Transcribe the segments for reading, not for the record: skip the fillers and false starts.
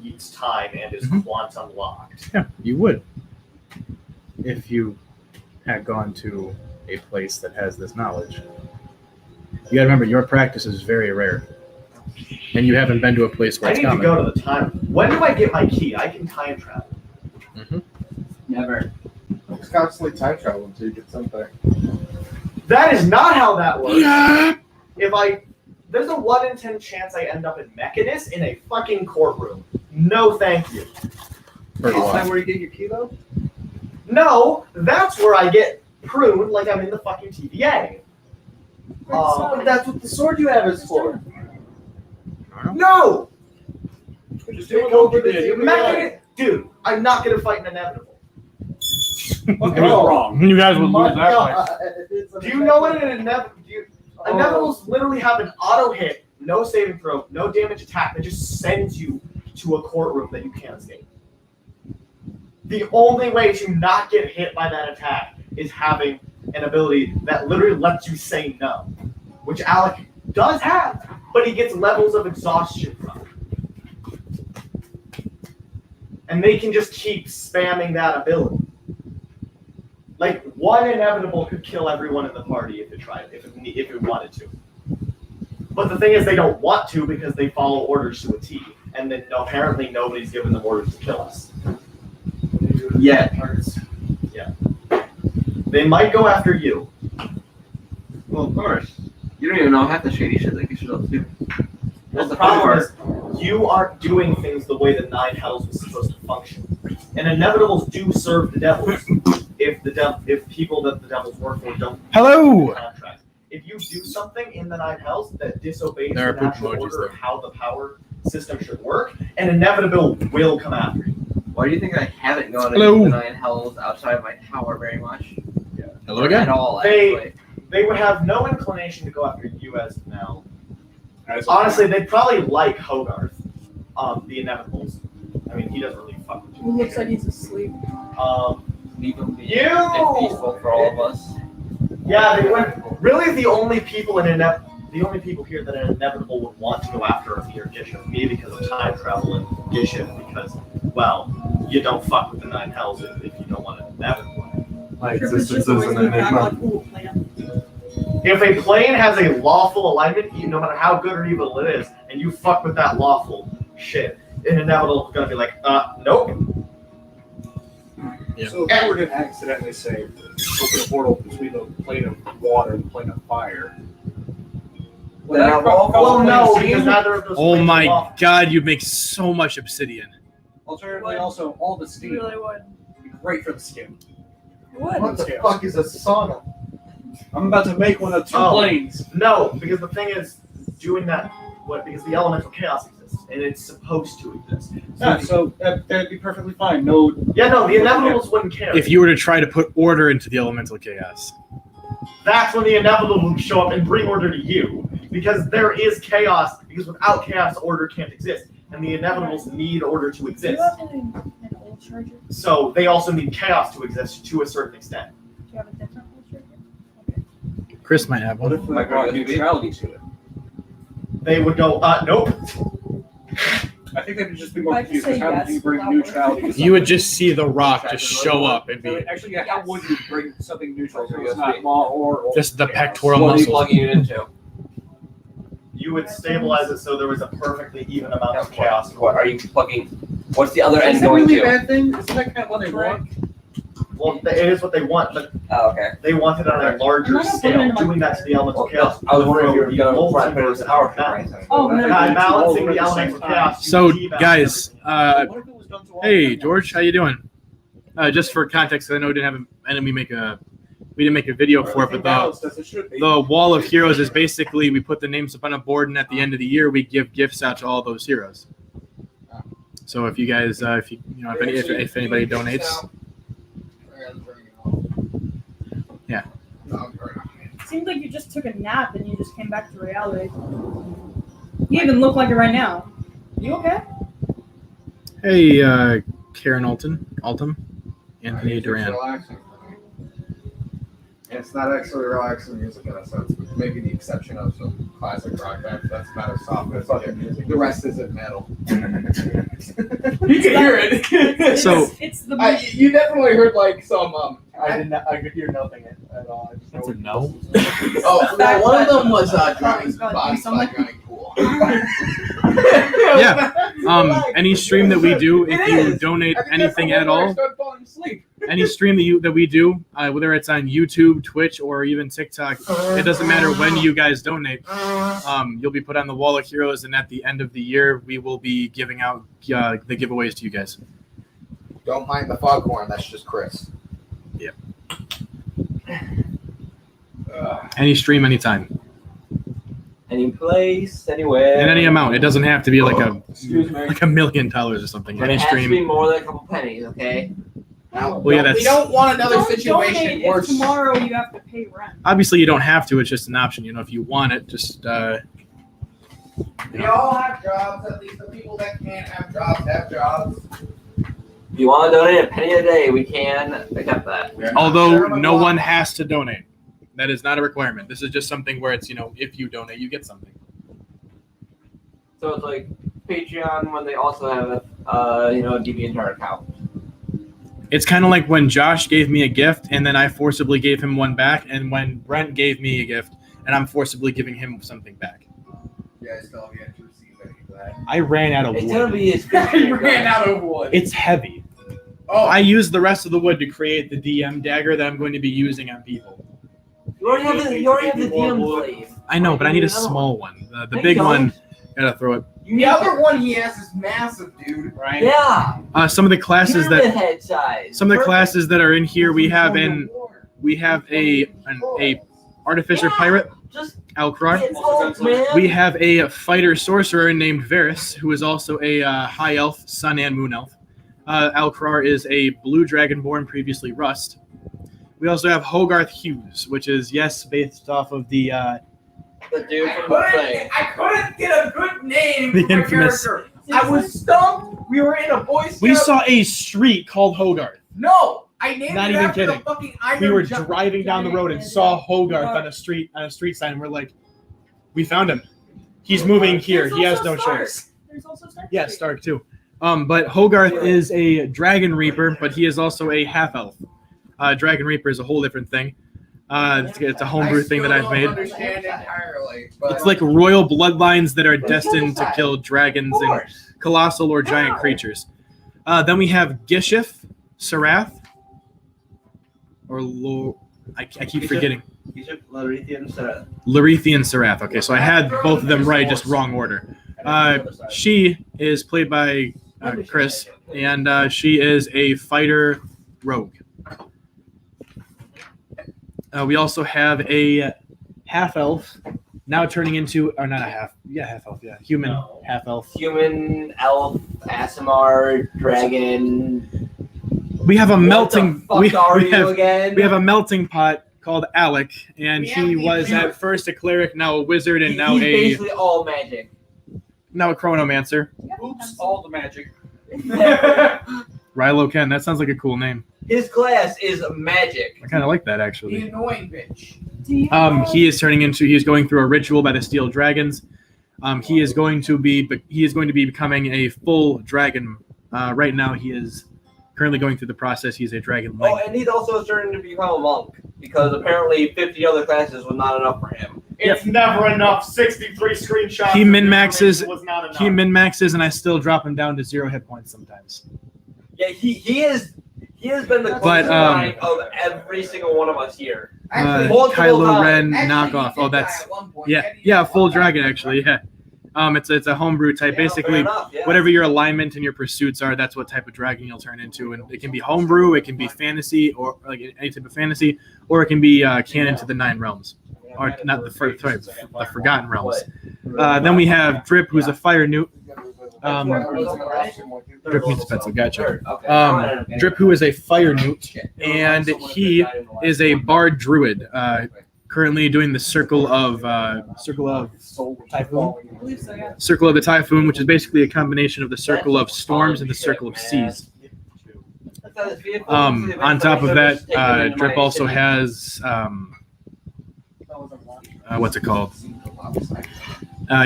eats time and is quantum locked. Yeah, you would. If you had gone to a place that has this knowledge. You gotta remember, your practice is very rare. And you haven't been to a place where I it's need common. to go to the time. When do I get my key? I can time travel. Mm-hmm. Never. It's constantly time travel until you get something. That is not how that works. There's a 1 in 10 chance I end up in Mechanist in a fucking courtroom. No, thank you. Is that where you get your key though? No, that's where I get pruned like I'm in the fucking TVA. But that's what the sword you have is for. No! Just take over the Mechanist, dude, I'm not gonna fight an inevitable. Okay, wrong. You guys would lose that fight. Do you know what an inevitable? Inevitables literally have an auto hit, no saving throw, no damage attack that just sends you to a courtroom that you can't escape. The only way to not get hit by that attack is having an ability that literally lets you say no, which Alec does have, but he gets levels of exhaustion from it. And they can just keep spamming that ability. Like, one inevitable could kill everyone in the party if it tried, if it wanted to. But the thing is, they don't want to because they follow orders to a T, and then apparently nobody's given them orders to kill us. Yeah. Yeah. They might go after you. Well, of course. You don't even know half the shady shit that you should do. Well, the problem is, you aren't doing things the way the Nine Hells was supposed to function. And inevitables do serve the devils. If people that the devils work for don't contract. If you do something in the Nine Hells that disobeys the natural order of how the power system should work, an inevitable will come after you. Why do you think I haven't gone into the Nine Hells outside of my tower very much? Yeah. Hello again. At all, actually. They would have no inclination to go after you as of now. Honestly, they'd probably like Hogarth, the Inevitables. I mean, he doesn't really fuck with you. He looks like he's asleep. Leave them be You! peaceful for all of us. Yeah, they would. Really, the only people here that an Inevitable would want to go after are Gish, me because of time travel, and Gish because, well, you don't fuck with the Nine Hells if you don't want an Inevitable. My existence is an enigma. If a plane has a lawful alignment, no matter how good or evil it is, and you fuck with that lawful shit, an Inevitable is gonna be like, nope. Yeah. So if we were to accidentally say, open a portal between the plane of water and the plane of fire. Well, no, because neither of those. Oh my god, you make so much obsidian. Alternatively, also, all the steam Really would. would be great for the skin. What the fuck is a sauna? I'm about to make one of two planes. No, because the thing is, doing that, because the elemental chaos exists, and it's supposed to exist. So that'd be perfectly fine. No. Yeah, no, the Inevitables wouldn't care. If you were to try to put order into the elemental chaos. That's when the Inevitable would show up and bring order to you. Because there is chaos, because without chaos, order can't exist. And the Inevitables need order to Do exist. you have an old charger? So they also need chaos to exist to a certain extent. Do you have a different old charger? Okay. Chris might have What one. if we brought neutrality to it? They would go, nope. I think they would just be more If I just confused. say How yes would you bring without neutrality to You would something? just see the rock just show up and be Actually, yeah, how would you bring something neutral so it's USB. not law or just the chaos? pectoral What are you muscles. plugging it into? You would stabilize it so there was a perfectly even amount of chaos. What are you plugging? What's the other end Is that going really a to? bad thing? Isn't that kind of what they want? Well, it is what they want, but Oh, okay. they want it on a I'm larger not gonna put it scale. in my Doing that to the elemental chaos. I was wondering if you were would going throw to try to put it multiverse in power out of balance. Oh, no. By All balancing at the the same elemental time. chaos. you So, debalance guys, everything. What if it was done to all hey, of them? George, how you doing? Just for context, I know we didn't have an enemy we didn't make a video for it, but Balanced as it should be. the Wall of Heroes is basically we put the names up on a board, and at the end of the year, we give gifts out to all those heroes. So if you guys, if anybody donates, yeah. It seems like you just took a nap and you just came back to reality. You even look like it right now. You okay? Hey, Karen Altum, Anthony It's Duran. relaxing for me. And it's not actually relaxing music in a sense, but maybe the exception of some. classic rock. That's about as soft as the rest isn't metal. You can hear it. So- it's the You definitely heard like some. I could hear nothing at all. I just That's a no. Oh, well, one of them was drowning It's gonna do body something. by drowning pool. Yeah. Any stream that we do, if you donate anything at all, Start falling asleep. any stream that we do, whether it's on YouTube, Twitch, or even TikTok, it doesn't matter when you guys donate. You'll be put on the Wall of Heroes, and at the end of the year, we will be giving out the giveaways to you guys. Don't mind the foghorn. That's just Chris. Any stream, anytime, Any place, anywhere. in any amount. It doesn't have to be like Excuse me. $1 million or something. But Any it has to be stream. more than a couple pennies, okay? Now, Well, yeah, we that's don't want another don't situation donate if worse. tomorrow you have to pay rent. Obviously, you don't have to. It's just an option. If you want it, just We all have jobs. At least the people that can't have jobs have jobs. If you want to donate a penny a day, we can accept that. We're not although sure about no what- one has to donate. That is not a requirement. This is just something where it's, if you donate, you get something. So it's like Patreon when they also have a DeviantArt account. It's kind of like when Josh gave me a gift and then I forcibly gave him one back, and when Brent gave me a gift and I'm forcibly giving him something back. You guys still have yet to receive any of that. I ran out of It's gonna wood. be as You ran out of wood. It's heavy. Oh, I used the rest of the wood to create the DM dagger that I'm going to be using on people. You already have the DM blade. I know, but I need a small one. The big one, gotta throw it. the other one he has is massive, dude. Right. Yeah. Some of the classes Pyramid that head size. some of the Perfect. classes that are in here, we have a artificer pirate, Just Alcrar. get involved, man. We have a fighter sorcerer named Varys, who is also a high elf, sun and moon elf. Alcrar is a blue dragonborn, previously Rust. We also have Hogarth Hughes, which is, based off of the The dude from the thing. I couldn't get a good name The for my infamous- character. I was stumped. We were in a Boy Scout. We saw a street called Hogarth. No, I named Not it even after kidding. the fucking Iron We were Giant. driving down the road and saw Hogarth on a street sign, and we're like, we found him. He's moving here. He has no choice. There's also Stark Yeah, Street. Stark too. But Hogarth is a dragon reaper, but he is also a half elf. Dragon reaper is a whole different thing. It's a homebrew thing that I've made. Understand entirely, but It's like royal bloodlines that are destined to kill dragons Of and course. colossal or giant creatures. Then we have Gishif, Sarath, or I keep forgetting. Larethian Sarath. Okay, so I had both of them right, just wrong order. She is played by Chris, and she is a fighter rogue. We also have a half elf, now turning into, or not a half, half elf, human half elf. Human, elf, Asimar, dragon. We have a melting. What the fuck are you again? We have a melting pot called Alec, and We have he the was viewer. at first a cleric, now a wizard, and now He's a basically all magic. chronomancer. Oops, all the magic. Rilo Ken. That sounds like a cool name. His class is magic. I kind of like that the actually. annoying bitch. Do you He's going through a ritual by the Steel Dragons. He is going to be becoming a full dragon. Right now, he is currently going through the process. He's a dragon Oh, link. and he's also starting to become a monk because apparently 50 other classes was not enough for him. It's never enough. 63 screenshots. He of min-maxes- information was not enough. He min-maxes, and I still drop him down to 0 hit points sometimes. Yeah, he has been the But, closest line of every single one of us here. multiple Kylo times. Ren Actually, knockoff. he Oh, did die that's at one point. yeah, full dragon actually. Yeah. It's a homebrew type. Yeah, Basically, fair enough, yeah. whatever your alignment and your pursuits are, that's what type of dragon you'll turn into. And it can be homebrew, it can be fantasy, or like any type of fantasy, or it can be canon to the 9 realms, or not the Forgotten Realms. Then we have Drip, who's a fire newt. Drip means pencil. Gotcha. Okay. Drip, who is a fire newt, and he is a bard druid. Currently doing the circle of Typhoon. I believe so, yeah. Circle of the Typhoon, which is basically a combination of the Circle of Storms and the Circle of Seas. On top of that, Drip also has what's it called?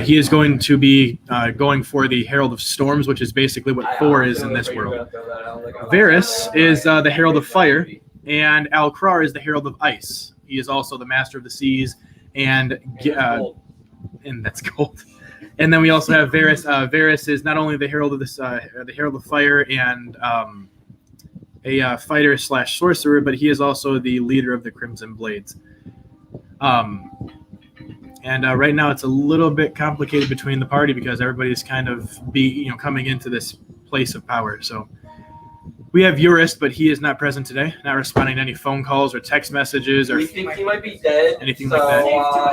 He is going to be going for the Herald of Storms, which is basically what Thor is in this world. Varys is the Herald of Fire, and Al-Krar is the Herald of Ice. He is also the Master of the Seas, and that's gold. And then we also have Varys. Varys is not only the Herald of the Herald of Fire and a fighter / sorcerer, but he is also the leader of the Crimson Blades. And right now it's a little bit complicated between the party because everybody's kind of coming into this place of power. So we have Eurist, but he is not present today, not responding to any phone calls or text messages or We think he might be dead. anything So like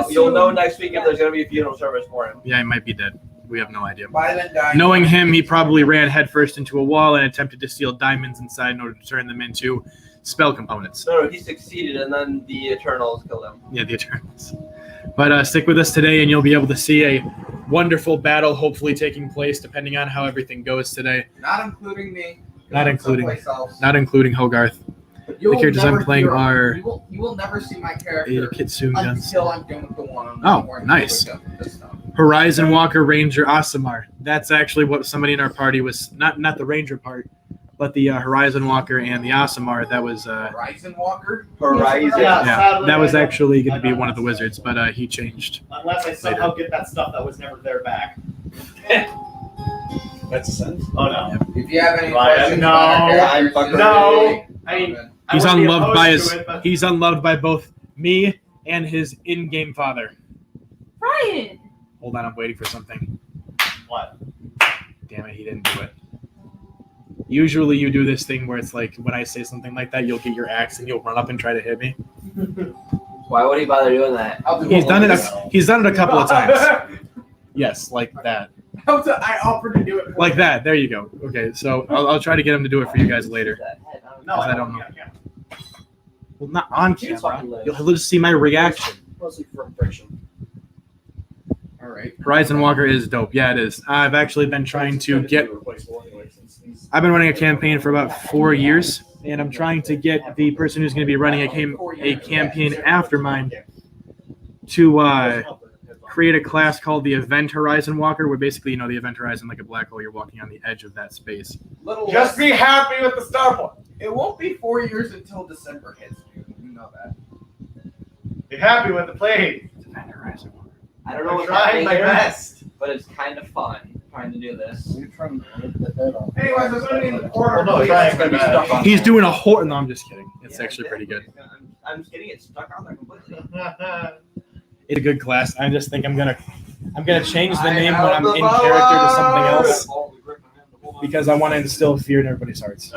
that. you'll know next week if there's going to be a funeral service for him. Yeah, he might be dead. We have no idea. Violent dying. Knowing him, he probably ran headfirst into a wall and attempted to steal diamonds inside in order to turn them into spell components. No, he succeeded, and then the Eternals killed him. Yeah, the Eternals. But stick with us today, and you'll be able to see a wonderful battle hopefully taking place, depending on how everything goes today. Not including me. Not including- Someplace else. Not including Hogarth. You the will characters I'm never playing hear- are- You will never see my Ada character Kitsune Guns. until I'm done with the one. Oh, nice. Horizon Walker Ranger Aasimar. That's actually what somebody in our party was, not the Ranger part, but the Horizon Walker and the Aasimar. That was Horizon Walker. Horizon. Yeah, yeah, sadly, that was I- actually going to be I- one of the wizards, but he changed. Unless I somehow get that stuff that was never there back. That's a sentence. Oh no. If you have any Ryan, questions no, about our characters, I'm fucking- No. I mean, I He's wouldn't be unloved by opposed his. to it, but- He's unloved by both me and his in-game father. Ryan! Hold on, I'm waiting for something. What? Damn it, he didn't do it. Usually you do this thing where it's like when I say something like that, you'll get your axe and you'll run up and try to hit me. Why would he bother doing that? I'll do He's all done it. of this. He's done it a couple of times. Yes, like that. I offered to do it. Like that. There you go. Okay, so I'll try to get him to do it for you guys later. No, I don't know. Yeah. Well, not on He's camera. fucking lit. You'll just see my reaction. Mostly from friction. All right. Horizon Walker is dope. Yeah, it is. I've actually been trying to get. I've been running a campaign for about 4 years, and I'm trying to get the person who's going to be running a campaign after mine to create a class called the Event Horizon Walker, where basically, the Event Horizon, like a black hole, you're walking on the edge of that space. Just be happy with the star point. It won't be 4 years until December hits, dude. You know that. Be happy with the play. Event Horizon Walker. I don't know I'm what's trying happening my here, best. but it's kind of fun trying to do this. Anyways, there's going to be an order. Well, no, trying my Be best. stuck on He's there. doing a horse. No, I'm just kidding. It's Yeah, actually pretty good. I'm just getting it stuck on there completely. It's a good class. I just think I'm gonna change the name when I'm in character to something else because I want to instill fear in everybody's hearts.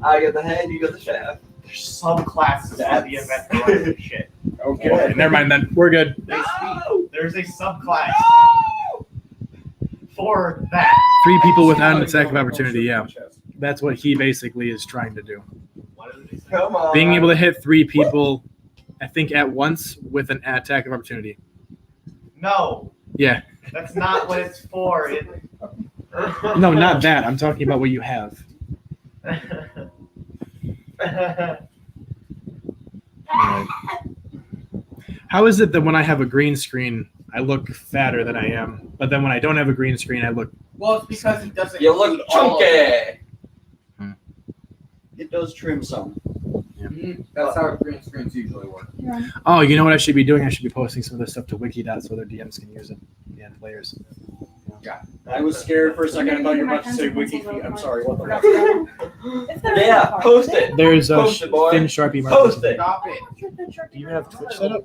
I get the head, you get the shaft. There's some classes for the event horizon shit. Okay, never mind then. We're good. There's a subclass for that. 3 people without an attack of opportunity. Yeah, that's what he basically is trying to do. What did they say? Come on. Being able to hit 3 people, I think, at once with an attack of opportunity. No, Yeah. that's not what it's for. No, not that. I'm talking about what you have. Alright. How is it that when I have a green screen, I look fatter than I am, but then when I don't have a green screen, I look... Well, it's because it doesn't. You look include all of it. chunky. It does trim some. That's how green screens usually work. Oh, you know what I should be doing? I should be posting some of this stuff to Wikidot so other DMs can use it. Yeah, players. I was scared for a second. I thought you were about to say wiki. I'm sorry. What the fuck? Yeah, post it. There's a Post it, boy. thin Sharpie marker. Post it. Stop it. Do you have Twitch set up?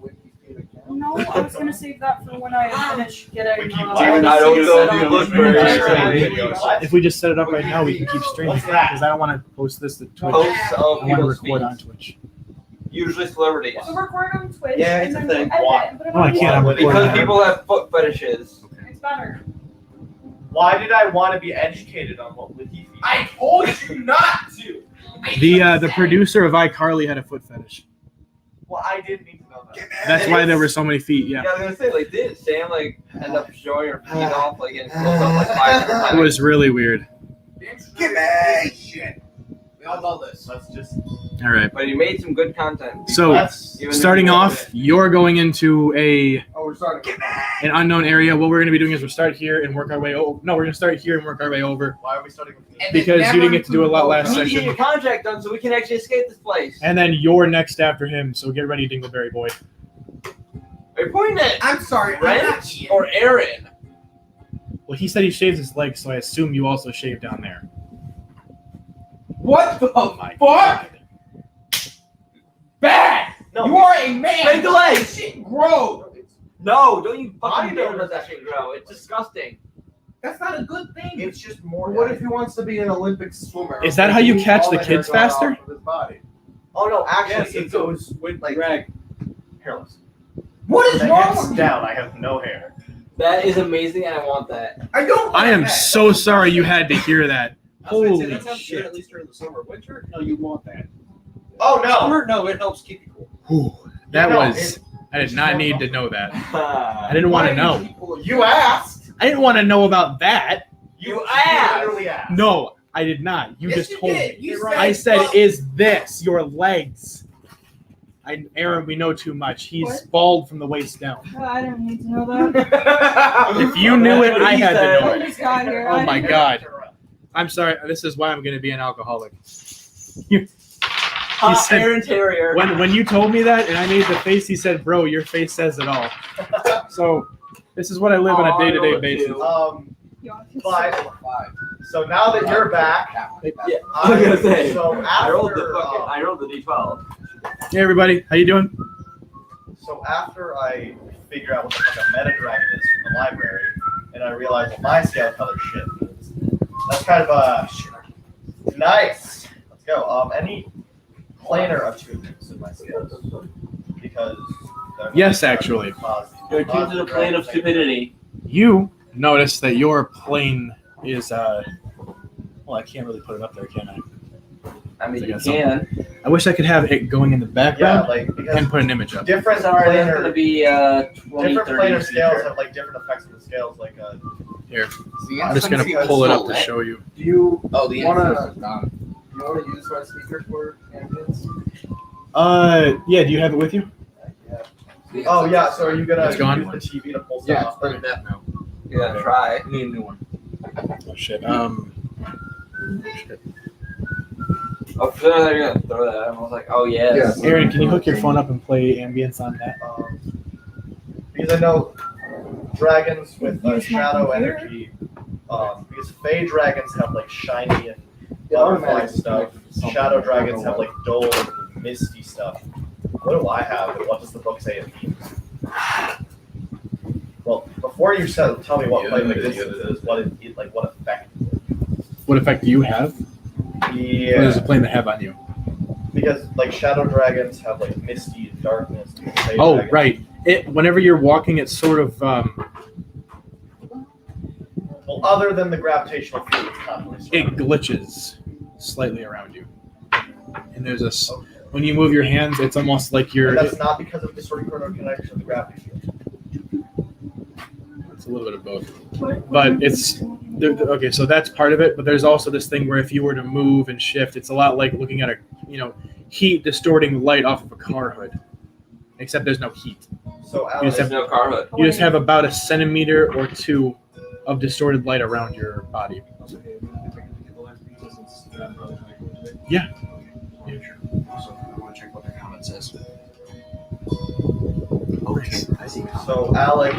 No, I was gonna save that for when I finish getting. We keep I don't know if you look very What? If we just set it up right now, we can keep streaming What's that? because I don't want to post this to Twitch. Posts I of want to people's record on feeds. Twitch. Usually celebrities. So record on Twitch. Yeah, it's and a then thing. we'll Why? edit, but if Oh, I can't. I'm recording. Because people have foot fetishes. It's better. Why did I want to be educated on what wiki feed? I told you not to. The producer of iCarly had a foot fetish. Well, I didn't need to know that. That's why there were so many feet. Yeah, Yeah, I was gonna say, like, did Sam end up showing her feet off, like, in close up, like 5 times? it was really weird. Discrimination. We all know this. Let's just. All right. But he made some good content. So That's Even starting if you off, you're going into a Oh, we're starting. An unknown area. What we're going to be doing is we'll start here and work our way over. No, we're going to start here and work our way over. Why are we starting with And Because then you didn't get to do a lot never last You need to get section. your contract done so we can actually escape this place. And then you're next after him, so get ready, Dingleberry boy. Are you pointing at I'm sorry, I'm Brent not Ian. or Aaron? Well, he said he shaves his legs, so I assume you also shave down there. What the My fuck? God. Bad! No. You are a man! Make the legs! Shit grow! No, don't you fucking Bodybuilders dare let that shit grow. It's disgusting. That's not a good thing. It's just more. What if he wants to be an Olympic swimmer? Is that how you All catch the hair kids going faster? off of his body. Oh no, actually, Yes, it goes with like drag. hairless. What is That wrong gets with down. I have no hair. That is amazing, and I want that. you? I don't I am like that. so sorry you had to hear that. Holy That sounds good, shit. at least during the summer. Winter, no, you want that. Oh no. Summer, no, it helps keep you cool. Whew, that No, was. I did not need to know that. I I didn't want to Why know. do people- You asked. I didn't want to know about that. You asked. literally asked. No, I did not. You Yes, just you told did. me. You I said, fuck. "Is this your legs?" Aaron, we know too much. He's What? bald from the waist down. I didn't need to know that. If you knew it, I had to know I it. just got here. Oh I my didn't- God. I'm sorry. This is why I'm going to be an alcoholic. Hot said- Aaron Terrier. When you told me that and I made the face, he said, "Bro, your face says it all." So this is what I live on a day-to-day basis. Yeah. But so now that you're back, Yeah, I was gonna say. So I rolled the after, fucking. I rolled the d12. Hey everybody, how you doing? So after I figure out what the fuck a meta dragon is from the library, and I realize what my scale color shit means, that's kind of a nice. Let's go. Any planar attunements in my scales? Because they're not Yes, actually. positive. You're attuned to the plane of stupidity. You notice that your plane is well, I can't really put it up there, can I? I mean, I you got can. I wish I could have it going in the Yeah, background like because and put an image up. different Sorry, that's gonna planar, be 20, different 30 planar in the scales future. have like different effects on the scales. Like Here, See, I'm just gonna because- pull it up to show you. Do you Oh, the Wanna- answer is done. you want to use my speaker for ambience? Yeah. Do you have it with you? The oh answer yeah. is So are you gonna It's gone. use the TV to pull stuff Yeah, off? bring it up now. Yeah, try. I need a new one. Oh shit. Shit. Oh, for sure they're gonna throw that. I was like, oh yes. Yes. Aaron, can you hook your phone up and play ambience on that? Because I know dragons with Use my shadow computer? energy. Because Fey dragons have like shiny and Yeah, butterfly automatically stuff. connect to something. Shadow dragons have like dull and misty stuff. What do I have, and what does the book say it means? Well, before you tell me what plane of existence is, what it like, what effect? What effect do you have? What does the Yeah, plane that have on you? because like shadow dragons have like misty and darkness. And Fey Oh, dragons- right. Whenever you're walking, it's sort of Well, other than the gravitational field, it's constantly it surrounding. glitches slightly around you, and there's when you move your hands, it's almost like you're. And that's not because of distorting chrono connection of the gravity field. It's a little bit of both, but it's okay. So that's part of it, but there's also this thing where if you were to move and shift, it's a lot like looking at a heat distorting light off of a car hood, except there's no heat. So You just Alex, There's no car hood. You just have about a centimeter or two of distorted light around your body. Yeah. Yeah, sure. So I want to check what the comment says. Okay. I see. so Alec,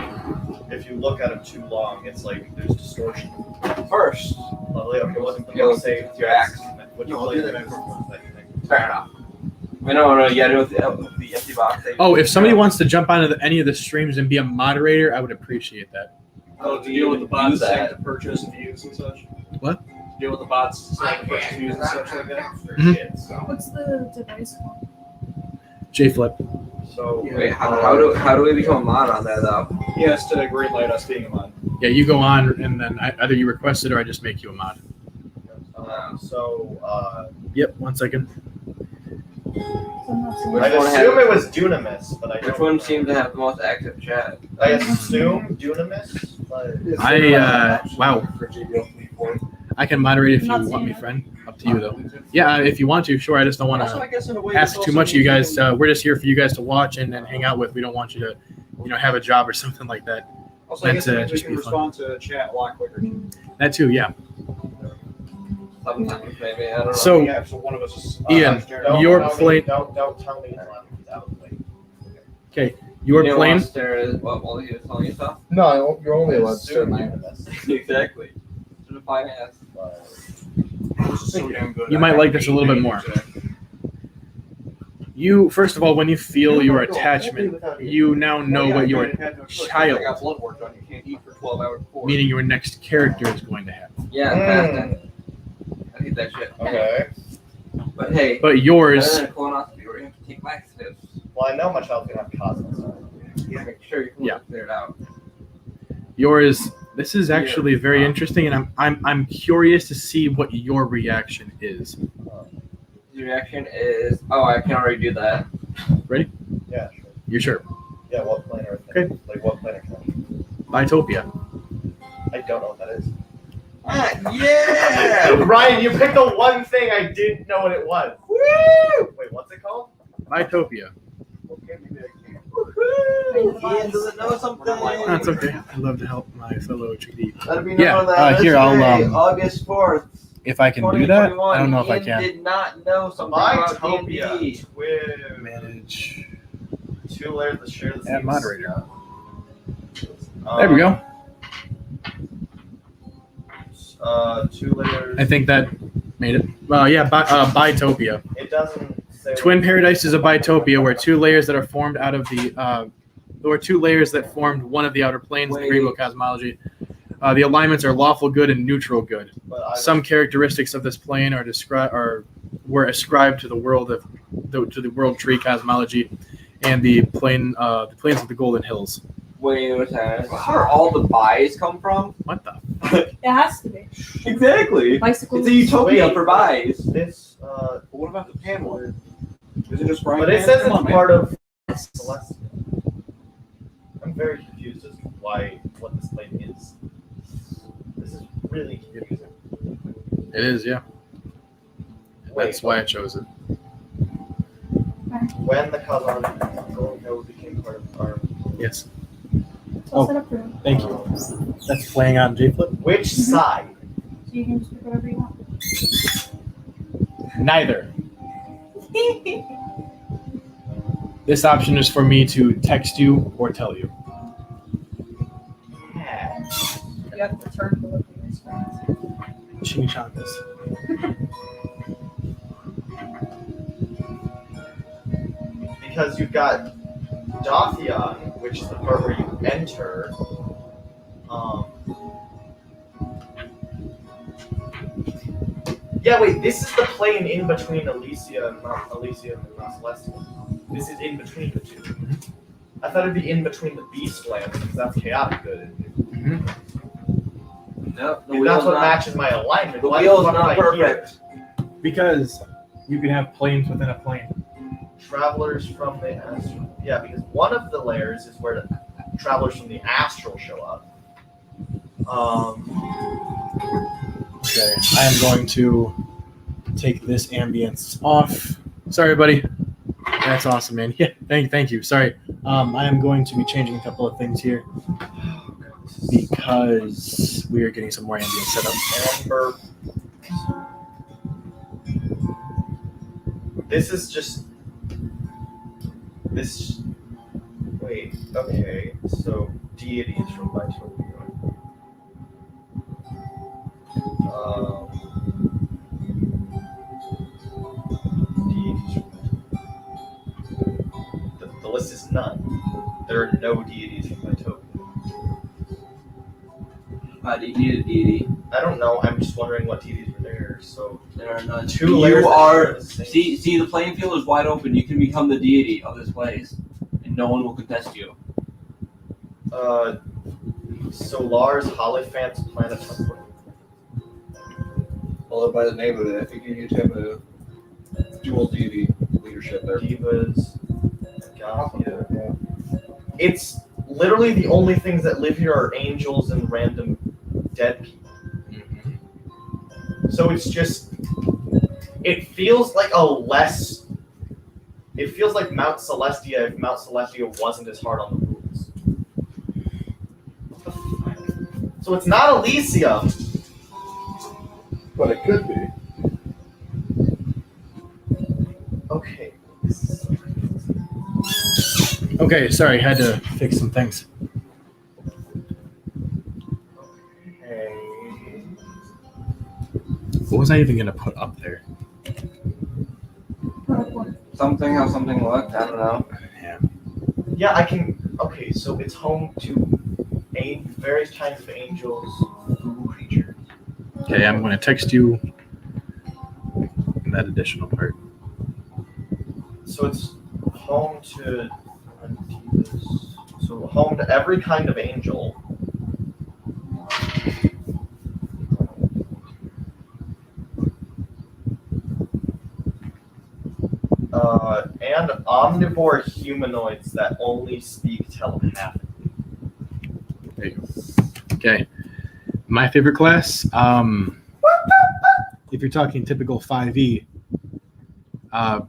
if you look at it too long, it's like there's distortion. First. Lovely. Okay, wasn't the You'll book say with your axe. What you No, I'll play do the that. thing? Fair enough. We know you gotta do with the empty box. Oh, if somebody wants to jump onto any of the streams and be a moderator, I would appreciate that. Oh, to deal with the bots Use that. saying to purchase views and such. What? Deal with the bots saying to purchase views and such like that. Mhm. What's the device called? J-Flip. So Wait, how do we become a mod on there though? Yes, to green light us being a mod. Yeah, you go on, and then either you request it or I just make you a mod. Yep, 1 second. I'm not seeing I Which one assume has- it was Dunamis, but I Which don't one know. seems to have the most active chat? I assume Dunamis, but Wow. For JBL Fleet 4. I can moderate if you Not want seeing me, it. friend. Up to you, though. Yeah, if you want to, sure. I just don't want Also, to I guess in a way, ask it's too also much of you guys. useful- We're just here for you guys to watch and hang out with. We don't want you to have a job or something like that. Also, I guess That's, it means we just can be fun. respond to chat a lot quicker. That too, yeah. Sometimes maybe, I don't know. So, Yeah, so one of us is. Ian, Don't your tell me- plane. Don't tell me he's left. He's out of the way. Okay, your You didn't plane. want to stare at what while he was telling you stuff? No, you're only allowed to stare at Soon my you're the best. Exactly. Should have fine ass. So damn good. You might like this a little bit more. You first of all, when you feel your attachment, you now know what your child, I got blood work done. You can't eat for 12 hours before. meaning your next character, is going to have. Yeah, fasting. I need that shit. Okay. But hey, But better yours, than a colonoscopy where you have to take laxatives. Well, I know my child's gonna have cosmos. Yeah, make sure you can Yeah. clear it out. yours. This is actually very interesting, and I'm curious to see what your reaction is. His reaction is, oh, I can already do that. Yeah, sure. You sure? Yeah, what planet? Okay. Like what planet? Bitopia. I don't know what that is. Yeah! Ryan, you picked the one thing I didn't know what it was. Woo! Wait, what's it called? Bitopia. Okay, maybe I can. Ian doesn't know something. That's okay. I'd love to help my fellow GD. Let me Yeah, know that here, I'll, Thursday, August 4th, If I can do that, I don't know if I Ian can. did not know something about Bitopia. D&D. With Manage. 2 layers that share the same. Add moderator. Um, There we go. 2 layers. I think that made it. Bitopia. It doesn't say. Twin Paradise is a bitopia where 2 layers that are formed out of the, or 2 layers that formed one of the outer planes, the Great cosmology. The alignments are lawful good and neutral good. But I Some characteristics of this plane were ascribed to the world of to the world tree cosmology, and the plains of the Golden Hills. Wait a second. How are all the buys come from? What the? It has to be. Exactly. Bicycles. It's a utopia Wait, for buys. This, But what about the pan one? Is it just Brian? but it Pan? says Come it's on, man. part of Celestia. I'm very confused as to what this plane is. This is really confusing. It is, yeah. That's why I chose it. When the cosmology Golden Hills became part of our. Yes. So set up for him. Thank you. That's playing on J Flip. Which side? So you can just pick whatever you want. Neither. This option is for me to text you or tell you. Yeah. You have to turn to look at your screens. Chimichangas. Because you've got Dothion, which is the part where you enter. Yeah, wait. This is the plane in between Elysium and Mount Celestial. This is in between the two. I thought it'd be in between the Beast lands because that's chaotic good. No, the Dude, wheel's that's what not. matches my alignment. The Why wheel's fuck am not I here? perfect. Because you can have planes within a plane. Travelers from the astral. Yeah, because one of the layers is where the travelers from the astral show up. Okay, I am going to take this ambience off. Sorry, buddy. That's awesome, man. Yeah, thank you. Sorry. I am going to be changing a couple of things here because we are getting some more ambience set up. Amber. This is just this. Wait. Okay. So deities from Bitopia. Deities. The list is none. There are no deities from Bitopia. Do you need a deity? I don't know. I'm just wondering what deities were there. So There are none. 2 layers. You that are. share the same- See, the playing field is wide open. You can become the deity of this place, and no one will contest you. Solar's Holophant's planet temple. Followed by the name of it, I think you need to have a dual deity leadership there. Divas. Gothia. It's literally the only things that live here are angels and random dead people. So it's just. It feels like a less. It feels like Mount Celestia if Mount Celestia wasn't as hard on the rules. So it's not Elysium. But it could be. Okay. Okay, sorry, had to fix some things. Okay. What was I even gonna put up there? Something how something looked. I don't know. Yeah, I can. Okay, so it's home to various kinds of angels, Google creatures. Okay, I'm gonna text you that additional part. So it's home to. So home to every kind of angel. And omnivore humanoids that only speak telepathically. There you go. Okay. My favorite class, if you're talking typical 5e, I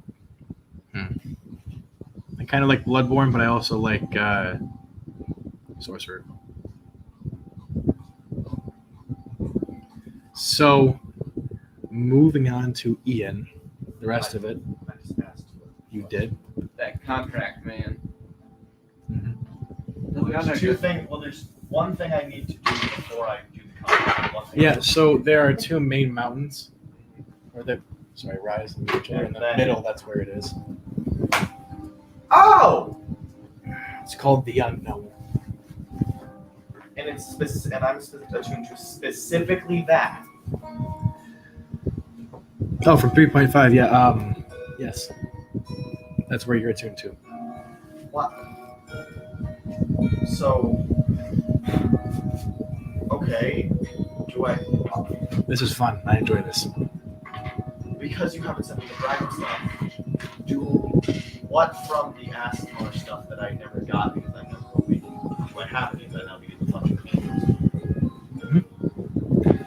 kind of like Bloodborne, but I also like Sorcerer. So, moving on to Ian, the rest of it, I just asked. you did. That contract, man. There's one thing I need to do before I do the contract. One thing Yeah, so there are two main mountains. Rise and Mutual. In the middle, that's where it is. Oh! It's called the Unknown. And it's I'm attuned to specifically that. Oh, from 3.5, yeah. Yes. That's where you're attuned to. What? So, okay. Do I? This is fun. I enjoy this. Because you haven't sent me the dragon stuff. Do what from the Asmar stuff that I never got because I never awakened? Do I have any that I now begin to touch with?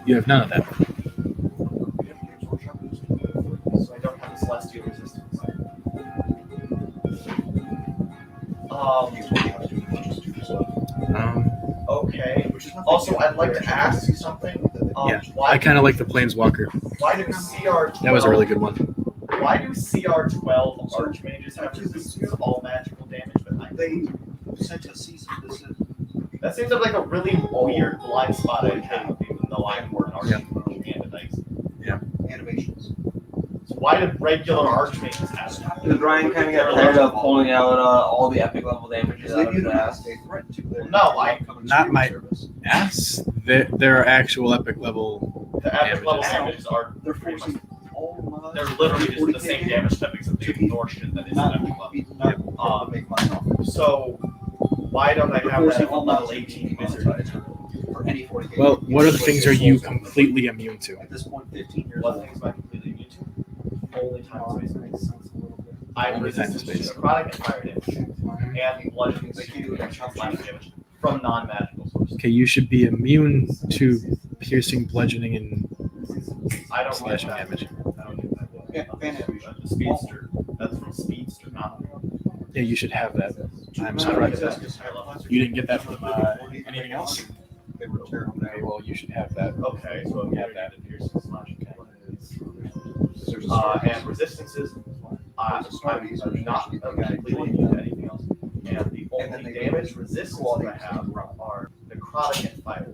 You have none of that. So I don't have the celestial resistance. Okay. Also, I'd like to ask you something. Yeah, Why, I kind of like the Planeswalker. why do CR12? That was a really good one. Why do CR12 archmages have resistance to all magical damage, but I They sent a cease and desist. That seems like a really weird blind spot I have, even though I'm more an archmage and a dice. Animations. So why did regular archmages have that? Because Ryan kind of got tired of pulling out all the epic level damages out of his ass. Not my ass. There are actual epic level. The epic level damages. damages are They're pretty much, forcing all mods. they're literally just the same damage type except they ignore shit that isn't epic level. Make mine off. So why don't I They're have forcing that all level mods 18 to wizard? for any 40k. Well, what other things are you completely immune to? At this point, 15 years What old. things am I completely immune to? Only time and space. I'm Only time and resistant to space. necrotic and fire damage. And bludgeoning damage from non-magical sources. Okay, you should be immune to piercing, bludgeoning, and I don't get slashing that. damage. I don't get that. Fan animation. The speedster. That's from speedster, not. Yeah, you should have that. I'm surprised you didn't get that from anything else. They were terrible. Okay, well, you should have that. Okay, so You have that. piercing slashing. There's a start. And resistances. I'm not completely immune to anything else. And the only damage resistance I have are necrotic and fire.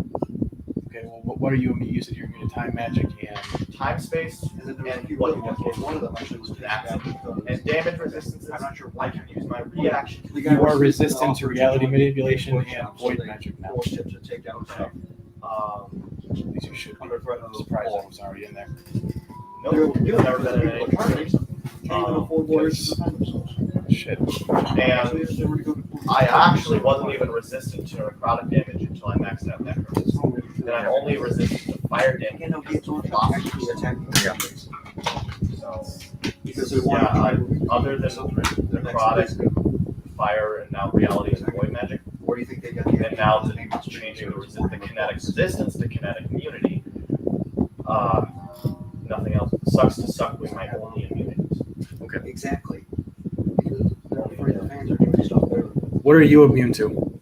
Okay, well, what are you immune? You said you're immune to time, magic, and Time, space, And then there was a and few what other you ones. just One of them actually was and damage resistances. I'm not sure I can use my reaction. you are resistant to reality manipulation and void magic now. Forced him to take down stuff. At least you should. Under threat I'm of surprised all. that was already in there. No, you've never been in any tournament. Can't even afford warriors to defend themselves. Shit. And I actually wasn't even resistant to necrotic damage until I maxed out necrosis. And I'm only resistant to fire damage. You know, because of actually velocity. attacking the So, because they yeah, want other than necrotic, fire, and now reality and void magic, Where do you think they got the and now the changing the kinetic resistance to kinetic immunity, nothing else. Sucks to suck was my only immunities. Exactly. Because they're afraid the fans are doing stuff there. What are you immune to?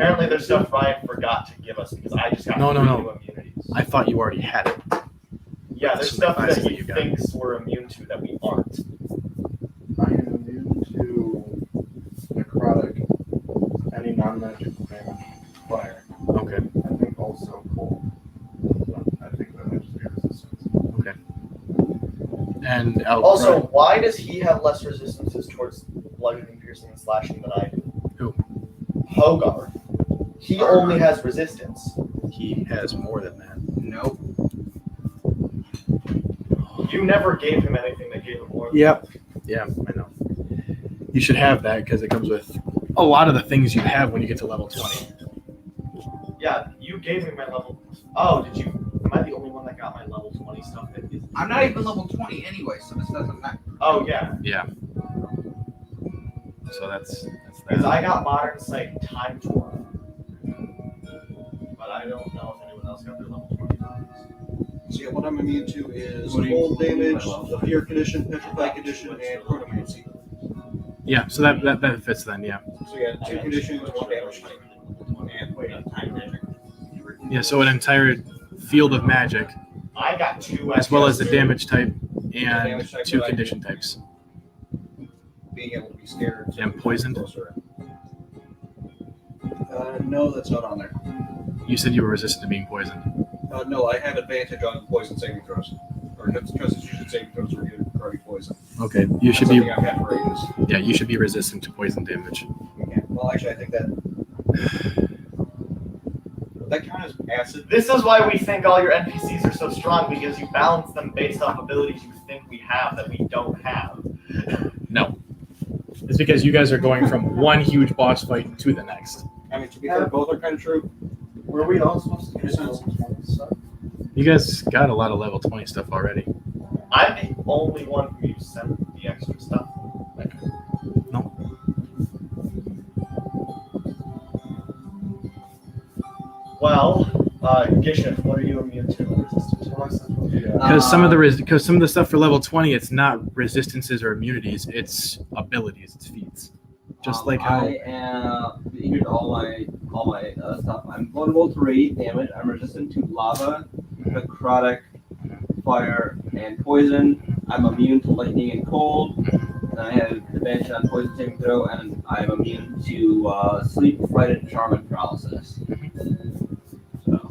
Apparently, there's stuff Ryan forgot to give us because I just got No. three new immunities. I thought you already had it. Yeah, there's Some stuff classes that that he you got. thinks we're immune to that we aren't. I am immune to necrotic, any non-magic damage, fire. Okay. I think also cold. I think that might just be resistance. And Also, why does he have less resistances towards bludgeoning, piercing, and slashing than I do? Who? Hogarth. He only has resistance. he has more than that. Nope. You never gave him anything that gave him more. Yep. Yeah, I know. You should have that because it comes with a lot of the things you have when you get to level 20. Yeah, you gave me my level. Oh, did you? Am I the only one that got my level 20 stuff? That is... I'm not even level 20 anyway, so this doesn't matter. Oh yeah, Yeah. So that's because that. I got Modern Sight Time Tour, but I don't know if anyone else got their level 20. So yeah, what I'm immune to is What do you- cold damage, the fear condition, petrified condition, and chronomancy. Yeah, so that fits then, yeah. So yeah, 2 conditions, 1 damage type. And wait, time magic. Yeah, so an entire field of magic, I got 2 as well as the SPs. damage type and Damage type 2 that I condition do. types. Being able to be scared. And poisoned? No, that's not on there. You said you were resistant to being poisoned. No, I have advantage on poison saving throws. Or constitution saving throws for getting karate poison. Okay, you should That's be something I've had for ages. yeah, you should be resistant to poison damage. Yeah. Well, actually, I think that count as acid. This is why we think all your NPCs are so strong, because you balance them based off abilities you think we have that we don't have. No. It's because you guys are going from one huge boss fight to the next. I mean, to be fair, both are kind of true. Were we all supposed to get level 20 stuff? You guys got a lot of level 20 stuff already. I'm the only one who sent the extra stuff. No. Well, Gishif, what are you immune to? Because some of the stuff for level 20, it's not resistances or immunities, it's abilities, it's feats. Just like how I am here's all my stuff. I'm vulnerable to radiant damage. I'm resistant to lava, necrotic, fire, and poison. I'm immune to lightning and cold. And I have advantage on poison saving throw, and I'm immune to sleep, fright, and charm and paralysis. So,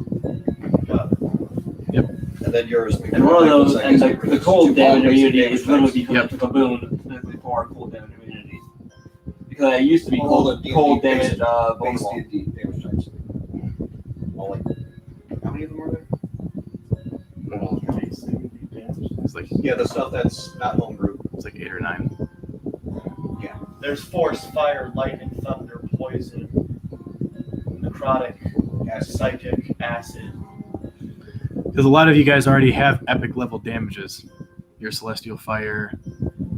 And then yours. and one of those, and the cold damage immunity is literally types. because I took a boon specifically for cold damage immunity. Because I used to be All the cold D&D damage Base vulnerable. D&D damage types. All like, how many of them are there? it's like Yeah, the stuff that's not homebrew. it's like 8 or 9. There's force, fire, lightning, thunder, poison, necrotic, psychic, acid. Because a lot of you guys already have epic level damages. Your celestial fire,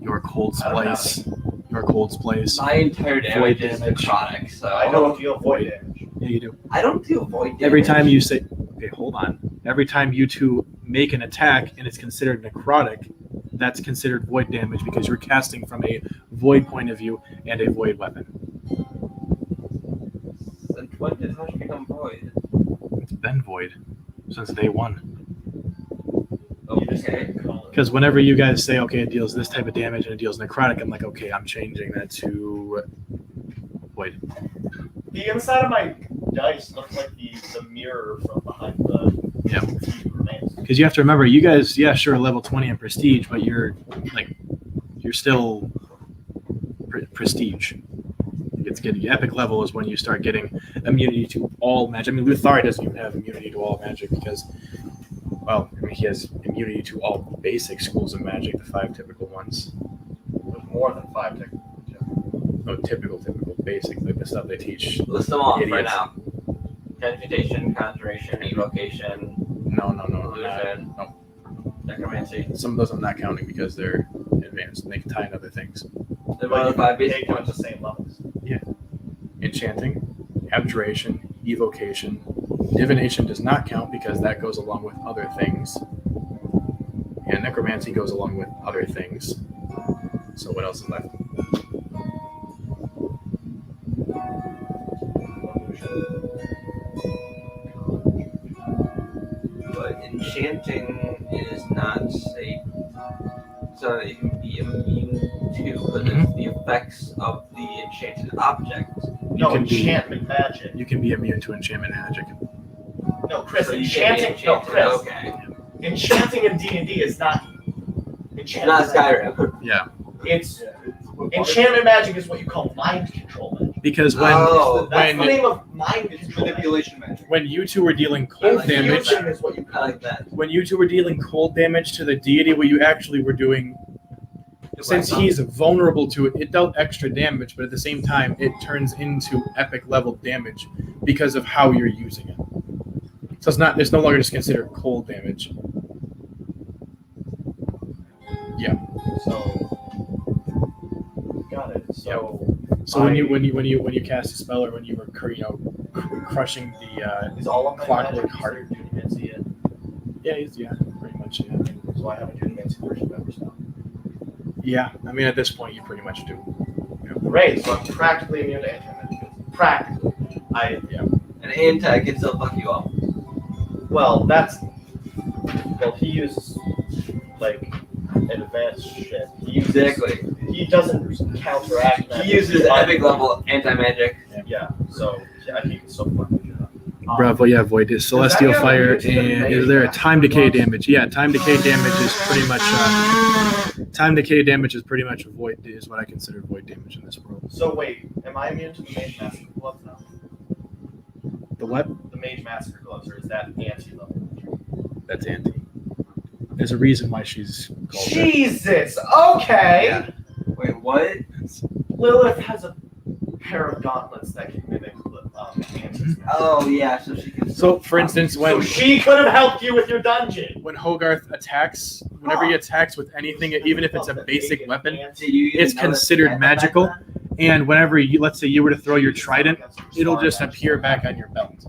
your cold splice, your cold splice. My entire damage Void is damage. necrotic, so I don't deal void damage. Yeah, you do. I don't deal void damage. Every time you say, okay, hold on. Every time you two make an attack and it's considered necrotic, that's considered void damage because you're casting from a void point of view and a void weapon. Then when did Hush become void? It's been void since day one. You just Okay. can't call it. Because whenever you guys say, okay, it deals this type of damage and it deals necrotic, I'm like, okay, I'm changing that to void. The inside of my dice looks like the mirror from behind the Yeah. remains. Because you have to remember, you guys, yeah, sure, level 20 in prestige, but you're still prestige. It's getting epic level is when you start getting immunity to all magic. I mean, Luthari doesn't even have immunity to all magic because, well, I mean, he has immunity to all basic schools of magic, the 5 typical ones. There's more than 5 technically. No, typical, basic, like the stuff they teach. List them off right Idiots. now. Transmutation, conjuration, evocation, No. illusion, No. necromancy. Some of those I'm not counting because they're advanced and they can tie in other things. They're one of the 5 basic Take them at ones. the same levels. Enchanting, abjuration, evocation. Divination does not count because that goes along with other things. And necromancy goes along with other things. So what else is left? Illusion. enchanting is not safe. So that you can be immune to, but Mhm. it's the effects of the enchanted object. No, can be- enchantment magic. You can be immune to enchantment magic. No, Chris, So you can be enchanting. No, enchanted. Chris. Okay. Enchanting in D&D is not It's enchantment. not Skyrim. Yeah, It's enchantment magic is what you call mind control magic. because when Oh, That's the when name of mind It's control magic. manipulation magic. when you two were dealing cold damage, Infusion is what you I call like that. when you two were dealing cold damage to the deity, what you actually were doing, since he's vulnerable to it, it dealt extra damage, but at the same time, it turns into epic level damage because of how you're using it. So it's no longer just considered cold damage. So got it. So So when you cast a spell, or when you were crushing the is all of my Clockwork magic Heart. considered Dunamancy yet? yeah, pretty much, yeah. So I have a Dunamancy version of every spell. Yeah, I mean, at this point, you pretty much do. Great, so I'm practically immune to anti-magic. Practically. An anti can still fuck you up. Well, he uses like advanced shit. Exactly. He doesn't counteract that. He uses epic level anti magic. Yeah, so I think it's so fucking good. Bravo, yeah, Void is Celestial that have Fire, anything to do with and the is there a mage time decay master damage? Yeah, time decay damage is pretty much time decay damage is pretty much void is what I consider void damage in this world. So wait, am I immune to the Mage Massacre gloves now? The what? The Mage Massacre gloves, or is that anti-level? That's anti. There's a reason why she's called that. Jesus! Okay! Wait, what? Lilith has a pair of gauntlets that can mimic antis. Oh yeah, so she can. So, for instance, So when she could have helped you with your dungeon! when Hogarth attacks, whenever he attacks with anything, even if it's a basic weapon, it's considered magical. And whenever let's say you were to throw your trident, it'll just appear back on your belt.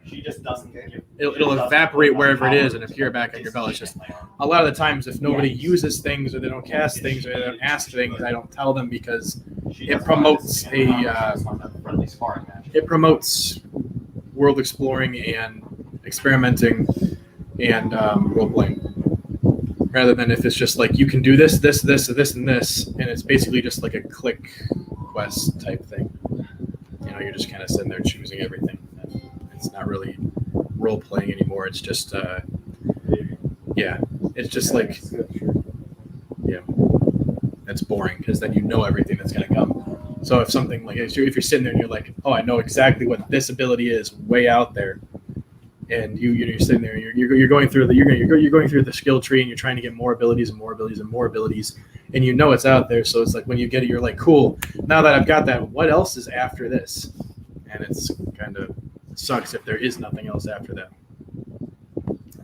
She just doesn't give. It'll evaporate wherever it is and appear back on your belt. It's just a lot of the times, if nobody uses things or they don't cast things or they don't ask things, I don't tell them because it promotes it promotes world exploring and experimenting and role playing. Rather than if it's just like you can do this, and this, and it's basically just like a click quest type thing. You're just kind of sitting there choosing everything. It's not really role playing anymore. It's just it's just like it's boring because then you know everything that's gonna come. So if something like if you're sitting there and you're like, oh, I know exactly what this ability is way out there, and you're sitting there and you're going through you're going through the skill tree and you're trying to get more abilities and more abilities and more abilities, and you know it's out there. So it's like when you get it, you're like, cool. Now that I've got that, what else is after this? And it's kind of sucks if there is nothing else after that.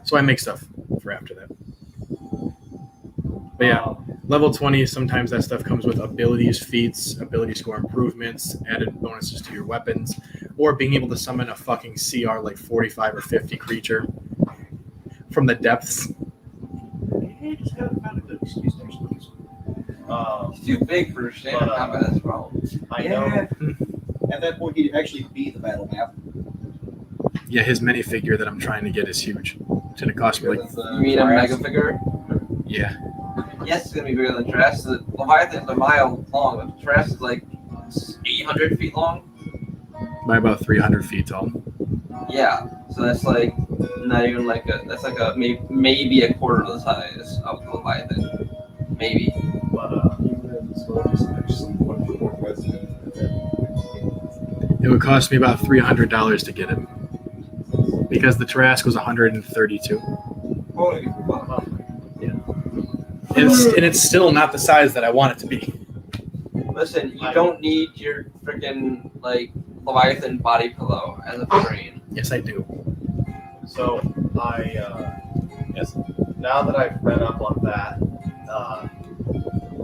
So I make stuff for after that. But yeah, level 20, sometimes that stuff comes with abilities, feats, ability score improvements, added bonuses to your weapons, or being able to summon a fucking CR like 45 or 50 creature from the depths. Just haven't found a good excuse to use these. It's too big for standard combat. That's wrong. I know. At that point, he'd actually be the battle map. Yeah, his minifigure that I'm trying to get is huge. It's going to cost me like, You mean a mega figure? yeah. Yes, it's gonna be bigger than Trash. The Leviathan's a mile long, but Trash is like 800 feet long. By about 300 feet tall. Yeah, so that's like not even like that's like a maybe a quarter of the size of the Leviathan, maybe. But It would cost me about $300 to get it. Because the Tarrasque was 132. Holy And it's still not the size that I want it to be. Listen, you don't need your freaking like Leviathan body pillow as a figurine. Yes, I do. so yes. Now that I've read up on that,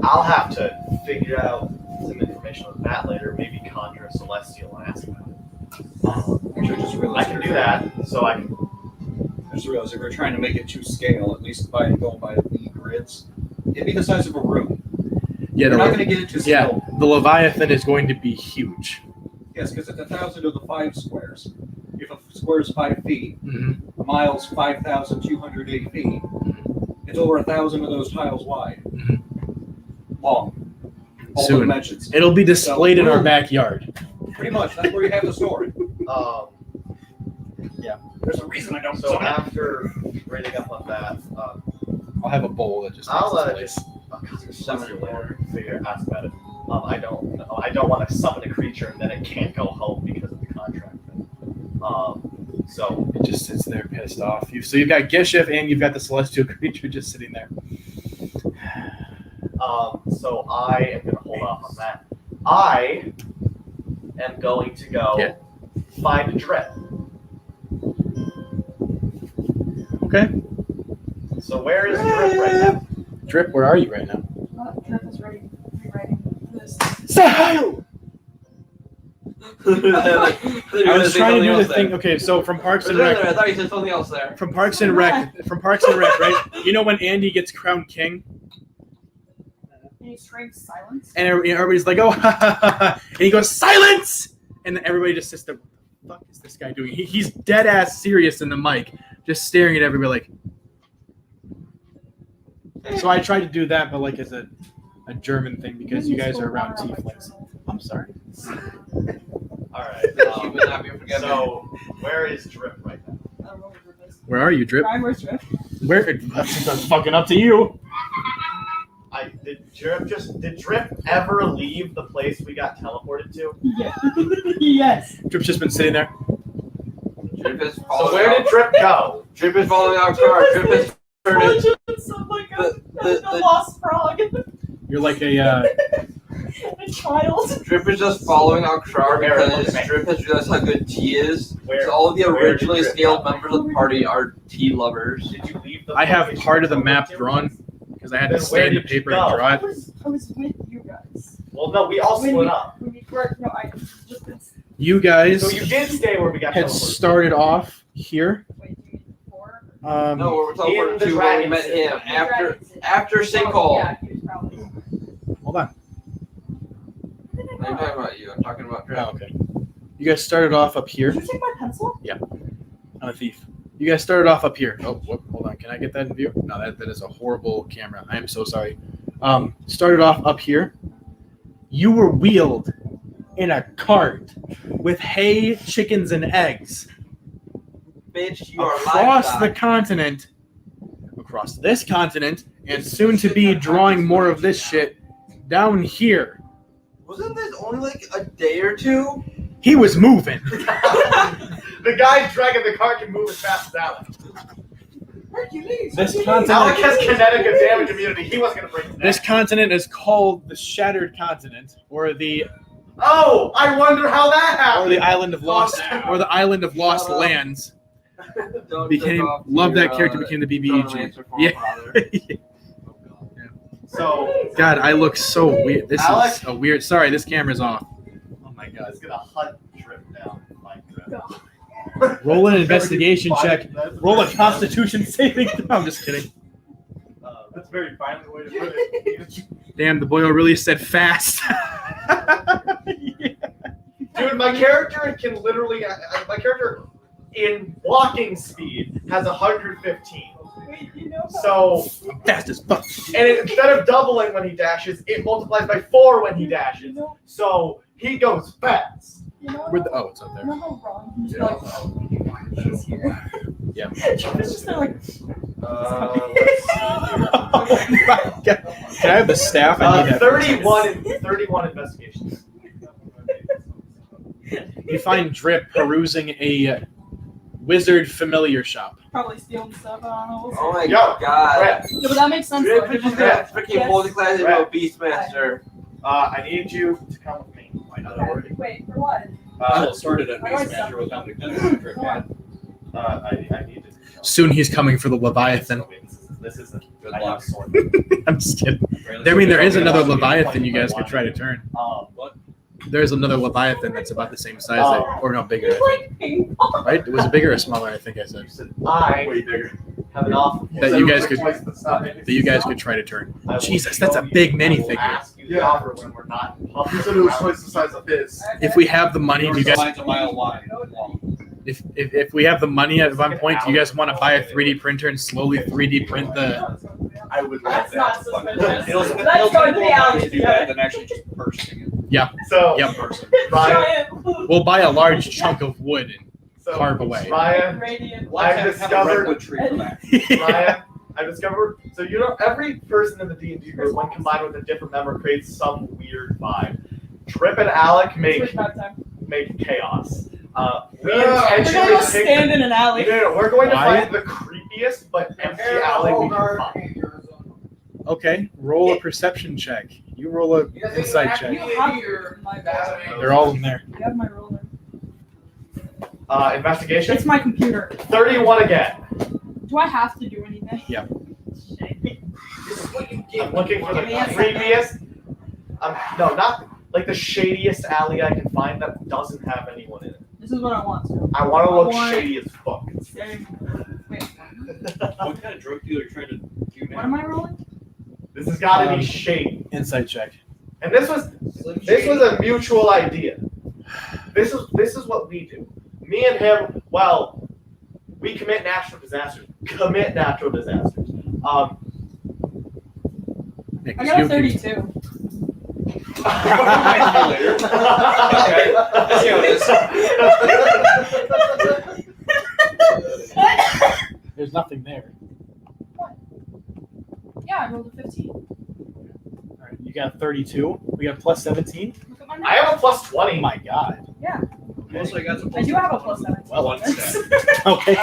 I'll have to figure out some information on that later. Maybe conjure a celestial and ask about it. Actually, I just I realized can do that. So I can. I just realized if we're trying to make it to scale, at least by going by the grids, it'd be the size of a room. Yeah, You're not going to get it to scale. the Leviathan is going to be huge. Yes, because it's 1,000 of the 5 squares. If a square is 5 feet. Mm-hmm. A mile's 5,280 feet. It's over 1,000 of those tiles wide. Long. All the Soon. dimensions. It'll be displayed in our boom. backyard. Pretty much. That's where you have the store. There's a reason I don't So after rating up on that, I'll have a bowl that just. I'll makes just summon you later. Figure ask about it. I don't want to summon a creature and then it can't go home because of the contract thing. So It just sits there pissed off. So you've got Gishif and you've got the celestial creature just sitting there. so I am gonna hold off on that. I am going to go find a drip. Okay. So where is drip right now? Drip, where are you right now? Drip is ready. Rewriting this. Say hi! I I was trying to do the thing. Okay, so from Parks and I Rec. thought you said something else there. From Parks and Rec, right? You know when Andy gets crowned king, And he screams silence. and everybody's like, "Oh," and he goes, "Silence!" And then everybody just sits there. What the fuck is this guy doing? He's dead ass serious in the mic, just staring at everybody like. So I tried to do that, but like as a German thing because you guys are around tieflings. I'm sorry. All right. You would not be forgiven. So where is drip right now? I don't know where Drip is. Where are you, Drip? Ryan, where's Drip? Where? That's fucking up to you. Did drip ever leave the place we got teleported to? Yeah. Yes. Drip's just been sitting there. Drip is So following where out. did drip go? Drip is following out car. Drip is Legends of like a lost frog. You're like a. A child. Drip is just following out Krar Aaron, look because at me. Drip has realized how good tea is. Where- So all of the where did originally Drip scaled go? members of the party are tea lovers. Did you leave the I have location part of the you map teleported drawn to? because I had to Then where stand the did you paper go? and draw I it. was with you guys. Well, no, we all split up. When we were, no, I just been. You guys So you did stay where we got had teleported. started off here. Wait, do you mean before? No, we're In teleported the to when we dragon met city. him after Sinkhole. Yeah, he was probably. Hold on. I'm talking about you. I'm talking about Drip. Oh, okay. You guys started off up here. Did you take my pencil? I'm a thief. You guys started off up here. Oh, whoop, hold on. Can I get that in view? No, that is a horrible camera. I am so sorry. Started off up here. You were wheeled in a cart with hay, chickens, and eggs Bitch, you are across livestock. the continent, across this continent, and soon to be drawing more of this shit down here. Wasn't this only like a day or two? He was moving. The guy dragging the cart can move as fast as Alec. This Alec continent, has kinetic and damage immunity. He wasn't gonna break this that. continent is called the Shattered Continent, or the Oh, I wonder how that happened. or the Island of Lost, down. or the Island of Lost Shut up. Lands. Don't Became jerk off love to that your, character became the don't BBG. answer for Yeah. father. So God, I look so weird. This Alec? is a weird. Sorry, this camera's off. oh my god, it's gonna hunt drip down. My drip. Roll an investigation check. That's Roll a very Constitution saving throw. I'm just kidding. That's a very violent way to put it. Damn, the boy really said fast. Dude, my character can literally. My character in walking speed has 115. Wait, you know how So, Fast as fuck. and instead of doubling when he dashes, it multiplies by 4 when he dashes. So he goes fast. You know Where'd the, how, oh, it's up you there. know how wrong he's like, she's here. Yeah. It's just there like, Let's see here. Oh my God. Can I have the staff? I need that. 31 investigations. You find Drip perusing a wizard familiar shop. probably stealing stuff. I don't know. We'll see. Oh my Yo, god. Brett, Yeah, but that makes sense. Drip though. is just gonna freaking Yes. multi-class into a Beastmaster. I need you to come with me. Why not? Okay, wait, for what? Well, it started at Beastmaster without the Drip yet. I need to. Soon he's coming for the Leviathan. This isn't. Good I luck. have sword. I'm just kidding. I mean, there is another Leviathan you guys could try to turn. There's another Leviathan that's about the same size, or no, bigger. It's I think. like ping pong. Right? Was it bigger or smaller? I think I said I Way bigger. have an offer. that you guys could Twice the size. that you guys could try to turn. I will Jesus, show that's a you- big I will minifigure. ask you the Yeah. offer when we're not in public. You said it was twice the size of his. If we have the money, do you guys Mine's a mile wide. Long. If we have the money at one point, do you guys want to buy a 3D printer and slowly 3D print the? I would love That's not that. suspicious. It'll Let's go to the alley to do that than actually just bursting it. So, Yep. Ryan, Giant We'll buy a large chunk of wood and so carve away. Ryan, radiant. I've Have a discovered. redwood tree for that. Ryan, I discovered. So you know, every person in the D&D group, when combined with a different member, creates some weird vibe. Drip and Alec make chaos. We We're gonna intentionally go picked. stand in an alley. No, we're going to Why? find the creepiest but empty alley we can find. Okay, roll a perception check. You roll a insight You check. have my bad. They're all in there. You have my roller. Investigation. It's my computer. 31 again. Do I have to do anything? Yeah. Shit. I'm looking for the Give me a second. creepiest. No, not like the shadiest alley I can find that doesn't have anyone in it. This is what I want to. I want to look I want- shady as fuck. Wait, What kind of drug dealer trying to do what now? am I rolling? This has got to be shady. Insight check. And this was a mutual idea. This is what we do. Me and him, well, we commit natural disasters. Yeah, I got a 32. Okay, let's see how it is. There's nothing there. Yeah, I rolled a 15. All right, you got 32. We got plus 17. Look at my I number. have a plus Oh 20. my god. Mostly got some I do have a plus 17. Well, one step. Okay.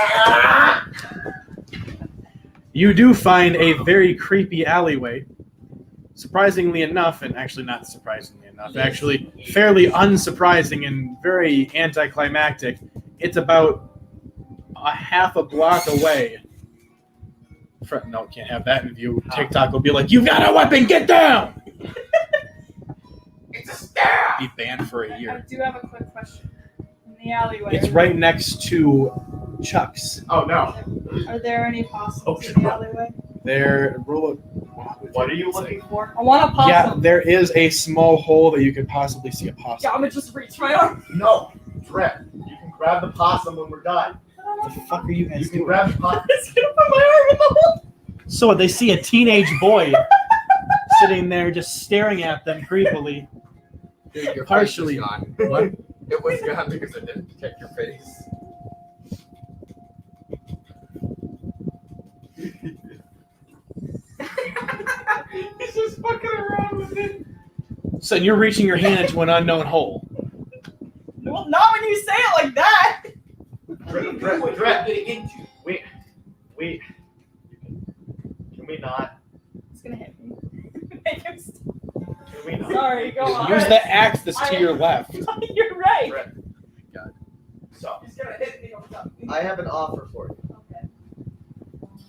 You do find a very creepy alleyway. Surprisingly enough, and actually not surprisingly enough, actually fairly unsurprising and very anticlimactic, it's about a half a block away. No, can't have that in view. TikTok will be like, "You've got a weapon, get down!" Be banned for a I year. do have a quick question. In the alleyway. It's right next to Chuck's. Oh no. Are there any possums Oh, in the alleyway? There, roll What are you looking for? I want a possum. Yeah, there is a small hole that you could possibly see a possum. Yeah, I'm gonna just reach my arm. No, Drip. You can grab the possum when we're done. What the fuck are you You guys can doing? grab the possum. I'm just gonna put my arm in the hole. So they see a teenage boy sitting there just staring at them creepily. Dude, your Partially. face was gone. What? It was gone because it didn't detect your face. He's just fucking around with it. So you're reaching your hand into an unknown hole. Well, not when you say it like that. Drip. We. Can we not? It's gonna hit me. Make him stop. Can we not? Sorry, go on. Use the axe that's to your left. You're right. Drip. So, He's gonna hit me on top. I have an offer for you. Okay.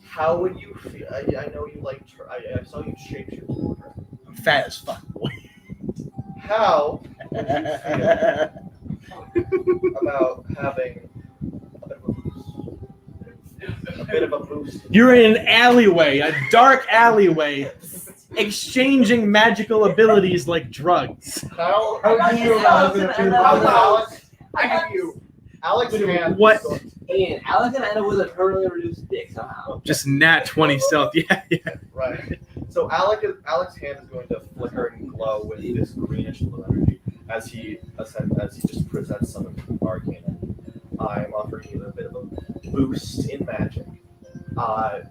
How would you feel? I know you like. I saw you shapeshift. I'm fat as fuck, boy. How would you feel about having a bit of a boost? You're in an alleyway, a dark alleyway, exchanging magical abilities like drugs. How I got do you this, Allison, and how then- Alex? I give you Alex hand. What? And Alex and Anna with a permanently reduced dick somehow. Just nat 20 stealth. Yeah. Right. So Alex's hand is going to flicker and glow with this greenish blue energy as he just presents some of the arcana. I'm offering you a bit of a boost in magic. Kind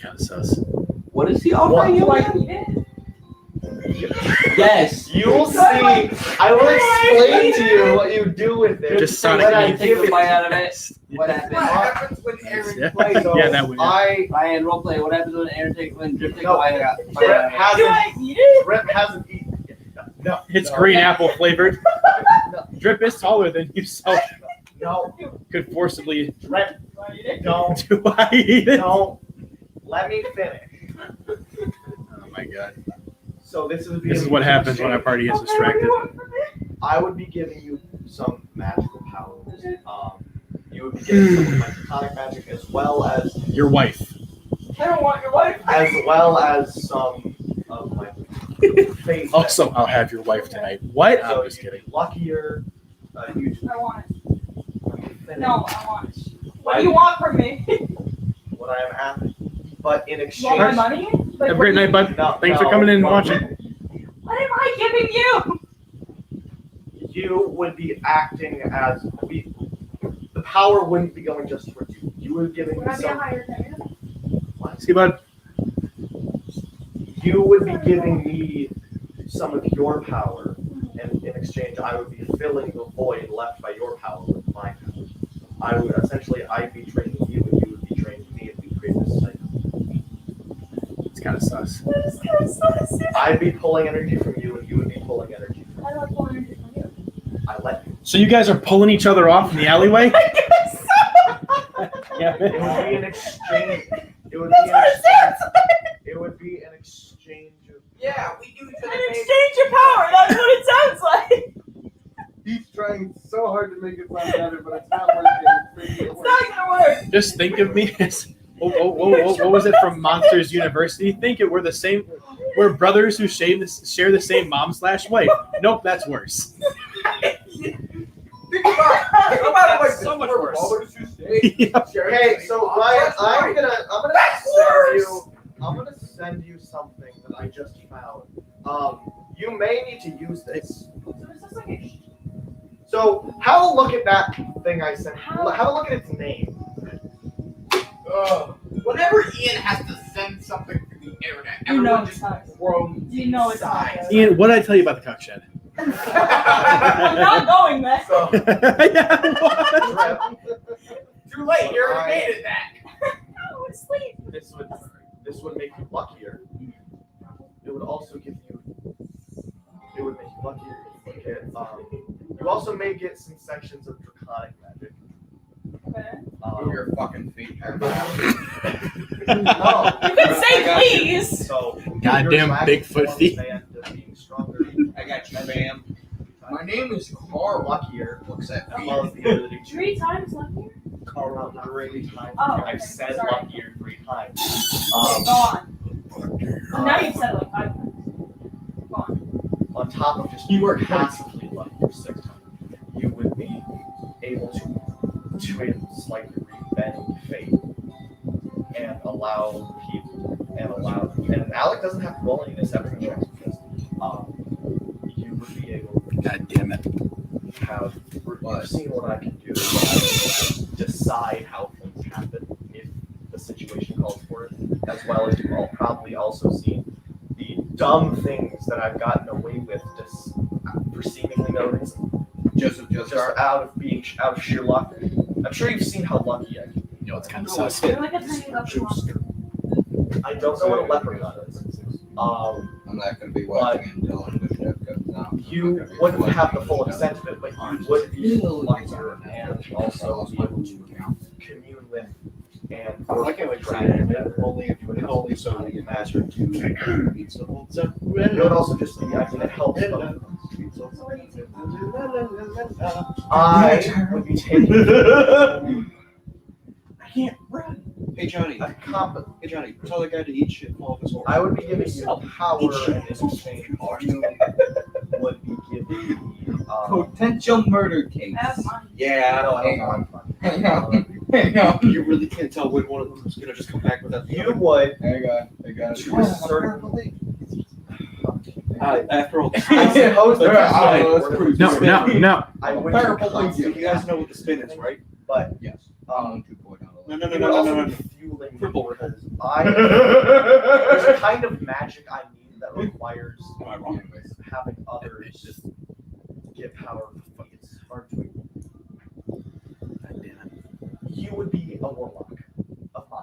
of sus. What is he offering you? Do I need it? Yes. You'll see. I will explain to you what you do with it. Just when Sonic I Youth. Take give a it. bite out of it. What What happens? happens when Aaron Yeah, plays? So yeah, that would. Ryan, roleplay. What happens when Aaron takes when Drip takes No. a bite out Drip of it? Do hasn't. I need it? Drip hasn't eaten. No. It's no, green apple flavored. No. Drip is taller than you, so No. could forcibly. Drip. Do I need it? Don't. Do I eat it? Don't. Let me finish. Oh my god. So this is. This is what happens when our party gets distracted. I would be giving you some magical powers. You would be getting some of my platonic magic as well as Your wife. I don't want your wife. some of my faith. Also, I'll have your wife tonight. What? So I'm just you'd be kidding. luckier. You I want it. finish No, I want. What do you want from me? what I am asking. But in You want my exchange, money? Like, Have a great night, bud. no, Thanks for no, coming in and what- watching. What am I giving you? You would be acting as the power wouldn't be going just towards you. You would be giving Would me I be a some. higher tenure? See, bud. You would be giving me some of your power, and in exchange, I would be filling the void left by your power with my power. I'd be training you, and you would be training me, and we create this cycle. It's kind of sus. That is kind of sus. I'd be pulling energy from you, and you would be pulling energy from me. I like pulling energy from you. I let you. So you guys are pulling each other off in the alleyway? I guess so. Yeah. It would be an exchange. It would That's be what it sounds like. It would be an exchange of. Yeah, we do each An other favors. exchange of power. That's what it sounds like. He's trying so hard to make it sound better, but it's not working. It's not gonna work. Just think of me as what was it from Monsters University? Think it we're the same. We're brothers who share the same mom/wife. Nope, that's worse. Think about it like So this. much We're worse. brothers who stay. Okay, so Ryan, I'm gonna send you something that I just found. You may need to use this. So it's just like a So have a look at that thing I sent. Have a look at its name. Whenever Ian has to send something to the internet, You know everyone it's just not. groans You know it's not. inside. Ian, what did I tell you about the cock shed? I'm not going there. So Yeah, what? Too late, you already made it that. Oh, it's sleep. this would make you luckier. It would also give you. It would make you luckier. You also may get some sections of draconic magic. Okay. Your fucking feet are No. You can say please. So Goddamn your dragon Bigfoot forms feet. may end up being stronger. I got you, fam. My name is Carl. Luckier. Looks at As me. well as the ability to 3 times luckier? Carl, not 3 times. Oh, I've okay, said sorry. luckier 3 times. Okay, go on. Now you've said it like 5 times. Go on. On top of just you are passively luckier 6 times, you would be able to slightly rebend fate and allow people and Alec doesn't have to roll any deception checks because you would be able God damn it. to have you've seen what I can do. I can decide how things happen if the situation calls for it, as well as you've all probably also seen the dumb things that I've gotten away with just for seemingly no reason. Just out of sheer luck. I'm sure you've seen how lucky I can be. You know, it's kind of sus. You're like a tiny leprechaun. I don't know what a leprechaun is. I'm not going to be watching until the ship comes out. You wouldn't have the full extent of it, but you would be luckier and also be able to commune with and I like how it's only if you would only so you can master to pizza. it would also just be, I mean, it helps. But So what do you do? I would be taking I can't run. Hey Johnny. a comp. Hey Johnny. Tell the guy to eat shit and fall off his horse. I would be giving you power, and in exchange, you would be giving me. Potential murder case. I have mine. Yeah, No, I don't hang know. on. I'm fine. Hang on. Hang on. You really can't tell when one of them is gonna just come back without the You other. would Hang on. to a certain. After all, I suppose Yeah, that's I right. don't know, let's prove No, no, no. I would you guys know what the spin is, right? but Yes. um, 2 point on No, the no, it no, would no, also no, no, be no. fueling me Triple because ripple. there's a kind of magic I need that requires Am I wrong? Anyways. having others give power. It's hard to. God damn it. You would be a warlock of mine.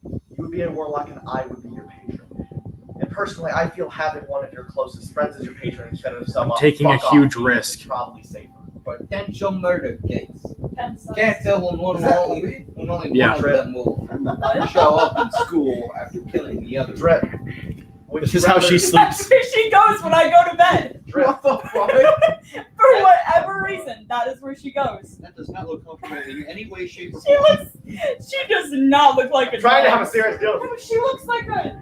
You would be a warlock, and I would be your patron. And personally, I feel having one of your closest friends as your patron instead of some. I'm taking a fuck off huge is risk. Probably safer. Potential murder case. Ten sus. Can't tell when Is that only Yeah. one of them will show up in school after killing the other. Drip. Would This you is how rather- she That's sleeps. where she goes when I go to bed. Drip. What the fuck? For whatever reason, that is where she goes. That does not look complimentary in any way, shape, or She form. she does not look like a I'm trying to dog. have a serious deal. No, she looks like a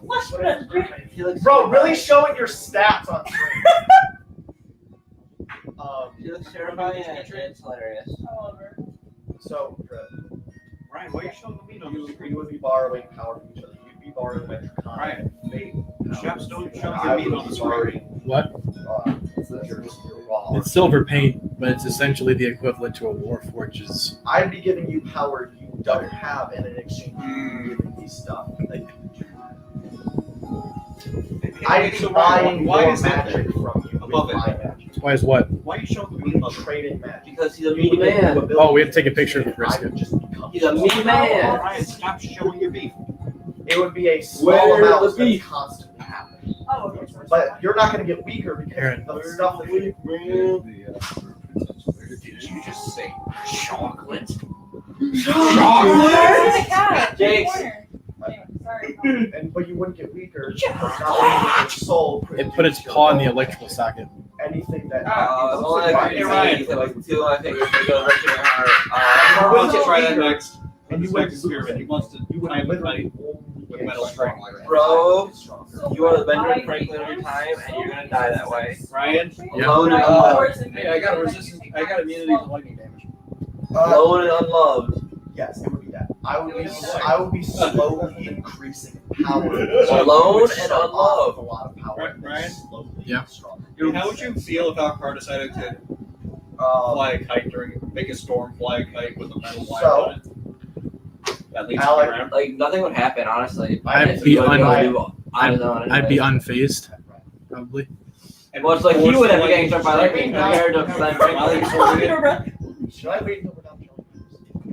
flesh pit. Bro, really showing your stats on screen. She looks terrifying and it's hilarious. However, So, Ryan, why are you showing the meat on the screen? you would be borrowing power from each other. You'd be borrowing Metricon. Ryan, Fate. Chaps, don't show I your meat would on the be screen. borrowing, What? your raw. It's silver paint, but it's essentially the equivalent to a Warforge's. I'd be giving you power you don't have, and in exchange, you're giving me stuff. Like, I'd be So buying why more is that magic from you above with it? my magic. Why is what? Why are you showing the We meat on the trading magic. Because he's a You mean would get man. new abilities, Oh, we have to take a picture of and I Brisket. would just become He's a mean man. Ryan, stop showing your beef. It would be a small Where's amount the that's beef? constantly happening. Oh, okay. So But you're not going to get weaker because Aaron. the stuff that you Did you just say chocolate? Where's the cat? Jake's. Anyway, sorry. but you wouldn't get weaker. Because not only would your soul It put its paw in the electrical socket. anything that Only like Hey, Ryan. like two of my fingers that go right to my heart. Let's Well, try that weaker. next. and you Let's would experiment. He wants to you would time with literally money. only with get metal stronger. Bro, So you are the why Benjamin do Franklin of your time, and you're gonna die that way. Ryan, Yeah. Alone and Right, unloved. Hey, I got resistance. I got immunity to lightning damage. Alone and unloved. Yes, it would be that. I would be slowly increasing power. Alone and Start off with unloved. a lot of power. and then Ryan? slowly Yeah. get stronger. how would you feel if Alcar decided to fly a kite make a storm fly a kite with a metal wire So- on it? That leads Alec- you around. Like nothing would happen, honestly. I'd be I'd I'd be unfazed, probably. And Well, it's like he force would the have been getting struck by lightning lightning compared to Ben Franklin. Should I wait until we're done killing you?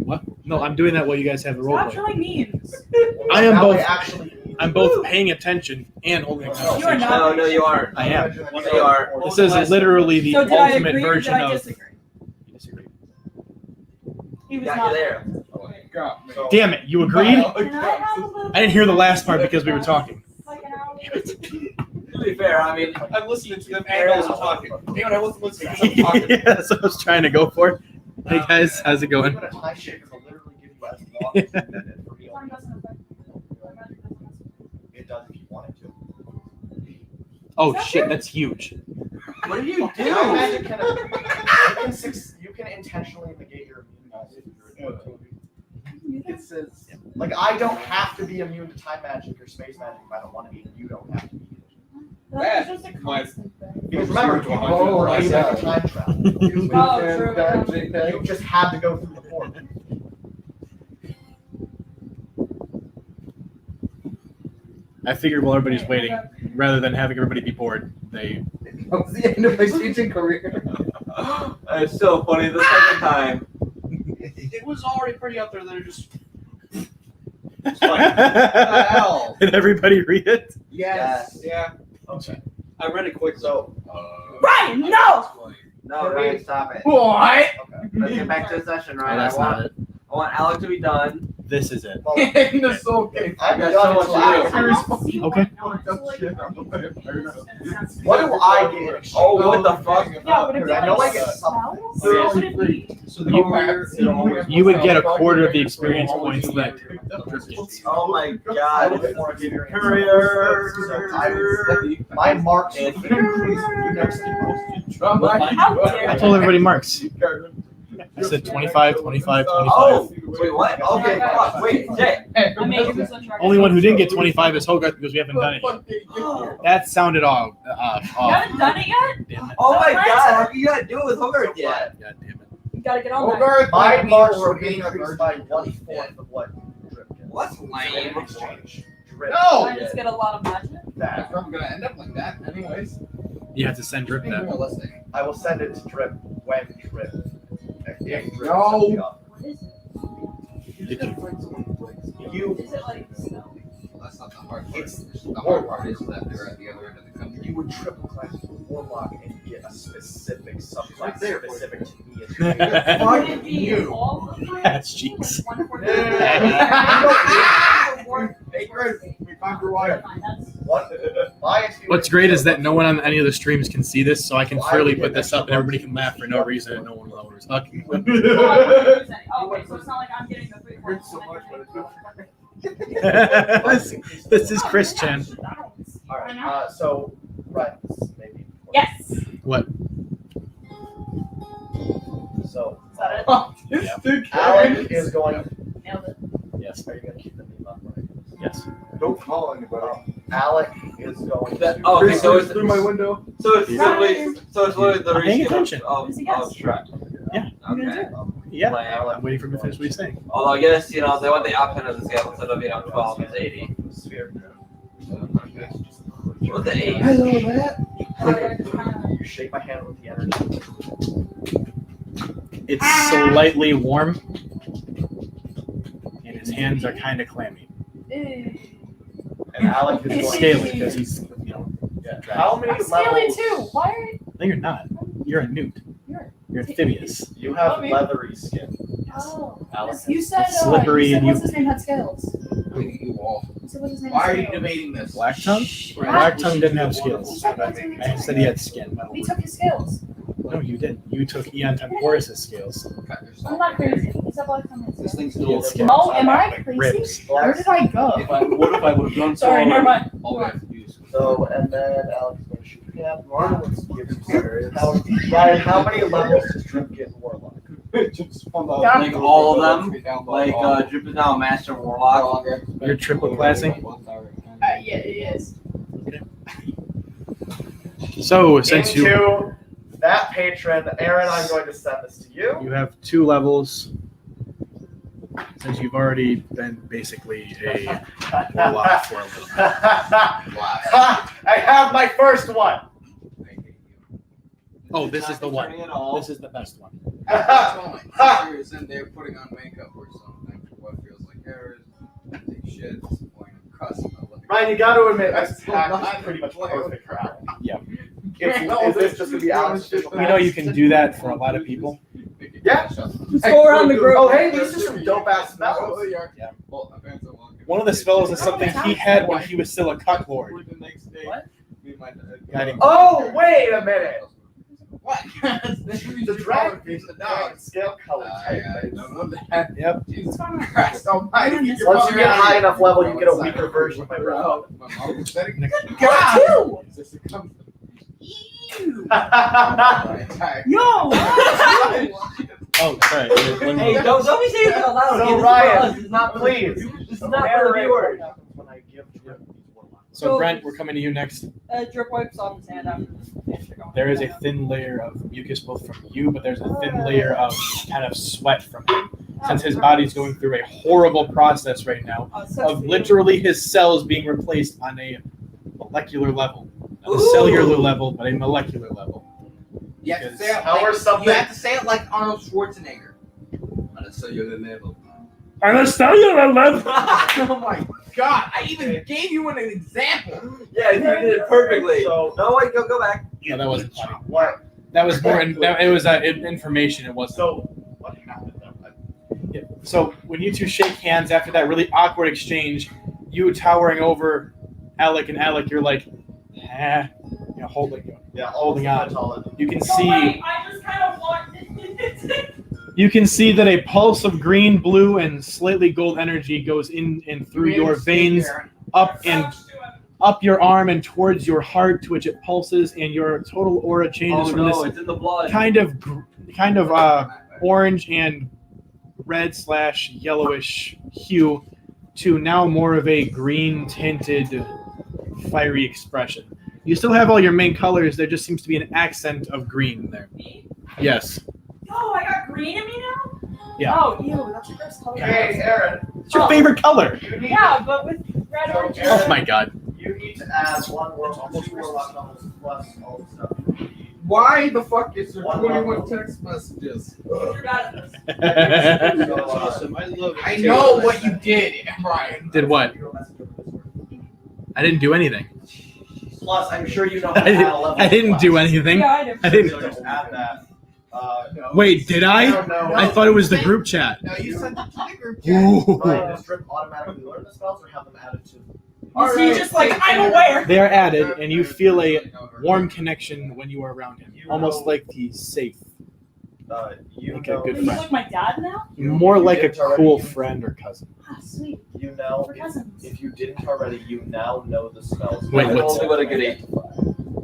What? No, I'm doing that while you guys have the Stop roleplay. showing memes. I am That both- way actually- I'm both paying attention and holding a You are conversation. not. No, you aren't. I am. You are. This is literally the So did I ultimate agree or did version I of. disagree? You disagree. He was Got not you there. So- Damn it! You agreed? Can I have a little I didn't hear the last part because we were talking. like an hour? To be fair, I mean, I'm listening to them and also talking. Damn it, I wasn't listening because I'm talking. Yeah, that's what I was trying to go for. Hey guys, how's it going? Even a time shaker will literally give you as long as a minute for healing. Time doesn't affect me. Magic doesn't affect me. It does if you want it to. Oh shit, that's huge. what do you do? Time magic you can intentionally negate your immunity. It says, like, I don't have to be immune to time magic or space magic if I don't want to be, and you don't have to be. That's just a My- constant thing. Because remember, you roll a time travel. Oh, true. You just had to go through the portal. I figured while everybody's waiting, rather than having everybody be bored, they. That was the end of my teaching career. It's so funny the second time. It was already pretty out there that it just. It's like, hell? Did everybody read it? Yes. Yeah, Okay. I read it quick. So, Ryan, no! No, Ryan, stop it. What? Let's get back to the session, No, Ryan. that's not it. I want Alec to be done. This is it. well, In the soul cave. I'm got done so until much to do. after. I don't see Okay. why not. So, like, What do I get in exchange? Oh, what the fuck? Yeah, would it be I know like I get something. spells? Or what would it be? So the You would get a quarter of the experience points that. Oh my I god. will get more experience. Courier. So I would- my marks would increase you next to How dare I you? told everybody marks. I said 25, 25, 25. Oh, wait, what? Okay, fuck. Wait, Jay. I'm 80% sure. Only one who didn't get 25 is Hogarth because we haven't done it yet. You That sounded off. haven't done it yet? Damn it. Oh my god, how can you not do it with Hogarth yet? God damn it. You gotta get on that. Hogarth, My like me, marks were would being a increase virgin. by 1/4 of what Drip gets. What's lame? In exchange. Drip. No! I just get a lot of magic. That. I'm gonna end up like that, anyways. You have to send Drip Being that. realistic. I will send it to Drip when Drip. If Drip No. sends me up. What is it? Did you? You Is it like snow? That's not the hard part. It's The hard part is that they're at the other end of the country. you would triple class Warlock and get a specific subclass Right there. specific to me. Would it be you. all of them? That's cheeks. Like 1/4? Hey, Chris, we found your wife. What? My experience- What's great is that no one on any of the streams can see this, so I can fairly put this up and everybody can laugh for no reason and no one will know what we're talking about. Oh, okay, so it's not like I'm getting the free points. so much, but this is Chris Chan. All right. So, right. Maybe. Yes. What? So. Is that autistic. Alec is going. Nailed it. Yes. Are you gonna keep the name up? Right? Yes. Don't call anybody. Alec is going That- to. oh, okay, so it's through my window. So it's literally the I'm paying reskin attention. of Who's he guess? Shrek. Yeah. Okay. Yeah. Like, I'm waiting for him to finish what he's saying. although I guess they want the option of the scale instead of 12 is 80. Sphere. What's the 8? Hello, Matt. You shake my hand with the energy. It's slightly warm, and his hands are kind of clammy. And Alec is He's going scaly because he's, Yeah. How many I'm scaly levels? too. Why are you? No, you're not. You're a newt. You're amphibious. You have Love you. leathery skin. Oh, Alec. you said Slippery you said and what's his name had scales. You all. You said what's his name Why had are you scales. debating this? Black tongue? Black tongue didn't have scales. That's what we I said he had skin. We took his scales. No, you didn't. You took Eon Temporis' scales. I'm not crazy. He said black tongue had This scales. thing's He still had skin. Oh, am I crazy? Ribs. Where did I go? What if I would have done so? Sorry, never mind. all we have to do is. So, and then Alex is going to shoot the cap. Let's give you some areas. Ryan, how many levels does Drip get in Warlock? Just from the. Yeah. Like all of them. Like Drip is now a master warlock. You're triple classing? Yeah, it is. So, since you Into that patron, Aaron, I'm going to send this to you. you have 2 levels, since you've already been basically a warlock for a little bit. I have my first one. Oh, this is the one. Turning it all. This is the best one. Sisters and they're putting on makeup or something. What feels like errors. Take shit. Disappointing. Cussing. Ryan, you got to admit, this attack is pretty much perfect for Alec. Yeah. Is this just going to be Alec's official You know you can do that for a lot of people. Yeah. Let's go around the group. Oh, hey, these are some dope ass spells. Yeah. One One of the spells is something he had when he was still a cuck lord. What? Guiding. Oh, wait a minute. What? The dragon is the dog scale color type. Yep. Jesus Christ almighty. Once you get high enough level, you get a weaker version of my bro. Got 2! Yo! Oh, sorry. When Hey, don't be saying that out loud. So, Okay, this is for Ryan, us. This is not for please. This is not for the Narrate viewers. what happens when I give Drip these warlocks. So, Brent, we're coming to you next. Drip wipes off his hand after going. There is a thin layer of mucus both from you, but there's a thin layer of kind of sweat from him. Since his body's going through a horrible process right now of literally his cells being replaced on a molecular level. Not a cellular level, but a molecular level. You have to say it How are like, something- you have to say it like Arnold Schwarzenegger. On a cellular level. On a cellular level! Oh my god, I even gave you an example. Yeah, you did it perfectly. So, No, wait, go back. No, that wasn't funny. what? That was more. It was information. It wasn't. So, what happened? Yeah. So when you two shake hands after that really awkward exchange, you towering over Alec and Alec, you're like, holding. Yeah, Holding on. taller. You can No, see. wait, I just kind of want it. You can see that a pulse of green, blue, and slightly gold energy goes in and through your veins, up and up your arm and towards your heart, to which it pulses, and your total aura changes Oh from no, this it's in the blood. kind of orange and red / yellowish hue to now more of a green tinted fiery expression. You still have all your main colors, there just seems to be an accent of green there. Me? Yes. Oh, I got green in me now? Yeah. Oh, ew, that's your first color. Hey, Aaron. It's your favorite color. You need, Yeah, but with red, orange, and Oh my god. you need to add one warlock, 2 warlock levels plus all the stuff. Why the fuck is there One 21 level. text messages? you're bad at this. So, Awesome. I love it. I know what you did, Brian. Did what? I didn't do anything. Plus, I'm sure you know how to add a level. I didn't do anything. Yeah, I do. I didn't. So just add that. Wait, did I? don't know. I thought it was the group chat. No, you sent it to the group chat. Ooh. Ryan, does Drip automatically learn the spells or have them added to? So you're just like, I'm aware. They are added, and you feel a warm connection when you are around him, almost like he's safe. You Like a know, good He's like my dad now? More like a cool friend or cousin. Ah, sweet. you know, We're cousins. if you didn't already, you now know the spells. Wait, I've what's only got a good 8.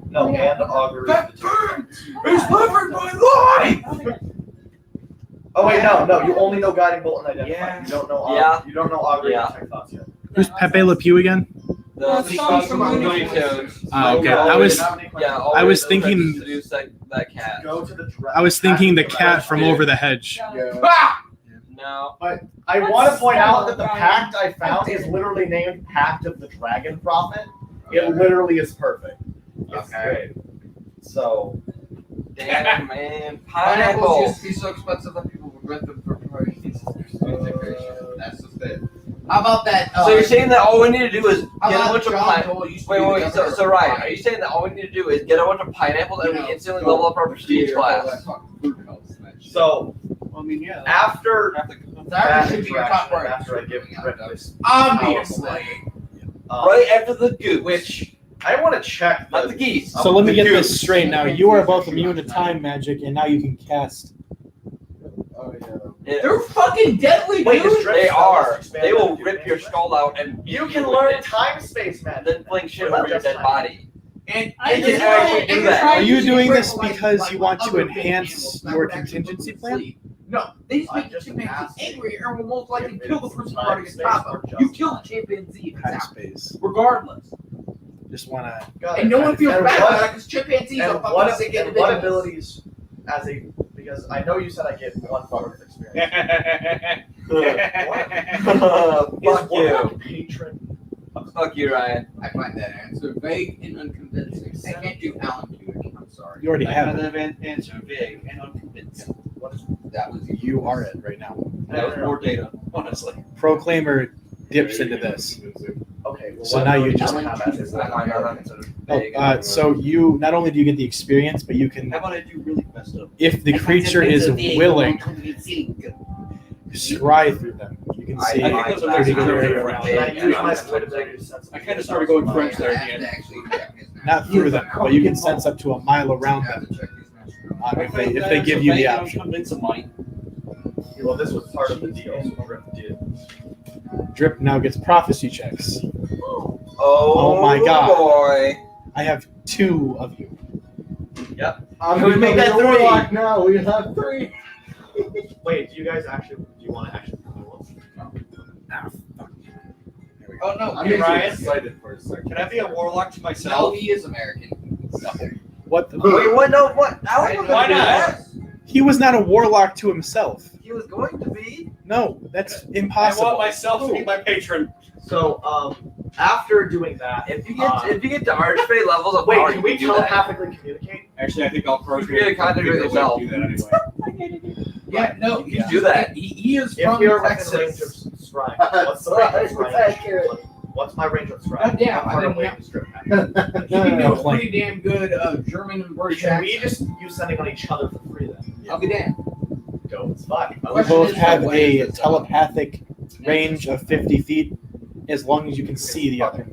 No, and augury. That turn is living my life! Oh my God. Oh wait, no. You only know guiding bolt and identify. Yeah. You don't know. Yeah. You don't know augury Yeah. and tech thoughts yet. Who's Pepe Le Pew again? Well, The it's songs from Looney Looney Tunes. Okay, I was- Yeah, I was always thinking- seduce that cat. Go to the. I was thinking the cat from Over the Hedge. No. I want to point out that the pact I found is literally named Pact of the Dragon Prophet. It literally is perfect. It's Okay. great. So. Damn, man. Pineapples Pineapple. used to be so expensive that people would rent them for parties. That's just it. How about that? So you're saying that all we need to do is how get a about bunch of John pineapples? Dole used to Wait, be wait, the so governor Ryan, of are you saying that all we need to do is get a bunch of pineapples and we instantly go level up our prestige class? So I mean, yeah. after That should be your top interaction, priority. after I give Rick this, Obviously. Right after the goose. which I want to check. Not the geese. So let me The get goose. this straight now. You are both immune to time magic, and now you can cast. Oh yeah. Yeah. They're fucking deadly, Wait, dude. is Drip They spell are. expand They will that rip dude? your skull out and You beat can with learn it, time space magic. then fling shit What over your about dead just body. And I can just- actually do that. Are you doing this because you want to enhance your contingency plan? No, they just I make just the chimpanzee asked angry and will most likely if kill the it's person time guarding his space power. or just You kill the time. chimpanzee if it's Time out. space. Regardless. Just wanna. Got And it. no one feels And bad what- about it because chimpanzees are And fucking what, sick and what individuals. abilities as a, because I know you said I get one fuck experience. Fuck you. Patron. Fuck you, Ryan. I find that answer vague and unconvincing. I can't do Alan Tudyk. I'm sorry. You already have it. Answer vague and unconvincing. That was You are it right now. That was more data, honestly. Proclaimer dips into this. Okay, well, So what now you abilities just- do I have as a- I find out that's sort of Oh, vague. so you not only do you get the experience, but you can, How about I do really messed up? if the creature is willing, scry through them. You can see I think those are pretty things good that area are around. Can I Yeah, use my honestly, split ability to sense? I kinda started going French there at the end. Not through them, but you can sense up to a mile around them if they give you the option. Convince of mine. Well, this was part of the deal. So Drip did. Drip now gets prophecy checks. Oh my God. boy. I have 2 of you. I'm gonna make that three. now. We have 3. Wait, do you guys actually? Do you want to actually? Oh no, I'm here's just Ryan. excited for a second. Can I be a warlock to No, myself? he is American. What? The, Wait, what? No, what? I was Why gonna do not? that. he was not a warlock to himself. He was going to be. No, that's I want impossible. myself to be my patron. So, after doing that, If you get to archfey levels of wait, power, can you we can do that. telepathically communicate? Actually, I think I'll approach You gotta contact figure a way to yourself. do that anyway. Yeah, no, You can do that. He is If from you're within range of Texas. scrying, what's the range of scrying? What's my range of scrying? Goddamn, How I far didn't away have- is Drip at? He No knows claim. pretty damn good German and British Can we accent. just use sending on each other for free then? I'll be damned. Dope as fuck. We Question both is, have what a is this, telepathic range of 50 feet, as long as you can see the other.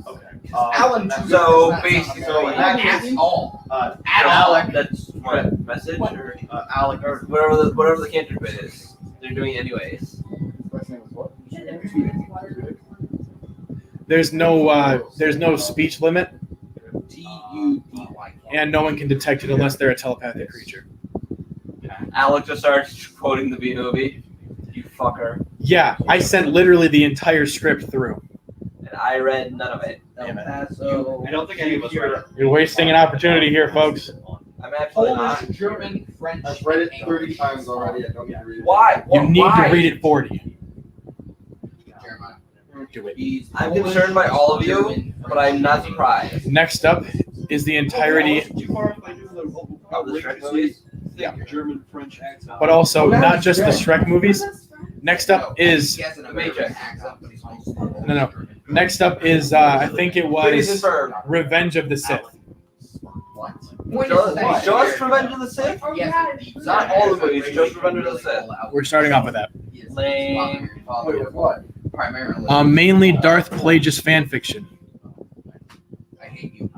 Okay. Alan that's- Tudyk So, is not basically, American at all. Alec, that's what message or Alec, or whatever the cantrip is. They're doing it anyways. There's no speech limit, Tudyk. and no one can detect it unless they're a telepathic creature. Alec just starts quoting the B movie. You fucker. Yeah, I sent literally the entire script through. And I read none of it. Damn it. So I don't think any of us are. You're wasting an opportunity here, folks. I'm absolutely Polish, not. German, French. I've read it 30 English. times already. I don't need to read it. Why? You need Why? to read it 40. Jeremiah. Do it. He's I'm Polish, concerned by all of you, German, but I'm not French, surprised. Next up is the entirety, Too far if I do the Of the Shrek movies? German French accent. but also not just the Shrek movies. Next up is He has an The American Matrix. accent, but he's almost No. Next up is I think it Please was confirm. Revenge of the Sith. What? When is Just, that? just Revenge of the Sith? Yes, Not all the movies, just Revenge of the Sith. We're starting off with that. Lame. Wait, what? Primarily. Mainly Darth Plagueis fan fiction I hate you.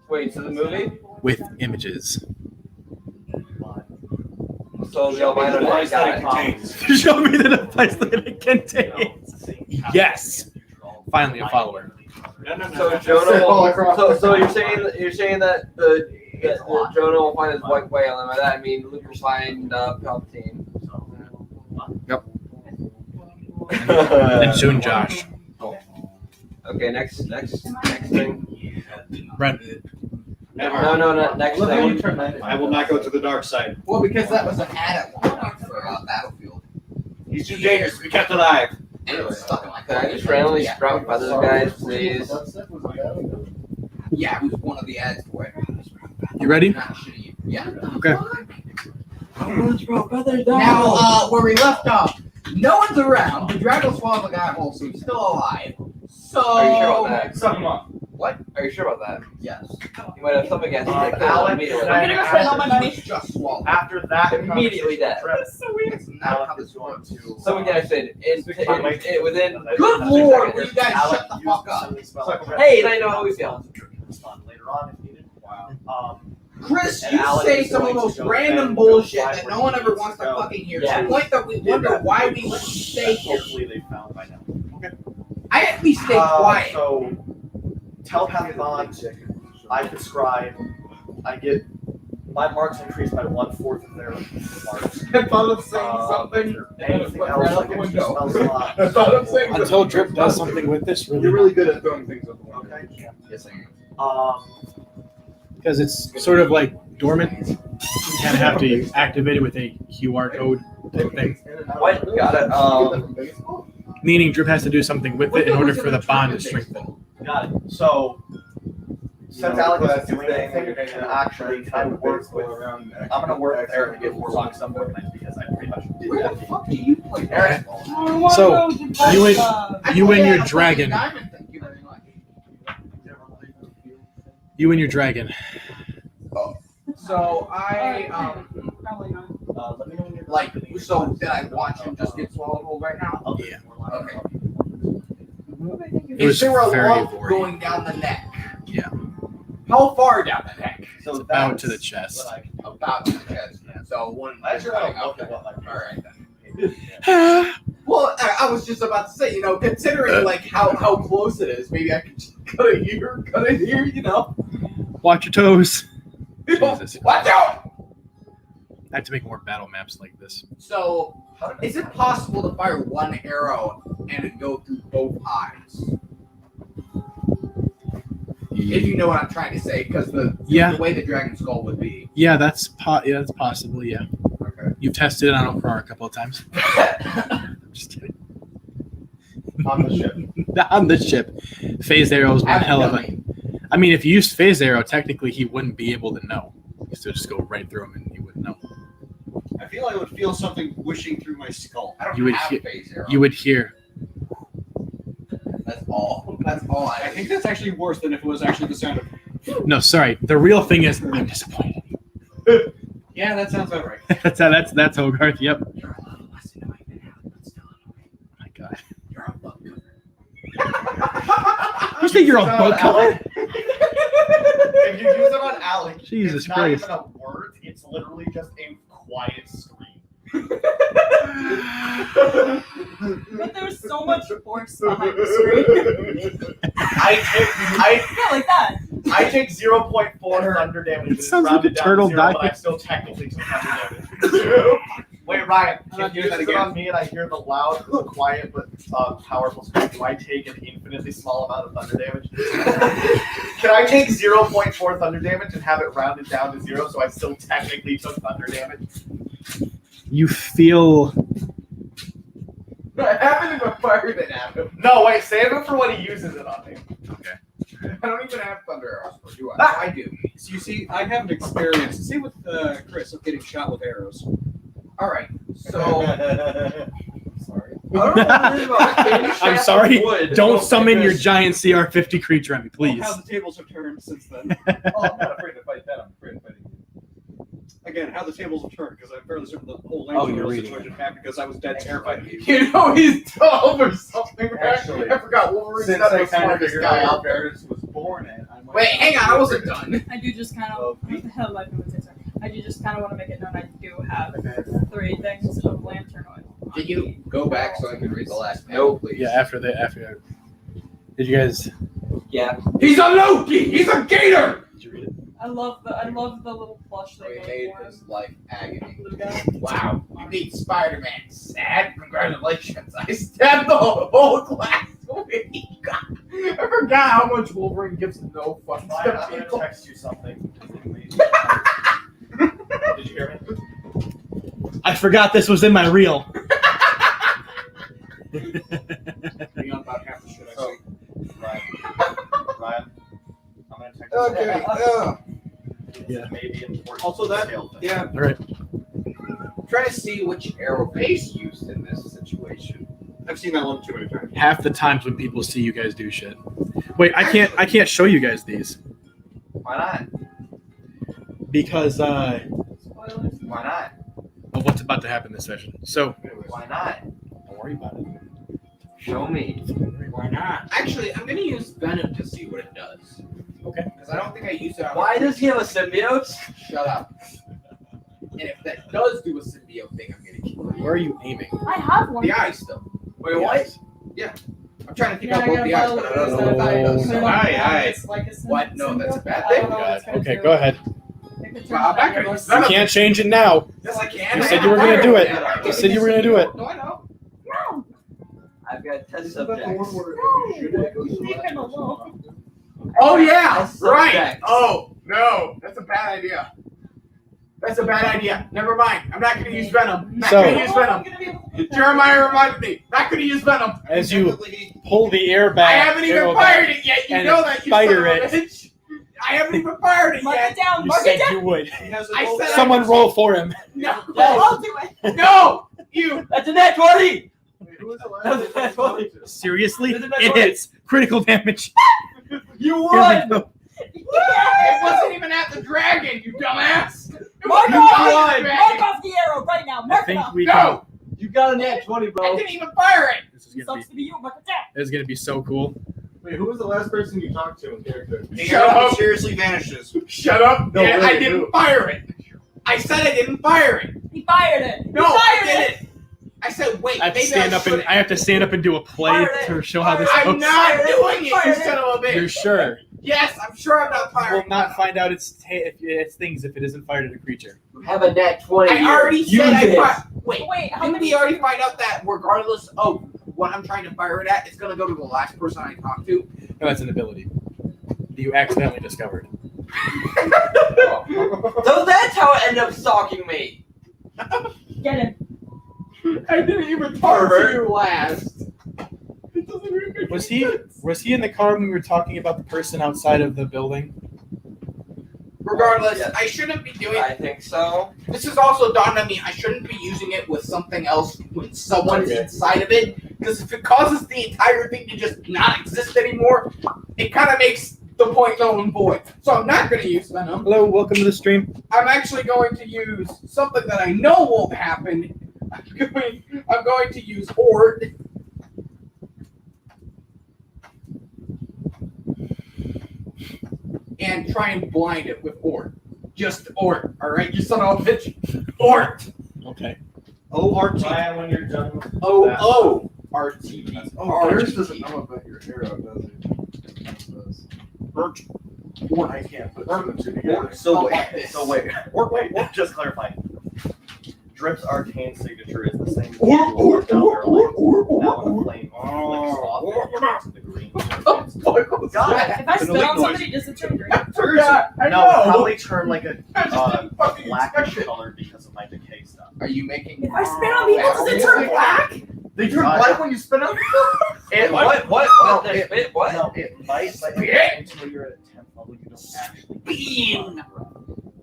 Wait, so the movie? with images. So the albino Device that it guy. contains. Show me the device that it contains. Yes. Finally a follower. No. So Jonah will, so you're saying that the It's a lot. Jonah will find his white whale, and by that I mean Lucas find Palpatine. And soon Josh. Okay, next thing. Brent. No, next thing. I will not go to the dark side. Well, because that was an ad at Walmart for Battlefield. He's too dangerous to be kept alive. And it was stuck in my Can I car. just randomly sprout feathers, guys, please? Yeah, it was one of the ads for it. You ready? Not shitty. Yeah. Okay. Now, where we left off, no one's around. The dragon swallowed the guy whole, so he's still alive. So. Are you sure about that? Suck him up. What? Are you sure about that? Yes. You might have something against it. Alex, Immediately. I'm gonna go spend all my money. Just swallowed. After that, Immediately dead. That's not how this works. Something that I said within. Good lord, will you guys shut the fuck up? Hey, and I know how we feel. Respond later on if needed. Wow. Chris, And you Alex say is some of the going most to go random and bullshit go that find no where one he ever needs wants to to go. fucking hear. Yeah. To the point that we wonder why we wouldn't stay here. Hopefully they found by now. I at least stay quiet. So, telepathic bond, I prescribe, I get my marks increased by 1/4 of their marks. I thought of saying something. Anything else, like it just smells a lot. I thought of saying Until Drip does something with this, You're really. really good at throwing things up the window. Okay. Yes, I am. Because it's sort of like dormant. You kind of have to activate it with a QR code type thing. What? Got it. Meaning Drip has to do something with it in order for the bond to strengthen. Got it. So, since Alex isn't doing anything, and actually I work with, I'm gonna work with Eric to get Warlock somewhere tonight because I pretty much did Where the that. fuck do you play Eric. basketball? So, you and- I You know and they your have a dragon. diamond, thank you very much. You and your dragon. So I Probably not. Let me know when you're like so did I watch him just get swallowed whole right now? Yeah. Okay. It was Is there a very lump boring. going down the neck? Yeah. How far down the neck? So It's about to the chest. About the chest. So one. I should have looked Okay. at what my All right then. Well, I was just about to say, considering like how close it is, maybe I could just cut it here, Watch your toes. Jesus. Watch out! I have to make more battle maps like this. So, is it possible to fire one arrow and it go through both eyes? If you know what I'm trying to say, because the way the dragon skull would be. Yeah, that's possible. Yeah. Okay. You've tested it on Okrar a couple of times. I'm just kidding. on the ship. On the ship, phased arrows one hell of a. I mean, if you used phased arrow, technically he wouldn't be able to know. You still just go right through him and he wouldn't know. I feel I would feel something whooshing through my skull. I don't You would have hear- phase arrow. You would hear. That's all. That's all I think that's actually worse than if it was actually the sound of. No, sorry. The real thing is, I'm disappointed. Yeah, that sounds about right. that's Hogarth. Yep. You're a little less annoying than Alex, but still annoying. Oh my God. You're a bug cover. You say you're a bug cover? If you use it on Alex, Jesus it's not Christ. even a word. It's literally just a quiet scream. But there's so much force behind the screen. I Yeah, like that. take 0.4 thunder damage. It sounds like a turtle dying. But I dying. still technically took thunder damage. Wait, Ryan, if you use it on me and I hear the loud, quiet, but powerful scream, do I take an infinitely small amount of thunder damage? Can I take 0.4 thunder damage and have it rounded down to 0 so I still technically took thunder damage? You feel. I haven't even fired it at him. No, wait, save it for when he uses it on me. Okay. I don't even have thunder arrows, or do I? Ah! I do. So you see, I haven't experienced. See with Chris of getting shot with arrows. All right. So. Sorry. I don't know what it is about getting I'm shot sorry. with wood. Don't summon your giant CR50 creature at me, please. How the tables have turned since then. Oh, I'm not afraid to fight that. I'm afraid of fighting. Again, how the tables have turned, because I'm fairly certain the whole Oh, Lance you're Royal reading situation happened because I was dead terrified of you. You know he's 12 or something, right? Actually, I forgot Wolverine's Since not I the kind of smartest figured guy out out where there. Varys was born at, I might Wait, hang on, I wasn't done. I do just kind of. What the hell life would say, sorry. I do just kind of want to make it known I do have 3 things of lantern oil. Can you go back so I can read the last panel, please? Yeah, after. Did you guys? Yeah. He's a Loki! He's a gator! Did you read it? I I love the little plush they We made made for him. his life agony. Blue guy. Wow, you beat Spider-Man. Sad? Congratulations. I stabbed the whole class away. I forgot how much Wolverine gives no fucking Fine, stuff. I'm gonna text you something. Did you hear me? I forgot this was in my reel. Being on about half the shit I say. Ryan, I'm gonna text Okay. Yeah. Maybe important. Also that- detail thing. Yeah. All right. I'm trying to see which arrow base used in this situation. I've seen that one too many times. Half the times when people see you guys do shit. Wait, I can't show you guys these Why not? because Spoilers. Why not? of what's about to happen this session. So Why not? don't worry about it. Show me. Why not? Actually, I'm gonna use Venom to see what it does. Okay. Because I don't think I used it on Why does he have a symbiote? Shut up. And if that does do a symbiote thing, I'm gonna kill it. Where are you aiming? I have one. The eyes, though. Wait, what? I'm trying to think Yeah, out I both gotta the eyes, follow but I don't know what what that it does. is. Put it on Aye, the aye. ground, it's like a What? No, that's a bad symbiote. thing. I don't know what it's gonna Okay, do. go ahead. It could turn Well, I'm not into gonna a use You Venom. can't change it now. Yes, I can. You said you were gonna do it. You said you were gonna do it. No, I know. No, I've got test Is that the one subjects. where no, leave him alone. Oh, yeah. Test Right. subjects. Oh, no. That's a bad idea. That's a bad idea. Never mind. I'm not gonna use Venom. Not So- gonna use Venom. Jeremiah reminded me. Not gonna use Venom. As you pull the air back, I haven't even arrow fired back, it yet. You and know that, you fire son of a it. bitch. I haven't even fired it Mark it yet. down. You Mark said it down. you would. I said Someone roll for him. No. I'll do it. No. You. That's a net 20! Who was the last That's person you funny. talked to? Seriously? Isn't that It funny? hits. Critical damage. You Here won! we go. It wasn't even at the dragon, you dumbass. It Mark wasn't off, at the mark dragon. off the arrow right now. I Mark it think off. we No. can. You got a net 20, I bro. didn't even fire it. This is It gonna sucks to be you. Mark it down. be. This is gonna be so cool. Wait, who was the last person you talked to in character? The arrow mysteriously vanishes. Shut up. No, Yeah, I really, didn't who? fire it. I said I didn't fire it. He fired it. No, he I fired it. didn't. I said wait. I have to maybe stand up and shouldn't. I have to stand up and do a play Fire it. to show how this I'm goes. not Fire it. doing it, you Fire it. son of a bitch. You're sure? Yes, I'm sure I'm not We'll firing. not find out its things if it isn't fired at a creature. You have a net 20. I already Use said I it. fired. Wait, Wait, how didn't many? we already find out that regardless of what I'm trying to fire it at, it's gonna go to the last person I talk to? No, that's an ability that you accidentally discovered. So that's how it ended up stalking me. Get him. I didn't even talk to you last. It doesn't even make Was any he sense. was he in the car when we were talking about the person outside of the building? Regardless, Yes. I shouldn't be doing. I think so. This is also dawned on me. I shouldn't be using it with something else when someone's Okay. inside of it, because if it causes the entire thing to just not exist anymore, it kind of makes the point null and void. So I'm not going to use Venom. Hello, welcome to the stream. I'm actually going to use something that I know won't happen. I'm going to use Horde. And try and blind it with Horde. Just Horde, alright, you son of a bitch? Horde! Okay. O-R-T. Ryan, when you're done with O-O-R-T. Oh, yours doesn't know about your arrow, does it? I can't put two and two together. So wait. Just clarifying. Drip's arcane signature is the same. Now when the flame flicks off, it turns to the green. God, if I spit on somebody, does it turn green? I forgot. I No, know. probably turn like a I just didn't fucking blackish expect it. color because of my decay stuff. Are you making? If I spit on people, does it turn black? They turn Uh, black when you spit on people. It What? No, There's bit? What? No, it might, but Yeah. until you're at a 10th level, you don't actually. Bean.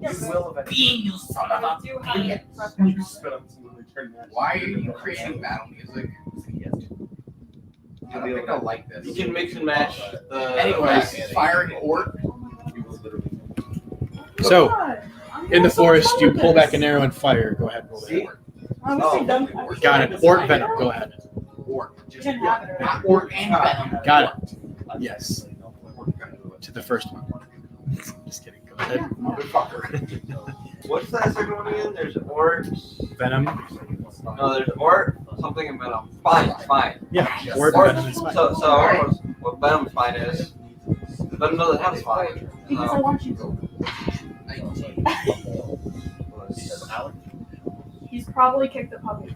Yeah, You will eventually. Bean, you son of a. do have it. You spit on someone, they turn that. Why are you creating battle music? I don't think I like this. You can mix and match the. Anyways, firing orc. So God, I'm in having the so much forest, fun you with pull this. back an arrow and fire. Go ahead, roll that. See? I wish he'd done. Got it. Orc venom. Go ahead. Orc. You can have it. Not orc and venom. Got it. Yes. To the first one. Just kidding. Go ahead. Motherfucker. What's that second one again? There's orcs. Venom. No, there's orc, something, and venom. Fine. Yeah. Orc Orc. venom is fine. So what venom spine is? Venom doesn't have spine. Because I So want you to. He's probably kicked the puppy.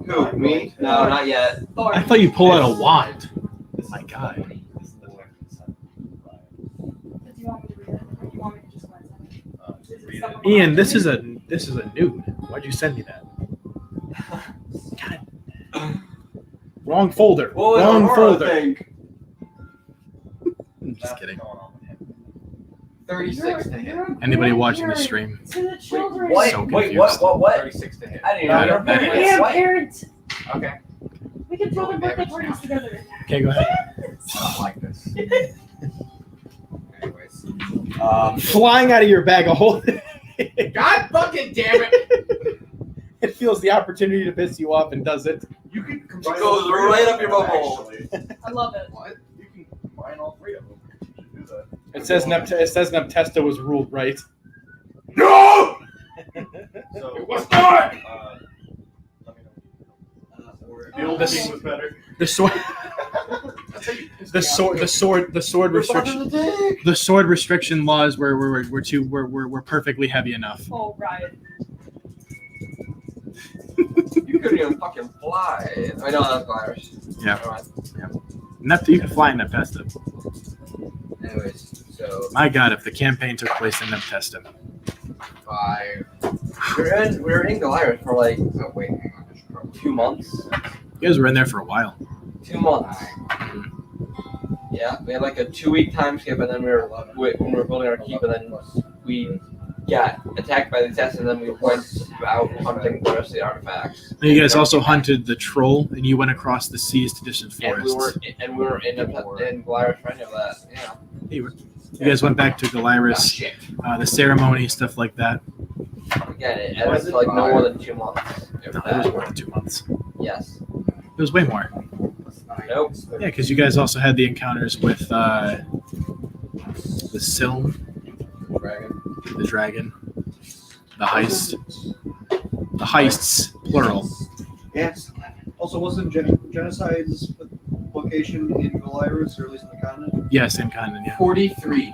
Who? Me? No, not yet. Thor. I thought you pull out a wand. Oh my god. Do you want me to read it? Or do you want me to just glance at it? Is it stuff on Ian, the this is screen? a nude. Why'd you send me that? God. Wrong folder. What was Wrong Aurora folder. think? I'm just kidding. 36 to hit. You're a Anybody great watching the parent stream? To the children. What? So Wait, confused. what? 36 to hit. I didn't know you were a That- parent. Yeah, What? parent. Okay. We can throw the birthday parties together. Okay, go ahead. I don't like this. Anyways. Flying out of your bag a hole. God fucking damn it! It feels the opportunity to piss you off and does it. You can combine Goes all three of right them, up your bubble. actually. I love it. What? You can combine all three of them. You should do that. It says Neptesta was ruled right. No! So, It was not! let me know. The old This- team was better. The sword the sword restriction laws were perfectly heavy enough. Oh, right. You couldn't even fucking fly. I know that's virus. Yeah. Alright. You can fly in Neptesta. Anyways, so My god, if the campaign took place in Neptesta. 5. We were in Goliath for like Oh wait, hang on. I should probably 2 months. You guys were in there for a while. 2 months. Yeah, we had like a 2-week time skip, and then we were when we were building our keep, and then we got attacked by the assassins, and then we went out hunting the rest of the artifacts. And you guys also hunted the troll, and you went across the seas to distant And we forests. were in Goliath for any of that. Yeah. You guys went back to Galyrus, Shit. the ceremony, stuff like that. Again, it was like no more than 2 months. If No, it was that. more than 2 months. Yes. It was way more. Nope. Yeah, because you guys also had the encounters with the Silm, Dragon. the dragon, the heists, plural. Yes. Also, wasn't Genocide's location in Galyrus, or at least in the continent? Yes, in Condon, yeah. 43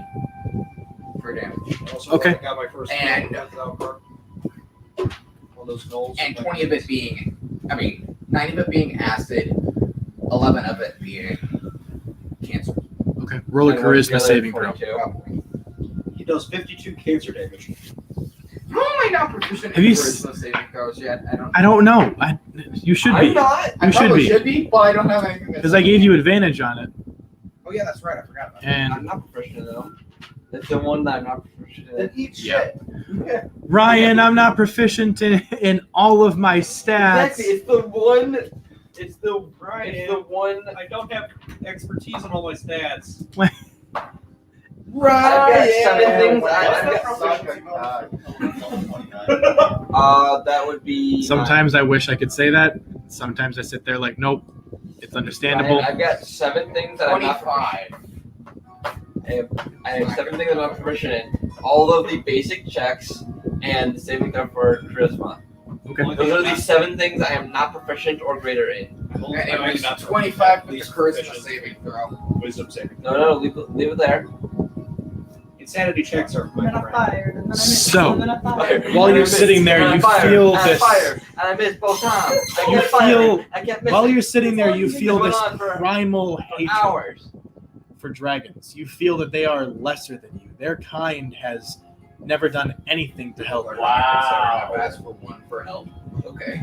For damage. Also, Okay. I got my first And- kill without mark. One of those knolls. and 20 of it being, 9 of it being acid, 11 of it being cancer. Okay, roll a And what's the charisma other saving throw. 42? He does 52 cancer damage. How am I not proficient Have in you charisma saving throws yet? I don't know. You should I'm be, not. I You should probably be. should be, but I don't have anything. because I gave you advantage on it. Oh yeah, that's right. I forgot about that. I'm And not proficient though. It's the one that I'm not proficient in. Then eat Yeah. shit. Ryan, I'm not proficient in all of my stats. Exactly. It's the one. It's the one. I don't have expertise in all my stats. I've got 7 things. I've got, that would be. Sometimes I wish I could say that. Sometimes I sit there like, nope, it's understandable. I've got 7 things that I'm not 25. I have 7 things I'm not proficient in. All of the basic checks and the saving throw for charisma. Okay. Those are the 7 things I am not proficient or greater in. Anyways, 25 with the charisma saving throw. Wisdom saving. No, leave it there. Insanity checks are And then my I friend. fired. And then I missed. So, And then I fired. While And I you're missed, sitting there, and I you fired, feel and this- I fired, and I missed both times. I You kept firing. feel- I kept missing. While you're sitting there, you This feel went this on for primal hatred hours. for dragons. You feel that they are lesser than you. Their kind has never done anything to help you. Wow. I've asked for 1 for help. Okay.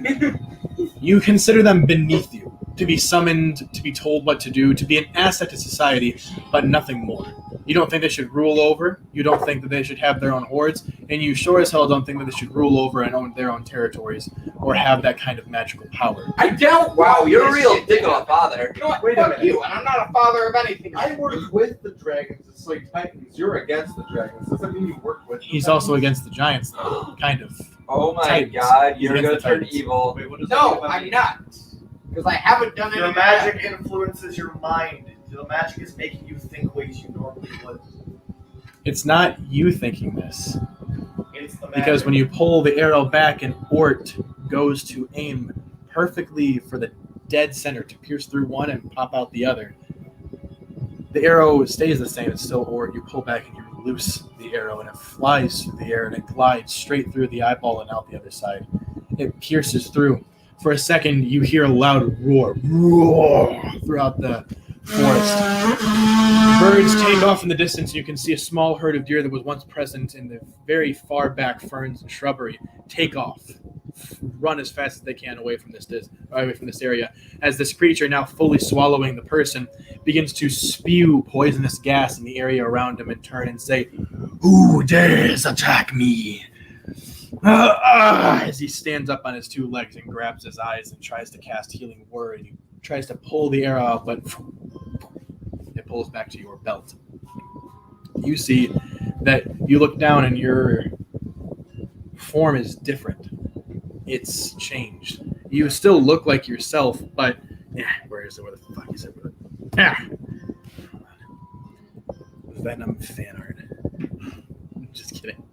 You consider them beneath you, to be summoned, to be told what to do, to be an asset to society, but nothing more. You don't think they should rule over. You don't think that they should have their own hordes, and you sure as hell don't think that they should rule over and own their own territories or have that kind of magical power. I don't. Wow, want you're a this real shit. dick of a father. You know what? Wait a Fuck minute. you, and I'm not a father of anything. I work with the dragons. It's like Titans. You're against the dragons. Does that mean you work with them? He's also against the giants, though, kind of. Oh my Titans. god, He's you're against gonna the turn Titans. evil. Wait, what does that No, mean about I'm me? not. Because I haven't done Your any magic influences your mind. The magic is making you think ways you normally would. It's not you thinking this. It's the magic. Because when you pull the arrow back and Ort goes to aim perfectly for the dead center to pierce through one and pop out the other, The arrow stays the same. It's still Ord. You pull back and you loose the arrow, and it flies through the air, and it glides straight through the eyeball and out the other side. It pierces through. For a second, you hear a loud roar throughout the forest. Birds take off in the distance. You can see a small herd of deer that was once present in the very far back ferns and shrubbery take off, run as fast as they can away from this area. As this creature, now fully swallowing the person, begins to spew poisonous gas in the area around him and turn and say, "Who dares attack me?" As he stands up on his two legs and grabs his eyes and tries to cast Healing Word. He tries to pull the arrow out, but it pulls back to your belt. You see that you look down and your form is different. It's changed. You still look like yourself, but where is it? Where the fuck is it? Venom fan art. Just kidding.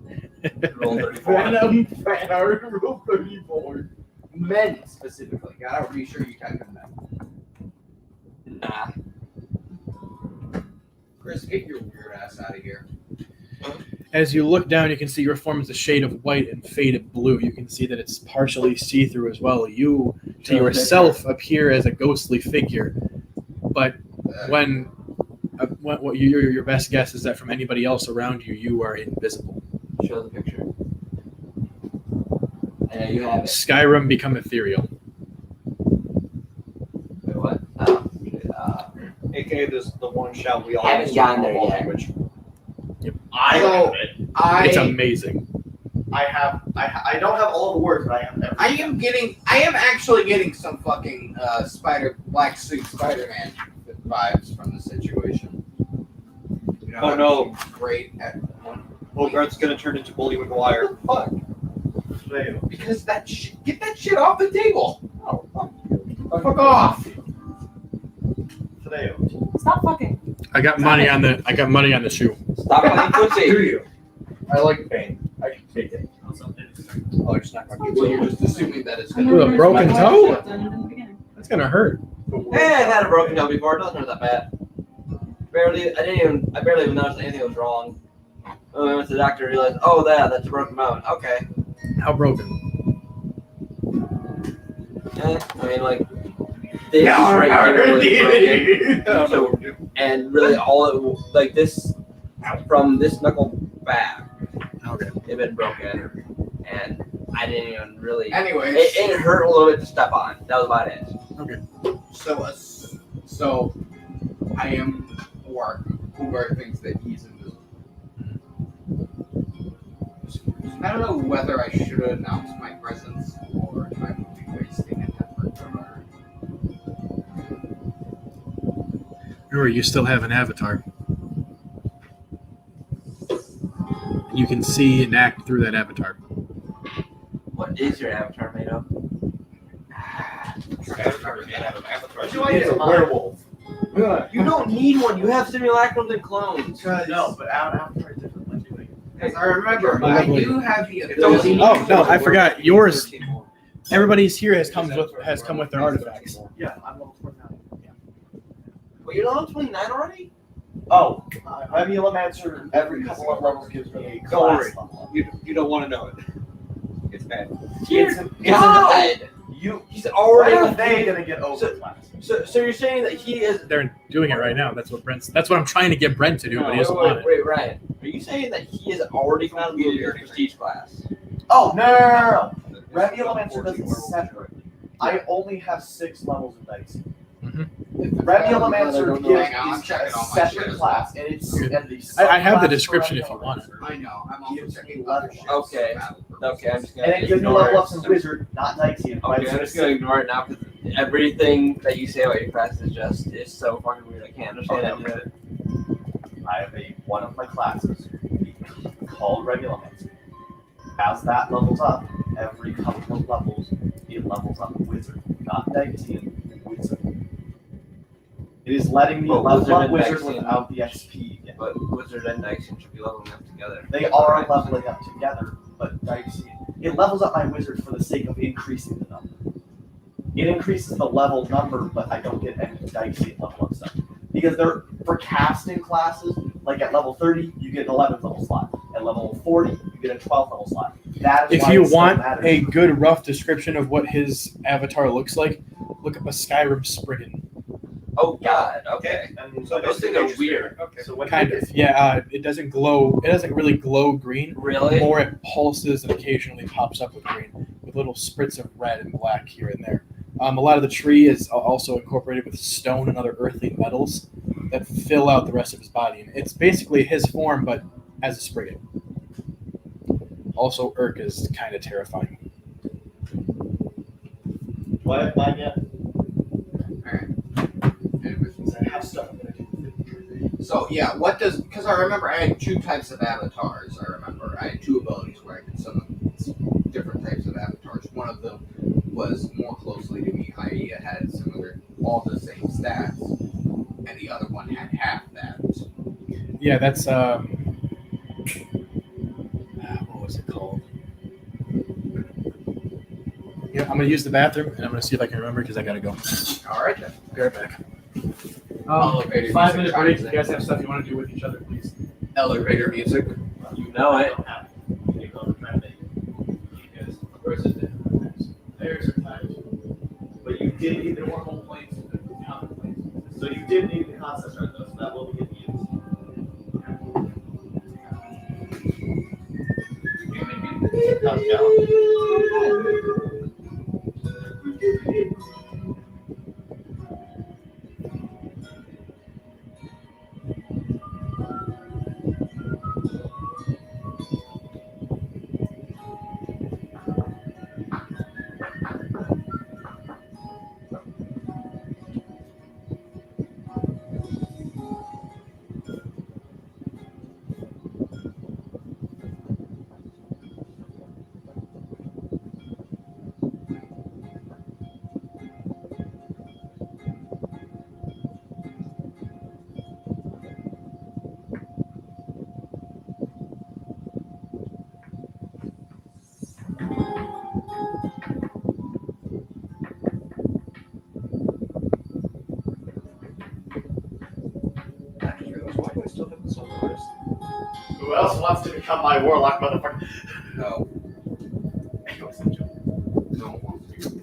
Roll 34. Venom fan art, rule 34. Men specifically. Gotta be sure you type in men. Nah. Chris, get your weird ass out of here. As you look down, you can see your form is a shade of white and faded blue. You can see that it's partially see-through as well. You, to yourself, appear as a ghostly figure. But when what your best guess is that from anybody else around you, you are invisible. Show the picture. And you have it. Skyrim become ethereal. Wait, what? AKA this the one shout we all Haven't use gotten in there normal yet. language. It's amazing. I don't have all the words, but I have everything. I am actually getting some fucking black suit Spider-Man vibes from the situation. You know, Oh, no. Great at Bogart's gonna turn into Bully McGuire. fuck. Because get that shit off the table. Oh, Fuck off. Stop fucking. I got money on the shoe. Stop playing Do pussy. you? I like pain. I can take it. Oh, it's not gonna Well, you're just assuming that it's I'm gonna With a never broken gonna toe? watch it in the beginning. That's gonna hurt. Hey, I've had a broken toe before. It doesn't hurt that bad. I barely even noticed anything was wrong. When I went to the doctor, I realized, oh, that's a broken bone. Okay. How broken? I mean, like, this right here was broken. So, and really, all it, like this, from this knuckle back, Okay. it had been broken, and I didn't even really. Anyways, It hurt a little bit to step on. That was about it. so I am Uber thinks that he's invisible. I don't know whether I should announce my presence or if I would be wasting an effort to learn. Remember, you still have an avatar. You can see and act through that avatar. What is your avatar made of? It's a werewolf. You don't need one. You have simulacrums and clones. No, but avatar is different. Because I remember, I do have the ability. Oh no, I forgot. Yours. Everybody's here has come with their artifacts. Yeah, I'm level 29. Well, you're level 29 already? Oh, Remulomancer every couple of levels gives me a Don't class worry. level. You don't want to know it. It's bad. God! He's already. When are they gonna get over class? So you're saying that he is. They're doing it right now. That's what I'm trying to get Brent to do, but he doesn't want it. Wait, Ryan. Are you saying that he is already completed your prestige class? Oh no! Remulomancer does it separately. I only have 6 levels of dice. Remulomancer Hang on, I'm gives checking a all my shit separate as class, and it's and the I have the subclass description for if you want it. I know. I'm also Gives checking me other level. shit. Okay. Okay, I'm just gonna. And then gives me ignore level it. ups in Wizard, not Dicean. Okay, I'm just gonna ignore it now because everything that you say about your class is so fucking weird. I can't understand Okay. it. I have one of my classes called Remulomancer. As that levels up, every couple of levels, it levels up Wizard, not Dicean, Wizard. It is letting me Well, level Wizard up and Wizard Dicean- without the XP yet. But Wizard and Dicean should be leveling up together. They are leveling up together, but Dicean, it levels up my Wizard for the sake of increasing the number. It increases the level number, but I don't get any Dicean level up stuff. Because they're for casting classes, like at level 30, you get an 11th level slot. At level 40, you get a 12th level slot. That is If why you it still want matters. a good rough description of what his avatar looks like, look up a Skyrim Spriggan. Oh God. Okay. And So those things are weird. Okay. So when Kind of. Yeah, it doesn't glow. It doesn't really glow green. Really? More it pulses and occasionally pops up with green, with little spritz of red and black here and there. A lot of the tree is also incorporated with stone and other earthly metals that fill out the rest of his body. And it's basically his form, but as a Spriggan. Also, Urk is kind of terrifying. Do I have mine yet? Anyways, I have stuff I'm gonna do. so yeah, what does? Because I remember I had two types of avatars. I had two abilities where I could summon different types of avatars. One of them was more closely to me, i.e., it had similar, all the same stats, and the other one had half that. Yeah, that's what was it called? Yeah, I'm gonna use the bathroom and I'm gonna see if I can remember because I gotta go. All right then. Be right back. Elevator 5-minute music break. chimes You guys have stuff you want to do with each other, please. Elevator music. You know it. There's your times. But you did need the normal plates and the counter plates. So you did need the concept art though, so that will be getting used. Comes down. I just realized, why do I still have the soul artist? Who else wants to become my warlock, motherfucker? No, It was a joke. don't want to.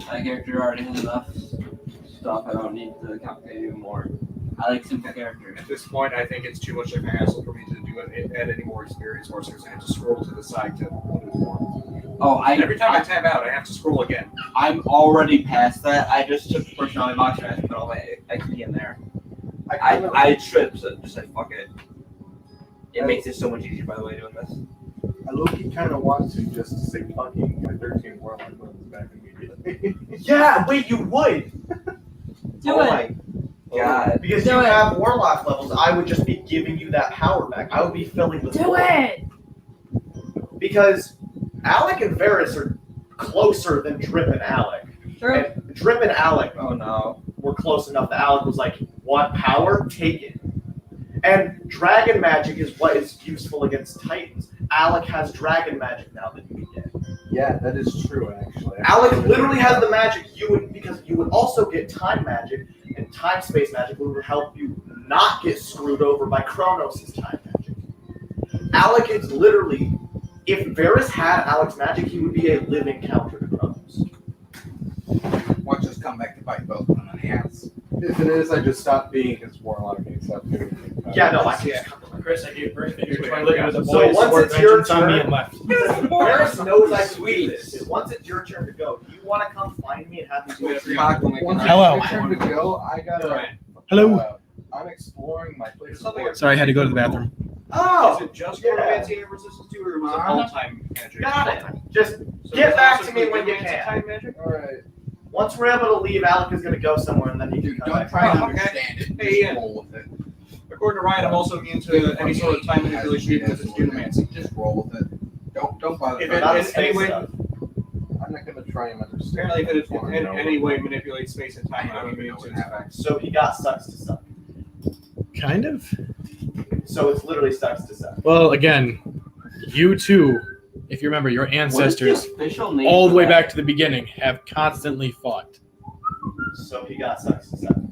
My character already has enough stuff. I don't need to complicate even more. I like simple characters. At this point, I think it's too much of a hassle for me to do it, add any more experience or because I have to scroll to the side to put it more. Oh, And every time I tab out, I have to scroll again. I'm already past that. I just took the personality box and I put all my XP in there. I tripped, so just like fuck it. It makes it so much easier, by the way, doing this. I low-key kind of want to just say fucking my 13 warlock buttons back immediately. Yeah, wait, you would. Do Oh it. my God. Because Do you it. have warlock levels, I would just be giving you that power back. I would be filling the Do void. it. Because Alec and Varys are closer than Drip and Alec. True. And Drip and Alec Oh no. were close enough that Alec was like, want power? Take it. And dragon magic is what is useful against Titans. Alec has dragon magic now that you can get. Yeah, that is true, actually. Alec literally has the magic because you would also get time magic, and time space magic would help you not get screwed over by Kronos' time magic. Alec is literally, if Varys had Alec's magic, he would be a living counter to Kronos. Watch us come back to bite both of them in the ass. If it is, I just stop being his warlock and stop doing it. Yeah, no, I can Yeah. just come to Chris, I gave birth Here's to my my look living with a So boy. once sword it's your vengeance on me turn- and left. Varys knows I can do this. Once it's your turn to go, do you want to come find me and have me do it for you? Once Hello. it's your turn to go, I gotta. Hello. I'm exploring my place of Something work. Sorry, I had to go to the bathroom. Oh, Is it just yeah. Chronomancy and resistance to, or was it all-time magic? got it. Just So get does it back also to me when you include can. time magic? Alright. Once we're able to leave, Alec is going to go somewhere, and then he can Dude, come don't back. try to Oh, okay. understand it. Hey, Just roll with it. According to Ryan, I'm also immune to any sort of time manipulation because it's Geomancy. Just roll with it. Don't bother. If But it not in the any space way, stuff. I'm not gonna try and understand. apparently if it I just wanna in know any what- way manipulates space and time, I'm immune to its effects. So he got sucks to suck. Kind of. So it's literally sucks to suck. Well, again, you too, if you remember, your What is ancestors, the official name all the for way that? back to the beginning, have constantly fought. So he got sucked to 7.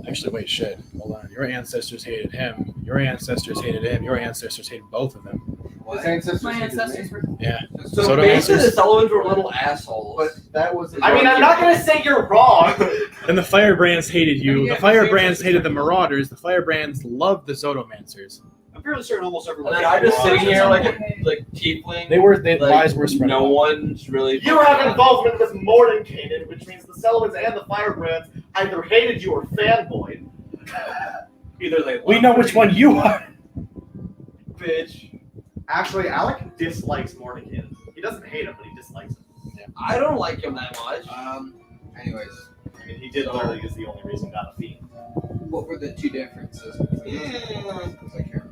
Actually, wait, shit. Hold on. Your ancestors hated him. Your ancestors hated him. Your ancestors hated both of them. What? His ancestors My hated ancestors me. were. Yeah. So Soda basically, Masters? the Sullivans were little assholes. But that was. I mean, I'm not gonna say you're wrong. And the Firebrands hated you. Yeah, The Firebrands his hated the ancestors- Marauders. The Firebrands loved the Zotomancers. I'm fairly certain almost everyone. and then I'm just sitting here like a Okay. tiefling. They like, lies were spread. no about. one's really. You have involvement with Mordenkainen, which means the Sullivans and the Firebrands either hated you or fanboyed. Either they. We know which one you are. bitch. Actually, Alec dislikes Mordenkainen. He doesn't hate him, but he dislikes him. I don't like him that much. Anyways, I mean, he did literally is the only reason he got a fee. what were the two differences? Because I can't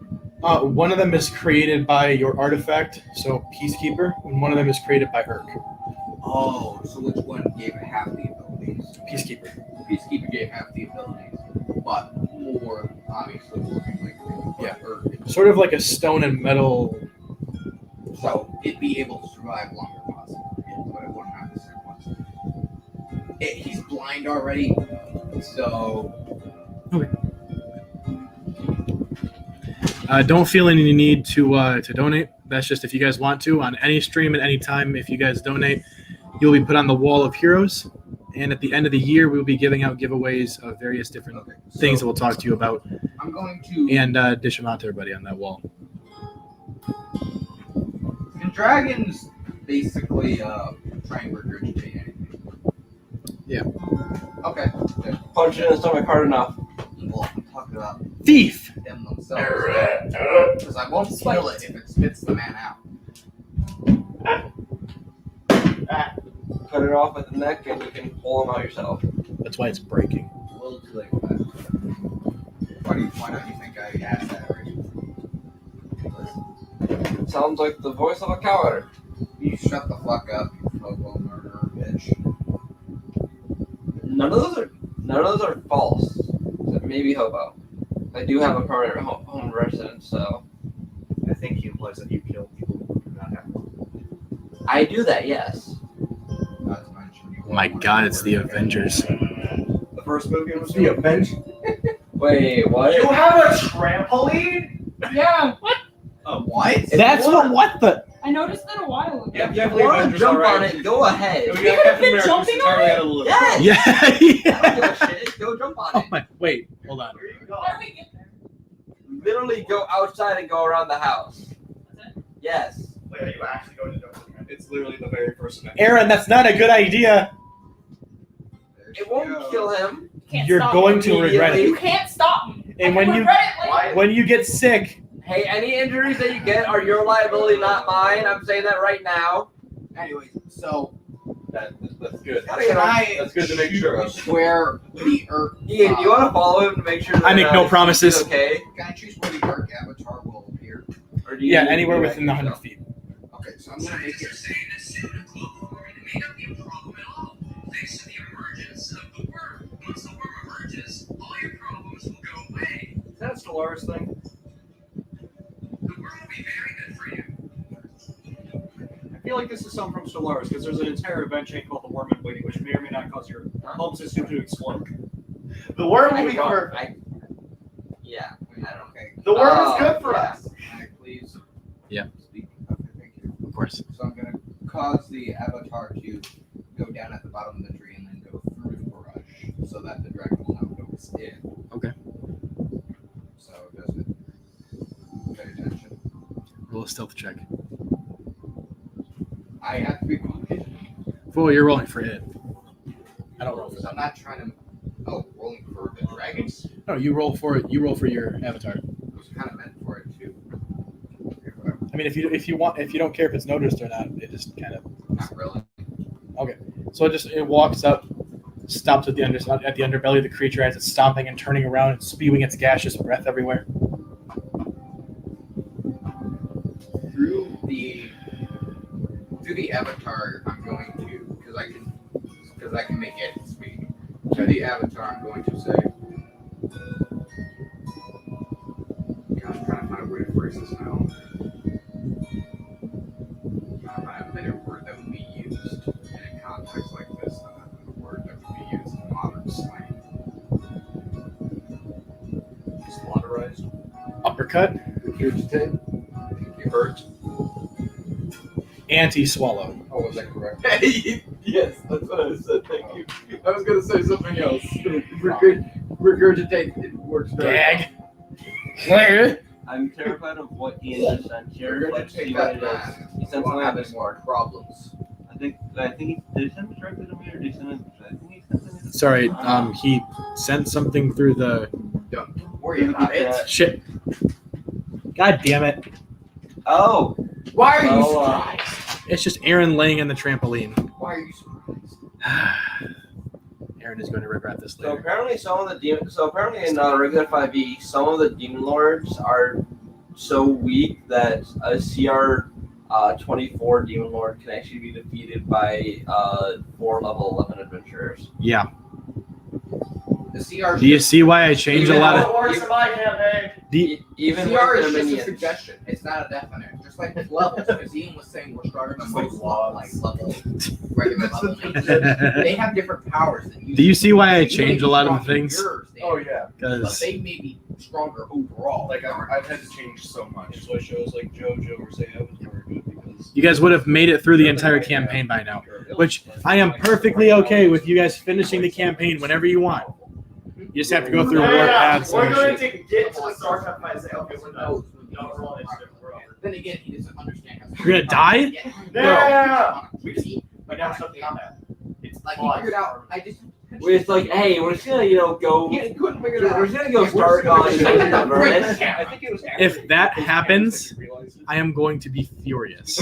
remember. One of them is created by your artifact, so Peacekeeper, and one of them is created by Urk, Oh, so which one gave half the abilities? Peacekeeper. Peacekeeper gave half the abilities, but more obviously working like Yeah. Earth. Sort of like a stone and metal. So it'd be able to survive longer, possibly, but it wouldn't have the same ones. He's blind already, so Don't feel any need to donate. That's just if you guys want to. On any stream at any time, if you guys donate, you'll be put on the Wall of Heroes. And at the end of the year, we'll be giving out giveaways of various different okay. things that So we'll talk to you about I'm going to. and dish them out to everybody on that wall. And dragons basically try and regurgitate anything. Yeah. Okay. Punch it in the stomach hard enough. Well, I'm talking about Thief! them themselves. Because I won't kill it if it spits the man out. Cut it off at the neck, and you can pull them out yourself. That's why it's breaking. A little too late for that. Why don't you think I asked that originally? Sounds like the voice of a coward. You shut the fuck up, you hobo murderer bitch. None of those are false. Except maybe hobo. I do have a permanent home residence, so I think he implies that you kill people who do not have one. I do that. Yes. Not to mention you My God, it's the Avengers. The first movie was The Avengers. Wait, what? You have a trampoline? Yeah, What? That's what the. I noticed that a while ago. Yeah, If definitely you want to Avengers, jump alright. on it, go ahead. We got You have Captain been America jumping entirely already? out of the loop. Yes. Yeah. I don't yeah. give a shit. Go jump on Oh it. my! Wait, hold on. Where you go? How do we get there? Literally go outside and go around the house. That's it? Yes. Wait, are you actually going to do it? It's literally the very first event. Aaron, that's not a good idea. It won't kill him. You can't You're stop going me. to regret You it. can't stop me. And I when can you- regret it later. Why? When you get sick, Hey, any injuries that you get are your liability, not mine. I'm saying that right now. Anyways, so That's good. can I That's good to make sure of. where the Earth Ian, do you want to follow him to make sure that I make no he's promises. okay? can I choose where the Earth avatar will appear? Or do you yeah, need to anywhere do that within the 100 yourself? feet. Okay, so I'm gonna make it. saying that sending a global warming may not be a problem at all, thanks to the emergence of the worm. Once the worm emerges, all your problems will go away. Is that a Stellaris thing? The worm will be very good for you. I feel like this is something from Stellaris because there's an entire event chain called the Worm in Waiting, which may or may not cause your home system to explode. The worm I will be don't- perfect. Yeah, I don't. Okay, The worm Oh, is good for yeah. us. can I please? Yeah. Speak. Okay, thank you. Of course. So I'm gonna cause the avatar to go down at the bottom of the tree and then go through the brush so that the dragon will not notice it. Okay. So does it pay attention? Roll a stealth check. I have to be quiet. Well, you're rolling for it. I don't roll for So that. I'm not trying to. Oh, rolling for the dragons. No, you roll for it. You roll for your avatar. It was kind of meant for it too. Okay, whatever. I mean, if you don't care if it's noticed or not, it just kind of. Not really. So it walks up, stops at the underbelly of the creature as it's stomping and turning around and spewing its gaseous breath everywhere. Through the avatar, I'm going to because I can make it speak. Through the avatar, I'm going to say. God, I'm trying to find a way to phrase this now. I'm trying to find a better word that would be used in a context like this. A word that would be used in modern society. Uppercut. Regurgitate. You hurt. Anti-swallow. Oh, was that correct? Yes, that's what I said. Thank you. I was gonna say something else. Regurgitate. It works very Gag. I'm terrified of what Ian just sent here. Let's see what it is. He sent something on this more problems. I think he did he send it directly to me or did he send it? I think he sent it. Sorry, he sent something through the Don't worry about it. shit. God damn it. Oh. Why are you Oh, surprised? It's just Aaron laying in the trampoline. Why are you surprised? Aaron is going to regret this So later. apparently some of the apparently in regular 5e, some of the demon lords are so weak that a CR 24 demon lord can actually be defeated by 4 level 11 adventurers. Yeah. The CR. Do you see why I change a lot How it of? works in my campaign. Even CR with is their just a minions. suggestion. It's not a definite. Just like with levels, because Ian was saying we're starting on most level, regular level. They have different powers than you. Do you see why I You may change be a lot of strong in things? yours, Dan, Oh yeah. but Because they may be stronger overall. Like I've had to change so much. That's why shows like JoJo or say I was very good because you guys would have made it through the entire campaign by now. Which I am perfectly okay with you guys finishing the campaign whenever you want. You just have to go through war paths We're and going shit. to get to the start fight and say, okay, we're done. No, we're on it. We're over. Then again, he doesn't understand how. You're gonna die? Yeah. We just But now it's up to combat. It's like he figured out. I just. It's like, hey, we're just gonna, go. He couldn't figure We're that out. just gonna go start on Inverness. I think it was If that happens, I am going to be furious.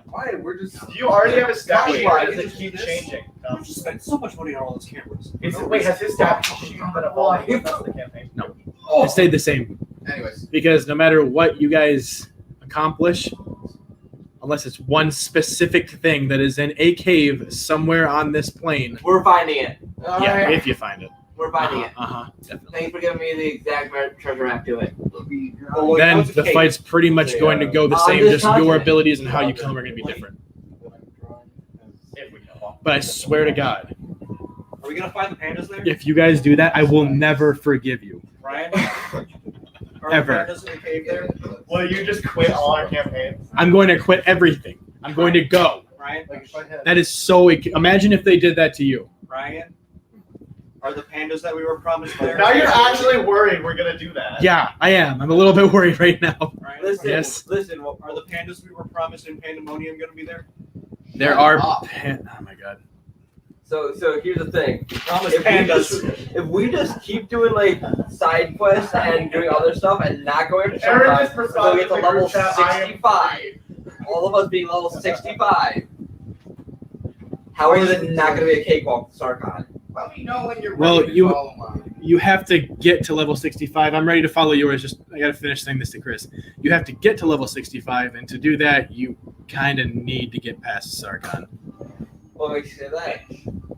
Why? We're just. You already have a stat Wait, sheet. why It does just it keep changing. I've just spent so much money on all those cameras. Wait, has his stat sheet been evolving with the campaign? No. It stayed the same. Anyways, Because no matter what you guys accomplish, unless it's one specific thing that is in a cave somewhere on this plane, We're finding it. yeah, if you find it. We're finding it. Definitely. Thanks for giving me the exact treasure map to it. Then the fight's pretty much going to go the On same, this just your continent. abilities and how you kill them are going to be different. If we can. But I swear to God, Are we gonna find the pandas there? if you guys do that, I will never forgive you. Ryan? Are Ever. the pandas in the cave there? Will you just quit all our campaigns? I'm going to quit everything. I'm going to go. Ryan? Like if I had. That is so. Imagine if they did that to you. Ryan? Are the pandas that we were promised there? Now you're actually worried we're gonna do that. Yeah, I am. I'm a little bit worried right now. Ryan, Listen, Yes. listen. are the pandas we were promised in Pandemonium gonna be there? There are. Oh my God. So here's the thing. Promised If we just keep doing like side quests and doing other stuff and not going to Aaron just Sharkon, responded so we get to to the level group chat, I am 65. All of us being level 65. How is it not going to be a cakewalk to Sarkon? let me know when you're Well, ready to you- follow mine. You have to get to level 65. I'm ready to follow yours. Just I got to finish saying this to Chris. You have to get to level 65, and to do that, you kind of need to get past Sarkon. What makes you say that?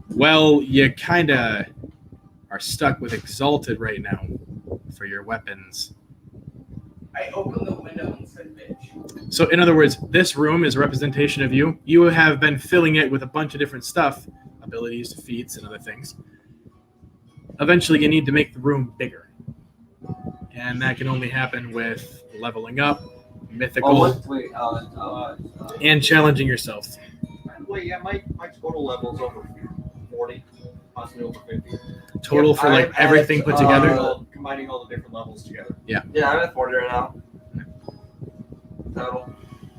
Well, you kind of are stuck with Exalted right now for your weapons. I opened the window and said, "Bitch." So, in other words, this room is a representation of you. You have been filling it with a bunch of different stuff, abilities, feats, and other things. Eventually, you need to make the room bigger. And that can only happen with leveling up, mythical, and challenging yourself. By the way, yeah, my total level's over 40, possibly over 50. Total Yep, for like I'm everything at, put together. Combining all the different levels together. Yeah, I'm at 40 right now. Total.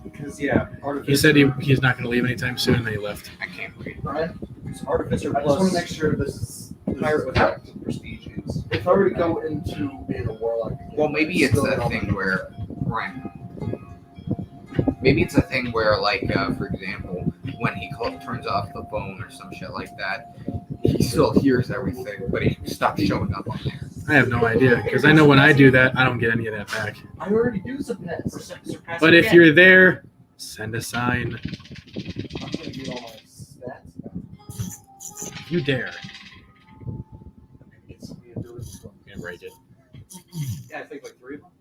Because, yeah, He said he's not going to leave anytime soon, and then he left. I can't wait. Brian, it's Artificer I just want plus to make sure this is Pirate correct. prestige is. If I were to go into being a warlock, again, Well, maybe I'd it's still a get all thing my- where, Ryan. Maybe it's a thing where, like, for example, when he turns off the phone or some shit like that, he still hears everything, but he stops showing up on there. I have no idea, because I know when I do that, I don't get any of that back. I already do some pets. But if you're there, send a sign. I'm gonna get all my stats back. You dare. Get some abilities going. You're gonna break it. Yeah, I think like 3 of them.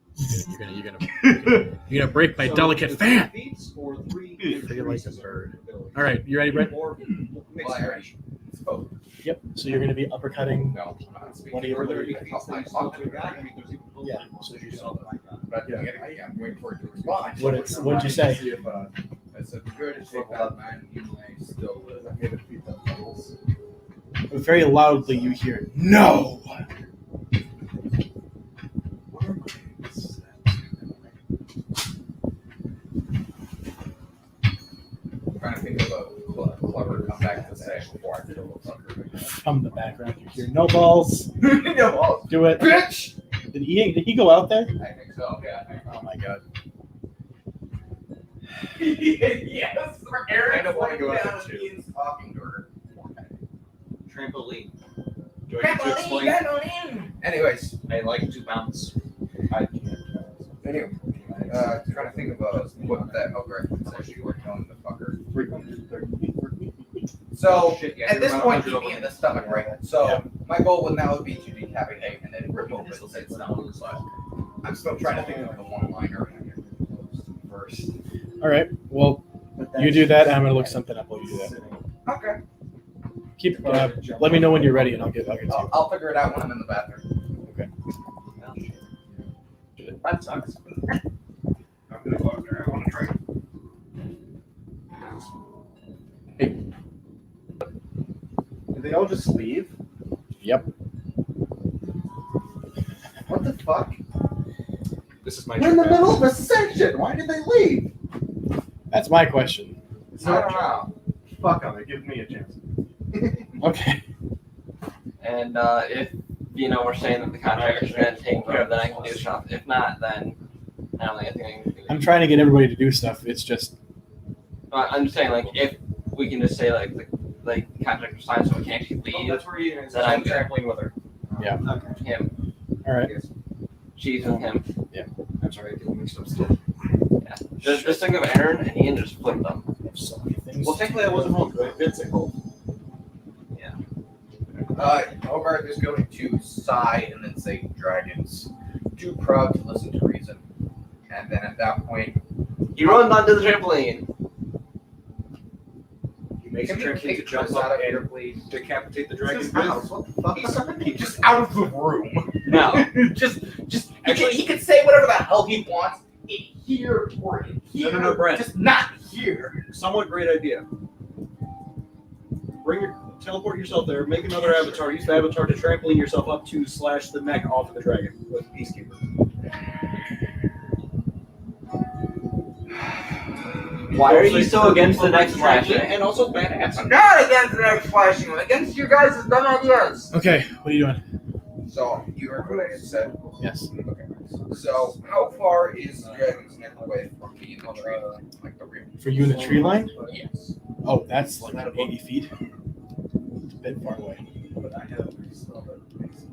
You're gonna break my So, delicate the fan. feats or 3 Feel like a increases bird. of ability. All right, you ready, Brett? Or mixed Well, I variation. Oh, Yep. So you're gonna be uppercutting. no, I'm not speaking. What do you- Or there for are the- feats that I you still talked to got. I him. mean, there's even Yeah. But yeah, I'm waiting for it to respond. What'd you say? See if I said, good to take that man, you may still live. I made a few levels. Very loudly, you hear no. What are my names? I'm trying to think of a clever comeback to say before I kill the fucker. From the background, you hear no balls. No balls. Do it. Bitch! Did he go out there? I think so, yeah. Oh my god. Yes, for Eric. I don't want to go out down there, too. Ian's talking to her. Trampoline. Do I need to explain? Anyways, I like to bounce. anyway, trying to think of what that algorithm is actually working on the fucker. So, Shit, yeah, at this you're point, about keep me in the stomach, right? So, my goal would now be to decapitate and then remove it since it's down. But I'm still trying to think of the one-liner first. All right. Well, you do that. I'm gonna look something up while you do that. Okay. Keep. Let me know when you're ready, and I'll get to you. I'll figure it out when I'm in the bathroom. Okay. That sucks. I'm gonna go out there. I want to try. Did they all just leave? Yep. What the fuck? This is my We're in the middle of a section. Why did they leave? That's my question. I don't know. Fuck them. They give me a chance. Okay. And if we're saying that the contractor's going to take over, then I can do stuff. If not, then I don't think I can do it. I'm trying to get everybody to do stuff. It's just. I'm just saying, like, if we can just say, like, the contractor signs so we can actually leave, That's where you then I'm good. trampoline with her. Yeah. Okay. Him. All right. She's with him. I'm sorry, I get mixed up still. Yeah. Just think of Aaron and Ian just flip them. So many things. Well, technically, I wasn't wrong. I did say both. Hobart is going to sigh and then say dragons. Too proud to listen to reason. And then at that point, He runs onto the trampoline. He makes a Can we trampoline to take jump Chris up out of and here, please? decapitate the This dragon is with. house. What the fuck? He's just out of the room. No. just he can say whatever the hell he wants in here or in here. No, Brent. Just not here. Somewhat great idea. Teleport yourself there, make another avatar, use the avatar to trampoline yourself up to / the mech off of the dragon with Peacekeeper. Why are you so against the next slashing? And also badass. I'm not against the next flashing. I'm against you guys' dumb ideas. Okay. What are you doing? So you heard what I said. Yes. Okay. So how far is the dragon's neck away from me in the tree line? Like the real? For you in the tree line? Yes. Oh, that's like 80 feet. It's a bit far away.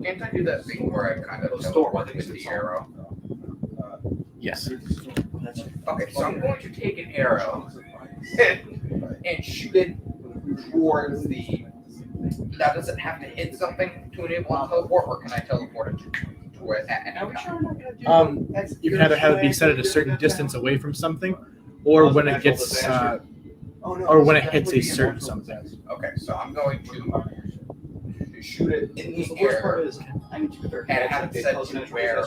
Can't I do that thing where I kind of teleport with the arrow? Yes. Okay, so I'm going to take an arrow and shoot it towards the. Now, does it have to hit something to enable it to teleport, or can I teleport it to it at any time? You can either have it be set at a certain distance away from something, or when it gets, or when it hits a certain something. Okay, so I'm going to shoot it in the air and have it set to where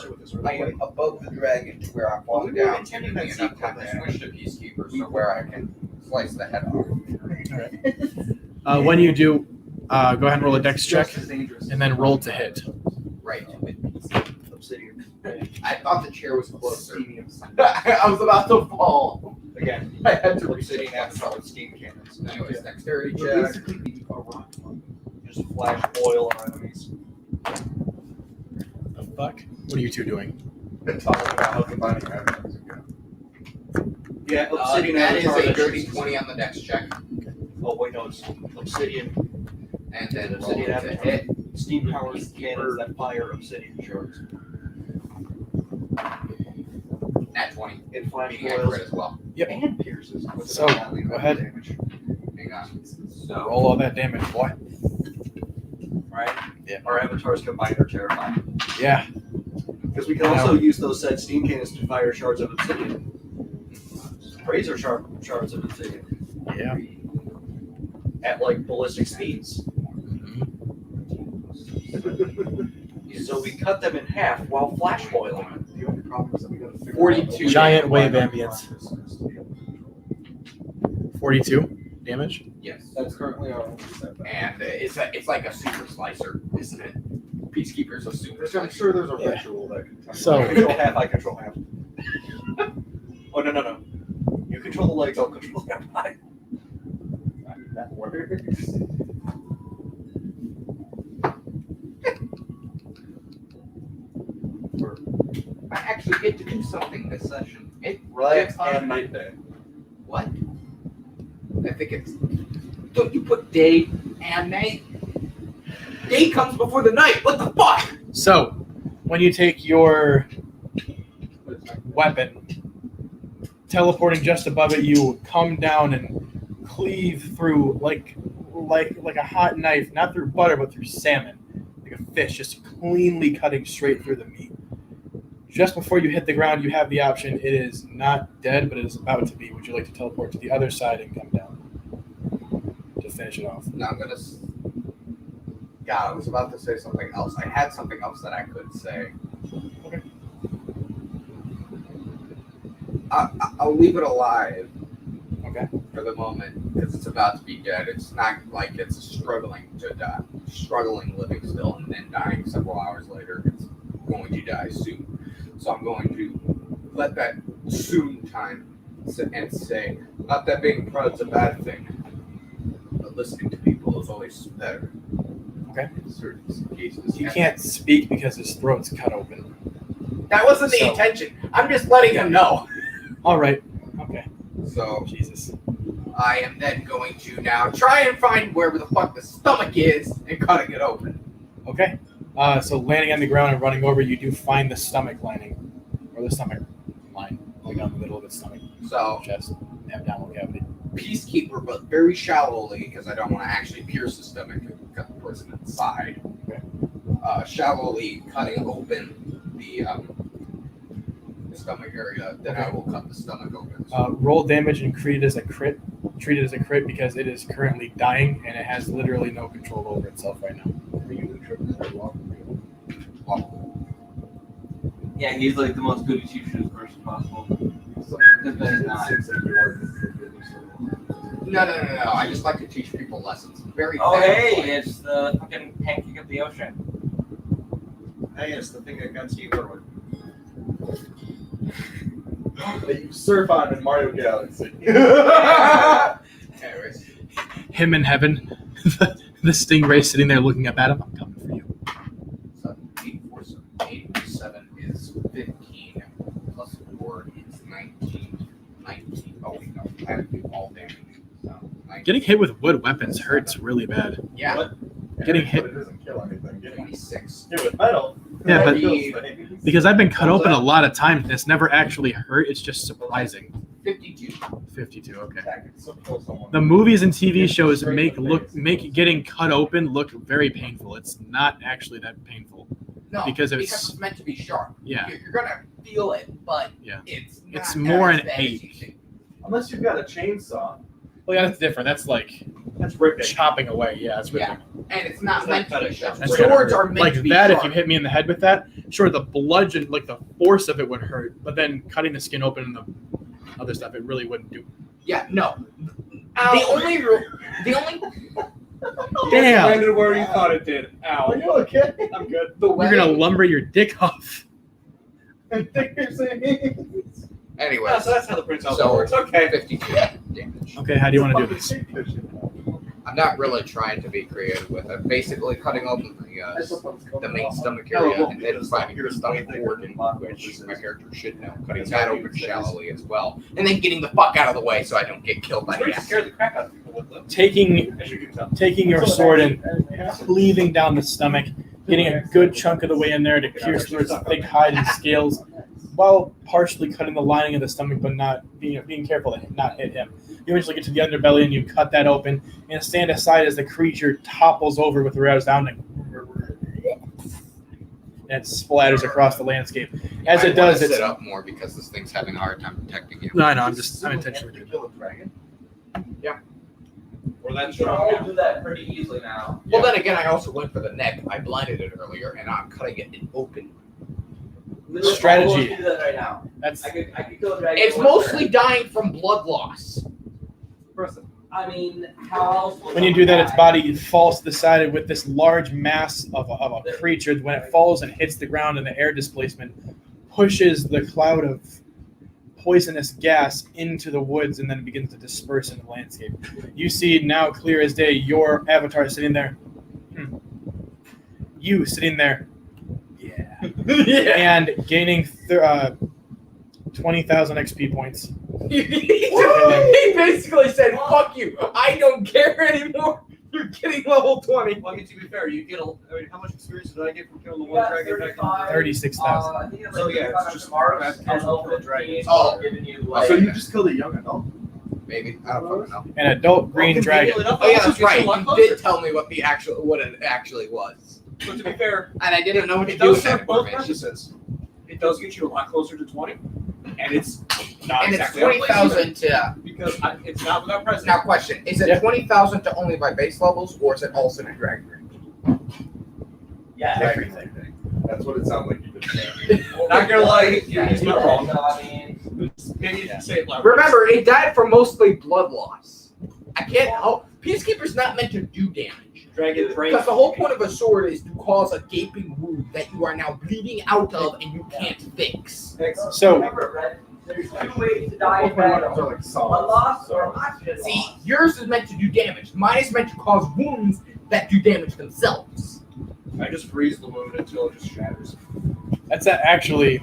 I am above the dragon to where I'm falling down, giving me enough time to switch to Peacekeeper, so where I can slice the head off. When you do, go ahead and roll a dex check, and then roll to hit. Right. Obsidian. I thought the chair was closer. I was about to fall. Again, I had to obsidian avatar with steam cannons. Anyways, dexterity check. Just flash oil on enemies. The fuck? What are you two doing? Talking about how combining avatars again. Yeah, obsidian That is avatar. a dirty 20 on the dex check. Oh wait, no, it's obsidian. And then roll Obsidian to avatar. hit. Steam powered cannons that fire obsidian shards. Nat 20. It flash Meaning I crit oils as well. Yep. and pierces. with So, an go ahead. damage. Hang on. So roll all that damage, boy. Right? Yeah. Our avatars combined are terrifying. Yeah. Because we can also use those said steam cannons to fire shards of obsidian. Razor shards of obsidian. Yeah. At like ballistic speeds. So we cut them in half while flash boiling. The only problem is that we gotta figure 42 out Giant what wave our ambience. consciousness is to be able to control. 42 damage. Yes. That's currently our only setback. And it's like a super slicer, isn't it? Peacekeeper's a super Which I'm slicer. sure there's a Yeah. ritual that can tell you. So- You control half, I control half. Oh, no. You control the legs, I'll control the body. That works. I actually get to do something this session. Right, and night day. What? I think it's. Don't you put day and night? Day comes before the night. What the fuck? So, when you take your weapon, teleporting just above it, you come down and cleave through like a hot knife, not through butter, but through salmon, like a fish, just cleanly cutting straight through the meat. Just before you hit the ground, you have the option. It is not dead, but it is about to be. Would you like to teleport to the other side and come down to finish it off? No, I'm gonna. God, I was about to say something else. I had something else that I could say. Okay. I'll leave it alive. Okay. For the moment, because it's about to be dead. It's not like it's struggling to die, struggling living still, and then dying several hours later. It's going to die soon. So I'm going to let that soon time sit and say, not that being proud's a bad thing, but listening to people is always better. Okay. In certain cases. You can't speak because his throat's cut open. That wasn't the So- intention. I'm just letting him know. All right. Okay. So Jesus. I am then going to now try and find wherever the fuck the stomach is and cutting it open. Okay. So landing on the ground and running over, you do find the stomach lining, or the stomach line, going down the middle of its stomach, So chest, abdominal cavity. peacekeeper, but very shallowly, because I don't want to actually pierce the stomach and cut the person inside. Okay. Shallowly cutting open the stomach area, then I will cut the stomach open. Roll damage and treat it as a crit. Treat it as a crit because it is currently dying and it has literally no control over itself right now. Are you the trip that I walk through? Yeah, he's like the most goody two shoes person possible. So, Because Ben is not. six that you are, No. I just like to teach people lessons. Very Oh, bad hey, point. it's the fucking pancake of the ocean. Hey, it's the thing that got Steve Irwin. that you surf on in Mario Galaxy. Anyways, Him in heaven, the stingray sitting there looking up at him. I'm coming for you. 8 plus 7 is 15, plus 4 is 19. 19. Oh, wait, no. I have to do all damage. So, 19. Getting hit with wood weapons hurts really bad. Yeah, Getting hit- But it doesn't kill anything. Getting 26. hit with metal. Yeah, but- kills things. Because I've been cut open a lot of times and it's never actually hurt. It's just surprising. 52. 52. Okay. That can still kill someone. The movies and TV shows make getting cut open look very painful. It's not actually that painful. No, Because because it's- it's meant to be sharp. Yeah. You're gonna feel it, but Yeah. it's not It's more as an bad as you ache. think. Unless you've got a chainsaw. Well, yeah, that's different. That's like That's ripping. chopping away. Yeah, that's ripping. And it's not It's meant not to be cutting sharp. edge. That's Swords are meant like to be that, sharp. if you hit me in the head with that, sure, the bludgeon, like the force of it would hurt, but then cutting the skin open and the other stuff, it really wouldn't do. Yeah, no. The only Damn, Landed where you thought it did. Ow. Are you okay? I'm good. the you're way. gonna lumber your dick off. I think you're saying. Anyway, Yeah, so that's how the Prince Albert So- works. Okay. 52 damage. Okay, how do you want to do this? I'm not really trying to be creative with it. Basically, cutting open the main stomach area and then finding the stomach organ, which my character should know. Cutting that open shallowly as well, and then getting the fuck out of the way so I don't get killed by It's weird the to scare the crap out of people with them. Taking As you can tell. your sword and cleaving down the stomach, getting a good chunk of the way in there to pierce through its thick hide and scales, while partially cutting the lining of the stomach, but not being careful to not hit him. You eventually get to the underbelly and you cut that open and stand aside as the creature topples over with the resounding, and it splatters across the landscape. As I it does, wanna it's sit up more because this thing's having a hard time protecting you. no, I know. I'm intentionally doing Kill a dragon. Or that You can strong all now. do that pretty easily now. Well, then again, I also went for the neck. I blinded it earlier, and I'm cutting it open. Literally, Strategy. all of us do that right now. That's I could kill a dragon. It's in one mostly turn. dying from blood loss. I mean, how else? would when you someone do that, its die? body falls to the side with this large mass of a creature. When it falls and hits the ground, and the air displacement pushes the cloud of poisonous gas into the woods, and then begins to disperse in the landscape. You see now, clear as day, your avatar sitting there. You sitting there. Yeah. And gaining 20,000 XP points. He basically said, "Fuck you! I don't care anymore. You're getting level 20." Well, I mean, to be fair, you get how much experience did I get from killing the You one got dragon back 35, 36,000. I think it's So, like yeah, it's 35 just marks, that's and counting level for the dragon. 15 Oh. giving you like. So you just killed a young adult? Maybe I don't fucking know. An adult green dragon. Oh yeah, that's right. You did tell me what it actually was, But to be fair, and I didn't know what to it do does with that serve both information. purposes. It does get you a lot closer to 20, and it's not And it's exactly 20,000 to. because it's not without presence. Now, question: is it 20,000 to only by base levels, or is it also in dragon range? Yeah. Everything. That's what it sounded like you just said. Not gonna lie, yeah, he's not wrong. So, I mean, Maybe you can say it loud. Remember, it died from mostly blood loss. I can't help. Peacekeeper's not meant to do damage. Dragon brain. Because the whole point of a sword is to cause a gaping wound that you are now bleeding out of and you can't fix. So, remember, Brett, there's two ways to die in Both my weapons battle. are like Blood solid. loss or So. oxygen See, loss. yours is meant to do damage. Mine is meant to cause wounds that do damage themselves. I just freeze the wound until it just shatters. that's actually.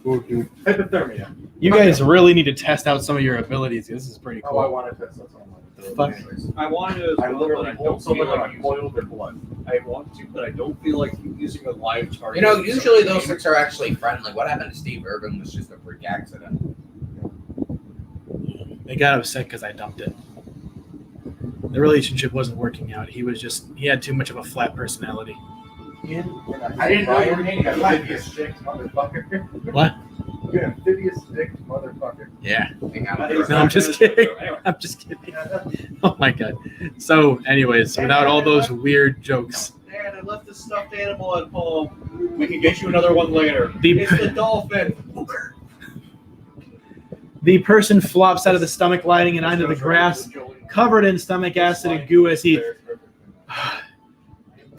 Ooh, dude. Hypothermia. You guys really need to test out some of your abilities. This is pretty Oh, I cool. want to test that something. Fuck. Anyways, I wanted to as I well, but I literally don't hold feel someone like on boiled their blood. I want to, but I don't feel like using a live target. You know, usually those things are actually friendly. What happened to Steve Irvin was just a freak accident. They got upset because I dumped it. The relationship wasn't working out. He had too much of a flat personality. I didn't know you were dating a black amphibious dick motherfucker. What? You amphibious dick motherfucker. Yeah. Hang on. No, I'm just kidding. I'm just kidding. Oh my god. So, anyways, without all those weird jokes, Dad, I left the stuffed animal at home. We can get you another one later. The- It's the dolphin. the person flops out of the stomach lining and onto the grass, covered in stomach acid and goo as he.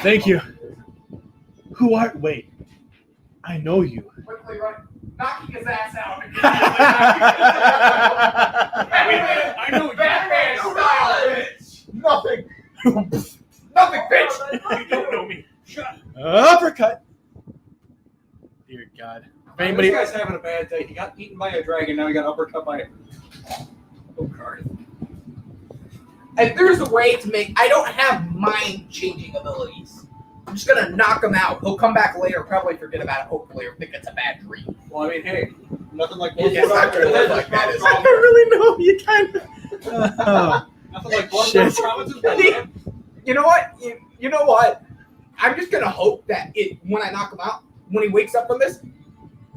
Thank you. Who are? Wait. I know you. Quickly run, knocking his ass out. I know Batman style, bitch. Nothing. Nothing, bitch. You don't know me. Uppercut. Dear God. If anybody, This guy's having a bad day. He got eaten by a dragon. Now he got uppercut by. Oh, card. If there's a way to make, I don't have mind-changing abilities. I'm just gonna knock him out. He'll come back later, probably forget about it, hopefully, or think it's a bad dream. Well, I mean, hey, nothing like Yeah, it's not gonna look like that, is I it? don't really know. You kind of. Nothing like blood Shit. provinces. You know what? You know what? I'm just gonna hope that when I knock him out, when he wakes up from this,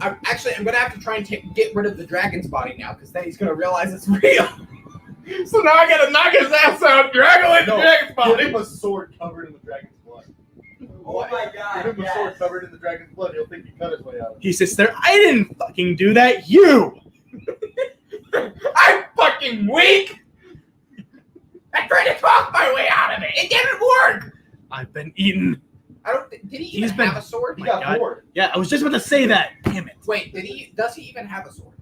I'm gonna have to try and get rid of the dragon's body now, because then he's gonna realize it's real. So now I gotta knock his ass out, drag away the dragon's Give body. him a sword covered in the dragon's blood. Oh my god. Give him a sword Yes. covered in the dragon's blood. He'll think he cut his way out. He sits there. I didn't fucking do that. You. I'm fucking weak. I tried to talk my way out of it. It didn't work. I've been eaten. I don't. Did he He's even been- have a sword? He my got God. bored. Yeah, I was just about to say that. Damn it. Wait, does he even have a sword?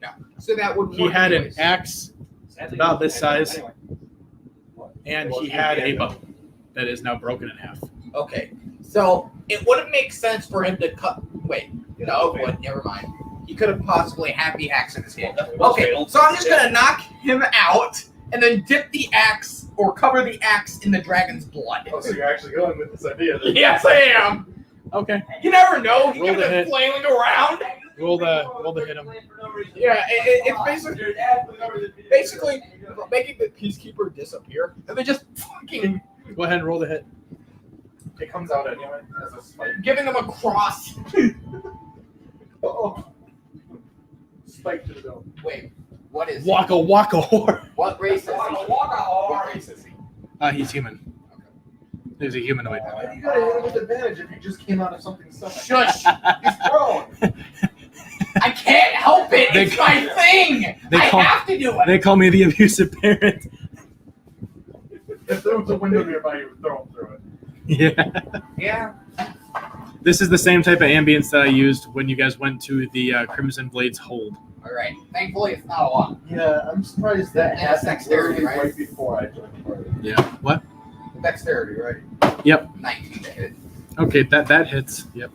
No. So that would. He had an axe about this size, Anyway. and he had a bow that is now broken in half. Okay, so it wouldn't make sense for him to cut. Wait, no, it wouldn't. Never mind. He could have possibly happy axe in his hand. Okay, so I'm just gonna knock him out and then dip the axe or cover the axe in the dragon's blood. Oh, so you're actually going with this idea? Then. Yes, I am. Okay. You never know. He Roll could the have been hit. flailing around. Roll the hit him. Yeah, it's basically making the peacekeeper disappear and then just fucking Go ahead and roll the hit. It comes out anyway as a spike. giving them a cross. Oh. Spike to the dome. Wait, What is Waka waka whore. What race is he? What race is he? He's human. He's a humanoid. You gotta hit him with advantage if you just came out of something stomach. Shush! He's prone. I can't help it. It's my thing. I have to do it. They call me the abusive parent. If there was a window nearby, you would throw him through it. Yeah. Yeah. This is the same type of ambience that I used when you guys went to the Crimson Blades hold. All right. Thankfully, it's not a lot. Yeah, I'm surprised that And happened dexterity, right? right? before I joined the party. Yeah. What? Dexterity, right? Yep. 19 to hit. Okay, that hits. Yep.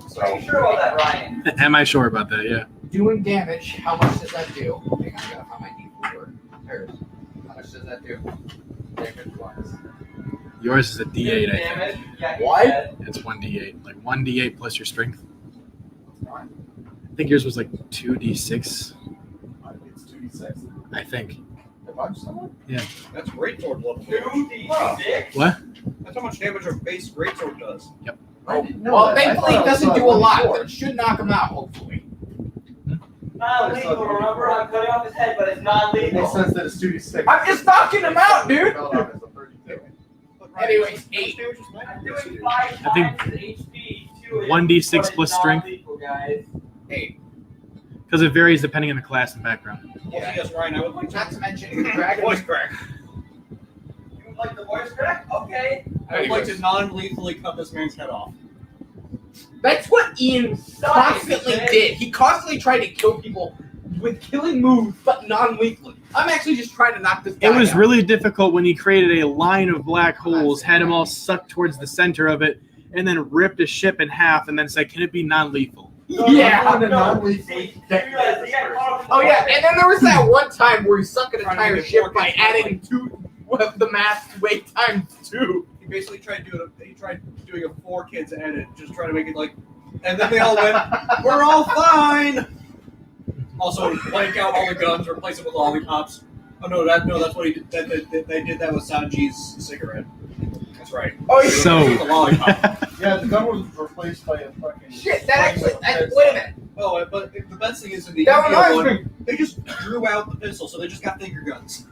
So Are you sure about that, Ryan? Am I sure about that? Yeah. doing damage. How much does that do? Hang on, I gotta find my D4. There. How much does that do? Damage wise. Yours is a D8, I Damage. think. Yeah, What? It's 1D8. Like 1D8 plus your strength. Fine. I think yours was like 2D6. I think it's 2d6. I think. To punch someone? That's greatsword level. 2d6. What? That's how much damage a base greatsword does. I didn't know Well, that. I thankfully, thought it I doesn't saw do a lot, before. but it should knock him out, hopefully. Non-lethal, remember? I'm cutting off his head, but it's It non-lethal. makes sense that it's 2d6. I'm just knocking him out, dude! Fell down as a 32. Anyways, How much 8. damage is that? I'm doing 5 I think times his HP to it, 1d6 but it's plus strength. non-lethal, guys. 8. Because it varies depending on the class and background. Also, yes, Ryan, I would like Not to. to mention, the dragon. Voice crack. You would like the voice crack? Okay. I would like to non-lethally cut this man's head off. That's what Ian constantly did. He constantly tried to kill people with killing moves, but non-lethally. I'm actually just trying to knock this guy It was out. really difficult when he created a line of black holes, had them all sucked towards the center of it, and then ripped a ship in half, and then said, "Can it be non-lethal?" Yeah. I'm going to No, non-lethally see, detonate he got this caught up in Oh the yeah, and then there was that one time where he sunk an Trying to entire make it ship more by controlling. adding 2 of the mass weight times 2. He basically tried doing a 4 kids edit, just trying to make it like, and then they all went, "We're all fine." Also, blank out all the guns, replace it with lollipops. Oh no, that's what he did. They did that with Sanji's cigarette. That's right. Oh yeah. So- the lollipop. Yeah, the gun was replaced by a fucking... Shit, that actually. Wait a minute. Oh, but the best thing is in the That India reminds one, me. they just drew out the pistol, so they just got finger guns.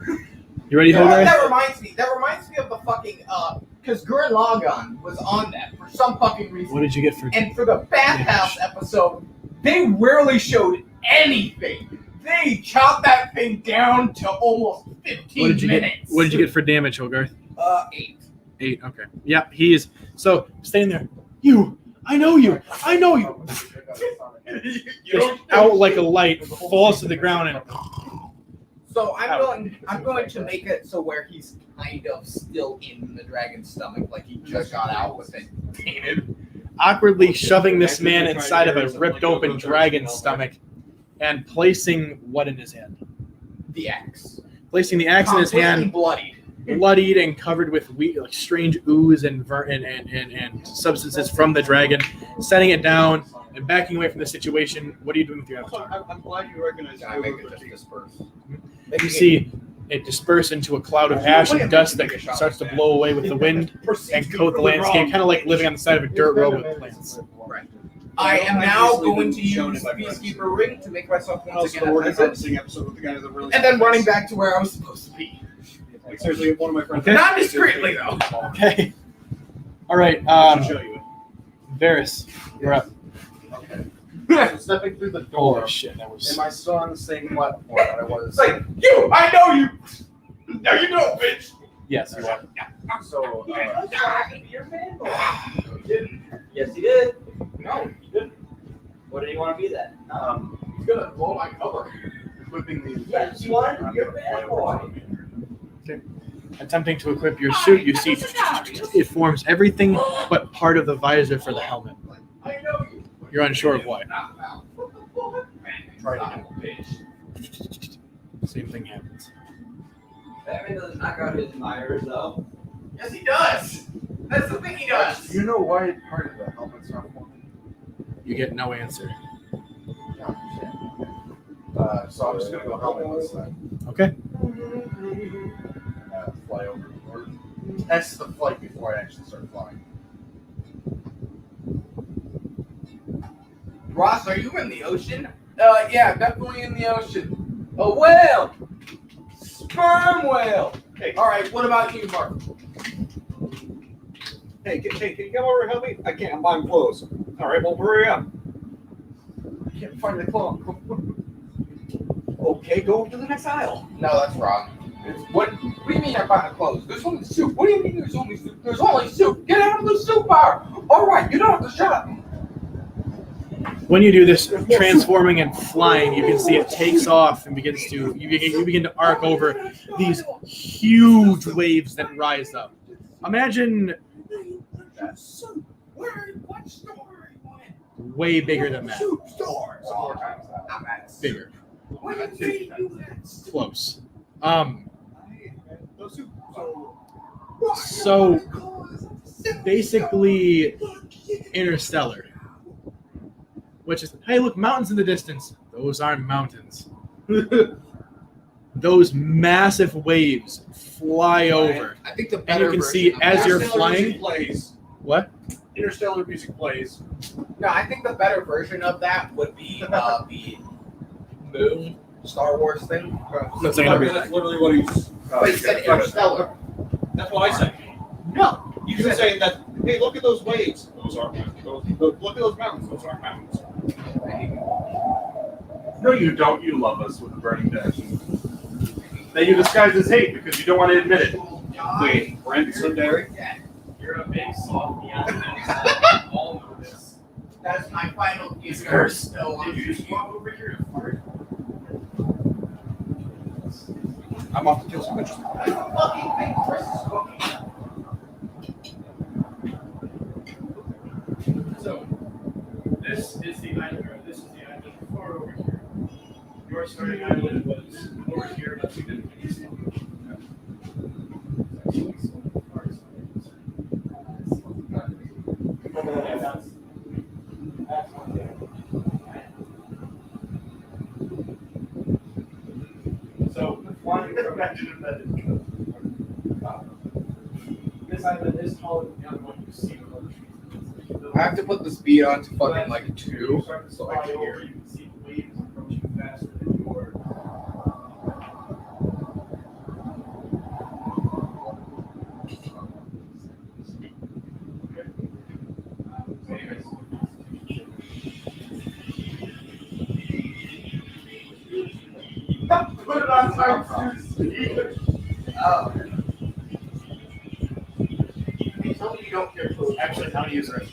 You ready, You know what Hogarth? that reminds me? That reminds me of the fucking because Gurren Lagann was on that for some fucking reason. What did you get for? And for the bathhouse episode, they rarely showed anything. They chopped that thing down to almost 15 What did you minutes. get? What did you get for damage, Hogarth? 8. 8. Okay. Yep. He is. So staying there. You. I know you. I know you. Just out like a light, falls to the ground, and So I'm going to make it so where he's kind of still in the dragon's stomach, like he just got out with it painted. awkwardly shoving this man inside of a ripped open dragon's stomach, and placing what in his hand? The axe. Placing the axe in his hand, Bloodied. bloodied and covered with like strange ooze and substances from the dragon, setting it down and backing away from the situation. What are you doing with your avatar? I'm glad you recognize I make it just disperse. You see it disperse into a cloud of ash and dust that starts to blow away with the wind and coat the landscape, kind of like living on the side of a dirt road with plants. I am now going to Shown use it by Peacekeeper Ring to make myself once Also, again the a word peasant, promising episode with the guy with the really. and then running back to where I was supposed to be. Like seriously, one of my friends. Okay. Not discreetly though. Okay. All right. I'll show you it. Varys, you're up. Okay. So stepping through the door, Holy shit, that was. am I still on the same platform that I was? It's like you. I know you. No, you don't, bitch. Yes, you are. So, Yes, he did. No, What did he want to be then? he's gonna blow my cover. equipping the Yes, you wanted to be a bad boy. Attempting to equip your suit, you see it forms everything but part of the visor for the helmet. I know you. You're unsure of why. Try to Same thing happens. Batman doesn't knock out his admirers, though. Yes, he does. That's the thing he does. Do you know why part of the helmet's not forming? You get no answer. Yeah, so I'm just gonna go helmetless then. Okay. Fly over or test the flight before I actually start flying. Ross, are you in the ocean? Yeah, definitely in the ocean. A whale! Sperm whale! Hey. Alright, what about you, Mark? Hey, can you come over and help me? I can't. I'm buying clothes. All right, well, hurry up. I can't find the clothes. Okay, go over to the next aisle. No, that's wrong. What do you mean I found the clothes? There's only soup. What do you mean there's only soup? There's only soup. Get out of the soup bar. Alright, you don't have to shop. When you do this transforming and flying, you can see it takes off and begins to you begin to arc over these huge waves that rise up. Imagine What store? way bigger than that. Soup store. Some more times that. I'm at Bigger. What do you mean that's Close. No soup. So basically Interstellar. Which is, hey, look, mountains in the distance. Those aren't mountains. Those massive waves fly over. I think the And better you can version see of as that- you're Interstellar music flying. plays. What? Interstellar music plays. No, I think the better version of that would be the Moon Star Wars thing. That's not gonna be- That's literally what he's. But he said Interstellar. That's what I said. No. You were saying that. Hey, look at those waves. Those aren't mountains. Look at those mountains. Those aren't mountains. No, you don't. You love us with a burning passion. That you disguise as hate because you don't want to admit it. Wait, Brent Sundari? You're a big soft beyond all of this. That's my final piece. Curse. Still on Did you just walk over here to fart? I'm off to kill some bitches. I don't fucking think Chris is cooking. So, this is the island, or this is the island far over here. Your starting island was over here, but you didn't finish it. So, Imagine if that didn't come. this island is taller than the other one you see with other trees. I have to put the speed on to fucking As like you 2 start to so I fly can over, hear. you can see the waves approaching faster than your. Anyways. Put it on time to Oh. Hey, tell me you don't care food. Actually, how to use it.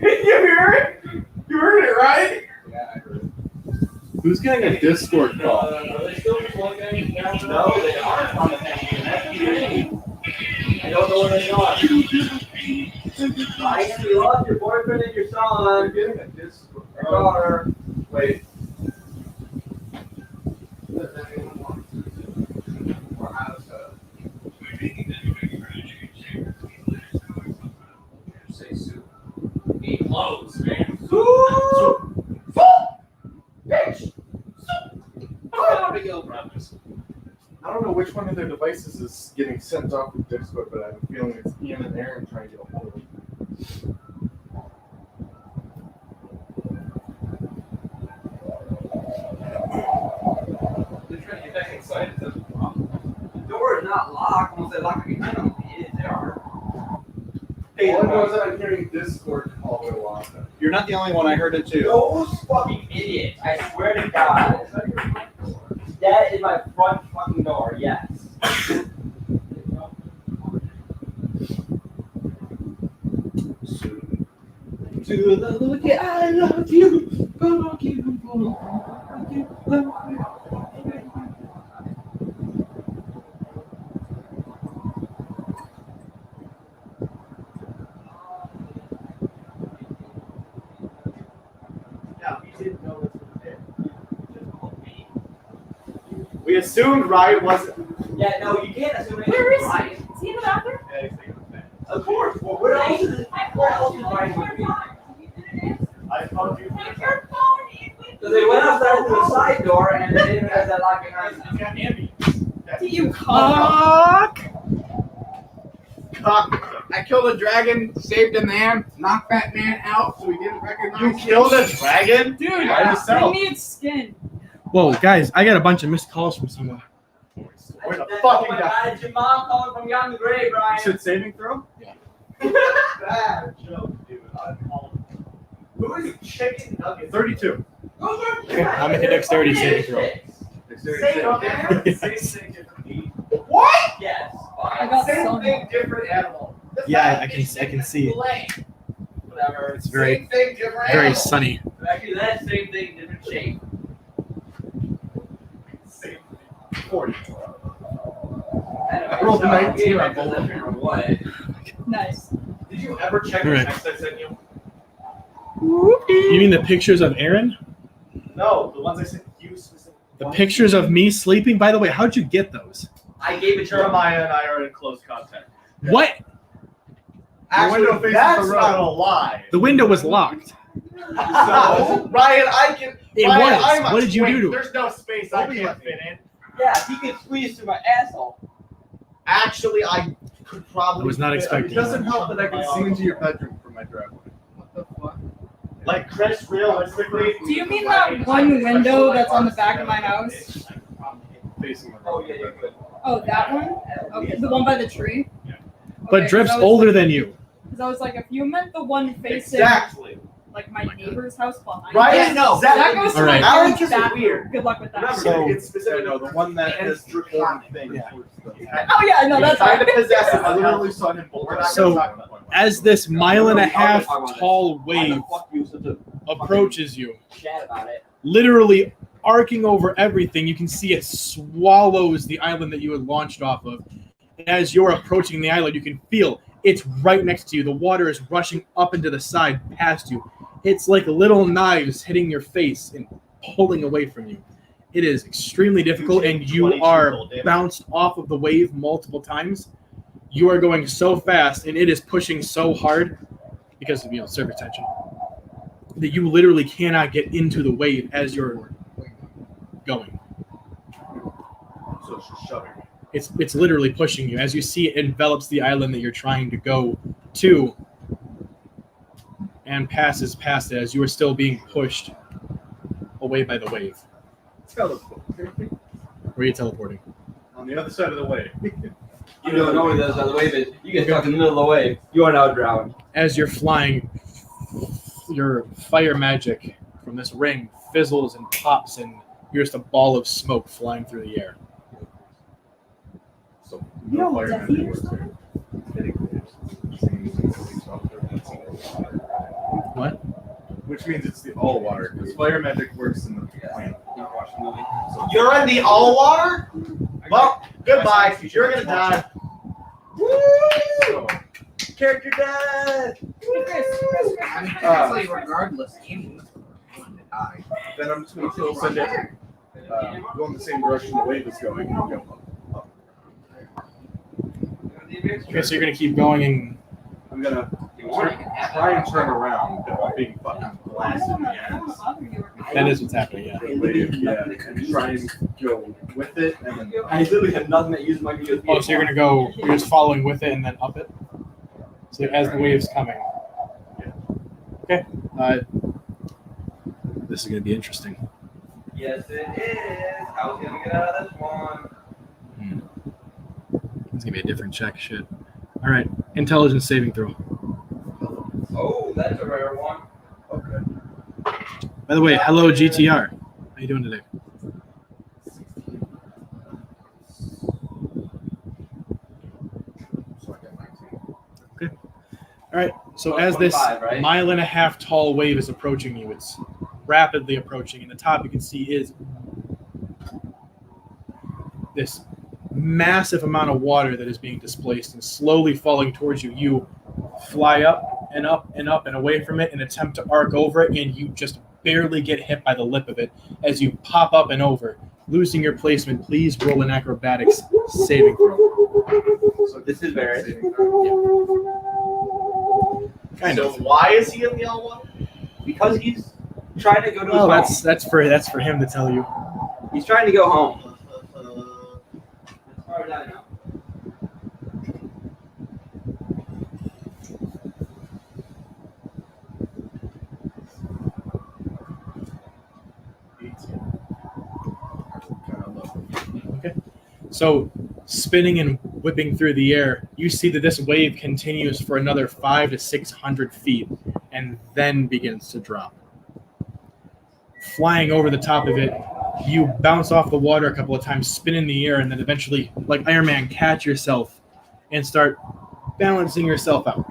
Did you hear it? You heard it, right? Yeah, I heard. Who's getting a Discord call? Are they still plugging down? No, they aren't on the thing. That's the thing. I don't know where they are. I you lost your boyfriend and your son. Getting a Discord. Your daughter. Wait. Say soup. Eat clothes, man. I don't know which one of their devices is getting sent off with Discord, but I have a feeling it's Ian and Aaron trying to get a hold of it. They're trying to get back excited. That's the problem. The door is not locked. Once they lock it behind them, they are. All I know is that I'm hearing Discord call go off. You're not the only one. I heard it too. Those fucking idiots. I swear to God. That is my front fucking door, yes. To the look at I love you. Gonna keep you full. Yeah, we didn't know this was it. We assumed Riot wasn't. Yeah, no, you can't assume anything. Where is right. he? Is he in the bathroom? Of course. Well, where else is Ryan would be? I told you. Put your phone in with So they went outside to the side door and they didn't realize that lock behind them. He's got ambi. Do you cock? Cock. I killed a dragon, saved a man, knocked that man out so he didn't recognize You me. killed a dragon? Dude, By bring yourself. me its skin. Whoa, guys, I got a bunch of missed calls from someone. Where the Oh fucking my guy? god, it's your mom calling from beyond the grave, You Brian. said saving throw? Bad joke, dude. Who is chicken nugget? 32. Okay, I'm gonna hit dexterity saving throw. What? Yes. I got Same some. thing, different animal. Yeah, I can see it. Whatever. It's very, Same thing, different very animal. sunny. Actually, that same thing, different shape. Same 40. I rolled a 19 on both of them. What? Nice. Did you ever check the Alright. text I sent you? You mean the pictures of Aaron? No, the ones I sent you specifically. The pictures of me sleeping? By the way, how'd you get those? I gave it to her. Jeremiah and I are in close contact. What? Actually, window faces that's the road. not a lie. The window was locked. So, Ryan, I can. It Ryan, was. I'm a What did you twink. do to it? There's no space I can't fit in. Yeah, he could squeeze through my asshole. Actually, I could probably. I was not fit- expecting It doesn't help that I can see into your bedroom from my driveway. What the fuck? Like Chris, realistically. Do you mean that one window that's on the back of my house? Facing the road. Oh, yeah, you're good. Oh, that one? Okay, the one by the tree? But Drip's older than you. Because I was like, if you meant the one facing Exactly. like my neighbor's house behind Ryan, me, no, that goes to All my right. parents' Alex is bathroom. weird. Good luck with that. Remember, So- it's specific. No, the one that And has it's the draconic. thing. Yeah. towards the- Oh yeah, no, that's kind of fine. possessive. I literally saw him. We're not So, gonna talk about that. As this mile and a half tall Why wave the fuck you such a approaches you, chat about it? literally arcing over everything, you can see it swallows the island that you had launched off of. And as you're approaching the island, you can feel it's right next to you. The water is rushing up and to the side past you. It's like little knives hitting your face and pulling away from you. It is extremely difficult, and you 22 are cold damage. bounced off of the wave multiple times. You are going so fast, and it is pushing so hard because of surface tension that you literally cannot get into the wave as you're going. So it's just shoving. It's literally pushing you. As you see, it envelops the island that you're trying to go to and passes past it as you are still being pushed away by the wave. Teleport. Where are you teleporting? On the other side of the way. You don't know where the other wave is. You get stuck in the middle of the wave. You are now drowned. As you're flying, your fire magic from this ring fizzles and pops, and you're just a ball of smoke flying through the air. So No, no fire Death magic Eater works stuff? What? Which means it's the all water, because fire magic works in the plane. You watch the movie. So You're in the all water? Well, goodbye. You're gonna die. So, Character death. Honestly, regardless, anyone's going to die. then I'm just going to still send it, go in the same direction the wave is going, and go up. Okay, so you're gonna keep going, and I'm going to try and turn around without being fucking blasted in the ass. that is what's happening. Yeah. The wave, yeah, and try and go with it, and then I literally have nothing that uses my USB. Oh, so you're gonna go. You're just following with it and then up it. So as the wave's coming. Okay. This is gonna be interesting. Yes, it is. How's he gonna get out of this one? It's gonna be a different check. Shit. All right. Intelligence saving throw. Oh, that's a rare one. okay. By the way, hello GTR. How you doing today? So I got 19. All right. So as this 25, right? mile and a half tall wave is approaching you, it's rapidly approaching, and the top you can see is this massive amount of water that is being displaced and slowly falling towards you. You fly up and up and up and away from it and attempt to arc over it, and you just barely get hit by the lip of it as you pop up and over. Losing your placement, please roll an acrobatics saving throw. So This is very. saving throw. Kind So of. why is he in the all water? Because he's trying to go to his Well, home. that's for him to tell you. He's trying to go home. As far as I know. So spinning and whipping through the air, you see that this wave continues for another 500 to 600 feet and then begins to drop. Flying over the top of it, you bounce off the water a couple of times, spin in the air, and then eventually, like Iron Man, catch yourself and start balancing yourself out.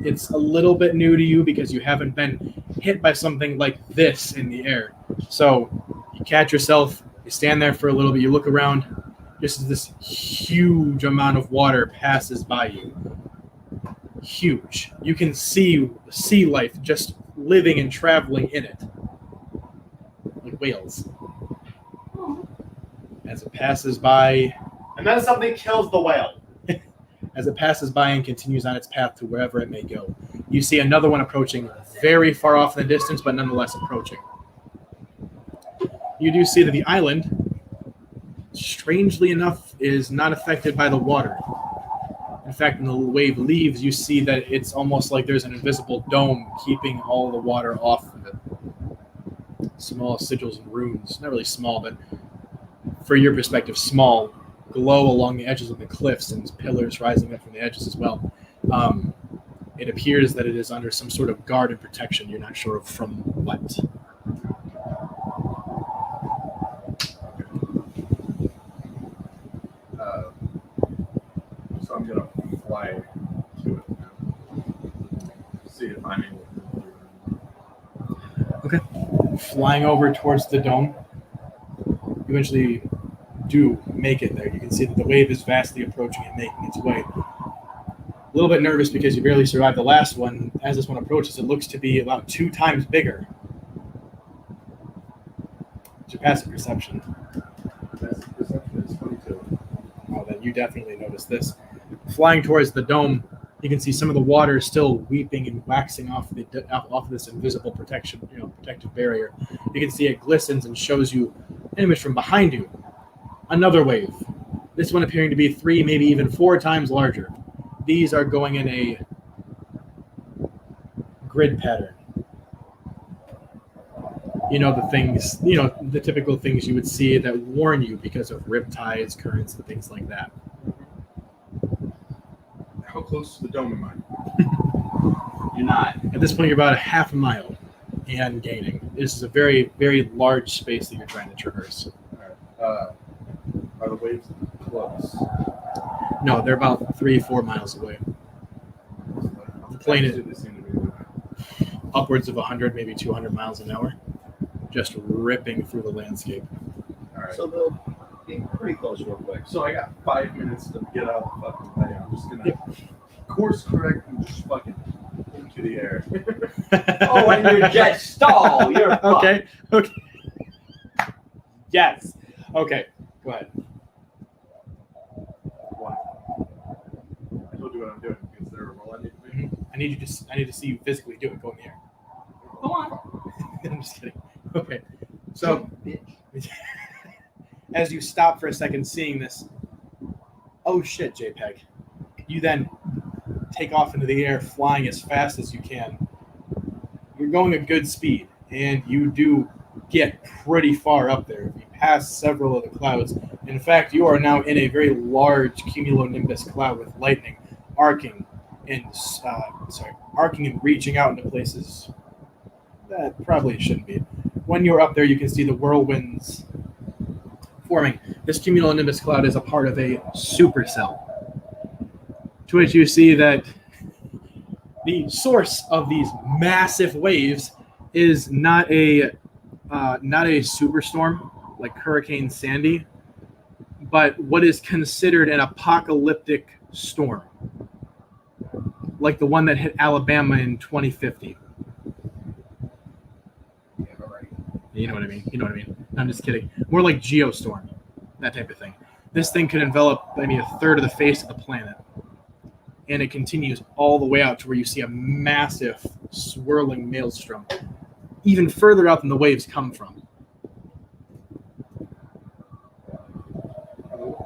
It's a little bit new to you because you haven't been hit by something like this in the air. So you catch yourself, you stand there for a little bit, you look around, just as this huge amount of water passes by you. Huge. You can see sea life just living and traveling in it. Like whales. As it passes by, And then something kills the whale. as it passes by and continues on its path to wherever it may go, you see another one approaching, very far off in the distance, but nonetheless approaching. You do see that the island, strangely enough, is not affected by the water. In fact, when the wave leaves, you see that it's almost like there's an invisible dome keeping all the water off of it. Small sigils and runes, not really small, but for your perspective, small, glow along the edges of the cliffs and pillars rising up from the edges as well. It appears that it is under some sort of guard and protection. You're not sure from what. So I'm gonna fly to it now. See if I'm able to. Flying over towards the dome, you eventually do make it there. You can see that the wave is vastly approaching and making its way. A little bit nervous because you barely survived the last one. As this one approaches, it looks to be about 2 times bigger. What's your passive perception? Passive perception is 22. Well, then you definitely notice this. Flying towards the dome, you can see some of the water still weeping and waxing off of this invisible protective barrier. You can see it glistens and shows you an image from behind you. Another wave. This one appearing to be 3, maybe even 4 times larger. These are going in a grid pattern. The typical things you would see that warn you because of riptides, currents, and things like that. How close to the dome am I? You're not. At this point, you're about a half a mile and gaining. This is a very, very large space that you're trying to traverse. Alright. Are the waves close? No, they're about 3-4 miles away. The plane is They seem to be moving. upwards of 100, maybe 200 miles an hour, just ripping through the landscape. Alright. So they'll be pretty close real quick. So I got 5 minutes to get out of the fucking way. I'm just gonna course correct and just fucking into the air. Oh, and your jet stall. You're fucked. Okay. Yes. Okay. Go ahead. One. I told you what I'm doing because they're rolling me. I need to see you physically do it. Go in the air. Go on. I'm just kidding. Okay. So, as you stop for a second seeing this, oh shit, JPEG. You then take off into the air, flying as fast as you can. You're going at good speed, and you do get pretty far up there. You pass several of the clouds. In fact, you are now in a very large cumulonimbus cloud with lightning arcing and reaching out into places that probably shouldn't be. When you're up there, you can see the whirlwinds forming. This cumulonimbus cloud is a part of a supercell, to which you see that the source of these massive waves is not a superstorm like Hurricane Sandy, but what is considered an apocalyptic storm, like the one that hit Alabama in 2050. You know what I mean? I'm just kidding. More like geostorm, that type of thing. This thing could envelop, a third of the face of the planet. And it continues all the way out to where you see a massive swirling maelstrom, even further out than the waves come from.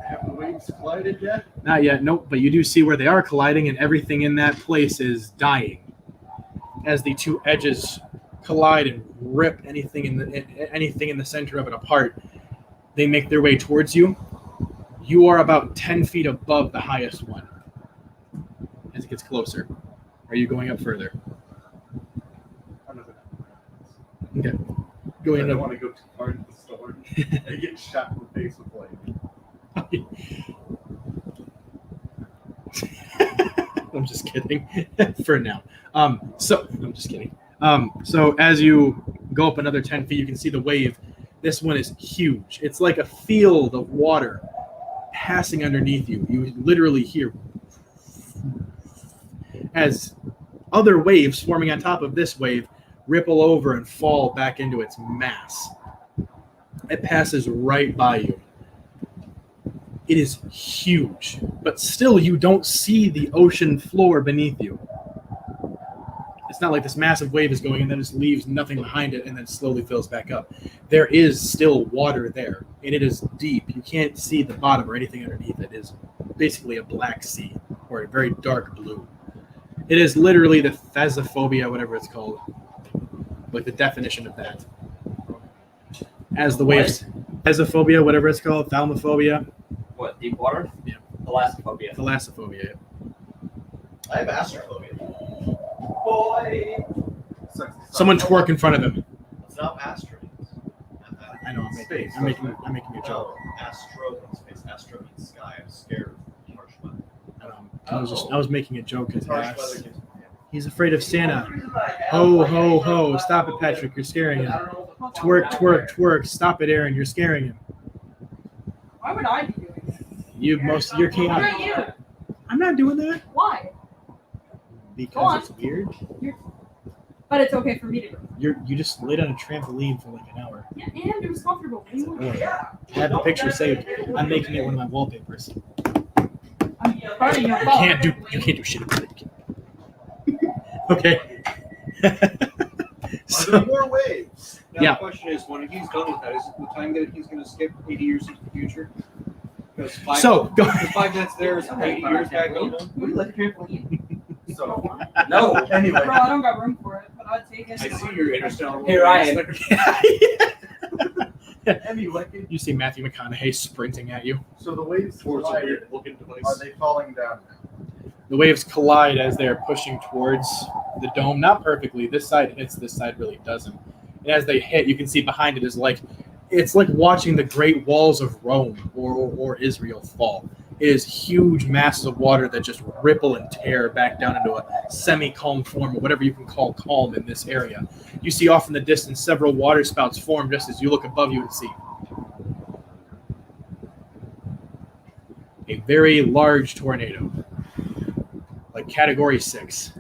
Have the waves collided yet? Not yet, nope, but you do see where they are colliding, and everything in that place is dying. As the two edges collide and rip anything in the center of it apart, they make their way towards you. You are about 10 feet above the highest one. As it gets closer. Are you going up further? I'm not Okay. I Going don't up. want to go too far into the storm and get shot in the face with lightning. I'm just kidding. For now. So I'm just kidding. So as you go up another 10 feet, you can see the wave. This one is huge. It's like a field of water passing underneath you. You literally hear as other waves forming on top of this wave ripple over and fall back into its mass. It passes right by you. It is huge, but still you don't see the ocean floor beneath you. It's not like this massive wave is going and then just leaves nothing behind it and then slowly fills back up. There is still water there, and it is deep. You can't see the bottom or anything underneath it. It is basically a black sea or a very dark blue. It is literally the thesophobia, whatever it's called, like the definition of that. As the waves, thesophobia, whatever it's called, thalmophobia, What, deep water? Yeah. Thalassophobia. thalassophobia. I have astrophobia. Boy! Someone twerk in front of him. It's not astro. I know. I'm making a joke. No, astro in space. Astro means sky. I'm scared of harsh weather. I was making a joke. His Harsh ass. weather gives me. He's afraid of Santa. Ho, ho, ho. Stop it, Patrick. You're scaring him. Twerk, twerk, twerk. Stop it, Aaron. You're scaring him. Why would I be doing that? You're What chaotic. about you? I'm not doing that Why? because it's weird. But it's okay for me to do. You just laid on a trampoline for like an hour. Yeah, and it was comfortable. I have the picture saved. I'm making it one of my wallpapers. I'm part of your You fault. can't do shit about it. Okay. Are So, there more waves? Now Yeah. the question is, when he's done with that, is it the time that he's going to skip 80 years into the future? Because go. 5 minutes there is 80 years back over. So, No! anyway. Bro, I don't got room for it, but I'd take it. I see your interstellar. Hey, Ryan. Anyway. You see Matthew McConaughey sprinting at you. So the waves Towards a collide. weird looking device. Are they falling down now? The waves collide as they are pushing towards the dome. Not perfectly. This side hits, this side really doesn't. And as they hit, you can see behind it is like, it's like watching the great walls of Rome or Israel fall. It is huge masses of water that just ripple and tear back down into a semi-calm form, or whatever you can call calm in this area. You see off in the distance several water spouts form just as you look above you and see a very large tornado, like Category 6.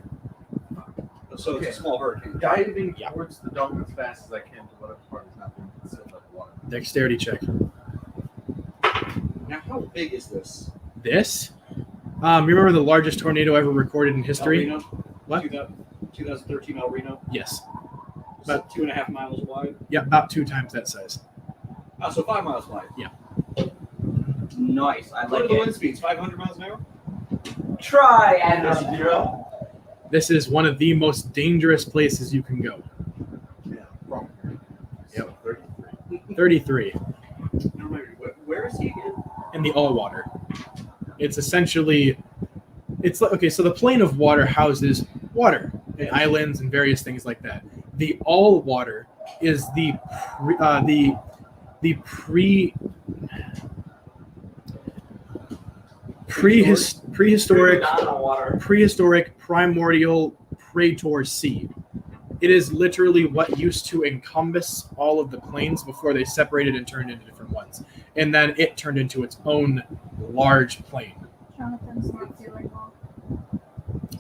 So it's a small hurricane. Diving Yeah. towards the dome as fast as I can to whatever part is not being concealed by the water. Dexterity check. Now, how big is this? This? Remember the largest tornado ever recorded in El history? Reno? What? 2013 El Reno? Yes. Is that 2.5 miles wide? Yeah, about 2 times that size. Oh, so 5 miles wide. Nice. I What like are the it. wind speeds? 500 miles an hour? Try and zero. This is one of the most dangerous places you can go. Yeah, from here. Yep. So 33. 33 No, maybe. Where is he again? in the all water. It's essentially, it's like, okay, so the plane of water houses water and islands and various things like that. The all water is the prehistoric primordial praetor sea. It is literally what used to encompass all of the plains before they separated and turned into different ones. And then it turned into its own large plain. Jonathan's not feeling well.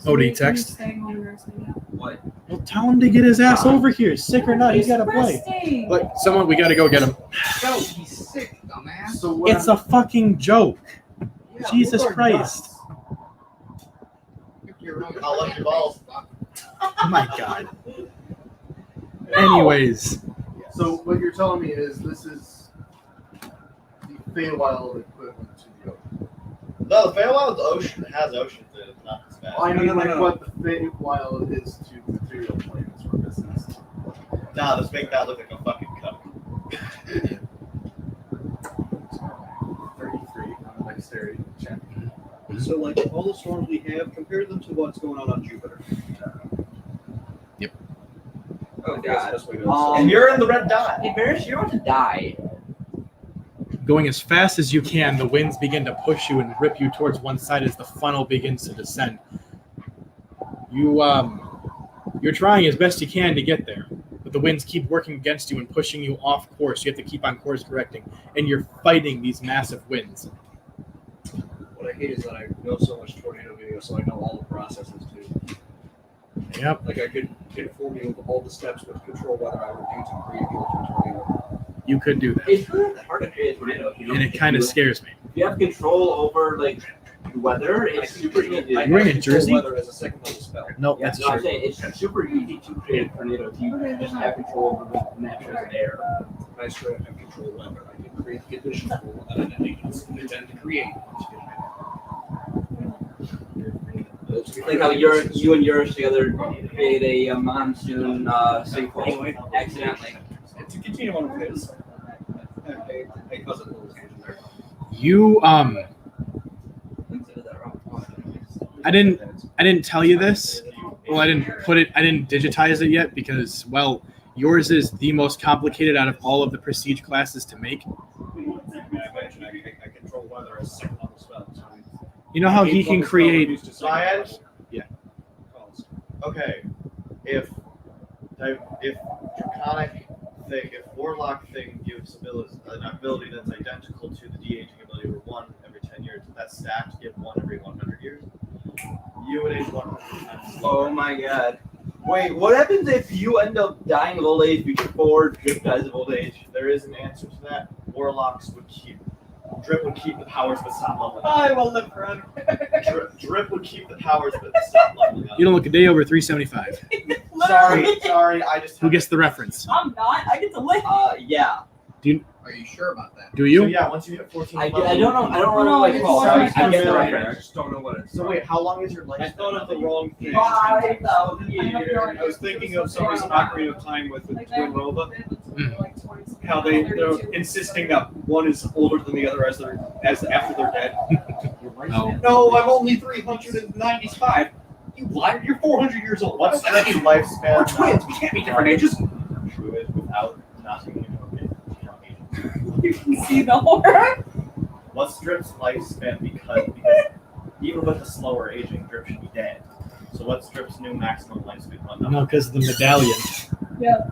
Oh, did he he's text? staying home nursing now. What? Well, tell him to get his ass over here. Sick or not, he's got to play. Resting. Look, someone, we got to go get him. Go, he's sick, dumbass. So what It's a fucking joke. Yeah, Jesus we're Christ. I'll let you balls. Oh my God. Anyways, So what you're telling me is this is the Feywild equivalent to the ocean. No, the Feywild's ocean has oceans in it. Not as bad. I mean, No. like what the Feywild is to the material plane is what this is. Nah, let's make that look like a fucking cup. 33. dexterity check. So, like, all the storms we have, compare them to what's going on Jupiter. Oh That's the god. best way to And you're in the red dot. Hey, Bears, you're about to die. Going as fast as you can, the winds begin to push you and rip you towards one side as the funnel begins to descend. You're trying as best you can to get there, but the winds keep working against you and pushing you off course. You have to keep on course correcting, and you're fighting these massive winds. What I hate is that I know so much tornado video, so I know all the processes too. Yep. Like I could inform you of all the steps with control weather I would do to create the ultimate tornado. You could do that, It's really not that hard to create a tornado. You know? and it kind of scares me. If you have control over like weather, it's super easy. You're in control Jersey? weather as a second level spell. Nope, Yeah, that's no, I'm true. saying it's super easy to create a tornado if you just have control over the natural air. I straight up have control weather. I can create the conditions for what an agents intend to create. Like how you and yours together create a monsoon sinkhole accidentally. And to continue on with his, a cousin little tangent there. You I didn't tell you this. Well, I didn't digitize it yet because, well, yours is the most complicated out of all of the prestige classes to make. I imagine I control weather as a second level spell. So You know how he can create. Science? Yeah. Okay. If draconic thing, if warlock thing gives an ability that's identical to the de-aging ability for 1 every 10 years, that's stacked to give 1 every 100 years. You would age 100 times. Oh my god. Wait, what happens if you end up dying of old age before Drip dies of old age? There is an answer to that. Warlocks would keep. Drip would keep the powers but stop leveling up. I will live forever. Drip would keep the powers but stop leveling up. You don't look a day over 375. Sorry, I just. Who gets the reference? I'm not. I get to live. Yeah. Are you sure about that? Do So you? yeah, once you hit 14 I level, don't know. I don't know No, what it's it's called. sorry, I get the sorry. I reference. just don't know what it's. So wait, how long is your life? I thought of the wrong thing. 5,000 years. I was thinking of somebody's Ocarina of Time with the Twin Nova. How they're insisting that one is older than the other as after they're dead. No. No, I'm only 395. You liar! You're 400 years old. What's What's Drip's that? lifespan? We're twins. We can't be different ages. Druid without not being You can see the horror. What's Drip's lifespan because even with the slower aging, Drip should be dead. So what's Drip's new maximum lifespan? No, because of the medallion. Yeah.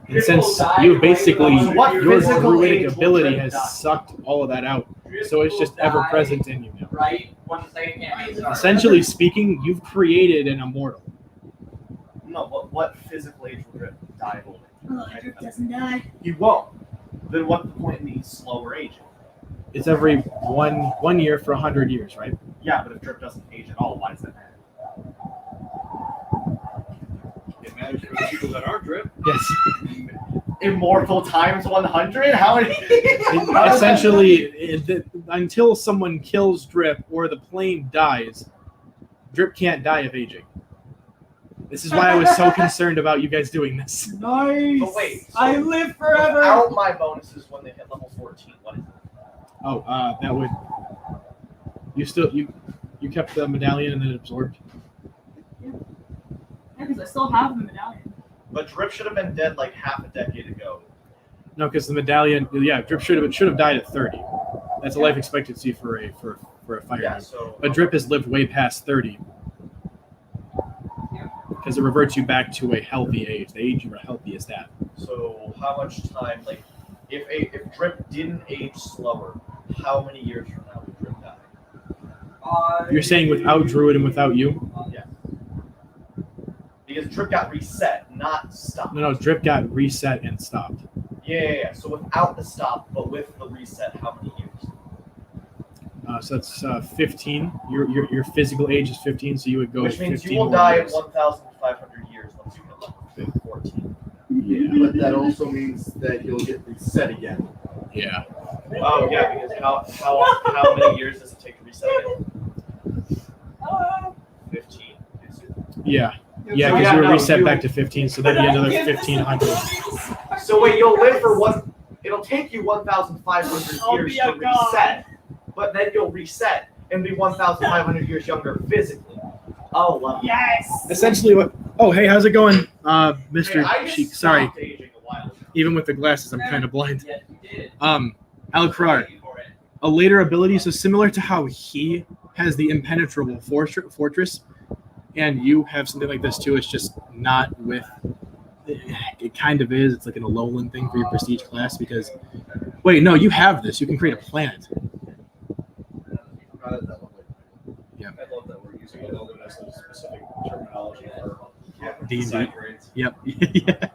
And since you basically, What your physical druidic age will ability Drip has die? sucked all of that out. So it's just ever present in you now. Right? 1 second can't be sorry. Essentially speaking, you've created an immortal. No, but what physical age will Drip die of old age? Oh, Drip doesn't die. He won't. Then what's the point in the slower aging? It's every one year for 100 years, right? Yeah, but if Drip doesn't age at all, why does that matter? It matters for the people that aren't Drip. Yes. Immortal times 100? How many? Essentially, until someone kills Drip or the plane dies, Drip can't die of aging. This is why I was so concerned about you guys doing this. Nice. But wait, so I live forever. without my bonuses when they hit level 14, what is it? Oh, that would. You kept the medallion and then absorbed. Yeah, because I still have the medallion. But Drip should have been dead like half a decade ago. No, because the medallion. Yeah, Drip should have died at 30. That's a life expectancy for a fireman. Yeah, so. But Drip has lived way past 30. Because it reverts you back to a healthy age, the age you were healthiest at. So how much time, like, if Drip didn't age slower, how many years from now would Drip die? You're saying without Druid and without you? Yeah. Because Drip got reset, not stopped. No, Drip got reset and stopped. Yeah. So without the stop, but with the reset, how many years? So that's 15. Your physical age is 15, so you would go. Which means 15 you will more die years. at 1,500 years once you hit level 14. Yeah, but that also means that you'll get reset again. Yeah. Oh yeah, because how many years does it take to reset again? 15. Yeah. So Yeah, because yeah, you were no, reset you- back to 15, so that'd be another 1,500. So wait, you'll live for one. It'll take you 1,500 I'll years be to a god. reset, but then you'll reset and be 1,500 years younger physically. Oh, wow. Yes. Essentially, what? Oh, hey, how's it going, Hey, Mr. I just Sheik? Sorry, stopped aging a while ago. even with the glasses, I'm kind of blind. Yes, you did. Alakrar, a later ability, so similar to how he has the impenetrable fortress, and you have something like this too. It's just not with. It kind of is. It's like an Alolan thing for your prestige class because. Wait, no, you have this. You can create a planet. I love that we're using Alolan as a specific terminology for D&D. side grades. Yep. Yeah.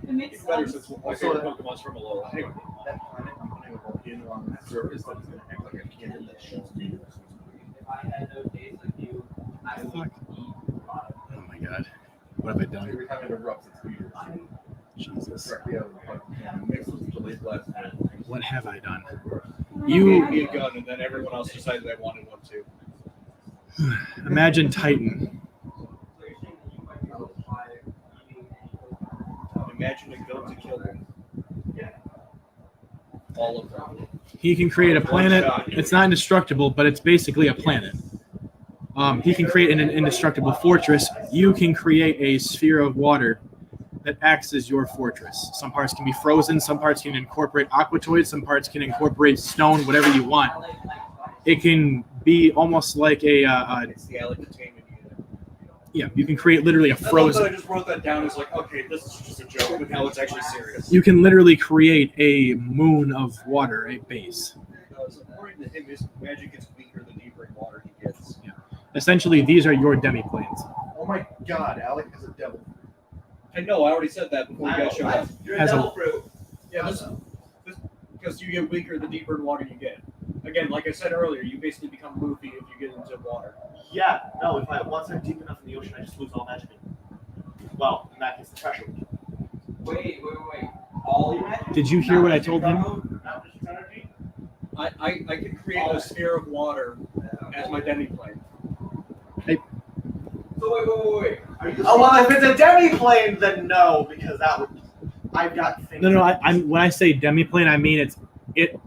It makes It's better sense. since my favorite Pokemon's from Alolan. Anyway, That planet, I'm putting a volcano on that surface that's going to act like a cannon that shoots me. If I had no days like you, I would eat a lot of Oh my god. What have I done? Every time it erupts, it's weird. Jesus. Directly out of the pipe. Mixed with delayed blast. What have I done? you You gave me a gun, and then everyone else decided they wanted one too. imagine Titan. Imagine a gun to kill them. All of them. He can create a planet. It's not indestructible, but it's basically a planet. He can create an indestructible fortress. You can create a sphere of water that acts as your fortress. Some parts can be frozen. Some parts can incorporate aquatoids. Some parts can incorporate stone, whatever you want. It can be almost like a It's the Alec containment unit. yeah. You can create literally a I love that frozen. I just wrote that down as like, okay, this is just a joke, but now it's actually serious. You can literally create a moon of water, a base. Because according to him, his magic gets weaker the deeper in water he gets. Essentially, these are your demiplanes. Oh my god, Alec is a devil. I know, I already said that before you guys showed up. You're Has a a- devil fruit. Yeah, this because you get weaker the deeper in water you get. Again, like I said earlier, you basically become Luffy if you get into water. Yeah, no, once I'm deep enough in the ocean, I just lose all magic. Well, in that case, the pressure. Wait. All your magic? Did you hear what I Not told just him? your not just your energy? I can create a sphere of water as my demiplane. So wait. Are you Oh, well, if it's a demi-plane, then no, because that would. I've got things. No. I'm when I say demiplane, I mean it.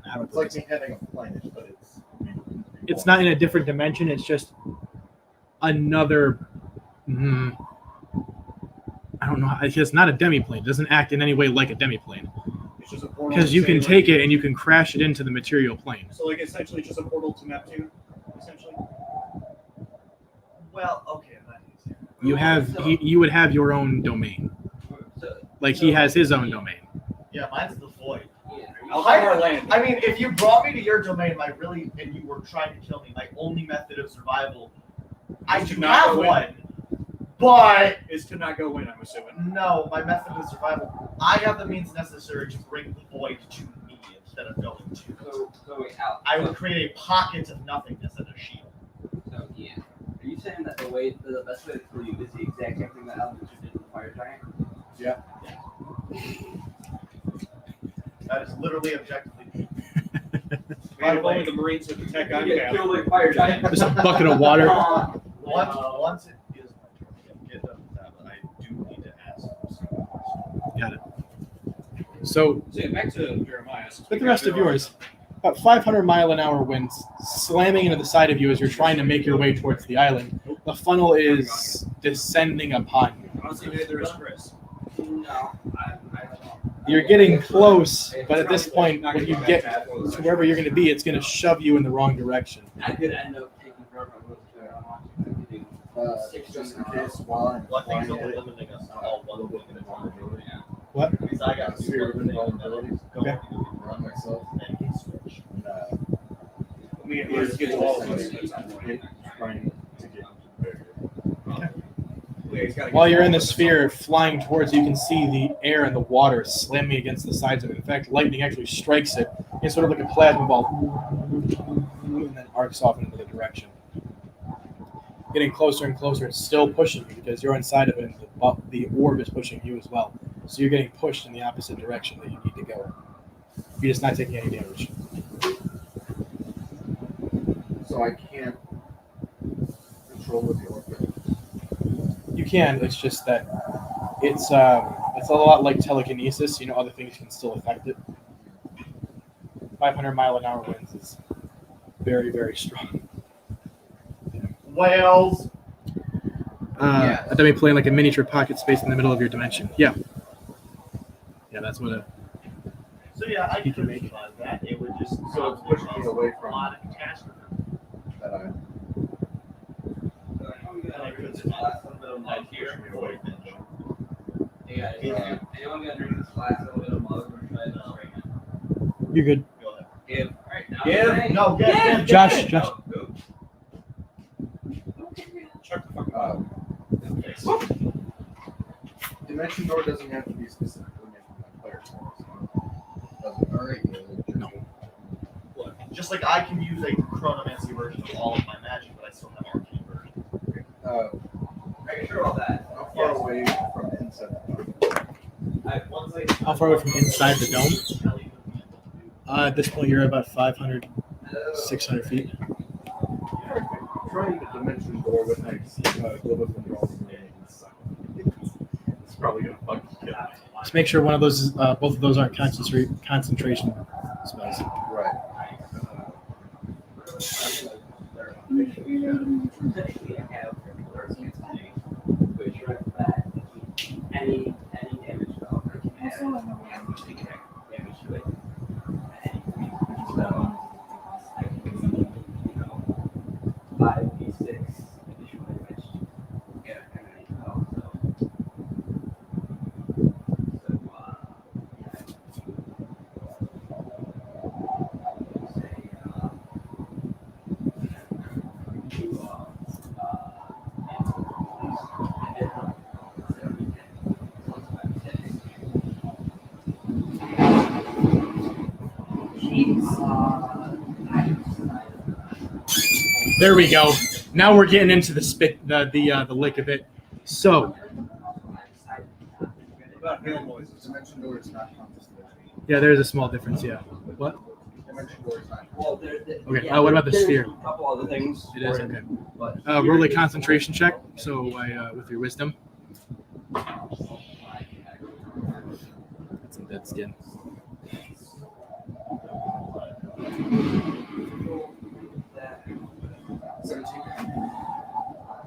How do I It's put like this? me having a planet, but it's. It's not in a different dimension. It's just another. I don't know. It's not a demiplane. It doesn't act in any way like a demiplane It's just a portal. because to you say, can like- take it and you can crash it into the material plane. So like essentially just a portal to Neptune, essentially. Well, okay, that is. You have you would have your own domain, like he has his own domain. Yeah, mine's the void. I'll find our land. I mean, if you brought me to your domain, and you were trying to kill me, my only method of survival, I Is to do not have go in. one, but Is to not go in, I'm assuming. no, my method of survival, I have the means necessary to bring the void to me instead of going to it. So wait, Al. I would create a pocket of nothingness and a shield. So yeah. Are you saying that the best way to kill you is the exact same thing that Al did with the fire giant? That is literally objectively. Man, if only the Marines had the tech I'm You get down. killed like a fire giant. Just a bucket of water. Once it is my turn to get done with that, but I do need to ask. Got it. So So yeah, back to Jeremiah. with the rest of yours, about 500-mile-an-hour winds slamming into the side of you as you're trying to make your way towards the island. The funnel is descending upon you. Honestly, neither is Chris. No, I don't know. You're getting close, but at this point, when you get to wherever you're going to be, it's going to shove you in the wrong direction. I could end up taking forever to go to I'm watching. Just in case while I'm Well, I think flying it's it, only limiting us to all one week at a time. What? Because I got Sphere of two invulnerability. Okay. Run myself. and he switch. And, I mean, it gets all of us. trying to get prepared. Yeah, he's gotta While get you're in the all of us. sphere flying towards you, can see the air and the water slamming against the sides of it. In fact, lightning actually strikes it. It's sort of like a plasma ball, and then arcs off in another direction. Getting closer and closer, it's still pushing you because you're inside of it, and the orb is pushing you as well. So you're getting pushed in the opposite direction that you need to go. You're just not taking any damage. So I can't control with the orb. You can. It's just that it's a lot like telekinesis. You know, other things can still affect it. 500-mile-an-hour winds is very, very strong. Whales. Yes. That may play like a miniature pocket space in the middle of your dimension. Yeah. Yeah, that's what So yeah, I You can could make it. visualize that. It would just So it's pushing me away a from lot of catastrophe. that I And I could just add a little light here. Yeah, anyone gonna drink this last little bit of mug or try this right now? You're good. Give. Alright, now. Give. No, give. Josh. Shut the fuck up. dimension door doesn't have to be specifically making my player doesn't. Alright. No. Just like I can use a chronomancy version of all of my magic, but I still have arcane version. Are you sure about that? How far away from inside the door? How far away from inside the dome? At this point, you're about 500, 600 feet. Trying the dimension door with my global control. It's probably gonna fuck you up. Just make sure one of those, both of those aren't concentration spells. Right. Any damage spell. So, 5d6 additional damage. Yeah, any spell. There we go. Now we're getting into the lick of it. So, About hearing noises. Dimension door is not constant. yeah, there's a small difference. Yeah. What? Dimension door is not. Well, Okay. What about the there's sphere? A couple other things. It is for okay. But Roll a concentration check. So, with your wisdom. That's some dead skin.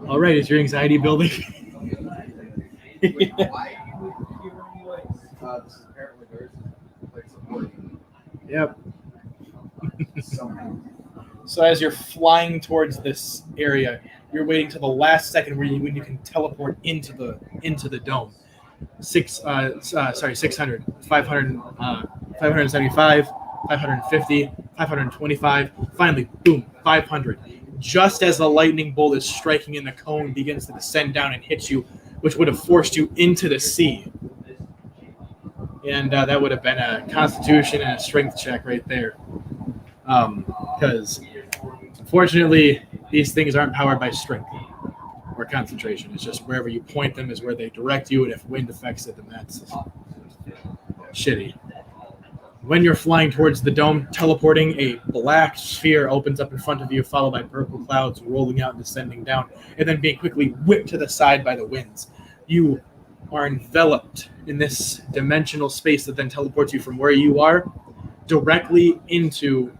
All right, is your anxiety building? Why? This is apparently theirs. Like supporting Yep. somehow. So as you're flying towards this area, you're waiting till the last second when you can teleport into the dome. 600, 500, 575, 550, 525. Finally, boom, 500. Just as the lightning bolt is striking in the cone begins to descend down and hit you, which would have forced you into the sea. And that would have been a constitution and a strength check right there. Because unfortunately, these things aren't powered by strength or concentration. It's just wherever you point them is where they direct you, and if wind affects it, then that's shitty. When you're flying towards the dome, teleporting, a black sphere opens up in front of you, followed by purple clouds rolling out and descending down, and then being quickly whipped to the side by the winds. You are enveloped in this dimensional space that then teleports you from where you are directly into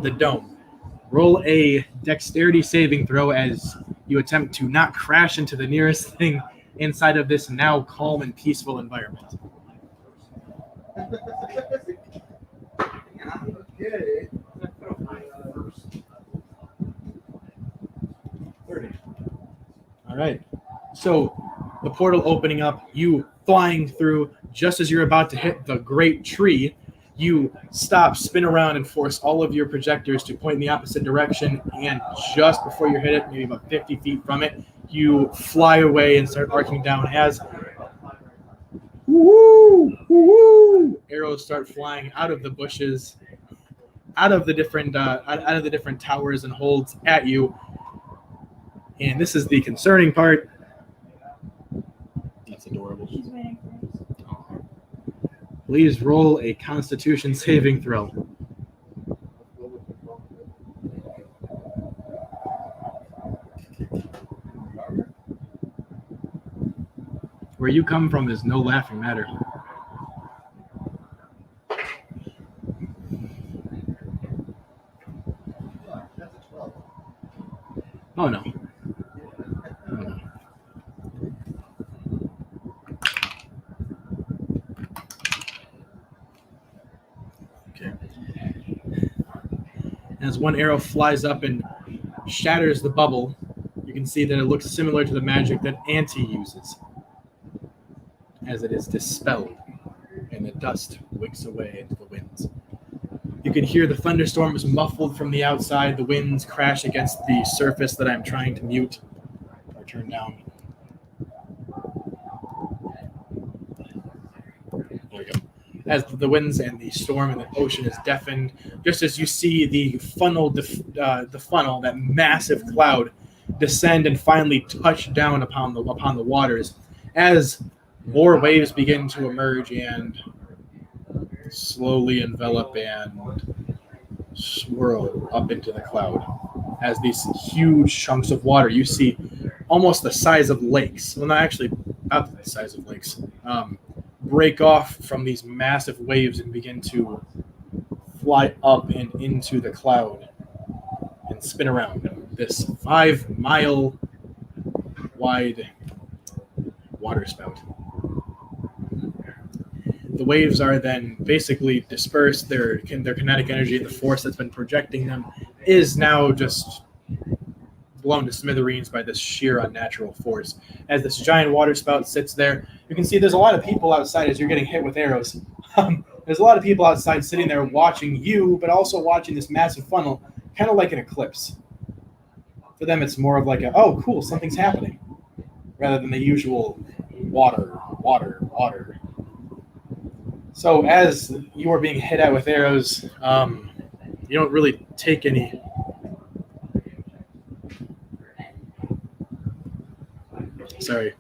the dome. Roll a dexterity saving throw as you attempt to not crash into the nearest thing inside of this now calm and peaceful environment. Okay. 30. All right. So the portal opening up, you flying through just as you're about to hit the great tree, you stop, spin around, and force all of your projectors to point in the opposite direction. And just before you hit it, maybe about 50 feet from it, you fly away and start arcing down as arrows start flying out of the bushes, out of the different towers and holds at you. And this is the concerning part. That's adorable. She's waiting for us. Please roll a Constitution saving throw. Where you come from is no laughing matter. As one arrow flies up and shatters the bubble, you can see that it looks similar to the magic that Auntie uses, as it is dispelled and the dust wicks away into the winds. You can hear the thunderstorms muffled from the outside. The winds crash against the surface that I'm trying to mute or turn down. There we go. As the winds and the storm and the ocean is deafened, just as you see the funnel, that massive cloud, descend and finally touch down upon the waters, as more waves begin to emerge and slowly envelop and swirl up into the cloud. As these huge chunks of water, you see almost the size of lakes. Well, not actually about the size of lakes. Break off from these massive waves and begin to fly up and into the cloud and spin around this 5-mile wide water spout. The waves are then basically dispersed. Their kinetic energy, the force that's been projecting them, is now just blown to smithereens by this sheer unnatural force. As this giant water spout sits there, you can see there's a lot of people outside as you're getting hit with arrows. There's a lot of people outside sitting there watching you, but also watching this massive funnel, kind of like an eclipse. For them, it's more of like a, oh, cool, something's happening, rather than the usual water, water, water. So as you are being hit at with arrows, you don't really take any. Sorry.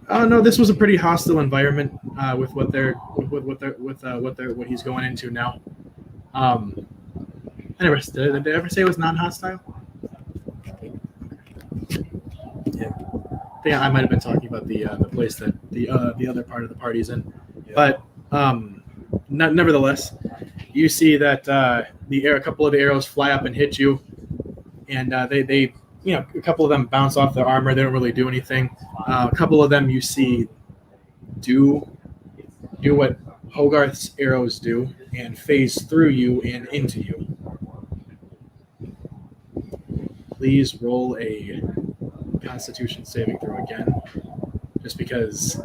Oh no, this was a pretty hostile environment with what he's going into now. Did I ever say it was non-hostile? Yeah. I think I might have been talking about the place that the other part of the party's in, but nevertheless, you see that a couple of the arrows fly up and hit you, and they a couple of them bounce off their armor. They don't really do anything. A couple of them you see do what Hogarth's arrows do and phase through you and into you. Please roll a Constitution saving throw again, just because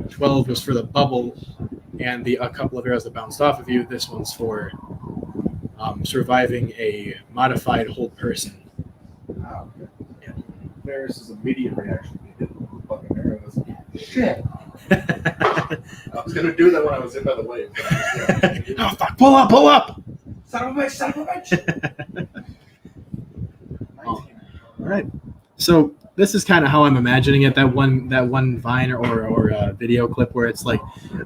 12 was for the bubble and a couple of arrows that bounced off of you. This one's for surviving a modified hold person. Wow. Yeah. Ferris's immediate reaction to hit the fucking arrows. Shit. I was gonna do that when I was hit by the wave. Oh fuck! Pull up! Son of a bitch! All right. So this is kind of how I'm imagining it. That one Vine or video clip where it's like,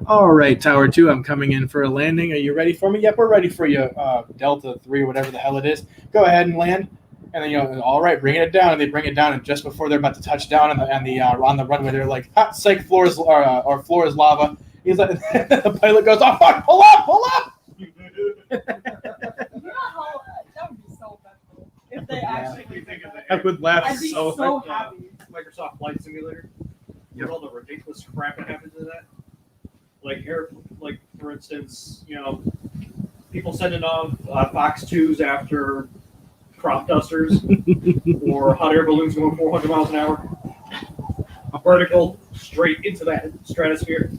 all right, Tower 2, I'm coming in for a landing. Are you ready for me? Yep, we're ready for you. Delta 3 or whatever the hell it is. Go ahead and land. And then all right, bringing it down. And they bring it down, and just before they're about to touch down on the runway, they're like, hot psych, floor is lava. He's like, the pilot goes, oh fuck, pull up. You know how that would be so effective if they actually did that. I would laugh I'd be so so hard. happy. Microsoft Flight Simulator. With all the ridiculous crap that happens to that. Like for instance, people sending off Fox 2s after crop dusters or hot air balloons going 400 miles an hour. Vertical, straight into that stratosphere.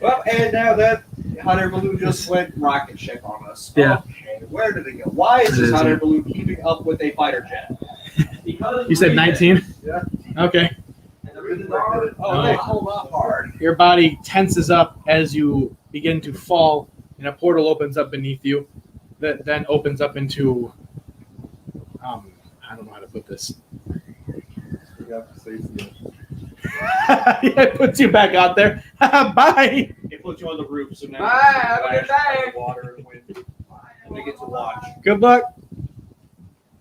Well, and now that hot air balloon just went rocket ship on us. Yeah. Okay, where did it go? Why is this hot air balloon keeping up with a fighter jet? Because You said 19? Yeah. Okay. Oh, they hold up hard. Your body tenses up as you begin to fall, and a portal opens up beneath you that then opens up into I don't know how to put this. Yeah, It puts you back out there. Bye. It puts you on the roof, so now Bye, have a good day. the water and wind. And they get to watch. Good luck.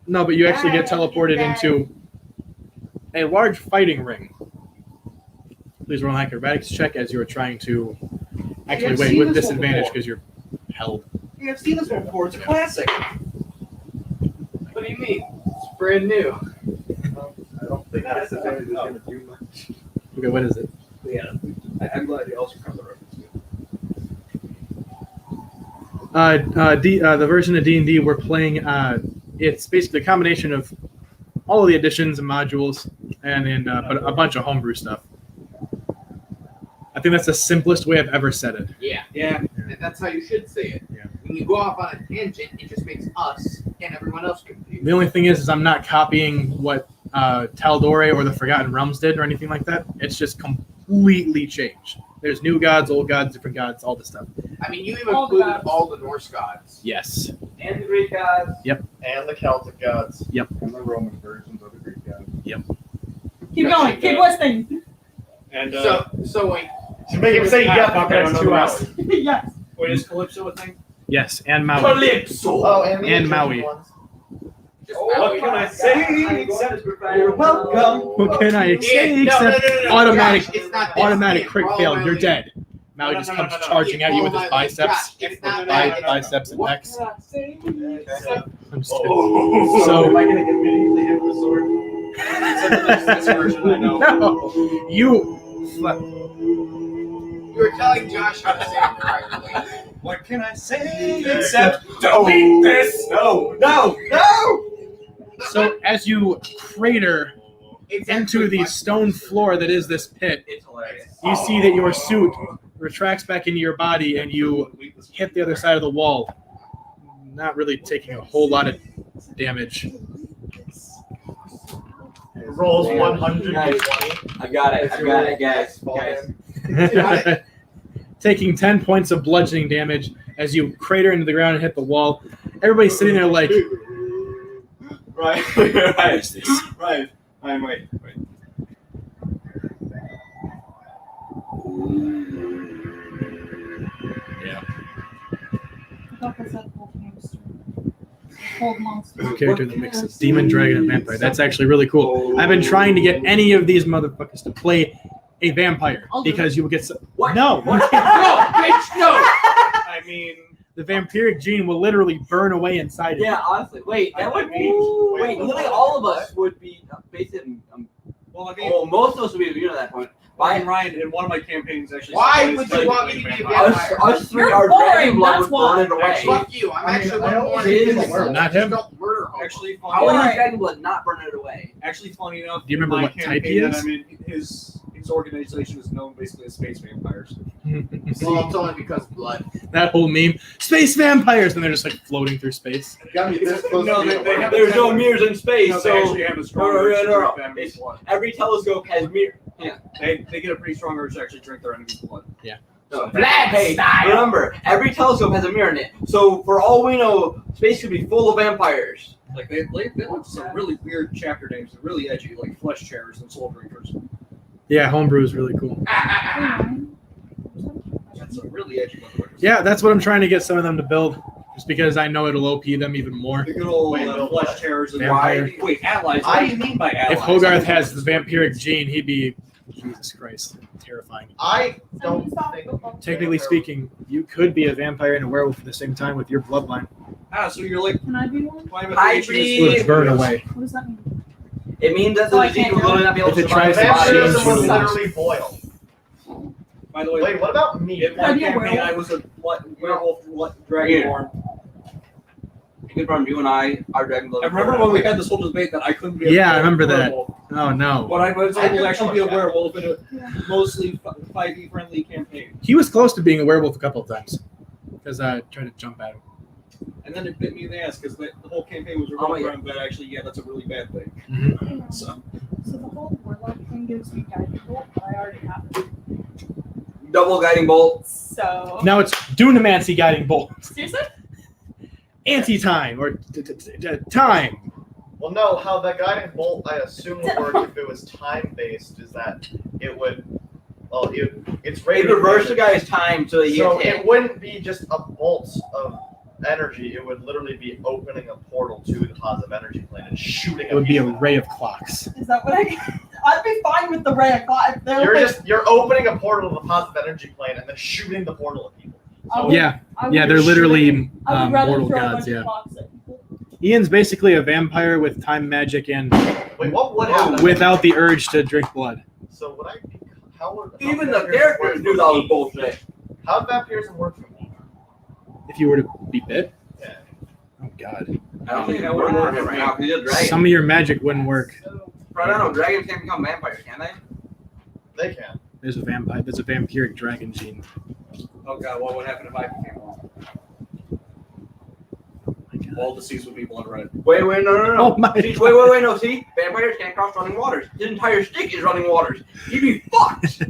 No, but you actually get teleported into a large fighting ring. Please roll an acrobatics check as you are trying to actually I've wait seen with this one disadvantage before. because you're held. Yeah, I've seen this one before. It's a classic. What do you mean? It's brand new. I don't think this advantage is going to do much. Okay, what is it? Yeah, I'm glad you also covered the reference. The version of D&D we're playing, it's basically a combination of all of the additions and modules, and then but a bunch of homebrew stuff. I think that's the simplest way I've ever said it. Yeah. Yeah. And that's how you should say it. Yeah. When you go off on a tangent, it just makes us and everyone else confused. The only thing is I'm not copying what Taldore or the Forgotten Realms did or anything like that. It's just completely changed. There's new gods, old gods, different gods, all this stuff. I mean, you even All the included gods. all the Norse gods. Yes. And the Greek gods. And the Celtic gods. And the Roman versions of the Greek gods. Keep going. Keep listening. And So wait, You make him say Pat, yes fuck, for the I next don't 2 know hours. Yes. wait, is Calypso a thing? Yes, and Maui. Calypso. Oh, and the And Egyptian Maui. ones. Just What can I say except you're welcome? What can I say No, except no. automatic- Josh, it's not this. automatic Yeah, crit follow fail? my You're lead. dead. Maui No, just no, comes no, no. charging at you with his Follow my lead. biceps. Josh, it's not that. Biceps and What pecs. can I say except- I'm just Oh. So- am I going to immediately hit with a sword? Except this version I know. No, you. You were telling Josh how to say it correctly. What can I say except delete this? No. So as you crater It's into actually the stone floor that is this pit, It's hilarious. you see that your suit retracts back into your body and you hit the other side of the wall, not really taking a whole lot of damage. Rolls Yeah. 120. I got it, guys. Taking 10 points of bludgeoning damage as you crater into the ground and hit the wall. Everybody's sitting there like, Right. what is this? Right. Wait. I thought that's that whole hamster. Cold monster. A character that mixes demon, dragon, and vampire. That's actually really cool. I've been trying to get any of these motherfuckers to play a vampire I'll do because you will get so. What? No, No, bitch, no. I mean, the vampiric gene will literally burn away inside of you. Yeah, honestly. Wait, that would be. Wait, Literally all of us would be basically. well, I mean, Oh, most of us would be immune at that point. Ryan in one of my campaigns actually. Why would you want me to be a vampire? Us three You're are boring, dragon blood that's would why. burn it away. Fuck you. I'm actually I one don't more think than it's you. a Not Just him. don't murder hope. Actually, How funny. would Alright. his dragon blood not burn it away? Actually, funny enough. Do you remember my what type he campaign that is? I'm in, his organization is known basically as space vampires. Well, it's only because blood. That whole meme, space vampires, and they're just like floating through space. Got me this close No, to being they a have- There's no mirrors in space, No, they so actually have a strong urge to drink the enemy's blood. every telescope has mirror. They get a pretty strong urge to actually drink their enemy's blood. No, Black hey, style. remember, every telescope has a mirror in it. So for all we know, space could be full of vampires. Like they look some really weird chapter names, they're really edgy, like flesh chairs and soul drinkers. Yeah, homebrew is really cool. That's some really edgy motherfuckers. Yeah, that's what I'm trying to get some of them to build, just because I know it'll OP them even more. The good old Wait, no, flesh what? chairs and Vampire. Wait, allies. What do you mean by allies? If Hogarth has the vampiric gene, he'd be, Jesus Christ, terrifying. I don't think. Technically speaking, you could be a vampire and a werewolf at the same time with your bloodline. So you're like Can I be one? climate Hybrid. change. It would burn away. What does that mean? It means that So the I disease can't will do literally not be able If to it survive tries the to body. change Vampirism would you- literally boil. By the way, Wait, what about me? in one Are you a campaign, werewolf? I was a werewolf dragonborn. Good from you and I are dragon blood. I remember when we had this whole debate that I couldn't be a Yeah, I remember that. werewolf. Oh no. But I was able to actually be a Yeah. werewolf in a mostly 5e friendly campaign. He was close to being a werewolf a couple of times because I tried to jump at him. And then it bit me in the ass because the whole campaign was Oh, revolving yeah. around that actually, yeah, that's a really bad thing. So, So the whole warlock thing gives me guiding bolt, but I already have it. Double guiding bolt. So Now it's Dunamancy Guiding Bolt. seriously? Anti-time or time. Well, no, how the guiding bolt, I assume, would work if it was time-based is that it would, well, it's It rated. reverse the guy's time so that he So gets hit. it wouldn't be just a bolt of energy, it would literally be opening a portal to the positive energy plane and shooting It would be a people. ray of clocks. Is that what I'd be fine with the ray of clock. You're opening a portal to the positive energy plane and then shooting the portal at people. I So would- Yeah, I would, yeah, they're literally I would rather mortal throw a gods. bunch of Yeah, clocks at people. Ian's basically a vampire with time magic and wait, what would happen? without the urge to drink blood. So would I be? How would? Even how the vampirism characters work knew for that was me? bullshit. How would vampirism work for me? If you were to be bit? Yeah. Oh God. I don't think that would work right now because he's a dragon. Some of your magic wouldn't work. But I don't know. Dragons can't become vampires, can they? They can. There's a vampire. There's a vampiric dragon gene. Oh god, what would happen if I became one? All deceased would be blood red. Wait, no. Oh my See, God. wait, no, see? Vampires can't cross running waters. His entire stick is running waters. You'd be fucked.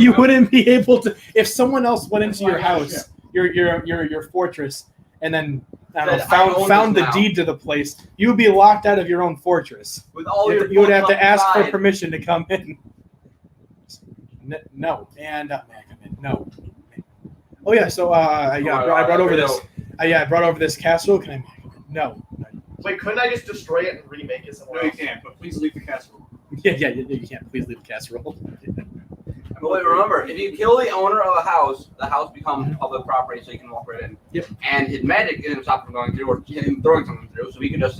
You wouldn't be able to if someone else went into your house, your fortress, and then I don't know, Said, "I own found this the now." deed to the place. You would be locked out of your own fortress. With all your You would have to books ask for outside. permission to come in. No, and no. Oh yeah, so I brought over this. I brought over this castle. Can I? No. Wait, couldn't I just destroy it and remake it somewhere No, you else? can't, but please leave the castle. Yeah, you can't. Please leave the casserole. But wait, remember, if you kill the owner of a house, the house becomes public property, so you can walk right in. Yep. And his magic isn't stop from going through or him throwing something through, so he can just,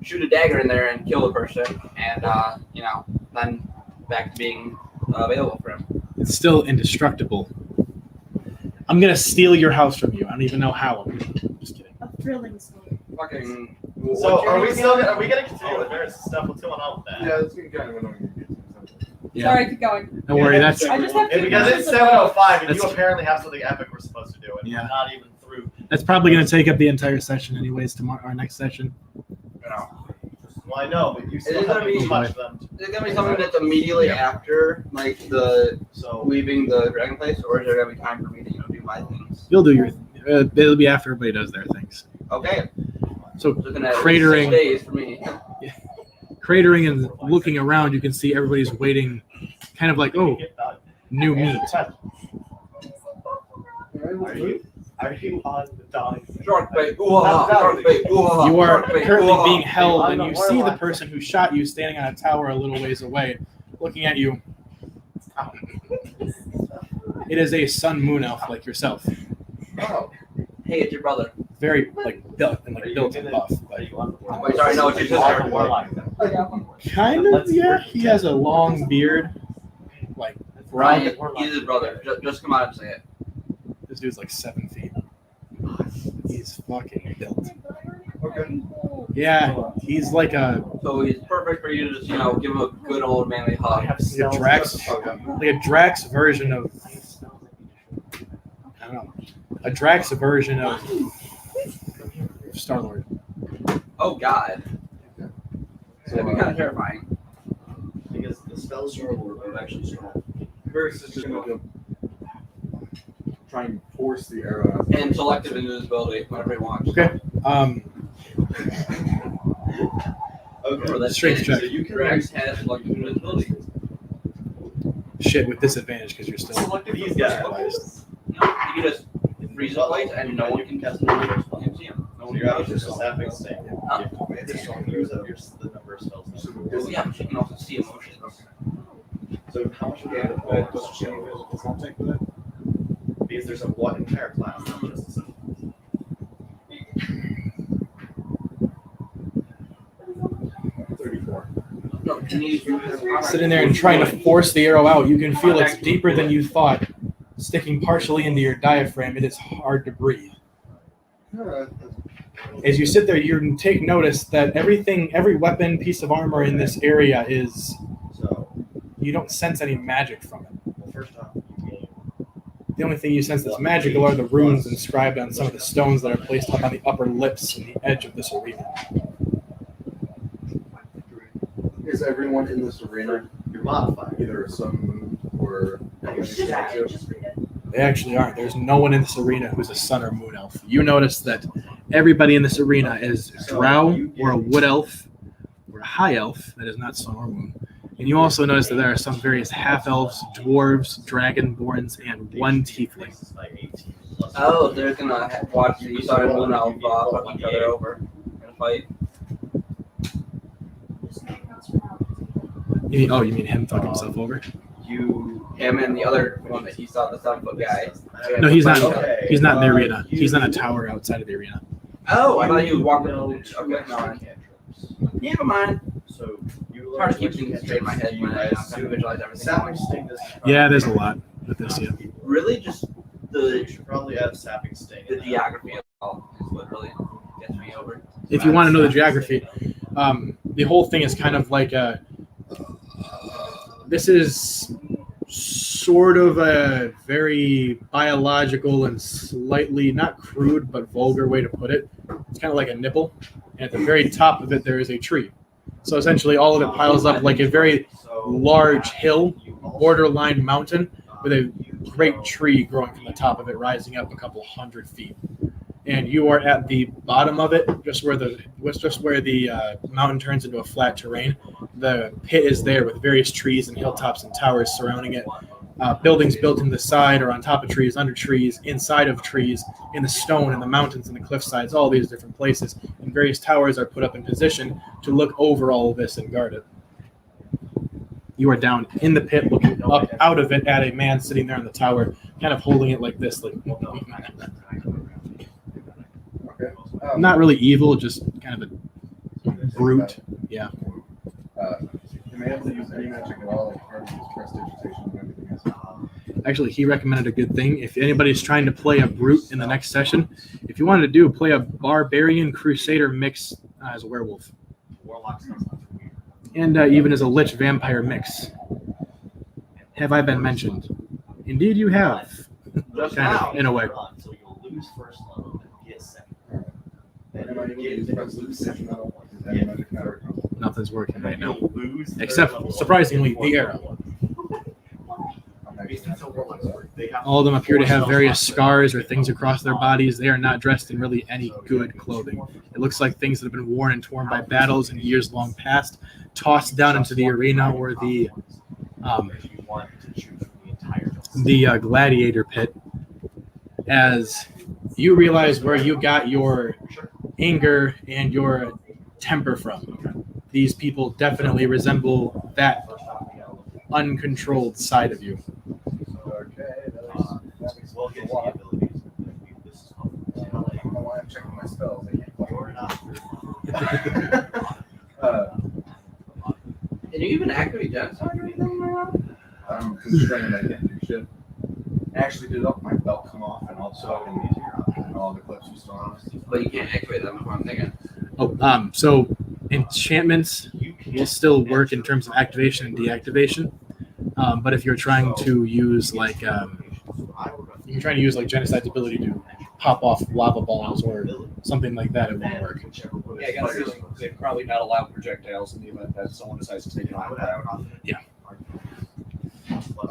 shoot a dagger in there and kill the person, and, then back to being available for him. It's still indestructible. I'm gonna steal your house from you. I don't even know how. I'm just kidding. A thrilling story. Fucking. So are we gonna continue with various stuff? What's going on with that? Yeah, it's getting kind of annoying. Yeah. Sorry, keep going. Don't worry. That's I just have to. Because it's 7:05 and you That's- apparently have something epic we're supposed to do, and Yeah. we're not even through. that's probably gonna take up the entire session, anyways. Tomorrow, our next session. Well, I know, but you still Is it gonna haven't be- touched them. Is it gonna be something that's immediately after, like, the So leaving the dragon place, or is there gonna be time for me to, do my things? You'll do your. It'll be after everybody does their things. Okay. So Looking at cratering, 6 days for me. cratering, and looking around, you can see everybody's waiting, kind of like, oh, new meat. Are you on the dog? Shark bait. Shark bait. You are Shark bait. currently being held, and you see the person who shot you standing on a tower a little ways away, looking at you. It is a sun moon elf like yourself, Oh, Hey, it's your brother. very built and built and buff. But Wait, sorry, no, it's your sister. kind of, yeah. He has a long beard. Like Ryan, he's his brother. Just come out and say it. this dude's like 7 feet. He's fucking built. Okay. Yeah, he's like a So he's perfect for you to just, give him a good old manly hug. like a Drax version of I don't know, a Drax version of Star-Lord. Oh God. That'd be kind of terrifying. Because the spells are actually strong. Varys is just gonna try and force the arrow out. And selective invisibility whenever he wants. Okay. Remember that Strength check. So you can Drax has selective invisibility. Shit with disadvantage because you're still These guys. paralyzed. You can just freeze the place and no one can cast the spell. You can see him. No So one you're can out cast just the that big thing. Huh? Use up the number of spells. Well, yeah, but you can also see emotions. So how much would you have to because there's a what entire class, not just a symbol. No, can you Sitting there and trying to force the arrow out, you can feel it's deeper than you thought, sticking partially into your diaphragm. It is hard to breathe. As you sit there, you take notice that every weapon, piece of armor in this area is. So, You don't sense any magic from it. well, first off, you gain The only thing you sense that's magical are the runes inscribed on some of the stones that are placed up on the upper lips and the edge of this arena. Is everyone in this arena your modifier. either a sun moon or They actually aren't. There's no one in this arena who's a sun or moon elf. You notice that everybody in this arena is drow or a wood elf or a high elf that is not sun or moon. And you also notice that there are some various half elves, dwarves, dragonborns, and one tiefling. Oh, they're gonna watch the Sun and Moon Elf fuck each other over in a fight. You mean him fuck himself over? Him and the other one that he saw, the 7-foot guy. No, he's not. Okay. He's not in the arena. He's on a tower outside of the arena. Oh, I thought he was walking. No, Okay, no. cantrips. Never mind. So you It's hard to keep things straight in my head when I try to visualize everything. Sapling sting this. Yeah, there's a lot with this. Yeah. Really, just You should probably add sapping sting. the geography of all is what really gets me over. If you want to know the geography, the whole thing is kind of like a. This is sort of a very biological and slightly not crude but vulgar way to put it. It's kind of like a nipple, and at the very top of it there is a tree. So essentially, all of it piles up like a very large hill, borderline mountain, with a great tree growing from the top of it, rising up a couple 100 feet. And you are at the bottom of it, just where the mountain turns into a flat terrain. The pit is there with various trees and hilltops and towers surrounding it. Buildings built in the side or on top of trees, under trees, inside of trees, in the stone, in the mountains, and the cliff sides, all these different places. And various towers are put up in position to look over all of this and guard it. You are down in the pit, looking up out of it at a man sitting there in the tower, kind of holding it like this, like Okay. not really evil, just kind of a brute. Yeah. Am I able to use any magic at all, like hard to use prestidigitation and everything else? Actually, he recommended a good thing. If anybody's trying to play a brute in the next session, if you wanted to play a barbarian crusader mix as a werewolf, and even as a lich vampire mix. Have I been mentioned? Indeed, you have. Kind of, in a way. So you'll lose first level and get second. Am I able to use prestidigitation at all? Is that a magic power? Nothing's working right now, except surprisingly the arrow. All of them appear to have various scars or things across their bodies. They are not dressed in really any good clothing. It looks like things that have been worn and torn by battles in years long past, tossed down into the arena or the gladiator pit. As you realize where you got your anger and your temper from. These people definitely resemble that uncontrolled side of you. Okay, that makes We'll get a to lot. the abilities. This is I don't know why I'm checking my spells. I can't play. You're not. Can you even activate genocide or anything like that? I'm constrained. I can't do shit. Actually, did my belt come off and also and all the clips you saw? But you can't activate them, is what I'm thinking. Oh, so enchantments will still work in terms of activation and deactivation. But if you're trying to use like Genocide's ability to pop off lava balls or something like that, it won't work. Yeah, I got a feeling they'd probably not allow projectiles in the event that someone decides to take it on the crowd. Yeah. But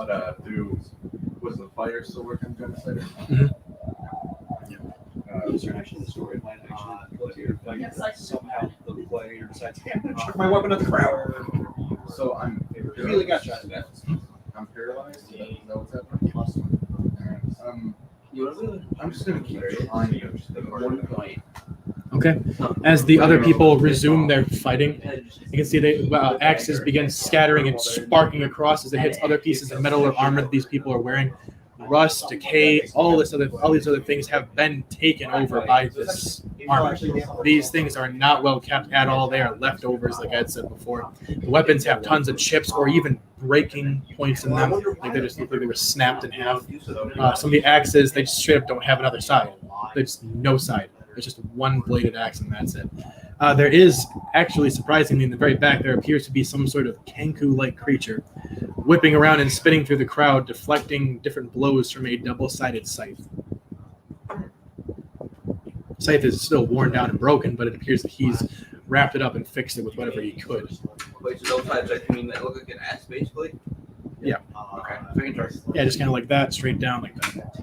was the fire still working genocide? Mhm. Is there actually the story plan actually? Yes, I- Somehow the player decides, hey, I'm going to chuck my weapon at the crowd. So I'm Really got shot to death. I'm paralyzed. Is that what's happening? I'm just gonna keep trying to. 1 point. Okay. As the other people resume their fighting, you can see the axes begin scattering and sparking across as it hits other pieces of metal or armor that these people are wearing. Rust, decay, all these other things have been taken over by this armor. These things are not well kept at all. They are leftovers, like I had said before. The weapons have tons of chips or even breaking points in them. Like they just look like they were snapped in half. Some of the axes, they just straight up don't have another side. There's no side. There's just one bladed axe and that's it. There is actually, surprisingly, in the very back, there appears to be some sort of Kenku-like creature whipping around and spinning through the crowd, deflecting different blows from a double-sided scythe. Scythe is still worn down and broken, but it appears that he's wrapped it up and fixed it with whatever he could. Wait, so those sides, I mean, that look like an ass, basically? Yeah. Okay, very interesting. Yeah, just kind of like that, straight down like that.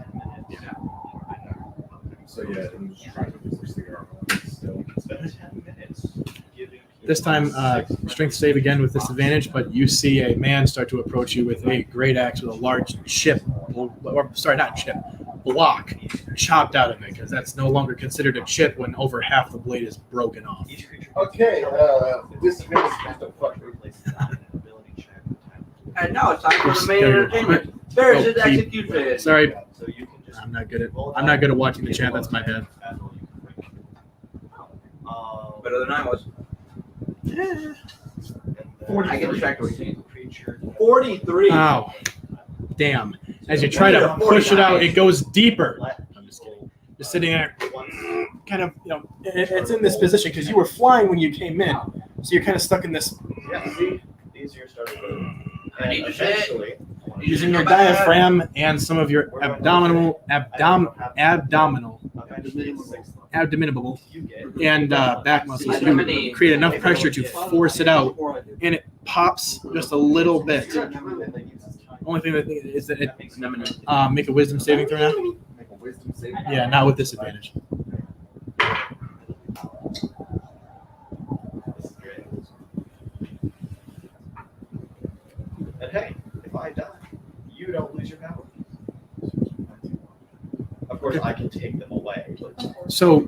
So yeah, I'm just trying to push the armor still. This time, strength save again with disadvantage, but you see a man start to approach you with a great axe with a large chip, or sorry, not chip, block chopped out of it, because that's no longer considered a chip when over half the blade is broken off. Okay, disadvantage is the fuck. And now it's time for the Just main gotta- entertainment. There's his Oh, keep- execution. Sorry, I'm not good at watching the chat. That's my bad. Better than I was. I get distracted with you. 43. Oh, damn! As you try to push it out, it goes deeper. I'm just kidding. Just sitting there, kind of, it's in this position because you were flying when you came in, so you're kind of stuck in this. Yeah, see, these are your starting moves. And need to eventually, Using your diaphragm and some of your abdominable, you get and back muscles, you create enough pressure to force it out, and it pops just a little bit. Only thing that is that it make a wisdom saving throw now. Make a wisdom saving. Yeah, not with disadvantage. This is great. And hey, if I die, you don't lose your power. Of course, I can take them away. But So,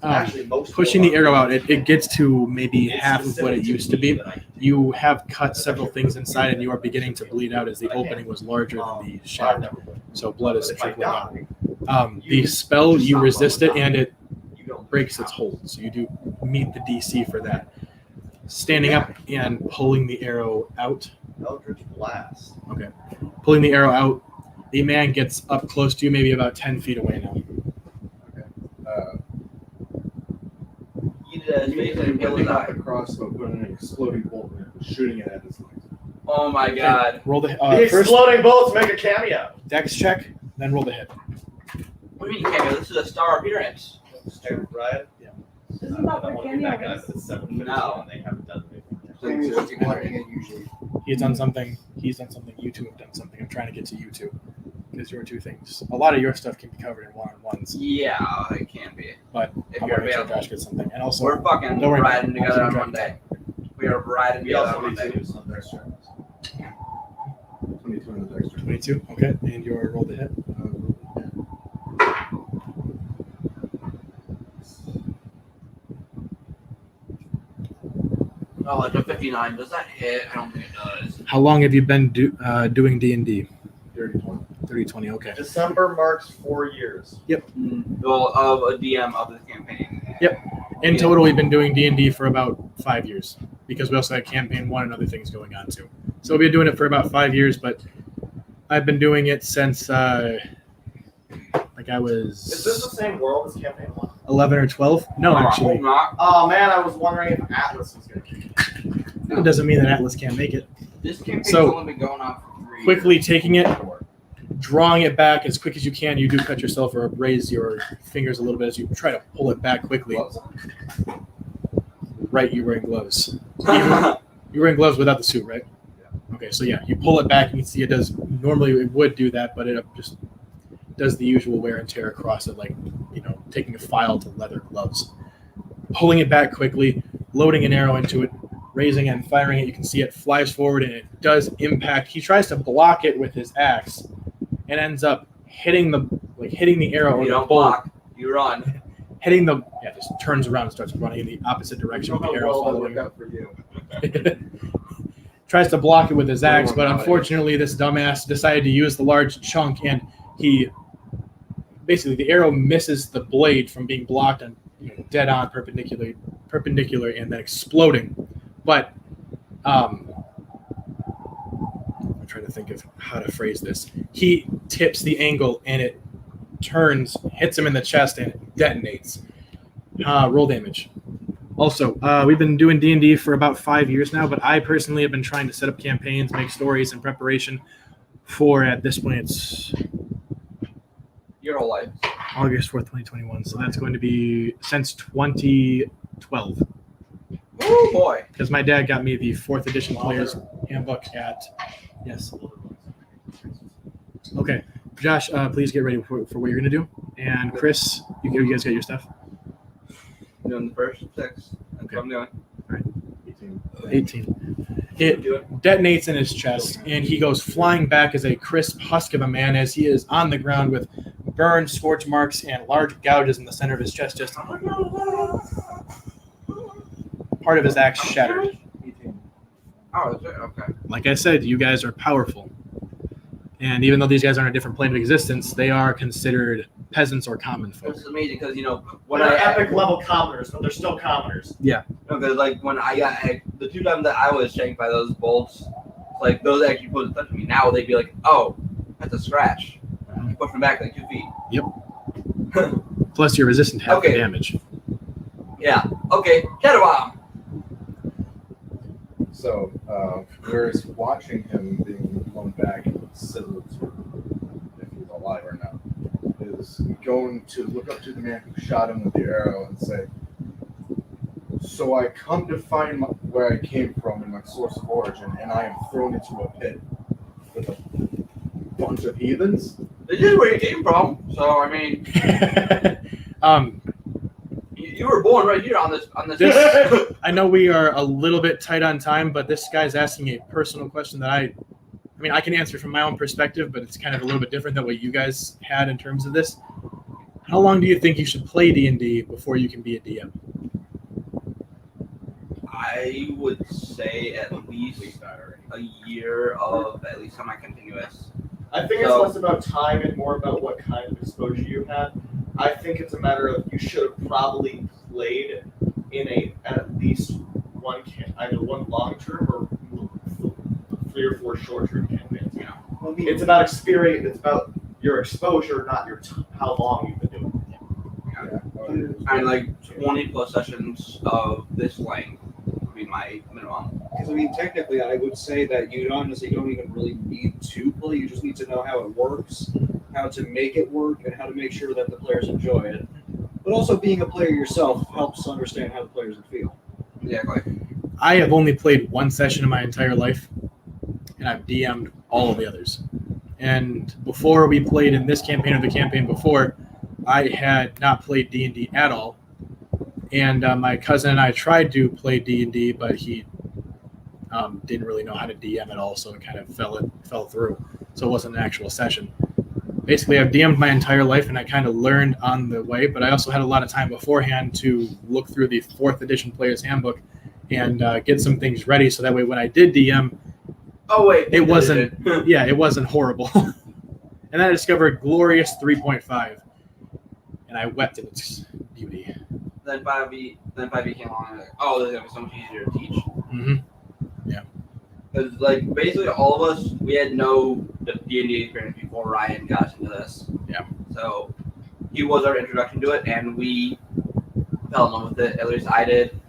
actually, most pushing the arrow out, it gets to maybe half of what it used to be. You have cut several things inside, and you are beginning to bleed out as the opening was larger than the shaft. So blood is If I trickling out. die, The spell, you resist it, and it you don't breaks its hold. So you do meet the DC for that. Standing up and pulling the arrow out. Eldritch Blast. Pulling the arrow out, the man gets up close to you, maybe about 10 feet away now. Eat it as You bait and kill picking it up out. the crossbow, putting an exploding bolt in it, and shooting it at his legs. Oh my god. Roll the The first exploding bullets make a cameo. dex check, then roll the hit. What do you mean, cameo? This is a star appearance. Stupid, right? Isn't that I what want to be that guy, cameo but is? it's 7:50 No. and they haven't done anything. Usually. He's done something. He's done something. You two have done something. I'm trying to get to you two. Because your two things. A lot of your stuff can be covered in one-on-ones. Yeah, it can be. But If I'm you're going to make sure available. Josh gets something. And also, We're fucking don't worry about riding it. together I'll on keep Monday. We are riding We together also on need to Monday. do some extra. 22 on the dexter. 22. Okay. And your roll the hit. Oh, it's a 59. Does that hit? I don't think it does. How long have you been doing D&D? 30-20. 30-20. Okay. December marks 4 years. Well, of a DM of the campaign. In total, we've been doing D&D for about 5 years. Because we also had campaign 1 and other things going on too. So we've been doing it for about 5 years, but I've been doing it since like I Is this was the same world as campaign 1? 11 or 12. No, actually. Oh man, I was wondering if Atlas was going to kick it. It doesn't mean that Atlas can't make it. This campaign's So, only been going on for 3 Quickly years. taking it, drawing it back as quick as you can. You do cut yourself or raise your fingers a little bit as you try to pull it back quickly. Right, you're wearing gloves. You're wearing gloves without the suit, right? Okay, so yeah, you pull it back and you see it does, normally it would do that, but it just does the usual wear and tear across it, like, taking a file to leather gloves. Pulling it back quickly, loading an arrow into it, raising it and firing it. You can see it flies forward and it does impact. He tries to block it with his axe and ends up hitting the arrow or You the don't bolt. block. You run. Just turns around and starts running in the opposite direction with the arrow Well, that following. worked out for you. Tries to block it with his axe, but unfortunately this dumbass decided to use the large chunk, and the arrow misses the blade from being blocked and dead on perpendicular and then exploding. But I'm trying to think of how to phrase this. He tips the angle and it turns, hits him in the chest, and it detonates. Roll damage. Also, we've been doing D&D for about 5 years now, but I personally have been trying to set up campaigns, make stories in preparation for, at this point, it's Your whole life. August 4th, 2021. So that's going to be since 2012. Oh boy. Because my dad got me the 4th edition Player's Handbook at, yes. Okay. Josh, please get ready for what you're going to do. And Chris, you guys got your stuff? Doing the first 6. That's Okay. what I'm doing. 18. It detonates in his chest, and he goes flying back as a crisp husk of a man as he is on the ground with burn, scorch marks, and large gouges in the center of his chest. Just part of his axe shattered. 18. Oh, is it? Okay. Like I said, you guys are powerful. And even though these guys are on a different plane of existence, they are considered peasants or common folk. It's amazing because When they're epic level commoners, but they're still commoners. because like when I got the 2 times that I was shanked by those bolts, like those actually put a touch me. Now they'd be like, oh, That's a scratch. You push them back like 2 feet. Plus, you're resistant to half the Okay. damage. Yeah. Okay. Shadow Bomb. So, we're watching him being blown back and sizzled, if he's alive or not, is going to look up to the man who shot him with the arrow and say, "So I come to find where I came from and my source of origin, and I am thrown into a pit with a bunch of heathens?" This is where you came from. So I mean, you were born right here on this. I know we are a little bit tight on time, but this guy's asking a personal question that I mean, I can answer from my own perspective, but it's kind of a little bit different than what you guys had in terms of this. How long do you think you should play D&D before you can be a DM? I would say at least a year of at least semi-continuous. I think it's So- less about time and more about what kind of exposure you had. I think it's a matter of you should have probably played in at least one either one long term or 3 or 4 short term campaigns. Yeah. It's about experience. It's about your exposure, not your how long you've been doing it. I mean, like 20 plus sessions of this length would be my minimum. Because I mean, technically, I would say that you honestly don't even really need to play. You just need to know how it works, how to make it work, and how to make sure that the players enjoy it. But also, being a player yourself helps understand how the players would feel. Yeah, like I have only played one session in my entire life, and I've DM'd all of the others. And before we played in this campaign or the campaign before, I had not played D&D at all. And my cousin and I tried to play D&D, but he didn't really know how to DM at all, so it kind of fell through. So it wasn't an actual session. Basically, I've DM'd my entire life, and I kind of learned on the way, but I also had a lot of time beforehand to look through the 4th edition Player's Handbook and get some things ready, so that way when I did DM, oh wait, it wasn't it wasn't horrible. And I discovered glorious 3.5, and I wept in its beauty. Then 5e came along and like, oh, this is gonna be so much easier to teach. Mm-hmm. Because like basically all of us, we had no D&D experience before Ryan got into this. Yeah. So he was our introduction to it, and we fell in love with it. At least I did.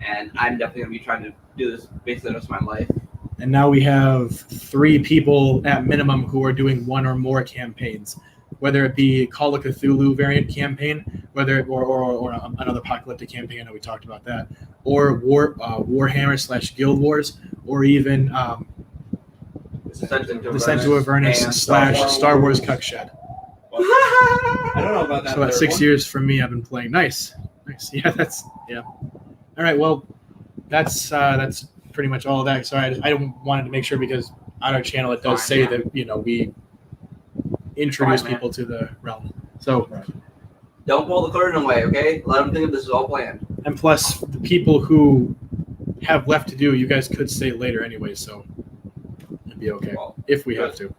And I'm definitely gonna be trying to do this basically the rest of my life. And now we have 3 people at minimum who are doing 1 or more campaigns, whether it be Call of Cthulhu variant campaign, whether or another apocalyptic campaign. I know we talked about that, or Warhammer / Guild Wars, or even Descent to Avernus and / Star Wars Cuckshed. I don't know about that. So at third 6 one. years from me, I've been playing. Nice. Yeah, yeah. All right, well, that's pretty much all of that. Sorry, I wanted to make sure, because on our channel it does say that we introduce people to the realm. So, don't pull the curtain away, okay? Let them think that this is all planned. and plus the people who have left to do, you guys could stay later anyway, so it'd be okay if we have to.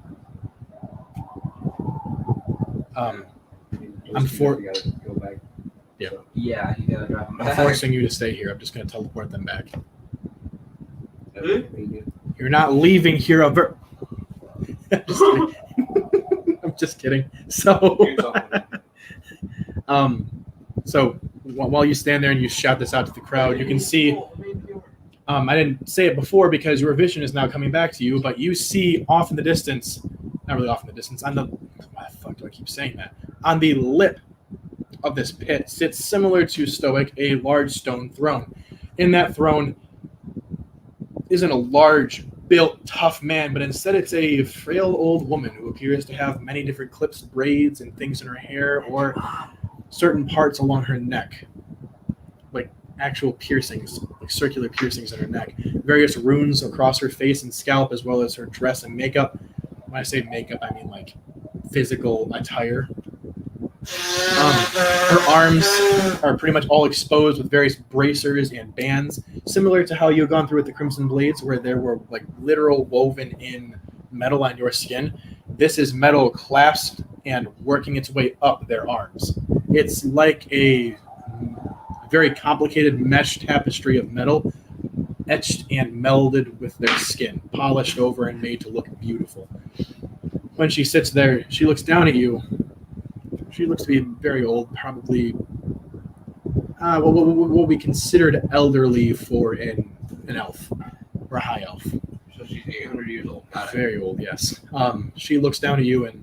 I'm for. You gotta go back. Yeah, you gotta drive them I'm back. forcing you to stay here. I'm just going to teleport them back. Hmm? You're not leaving here. I'm just kidding. So, so while you stand there and you shout this out to the crowd, you can see. I didn't say it before because your vision is now coming back to you, but you see off in the distance, not really off in the distance, on the, why the fuck do I keep saying that? On the lip of this pit sits, similar to Stoic, a large stone throne. In that throne isn't a large, built, tough man, but instead it's a frail old woman who appears to have many different clips, braids, and things in her hair, or certain parts along her neck, like actual piercings, like circular piercings in her neck, various runes across her face and scalp, as well as her dress and makeup. When I say makeup, I mean like physical attire. Her arms are pretty much all exposed with various bracers and bands, similar to how you've gone through with the Crimson Blades, where there were like literal woven in metal on your skin. This is metal clasped and working its way up their arms. It's like a very complicated mesh tapestry of metal, etched and melded with their skin, polished over and made to look beautiful. when she sits there, she looks down at you. She looks to be very old, probably what will be considered elderly for an elf or a high elf. So she's 800 years old. Got it. Very old, yes. She looks down at you and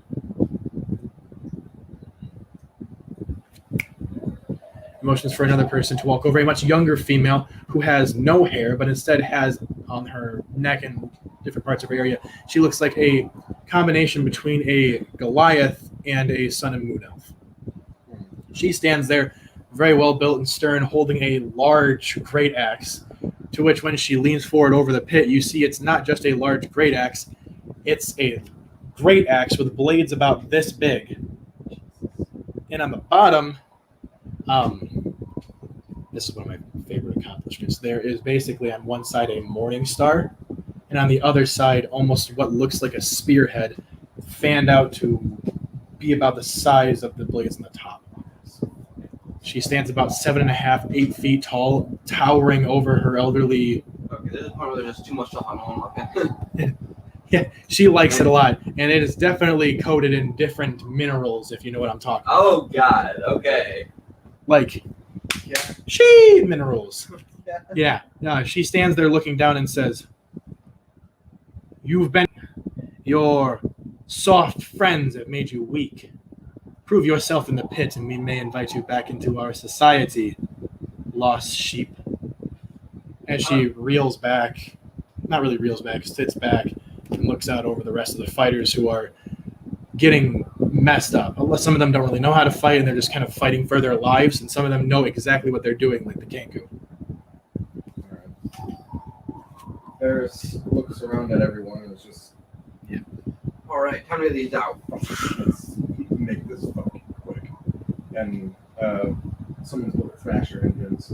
motions for another person to walk over. A much younger female who has no hair, but instead has on her neck and different parts of her area. She looks like a combination between a Goliath and a Sun and Moon elf. She stands there, very well built and stern, holding a large great axe. To which, when she leans forward over the pit, you see it's not just a large great axe; it's a great axe with blades about this big. And on the bottom, this is one of my favorite accomplishments. There is basically on one side a morning star, and on the other side, almost what looks like a spearhead, fanned out to be about the size of the blades on the top. She stands about 7.5, 8 feet tall, towering over her elderly. Okay, this is part where there's just too much stuff on one. Yeah, she likes it a lot, and it is definitely coated in different minerals, if you know what I'm talking about. Oh God. Okay. Like, Yeah. she minerals. Yeah. Yeah. She stands there looking down and says, "You've been. Your soft friends have made you weak. Prove yourself in the pit, and we may invite you back into our society, lost sheep." As she reels back, not really reels back, sits back and looks out over the rest of the fighters who are getting messed up. Some of them don't really know how to fight, and they're just kind of fighting for their lives, and some of them know exactly what they're doing, like the Kenku. There's looks around at everyone and it's just All right, time to get these out. let's make this fucking quick. And someone's little thrasher engines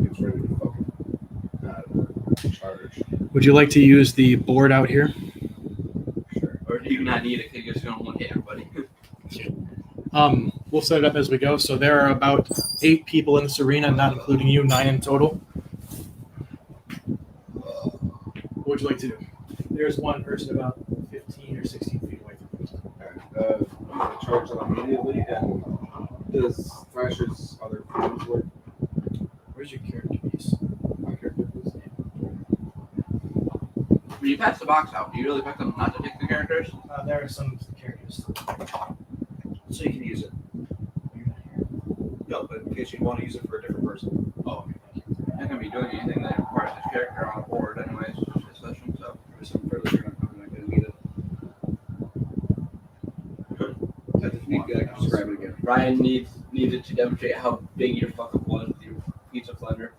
gets ready to fucking charge. Would you like to use the board out here? Sure. Or do you not need it because you're just gonna look at everybody? We'll set it up as we go. So there are about 8 people in this arena, not including you, 9 in total. What would you like to do? There's one person about 15 or 16 feet away from you. Alright, charge them immediately. And does Thrasher's other friends work? Where's your character piece? My character is. When you pass the box out, do you really pick them not to take the characters? There are some characters. So you can use it. No, but in case you want to use it for a different person. Oh, okay. You're not gonna be doing anything that requires this character on board, anyways. This session, so. There's something further you're not going to need it. If you need it, I can just grab it again. Ryan needed to demonstrate how big your fucking was with your piece of thunder.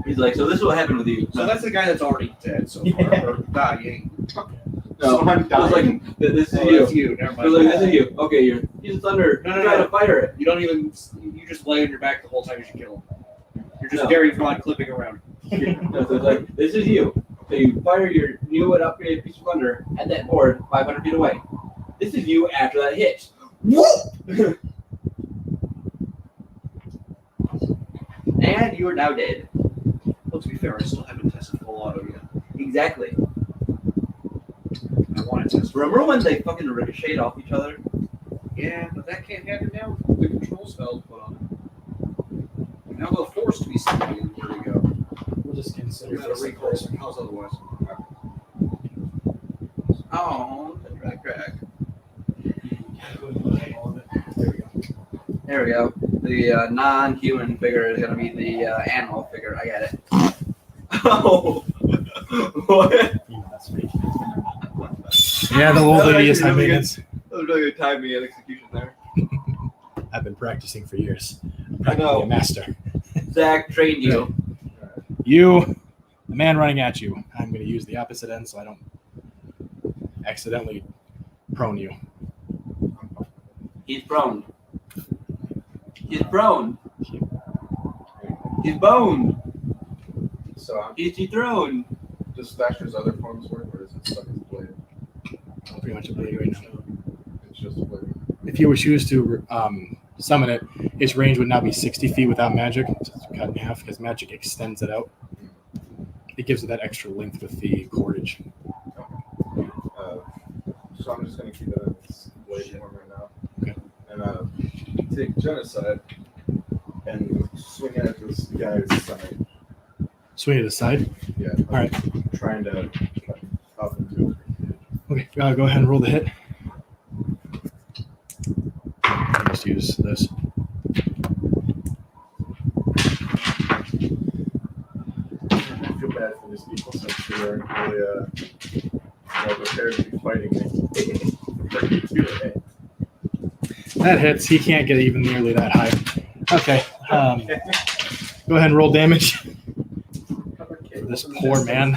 He's like, so this is what happened with you. So that's the guy that's already dead so far. Or dying. No, Someone I was dying. like, this is Oh, you. that's you. Never I mind. was like, this is you. Okay, you're piece of thunder. No, no, Try no. to fire it. You don't even. You just lay on your back the whole time you should kill him. You're just No. Gary Fraud clipping around. No, so it's like, this is you. So you fire your new and upgraded piece of thunder at that board 500 feet away. This is you after that hit. Whoop! And you are now dead. Well, to be fair, I still haven't tested full auto yet. Exactly. I want to test. Remember when they fucking ricocheted off each other? Yeah, but that can't happen now with the control spells put on it. Now they'll force to be steady and where we go. We'll just consider Without a recoil, how's otherwise? Oh, the drag. All of it. There we go. There we go. The non-human figure is gonna be the animal figure. I got it. Oh, what? Yeah, the old That was lady is high actually really maintenance. That was really good timing and execution there. I've been practicing for years. I'm I practically know. a master. Zach trained you. You, the man running at you. I'm going to use the opposite end so I don't accidentally prone you. He's prone. He's prone. He's boned. So He's dethroned. does Thrasher's other forms work, or is it stuck as a blade? Pretty much a blade right now. It's just a blade. If you were choose to summon it, its range would now be 60 feet without magic. It's cut in half because magic extends it out. It gives it that extra length with the cordage. So I'm just gonna keep it in its blade form right now. Okay. And take genocide and swing at this guy's side. Swing it aside. Yeah. All right. Trying to cut up into it. Okay. Go ahead and roll the hit. I'll just use this. I feel bad for these people since they weren't really well prepared to be fighting me. That hits. He can't get even nearly that high. Okay. Go ahead and roll damage. This poor man.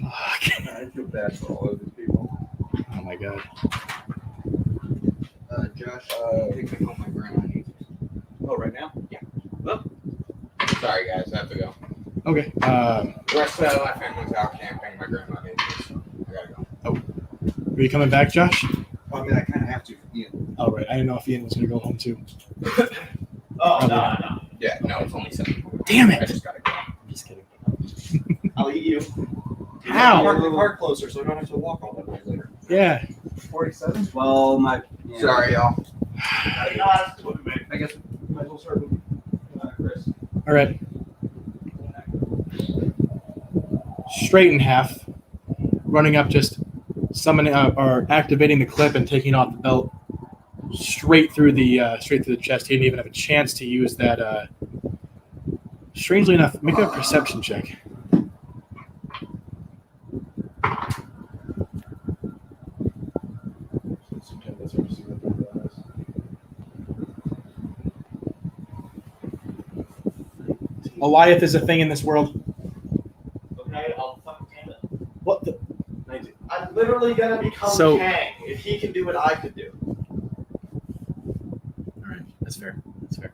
Fuck. I feel bad for all of these people. Oh my god. Josh, take me home. My grandma needs me. Oh, right now? Sorry, guys, I have to go. Okay. The rest of my family's out camping. My grandma needs me, so I gotta go. Are you coming back, Josh? I mean, I kind of have to. Yeah. Oh, right. I didn't know if Ian was going to go home too. Oh, no. Yeah, no, it's only 7. Damn I it. just gotta go. I'm just kidding. I'll eat you. How? Park the car closer so I don't have to walk all that way later. Yeah. 47? Well, my. Yeah. Sorry, y'all. I guess might as well start with Chris. All right. Straight in half. Running up, just summoning or activating the clip and taking off the belt straight through the chest. He didn't even have a chance to use that. Strangely enough, make a perception check. Goliath is a thing in this world. Okay, I'll fucking damn it. What the? I'm literally gonna become So- Kang. If he can do it, I could do. All right, that's fair. That's fair.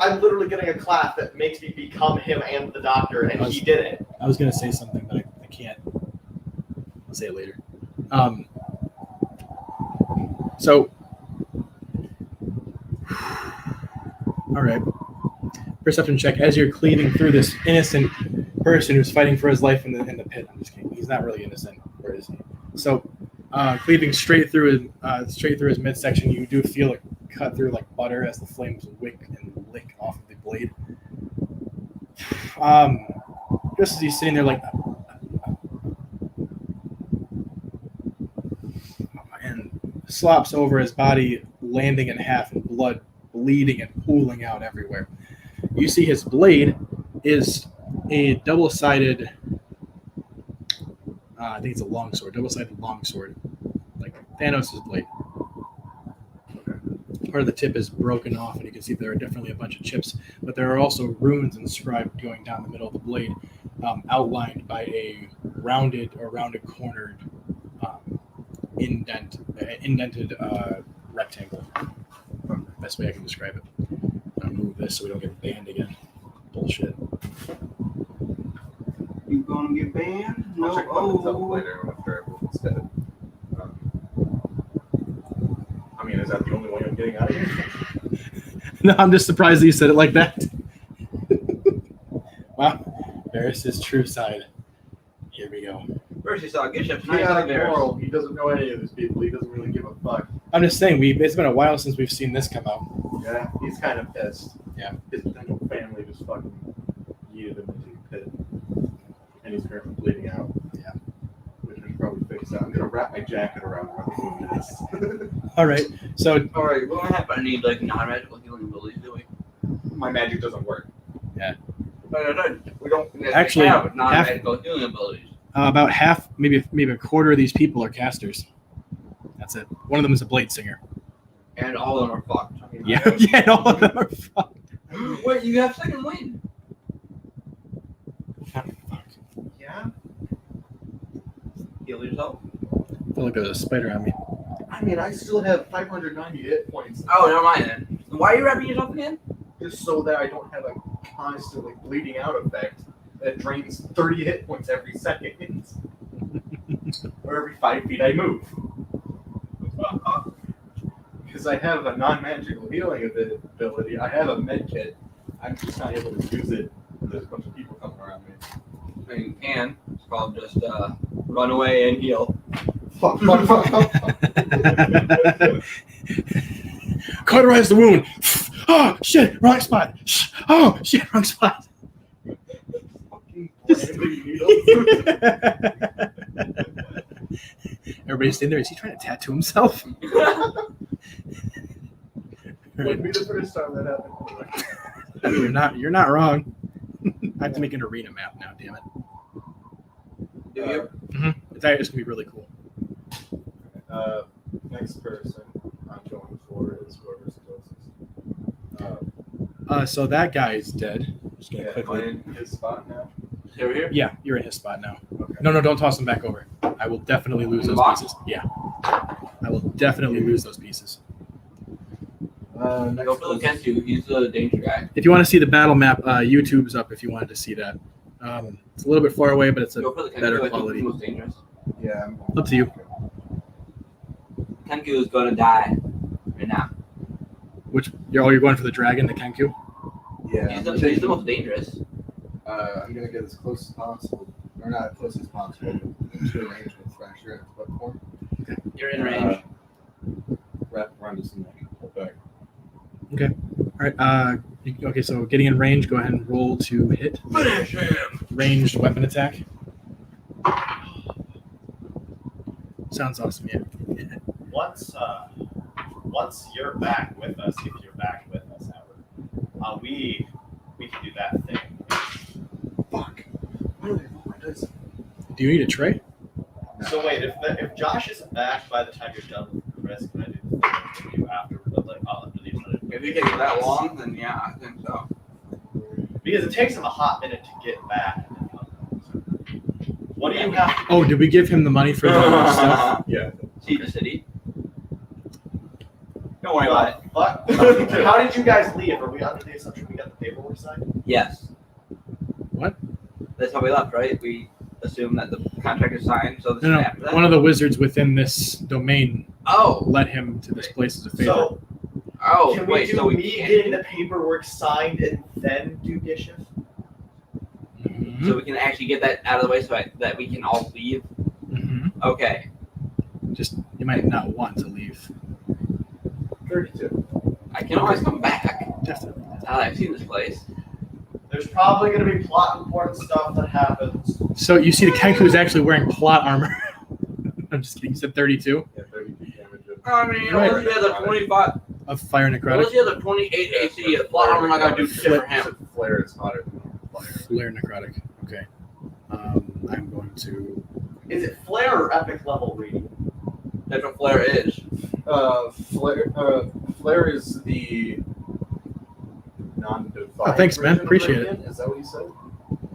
I'm literally getting a class that makes me become him and the Doctor, and he did it. I was gonna say something, but I can't. I'll say it later. So, all right. Perception check as you're cleaving through this innocent person who's fighting for his life in the pit. I'm just kidding. He's not really innocent. Where is he? So, cleaving straight through his midsection, you do feel it cut through like butter as the flames wick and lick off of the blade. Just as he's sitting there, like, and slops over his body, landing in half, and blood bleeding and pooling out everywhere. You see his blade is a double-sided, I think it's a longsword, double-sided longsword, like Thanos' blade. Part of the tip is broken off, and you can see there are definitely a bunch of chips, but there are also runes inscribed going down the middle of the blade, outlined by a rounded cornered, indented rectangle. Best way I can describe it. I'm gonna move this so we don't get banned again. Bullshit. You gonna get banned? I'll No. check weapons up Oh. later after I move instead. I mean, is that the only way I'm getting out of here? No, I'm just surprised that you said it like that. Wow. There's his true side. Here we go. First you saw good ships, now He's you saw not bears. moral. He doesn't know any of these people. He doesn't really give a fuck. I'm just saying, it's been a while since we've seen this come out. Yeah, he's kind of pissed. Yeah. His potential family just fucking yeeted him into the pit. And he's currently bleeding out. Yeah. Which we should probably fix that. I'm gonna wrap my jacket around this. All right. So, Alright, we don't happen to need like non-magical healing abilities, do we? My magic doesn't work. We don't Actually, have non-magical healing abilities. about half, maybe a quarter of these people are casters. That's it. One of them is a blade singer. And all of them are fucked. Yeah, yeah, and all of them are fucked. Wait, you have second wind. Yeah? Heal yourself. I feel like there's a spider on me. I mean, I still have 590 hit points. Oh, never mind then. Why are you wrapping yourself again? Just so that I don't have a constantly bleeding out effect that drains 30 hit points every second. Or every 5 feet I move. Because I have a non-magical healing ability. I have a med kit. I'm just not able to use it. There's a bunch of people coming around me. I mean, you can. It's called just run away and heal. Fuck. Cauterize the wound. Oh shit! Wrong spot. Oh shit! Wrong spot. Everybody's standing there. Is he trying to tattoo himself? Wouldn't be the first time that happened. You're not wrong. I have to make an arena map now. Damn it. Do you? It's gonna be really cool. Next person I'm going for is whoever's closest. So that guy is dead. Just gonna Am I quickly. in his spot now? Over here? Yeah, you're in his spot now. Okay. No, don't toss him back over. I will definitely lose those Box? pieces. Yeah, I will definitely lose those pieces. Next Go for the closest- Kentu. He's the danger guy. If you want to see the battle map, YouTube's up. If you wanted to see that, it's a little bit far away, but it's a Go for the Kentu. better I think quality. he's the most dangerous. Yeah, I'm going. Up to you. Kenku is gonna die right now. You're going for the dragon, the Kenku. Yeah, He's the most dangerous. I'm gonna get as close as possible, or not as close as possible, but into range with Thrasher and Flip Form. You're in range. Wrap around his neck. Hold back. All right. Okay. So getting in range, go ahead and roll to hit. Finish him. Ranged weapon attack. Sounds awesome. Yeah. Once you're back with us, if you're back with us, Howard, we can do that thing. Fuck. Why do I roll my dice? Do you need a tray? So wait, if Josh isn't back by the time you're done with Chris, can I do the thing with you after? Like after these? If you get that long, then yeah, I think so. Because it takes him a hot minute to get back. What do you have? Oh, did we give him the money for the stuff? Yeah. See the city. Don't worry about it. What? How did you guys leave? Are we under the assumption we got the paperwork signed? Yes. What? That's how we left, right? We assumed that the contract is signed, so this No, is after that. one of the wizards within this domain Oh. led him to this place as a favor. So Oh, can we wait, do so we me can't getting the paperwork signed and then do Gishif? Mhm. so we can actually get that out of the way so that we can all leave? Mhm. Okay. Just you might not want to leave. 32. I can always come back. Definitely. Now that I've seen this place. There's probably going to be plot important stuff that happens. So you see, the Kenku is actually wearing plot armor. I'm just kidding. You said 32 Yeah, 32 damage. I mean, Right. unless he has a 25, of fire necrotic. unless he has a 28 AC, the plot armor not gonna do shit for him. Flare is hotter than fire. Flare necrotic. Okay. I'm going to. Is it flare or epic level reading? That's what flare is. Flare is the non-divine. Oh, thanks, man. version of Appreciate it. Radiant. Is that what you said?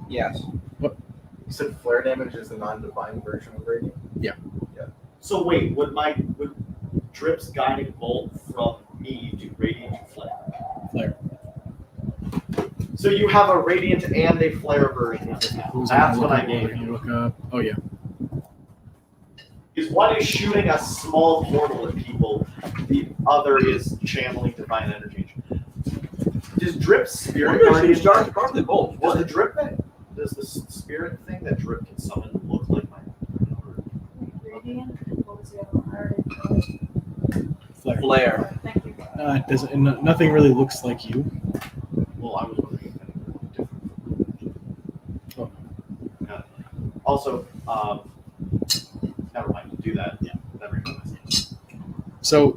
Yes. You said flare damage is the non-divine version of Radiant? So wait, would Drip's guiding bolt from me do radiant to flare? Flare. So you have a radiant and a flare version of it. Who's That's gonna what I look up? mean. Can you look up? Oh yeah. Is one is shooting a small portal at people, the other is channeling divine energy. Does Drip's spirit guardian? Probably both. Does the Drip does the spirit thing that Drip can summon look like mine? Radiant. What was the other one? I already Flare. Flare. Thank you. It doesn't. Nothing really looks like you. Well, I was wondering if anything looked different. Oh. Yeah. Also, never mind. Do that. Yeah, never mind. So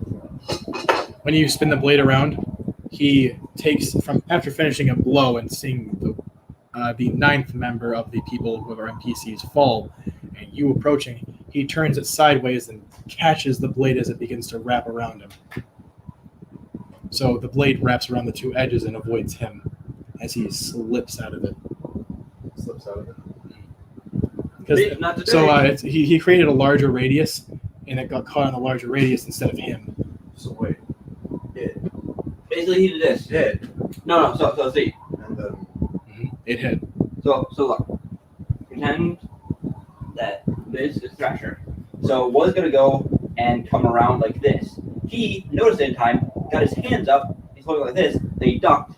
when you spin the blade around, he takes from after finishing a blow and seeing the ninth member of the people who are NPCs fall, and you approaching, he turns it sideways and catches the blade as it begins to wrap around him. So the blade wraps around the two edges and avoids him as he slips out of it. Slips out of it. Not today. So he created a larger radius, and it got caught on the larger radius instead of him. So wait. Basically, he did this. Hit. No. So see. And then It hit. So look. Pretend that this is Thrasher. So was gonna go and come around like this. He noticed it in time, got his hands up, he's holding like this, then he ducked.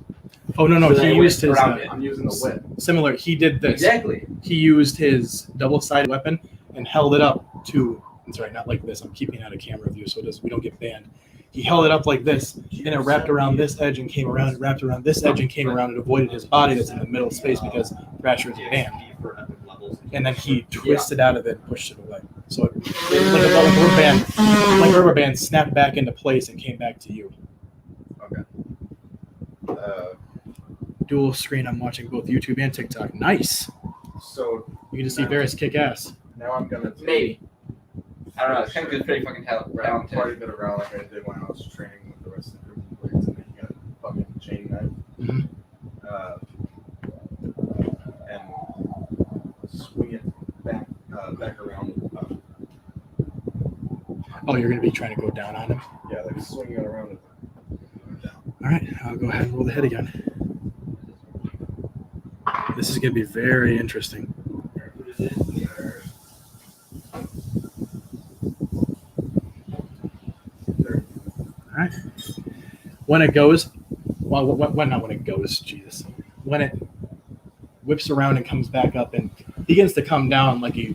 Oh no! So then He he used his went around it. I'm using the whip. similar. He did this. Exactly. He used his double-sided weapon and held it up to. I'm sorry, not like this. I'm keeping out of camera view so we don't get banned. He held it up like this, and it wrapped around this edge and came around. It wrapped around this edge and came around. It avoided his body that's in the middle space because Thrasher is banned. And then he twisted out of it and pushed it away. So like a rubber band snapped back into place and came back to you. Okay. Dual screen. I'm watching both YouTube and TikTok. Nice. So You can just see Varys kick ass. now I'm gonna take Maybe. I don't know. It's kind of pretty fucking around talented. quite a bit around like I did when I was training with the rest of the group of blades and making a fucking chain knife. Mhm. And swing it back around. Oh, you're going to be trying to go down on him? Yeah, like swinging it around. All right, I'll go ahead and roll the hit again. This is going to be very interesting. All right. When it goes, well, not when it goes, Jesus. When it whips around and comes back up and begins to come down like a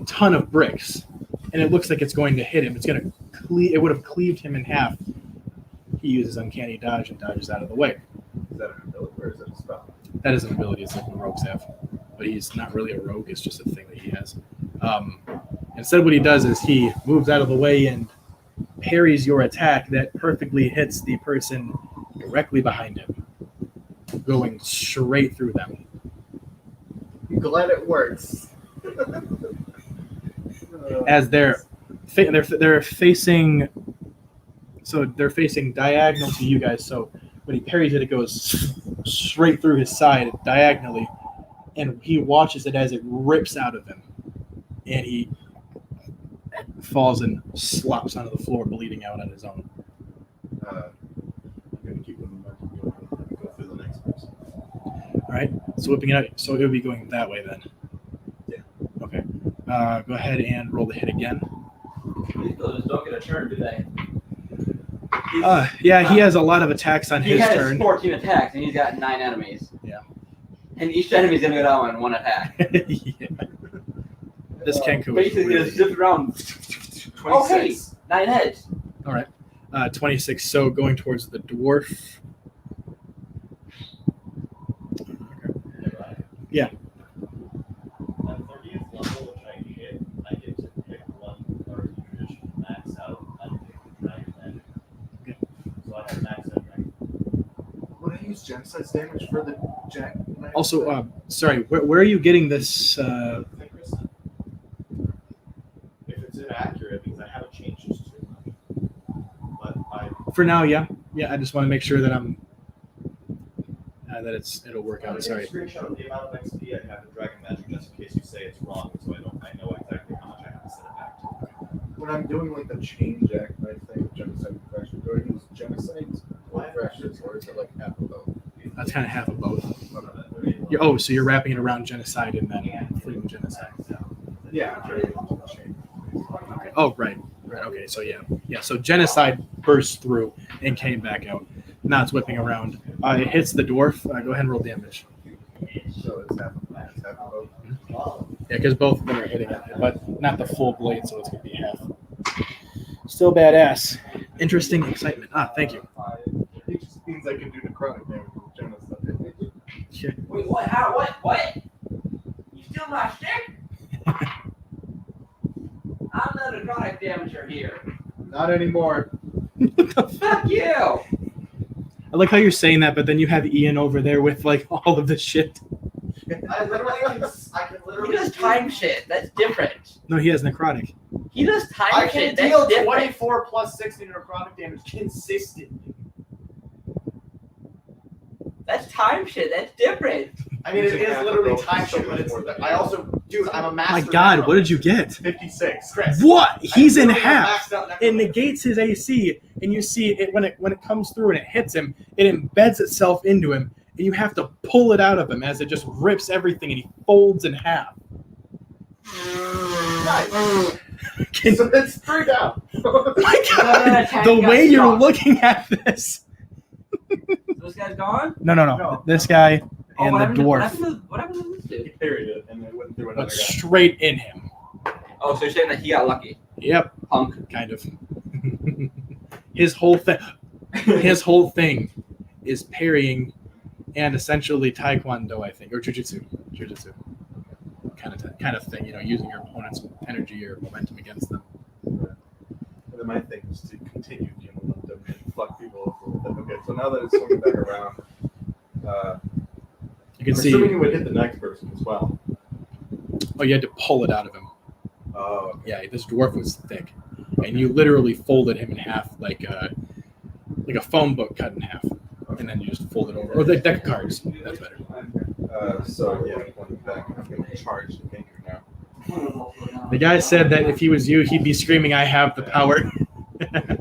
ton of bricks, and it looks like it's going to hit him. It's going to it would have cleaved him in half. He uses uncanny dodge and dodges out of the way. Is that an ability or is it a spell? That is an ability. It's like what rogues have, but he's not really a rogue. It's just a thing that he has. Instead, what he does is he moves out of the way and parries your attack that perfectly hits the person directly behind him, going straight through them. I'm glad it works. As they're facing, so they're facing diagonal to you guys. So when he parries it, it goes straight through his side diagonally, and he watches it as it rips out of him, and he falls and slops onto the floor, bleeding out on his own. I'm gonna keep moving back and go through the next person. All right, so whipping it out. So it would be going that way then. Yeah. Okay. Go ahead and roll the hit again. These builders don't get a turn, do they? Yeah, he has a lot of attacks on He his has turn. 14 attacks, and he's got 9 enemies. Yeah. And each enemy's gonna go down on 1 attack. Yeah. This Kenku is Basically, really... just zip around. 26. Okay, 9 heads. All right. 26. So going towards the dwarf. Yeah. At 30th level, which I hit, I get to pick one or tradition max out. I don't pick the dragon magic. Okay. So I have max out dragon. Would I use genocide's damage for the jack? Also, sorry, where are you getting this? 10%. If it's inaccurate, because I haven't changed this too much. But For now, yeah. Yeah, I just want to make sure that I'm that it'll work out. Sorry. Screenshot of the amount of XP I have in dragon magic, just in case you say it's wrong, so I know exactly how much I have to set it back to. When I'm doing like the chain jack knife thing with genocide and fracture, do I use genocide or fractures, or is it like half of both? That's kind of half of both. So you're wrapping it around genocide and then fleeting genocide. Yeah, I'm trying to use the chain. Okay. Oh, right. Okay. So yeah. So genocide burst through and came back out. Now it's whipping around. It hits the dwarf. Go ahead and roll damage. So it's half of both. Yeah, because both of them are hitting it, but not the full blade, so it's gonna be half. Still badass. Interesting excitement. Thank you. It just means I can do necrotic damage with genocide. Yeah. Wait, what? How? What? You steal my stick? I'm the necrotic damager here. Not anymore. Fuck you! I like how you're saying that, but then you have Ian over there with like all of the shit. I can He literally. does time shit. That's different. No, he has necrotic. He does time I shit. can deal That's different. 24 plus 60 necrotic damage consistently. That's time shit. That's different. I mean, it is literally time shit, but it's. I also, dude, I'm a master. My God, what did you get? 56, Chris. What? He's in literally half. maxed out necrotic. It negates his AC, and you see it when it comes through and it hits him. It embeds itself into him, and you have to pull it out of him as it just rips everything, and he folds in half. Nice. Can, So it's 3 down. my God, the way you're looking at this. This guy's gone? No. This guy and what the happened to- dwarf What happened to this dude? He parried it and it went through another went guy. straight in him. Oh, so you're saying that he got lucky? Yep, Punk. kind of. His whole thing is parrying and essentially taekwondo, I think, or jujitsu kind of thing. Using your opponent's energy or momentum against them. And then my thing is to continue dealing with them and fuck people up with them. Okay, so now that it's swinging back around, You can I'm see. assuming you would hit the next person as well. Oh, you had to pull it out of him. oh, Yeah, this dwarf was thick, and you literally folded him in half like a phone book cut in half, and then you just fold it over. Or the deck of cards. That's better. so yeah, going back, I'm going to charge the banker now. The guy said that if he was you, he'd be screaming, "I have the power."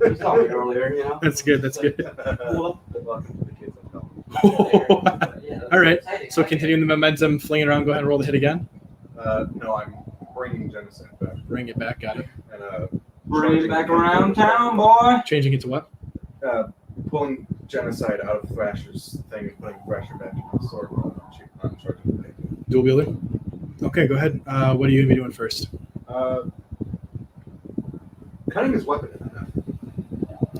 We saw it earlier, you know. That's good. That's good. Welcome to the kids on film. All right. So continuing the momentum, flinging around. Go ahead and roll the hit again. No, I'm bringing genocide back. Bring it back. Got it. And Bring it back around town, boy. Changing it to what? pulling genocide out of Thrasher's thing and putting Thrasher back in the sword while I'm charging the thing. Dual wielder. Okay, go ahead. What are you gonna be doing first? Cutting his weapon in half.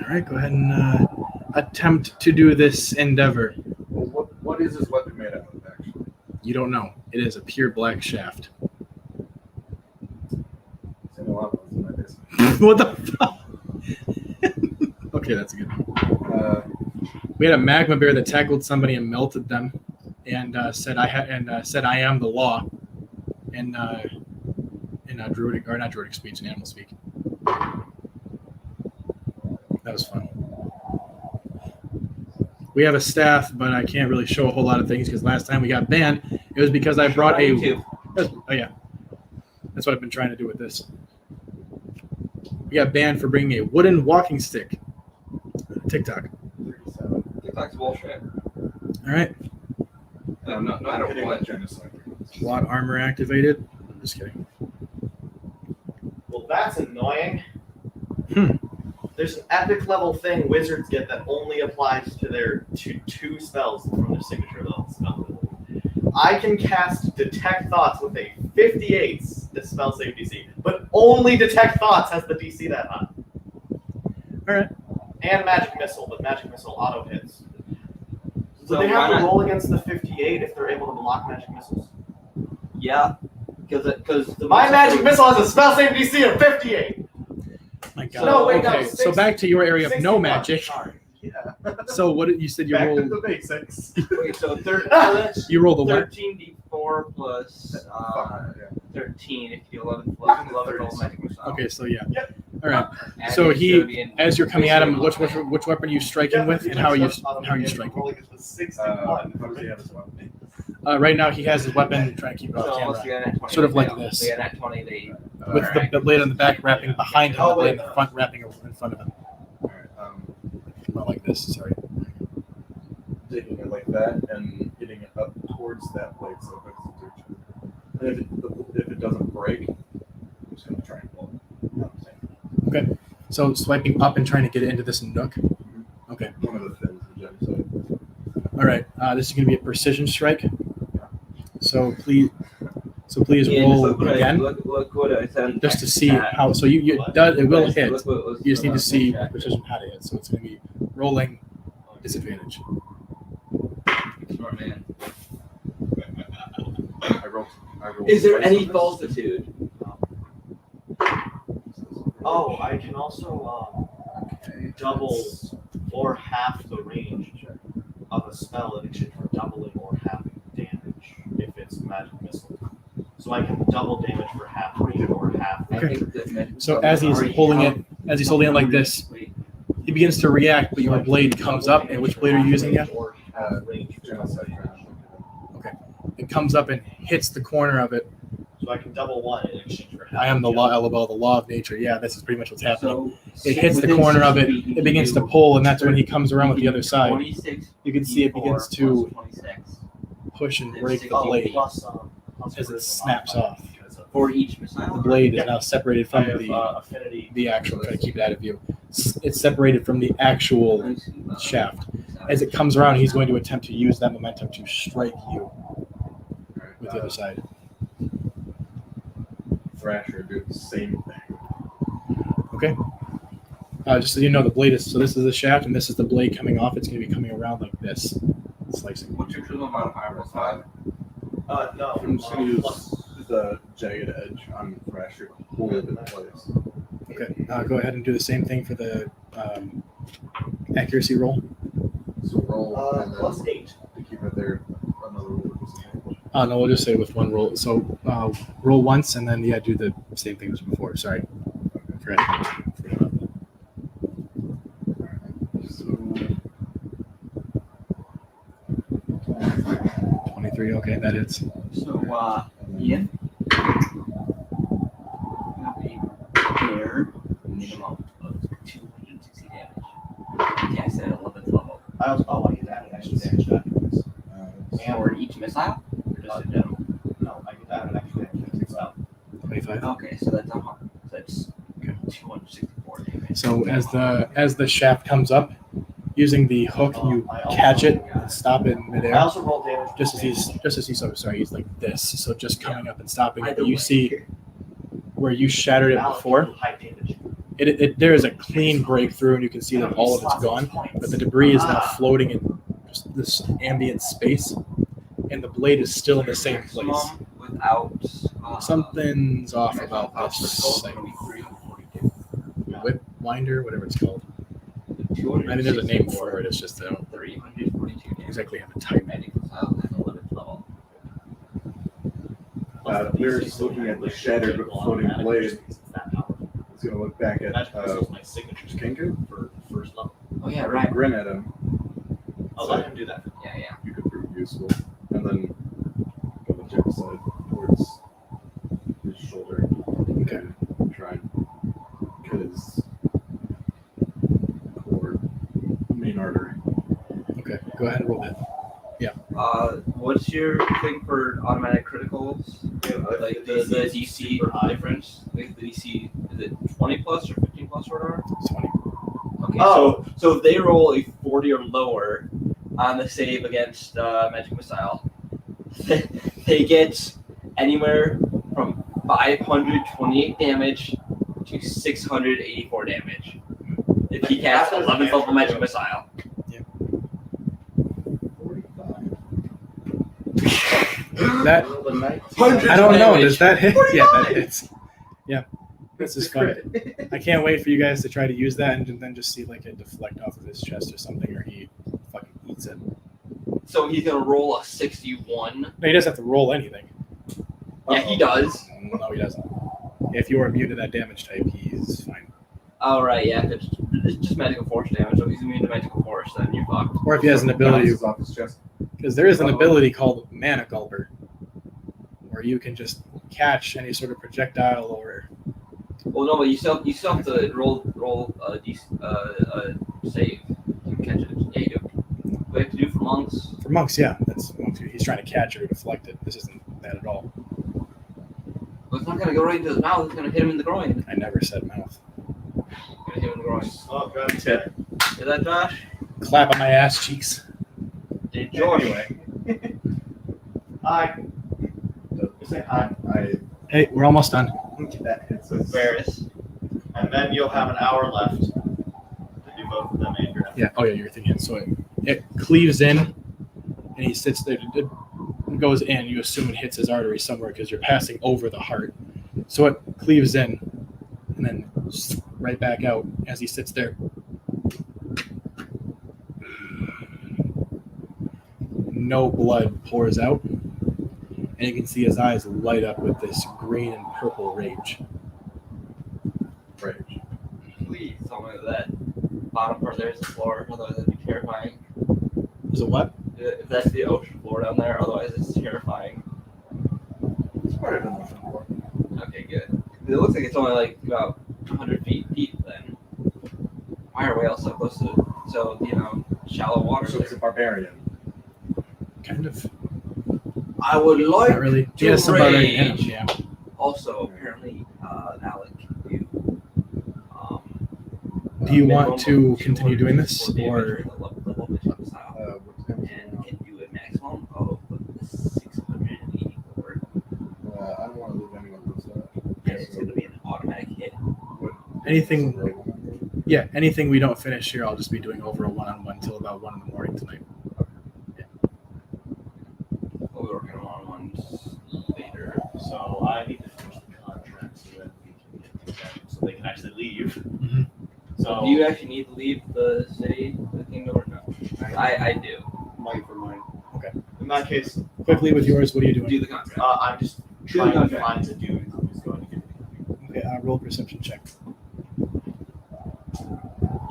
All right, go ahead and attempt to do this endeavor. Well, what is his weapon made out of, actually? You don't know. It is a pure black shaft. It's in a lot of those in my basement. What the fuck? Okay, that's a good one. We had a magma bear that tackled somebody and melted them, and said I am the law, in druidic or not druidic speech, in animal speak. That was fun. We have a staff, but I can't really show a whole lot of things because last time we got banned, it was because I brought a. Oh yeah, that's what I've been trying to do with this. We got banned for bringing a wooden walking stick. TikTok. 37. TikTok's bullshit. All right. No matter Hitting what. that genocide. SWAT armor activated. I'm just kidding. Well, that's annoying. Hmm. There's an epic level thing wizards get that only applies to their two spells from their signature level spell ability. I can cast Detect Thoughts with a 58 spell save DC, but only Detect Thoughts has the DC that high. All right. And Magic Missile, but Magic Missile auto hits. So So they have why to not- roll against the 58 if they're able to block Magic Missiles. Yeah. Because My Magic Missile has a spell save DC of 58. My God. No, wait, no, okay, so back to your area of no 61. magic. Sorry. Yeah. So what did you said you Back to rolled? the basics. Wait, so You rolled a what? 13d4 plus Fuck, yeah. 13 if you 11 plus 11 roll magic missile. Okay, so yeah. Yep. All right. And So Custodian- as you're coming at him, which weapon are you striking with, and how are you striking? Rolling at the 61. How does he have his weapon? Right now he has his weapon. Trying to keep it So off unless camera. you get an at 20, Sort of like fail. this. So you get an at 20, they With the blade on the back wrapping behind him, the blade in the front wrapping in front of him. Alright, Not like this. Sorry. taking it like that and hitting it up towards that blade so it goes into each other. And if it doesn't break, I'm just going to try and pull it. Not the same. Okay. So swiping up and trying to get it into this nook. Okay. One of the things, the genocide. All right. This is going to be a precision strike. So please roll again, Look what I sent. just to see how. So it will hit. You just need to see precision how to hit. So it's going to be rolling disadvantage. Smart man. I rolled Is there twice any on this. falsitude? Oh, I can also Okay. double or half the range of a spell in exchange for doubling or half damage if it's magic missile. So I can double damage for half range or half. I Okay. think that magic So missile as he's already holding out. it, as he's holding it like this, Wait. he begins to react, but your blade comes up. And which blade are you using again? Or half range for Genocide. It comes up and hits the corner of it. So I can double one in exchange for half. I am the each law, other. LOL, the law of nature. Yeah, this is pretty much what's happening. So It hits the within corner of 6 it. feet, he It begins to can pull, and that's when he comes around with the other do side. 26 You can see it begins D4 to plus 26 push and Then break the 16 blade Plus as it charisma snaps modifier off. because of- for each missile. The blade is Yeah. now separated I from have the affinity. actual. I'm trying to keep it out of view. It's separated from the actual shaft. As it comes around, he's going to attempt to use that momentum to strike you with the other side. Thrasher do the same thing. Okay. Just so you know, the blade is, so this is the shaft and this is the blade coming off. It's going to be coming around like this, slicing. What's your charisma modifier? Plus 5. No. I'm just going to use plus- the jagged edge on Thrasher to hold it in place. Okay. Go ahead and do the same thing for the accuracy roll. So roll and then plus 8. to keep it there. Another roll. No, we'll just say with one roll. So roll once and then do the same thing as before. Sorry. Forgot. So 23. Okay, that hits. So, Ian. There. Minimum of 260 damage. Cast at 11th level. I get that. Actually, damage that. For each missile? Or just in general? No, I get that. And actually, damage out. 25. Okay, so that's 100. So that's Okay. 264 damage. So as the shaft comes up, using the hook, you catch it and stop it in I midair. also roll damage. Just as he's sorry, he's like this. So just coming up and stopping it. Either You way. see where you shattered it before. High damage. There is a clean breakthrough, and you can see that all of it's gone. But the debris is now floating in just this ambient space, and the blade is still in the same place. Maximum without Something's off about without this critical, thing. it'll be 342. Whip winder, whatever it's called. I mean, there's a name for it. It's just I don't 342 damage. exactly have a type. Magic missile at 11th level. we're just looking at the shattered but floating blade. He's going to look back at my signature Skinker, for first level. Oh yeah, right. grin at him. I'll let him do that. Yeah, yeah. You could prove useful. And then go the tip side towards his shoulder. Okay. And try and cut his core, main artery. Okay, go ahead and roll that. What's your thing for automatic criticals? Like the DC difference? Like the DC, is it 20 plus or 15 plus or whatever? It's 20. Okay, Oh. so if they roll a 40 or lower on the save against Magic Missile, they get anywhere from 528 damage to 684 damage. If he casts 11th level Magic Missile. 45. That The 19. I don't know. damage. Does that hit? Yeah, that hits. Yeah, this is fun. I can't wait for you guys to try to use that and then just see like it deflect off of his chest or something, or he fucking eats it. So he's gonna roll a 61. No, he doesn't have to roll anything. Yeah, he does. No, he doesn't. If you're immune to that damage type, he's fine. Oh right, yeah. If it's just magical force damage. So if he's immune to magical force, then you're fucked. Or if he has an ability, Bounces off his chest. because there is an ability called Mana Gulper, where you can just catch any sort of projectile or. Well, no, but you still have to roll save to catch it. Yeah, you do. What do you have to do for monks? For monks, yeah, that's he's trying to catch it or deflect it. This isn't that at all. Well, it's not gonna go right into his mouth. It's gonna hit him in the groin. I never said mouth. Gonna hit him in the groin. Oh, God. Tip. Is that Josh? Clap on my ass cheeks. Did George? Anyway. Hi. Say hi. Hey, we're almost done. That hits us. Varys. And then you'll have an hour left to do both of them and your Yeah. Oh yeah, you're thinking. So it cleaves in, and he sits there. It goes in. You assume it hits his artery somewhere because you're passing over the heart. So it cleaves in, and then right back out as he sits there. No blood pours out, and you can see his eyes light up with this green and purple rage. Rage. Please tell me that bottom part there is the floor. Otherwise, that'd be terrifying. Is it what? If that's the ocean floor down there, otherwise it's terrifying. It's harder than looking for. Okay, good. It looks like it's only like about 100 feet deep then. Why are whales so close to shallow water? So it's a barbarian. Kind of. I would like Not really. to He has some barbarian in him, rage. yeah. Also, apparently, Alec, you. Do you minimum want of to continue doing this, 244 or damage for the level Bishop style, What's him? and can do a maximum of 684. I don't want to leave anyone with that. Yeah, Anything, yeah, anything we don't finish here, I'll just be doing over a one-on-one until about 1 in the morning tonight. We'll be working on ones later. So I need to finish the contract so that we can get to them, so they can actually leave. Mhm. So Do you actually need to leave the city, the kingdom, or no? I do. Mine for mine. In that case, Quickly with yours, what are you doing? Do the contract. I'm just Do the trying to contract. find a dude who's going to give me. Okay, roll perception check.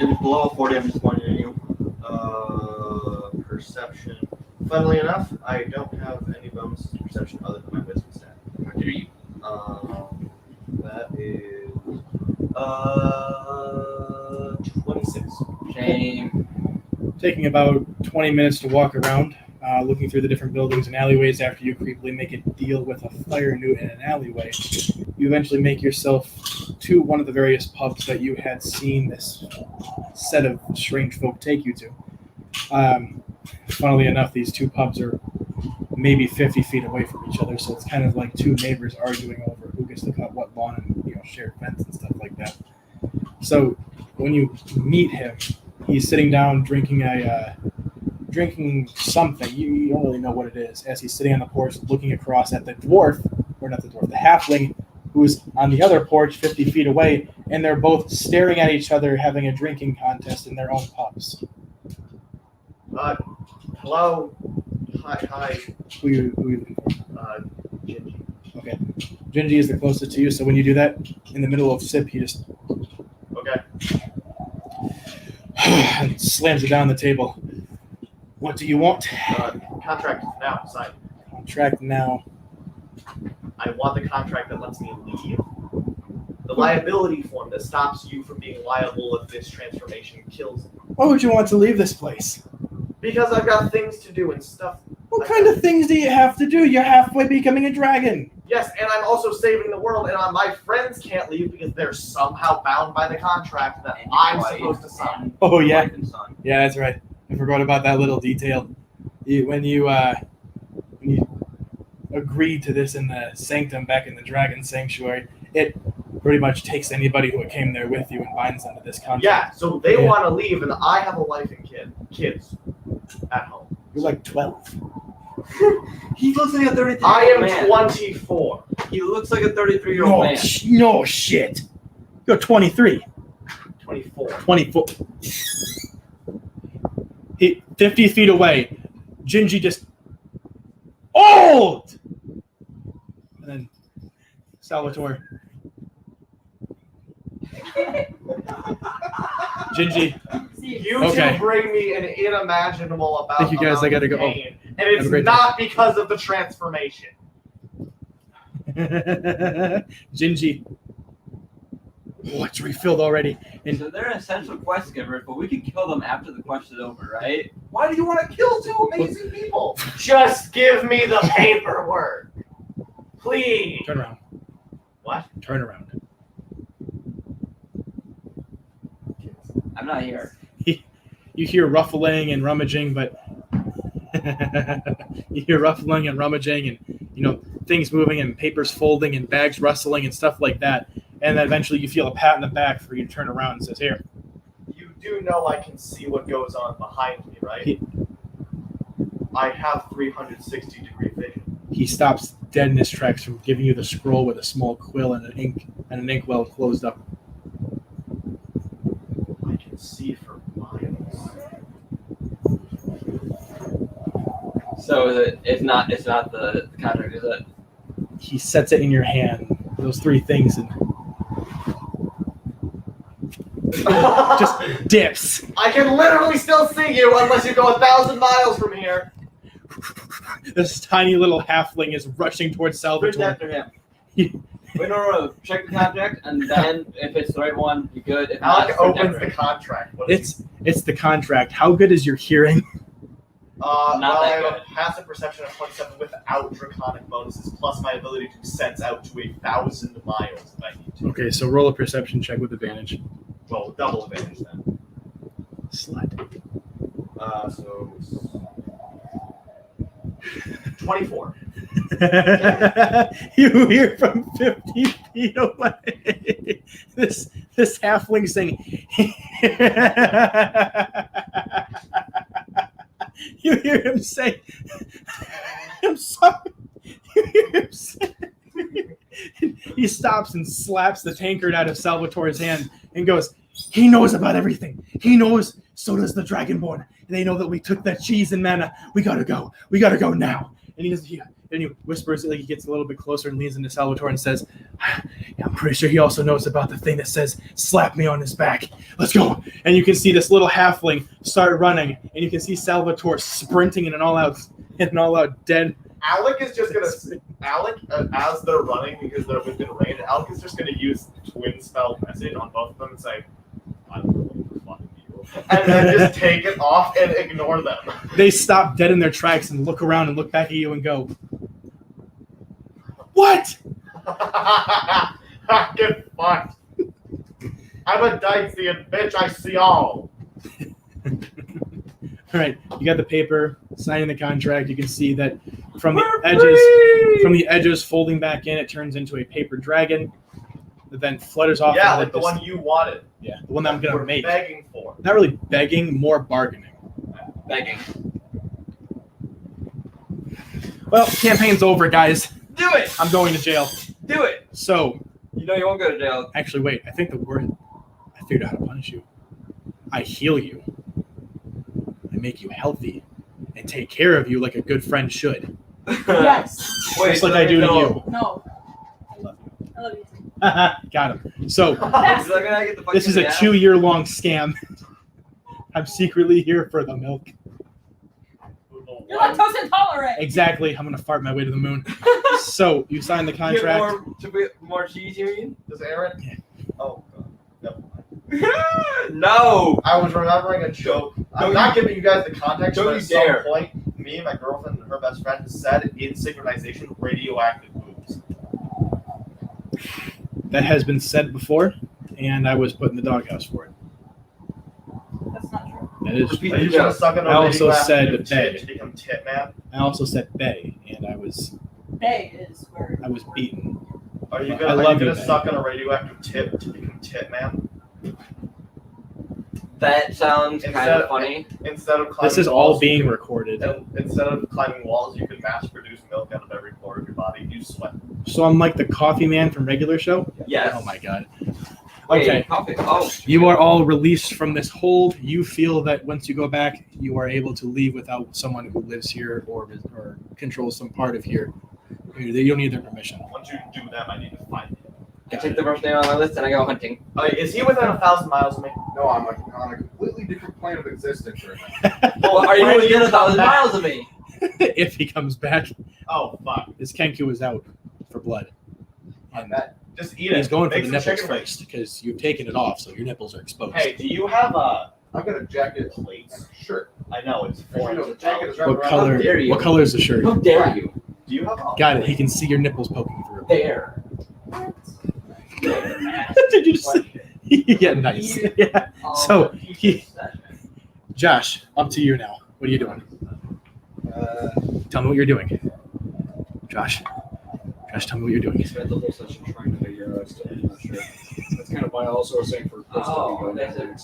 If it's below 40, I'm just pointing at you. Perception. Funnily enough, I don't have any bonuses to perception other than my wisdom stat. How dare you? That is 26. Shame. Taking about 20 minutes to walk around, looking through the different buildings and alleyways after you creepily make a deal with a fire newt in an alleyway. You eventually make yourself to one of the various pubs that you had seen this set of strange folk take you to. Funnily enough, these two pubs are maybe 50 feet away from each other, so it's kind of like two neighbors arguing over who gets to cut what lawn and shared fence and stuff like that. So when you meet him, he's sitting down drinking something. You don't really know what it is, as he's sitting on the porch looking across at the dwarf, or not the dwarf, the halfling, who's on the other porch 50 feet away, and they're both staring at each other having a drinking contest in their own pubs. Hello. Hi. Who you looking for? Gingy. Okay. Gingy is the closest to you, so when you do that, in the middle of sip, he just Okay. and slams it down the table. What do you want? Contract now. Sign. Contract now. I want the contract that lets me leave. The liability form that stops you from being liable if this transformation kills me. Why would you want to leave this place? Because I've got things to do and stuff. What kind of things do you have to do? You're halfway becoming a dragon. Yes, and I'm also saving the world, and my friends can't leave because they're somehow bound by the contract that I'm supposed to sign. Oh, yeah. Wife and son. Yeah, that's right. I forgot about that little detail. When you agreed to this in the sanctum back in the dragon sanctuary, it pretty much takes anybody who came there with you and binds them to this contract. Yeah, so they Yeah. want to leave, and I have a wife and kids at home. You're like 12. He looks like a 33-year-old I am man. 24. He looks like a 33-year-old man. No shit. You're 23. 24. 24. 50 feet away. Gingy just old. And then Salvatore. Gingy. You Okay. two bring me an unimaginable about. Thank you guys, I gotta go. pain, and Have a it's great not because of the transformation. Gingy. Oh, it's refilled already. And So they're essential quest givers, but we can kill them after the quest is over, right? Why do you want to kill two amazing people? Just give me the paperwork, please. turn around. What? Turn around. I'm not here. You hear ruffling and rummaging, but you hear ruffling and rummaging and things moving and papers folding and bags rustling and stuff like that. And then eventually you feel a pat in the back for you to turn around and says, "Here." You do know I can see what goes on behind me, right? I have 360-degree vision. He stops dead in his tracks from giving you the scroll with a small quill and an inkwell closed up. I can see for miles. So it's not the contract, is it? He sets it in your hand, those three things, and just dips. I can literally still see you unless you go 1,000 miles from here. This tiny little halfling is rushing towards Reach Salvatore. after him. Wait, no. Check the contract, and then if it's the right one, you're good. If not, Alec it's opens different. the contract. What is It's the contract. How good is your hearing? Not well, I that have a passive perception of 27 without draconic bonuses, plus my ability to sense out to 1,000 miles if I need to. Okay, so roll a perception check with advantage. Well, double advantage then. Slut. So 24. You hear from 50 feet away this halfling saying, you hear him say, I'm sorry. You hear him say, he stops and slaps the tankard out of Salvatore's hand and goes, he knows about everything. He knows, so does the Dragonborn. They know that we took that cheese and mana. We gotta go. We gotta go now. And he whispers, like he gets a little bit closer and leans into Salvatore and says, I'm pretty sure he also knows about the thing that says, slap me on his back. Let's go. And you can see this little halfling start running, and you can see Salvatore sprinting in an all-out dead. Alec is just gonna as they're running because they're within range. Alec is just gonna use twin spell message on both of them and say, "I'm really fucking you," and then just take it off and ignore them. They stop dead in their tracks and look around and look back at you and go, "What?" Get fucked. I'm a Dyson bitch. I see all. All right, you got the paper, signing the contract. You can see that from the edges folding back in, it turns into a paper dragon that then flutters off. Yeah, like the one you wanted. Yeah, the one that I'm gonna make. Begging for. Not really begging, more bargaining. Begging. Well, campaign's over, guys. Do it. I'm going to jail. Do it. So, You know you won't go to jail. actually, wait. I think I figured out how to punish you. I heal you. I make you healthy and take care of you like a good friend should. Yes. Wait, Just like I do to you. No. I love you. I love you too. Got him. So, Yes. Is that gonna get the fuck this is in a the ass? 2-year-long scam. I'm secretly here for the milk. You're lactose intolerant. Exactly. I'm going to fart my way to the moon. So, you sign the Get contract. more cheese, you mean? Does Aaron? Yeah. Oh god. Never mind. No. I was remembering a joke. I'm not giving you guys the context, Don't but you at some dare. point, me and my girlfriend and her best friend said in synchronization, radioactive boobs. That has been said before, and I was put in the doghouse for it. That's not true. That is. Repeat Are you the gonna joke. suck on a I also radioactive said tit bed. to become tit man? I also said bay, and I was Bay is where. beaten. Are you I gonna, love you, gonna man. suck on a radioactive tip to become tit man? That sounds Instead kind of of- funny. Instead of climbing This is all walls, you being can- recorded. Instead of climbing walls, you can mass produce milk out of every pore of your body. You sweat. So I'm like the coffee man from regular show? Yes. Oh my god. Wait, Okay. coffee. Oh. You are all released from this hold. You feel that once you go back, you are able to leave without someone who lives here or controls some part of here. You don't need their permission. Once you do them, I need to find you. I take the first name on my list and I go hunting. Is he within 1,000 miles of me? No, I'm like on a completely different plane of existence right now. Well, are you when within you 1,000 come back- miles of me? If he comes back, Oh fuck! his Kenku is out for blood. And Just eat it. he's going for Make the some nipples chicken wings. first because you've taken it off, so your nipples are exposed. Hey, do you have a? I've got a jacket Plates. shirt. I know it's Actually, foreign. no, the jacket is What wrapped around. color? How dare you. What color is the shirt? How dare you? Do you have a? Got it. He can see your nipples poking through. There. Did you just? Yeah, nice. Yeah. So, Josh, up to you now. What are you doing? Tell me what you're doing. Josh, tell me what you're doing. Spent the whole session trying to figure out. Still not sure. That's kind of why I also was saying for Chris Oh, to be that's going it.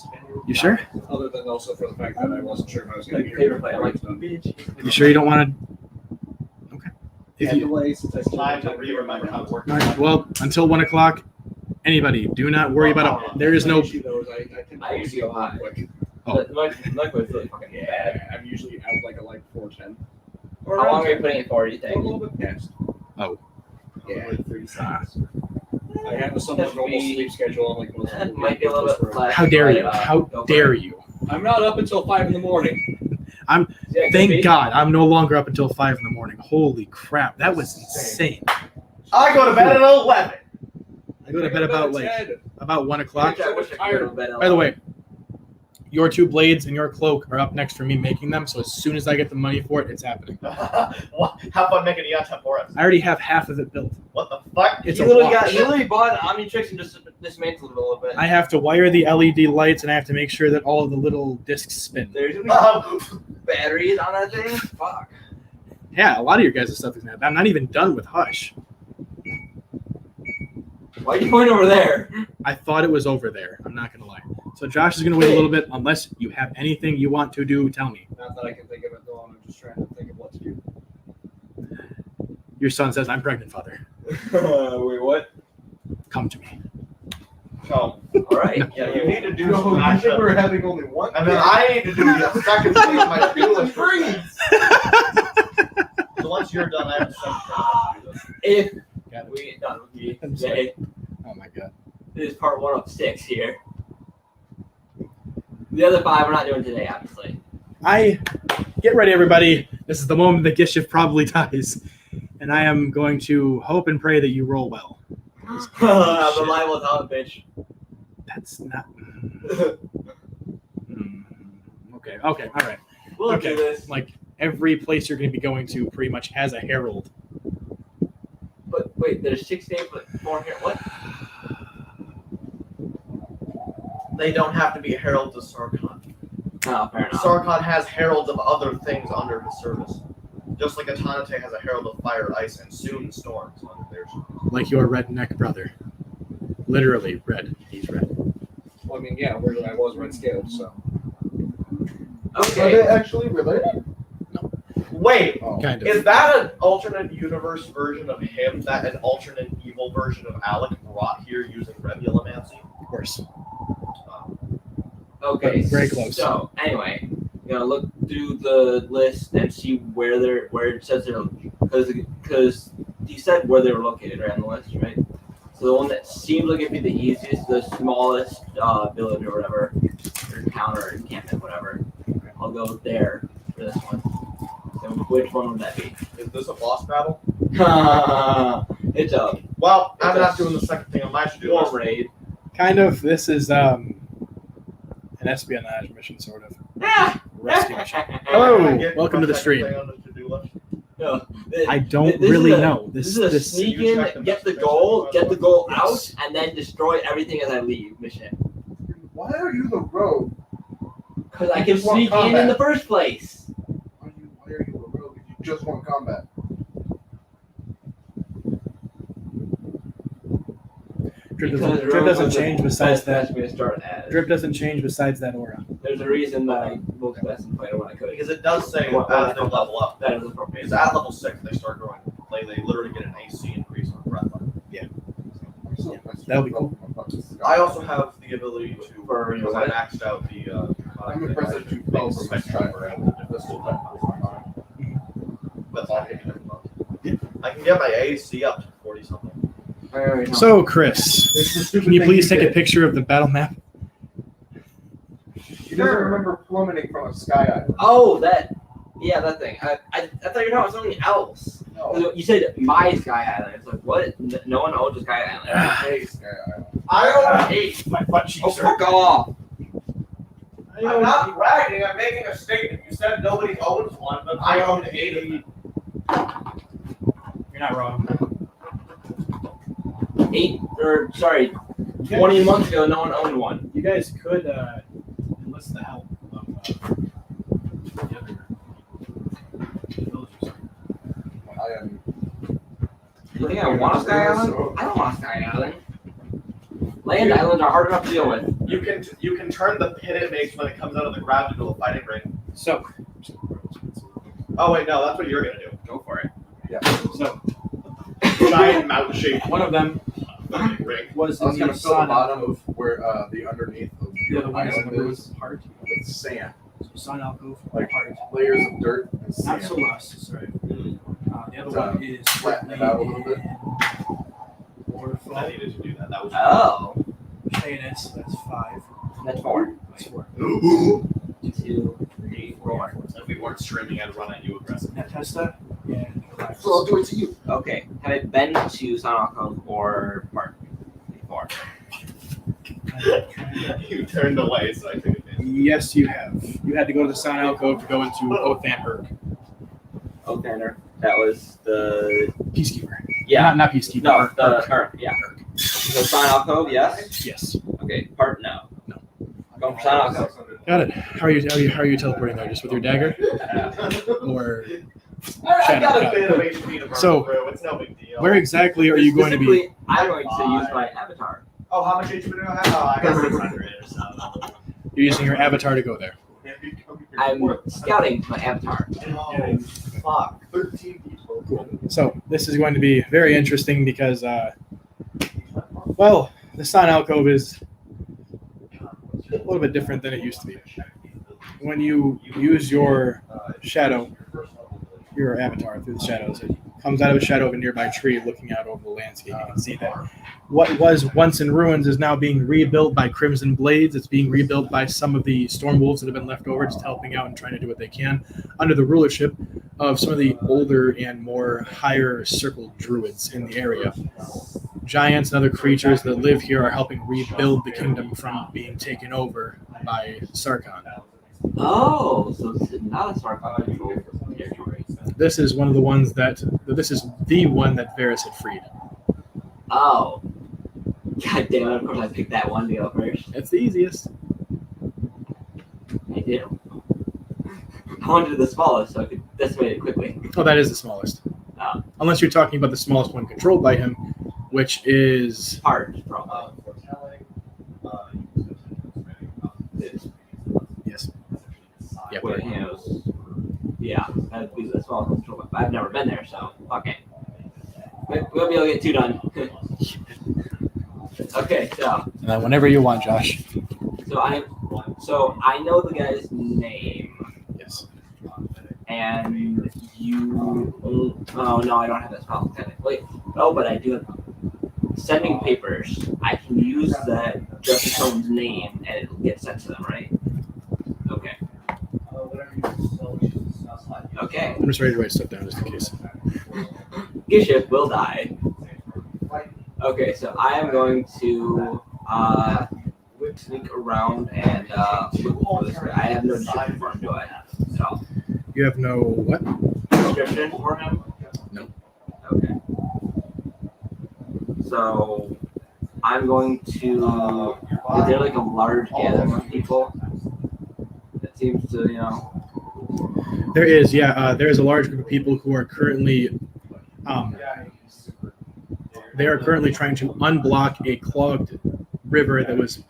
You sure? other than also for the fact that I wasn't sure if I was going to Like be here. paper plate. I'm like, bitch. You sure you don't want to? Okay. If you, delay since I still Time to don't re-remember how to work. all right, well, until 1 o'clock, anybody, do not worry about it. There is no. issue though is I tend to I usually go high. quick. Oh. My was really fucking bad. I'm usually out like a 4:10. How long are you putting it for, do you A think? little bit past. Oh. Yeah. 30 seconds. I have a somewhat normal Be- sleep schedule. I'm like most That people might be a little bit less. How dare you? but, How go for dare it. you? I'm not up until 5 in the morning. Yeah, it could Thank be. God, I'm no longer up until 5 in the morning. Holy crap, that was insane. I go to bed at 11. I go to bed about 1 o'clock. I wish I could go to bed By the way, your 2 blades and your cloak are up next for me making them. So as soon as I get the money for it, it's happening. What? Have fun making Neon Temporis. I already have half of it built. What the fuck? It's he a literally watch. he literally bought Omnitrix and just dismantled it a little bit. I have to wire the LED lights and I have to make sure that all of the little discs spin. There's gonna be batteries on that thing. Fuck. Yeah, a lot of your guys' stuff is now. I'm not even done with Hush. Why'd you point over there? I thought it was over there. I'm not gonna lie. So Josh is gonna wait a little bit, unless you have anything you want to do. Tell me. Not that I can think of it though. I'm just trying to think of what to do. Your son says, "I'm pregnant, father. Wait, what? Come to me." So, All right. yeah, you need to do No, some you action. think we're having only one. And then I need to do the second thing on my to-do list. So once you're done, I have a second thing on my to-do list. If Got it. we get done with you I'm today, Oh my god. this is part 1 of 6 here. The other 5 we're not doing today, obviously. Get ready, everybody. This is the moment that gift shift probably dies, and I am going to hope and pray that you roll well. I'm reliable talent, bitch. That's not. Okay. All right. We'll Okay. do this. Like every place you're going to be going to pretty much has a herald. But wait, there's 6 days before here. What? They don't have to be heralds of Sarkhan. No, fair enough. Sarkhan has heralds of other things under his service. Just like Attonitae has a herald of fire, ice, and soon storms under their service. Like your redneck brother. Literally red. He's red. Well, I mean, yeah, I was red scaled, so. Are Okay. they actually related? Wait, Oh. Kind of. is that an alternate universe version of him that an alternate evil version of Alec brought here using Rebulomancy? Of course. Okay. Very close. So anyway, you gotta look through the list and see where it says they're, because you said where they were located right on the list, right? So the one that seems like it'd be the easiest, the smallest village or whatever, or town or encampment, whatever. I'll go there for this one. So which one would that be? Is this a boss battle? It's a Well, I'm It's not a doing the second thing on my to-do war list. raid. Kind of. This is an espionage mission, sort of. Ah! Rescue mission. Can I Hello. get Welcome to the second stream. thing on the to-do list? No, I don't this really is a- know. This is a sneak you in, check the get the message goal, message get the goal Yes. out, and then destroy everything as I leave mission. Why are you the rogue? Because I You can just want sneak in combat. the first place. Why are you a rogue if you just want combat? Drip Because doesn't Rose change was besides the best that. me to start as. Drip doesn't change besides that aura. There's a reason that I looked best in fighter when I could. Because it does say What- as they level up. That is appropriate. Because at level 6, they start growing. They literally get an AC increase on breath. That'll be cool. I also have the ability to, For because I maxed out the. I'm impressed that you fell from my striker out of the pistol type. That's all I can get my AC up to 40 something. So, Chris, It's the stupid can you thing please take a did. picture of the battle map? You don't remember plummeting from a sky island. Oh, that thing. I thought you were talking about something else. No. You said my Sky Island. It's like, what? No one owns a Sky Island. Hey, sky island. I own 8. My butt cheeks Oh, fuck off. I'm not bragging, I'm making a statement. You said nobody owns one, but I own 8 of them. You're not wrong. 20 months ago, no one owned one. You guys could enlist the help of the other villagers. I am. You think I want a Sky Island? I don't want a Sky Island. Land islands are hard enough to deal with. You can turn the pit it makes when it comes out of the ground into a fighting ring. So, Oh wait, no, that's what you're gonna do. Go for it. so Giant mountain shaped one of them fighting ring. was I was in gonna the fill the sun. bottom of where the underneath of The other your one is in island the is roof part. with sand, So sun alcove Like, part. layers of dirt and Not sand. so rust. Sorry. The other It's, one is flatten it out a little bit. waterfall. I needed to do that. That was Oh, Chayness, that's 5. that's 4. That's 4. 2, 3, 4. If we weren't streaming, I'd run at you aggressive. Natesta and Relax. So I'll do it to you. Okay. Have I been to Sun Alcove or Park before? You turned away, so I took advantage. Yes, you have. You had to go to the Sun Alcove to go into Othanberg. Oaklander. That was the. Peacekeeper. Yeah. Not Peacekeeper. No, Urk. the Urk. Yeah. So Sun Alcove, yes. Yes. Okay. Part, no. No. Going for Sun Alcove. Got it. How are you teleporting there? Just with your dagger? Or I got a Shadow. bit of HP to burn So, through. It's no big deal. Where exactly are you going to be? Specifically, I'm going to use my avatar. Oh, how much HP do I have? Oh, I got 600 or something. You're using your avatar to go there. I'm scouting my avatar. Oh, fuck. 13 people. Cool. So this is going to be very interesting because, well, the Sun Alcove is a little bit different than it used to be. When you use your shadow, your avatar through the shadows, it comes out of a shadow of a nearby tree looking out over the landscape. You can see that what was once in ruins is now being rebuilt by Crimson Blades. It's being rebuilt by some of the Storm Wolves that have been left over, just helping out and trying to do what they can under the rulership of some of the older and more higher circle druids in the area. Giants and other creatures that live here are helping rebuild the kingdom from being taken over by Sarkhan. Oh, so this is not a Sarkhan controlled territory. This is one of the ones that this is the one that Varys had freed. Oh. God damn it, of course I picked that one to go first. It's the easiest. I do. I wanted to do the smallest so I could decimate it quickly. Oh, that is the smallest. Oh. Unless you're talking about the smallest one controlled by him, which is Hard, probably. yes. Yeah, Where, you know, yeah, that'd be the smallest control. But I've never been there, so fuck it. We'll be able to get 2 done. Okay, so and then whenever you want, Josh. so I know the guy's name, Yes. and you. Oh no, I don't have that spell technically. Oh, but I do have sending papers. I can use that just for someone's name, and it'll get sent to them, right? Okay. Okay. I'm just ready to write stuff down just in case. Giship will die. Okay, so I am going to sneak around and look for this guy. I have no description for him, do I? So, You have no what? description for him? No. Okay. So, I'm going to. Is there like a large gathering of people? That seems to, you know. There is, yeah. There is a large group of people who are currently, they are currently trying to unblock a clogged river that was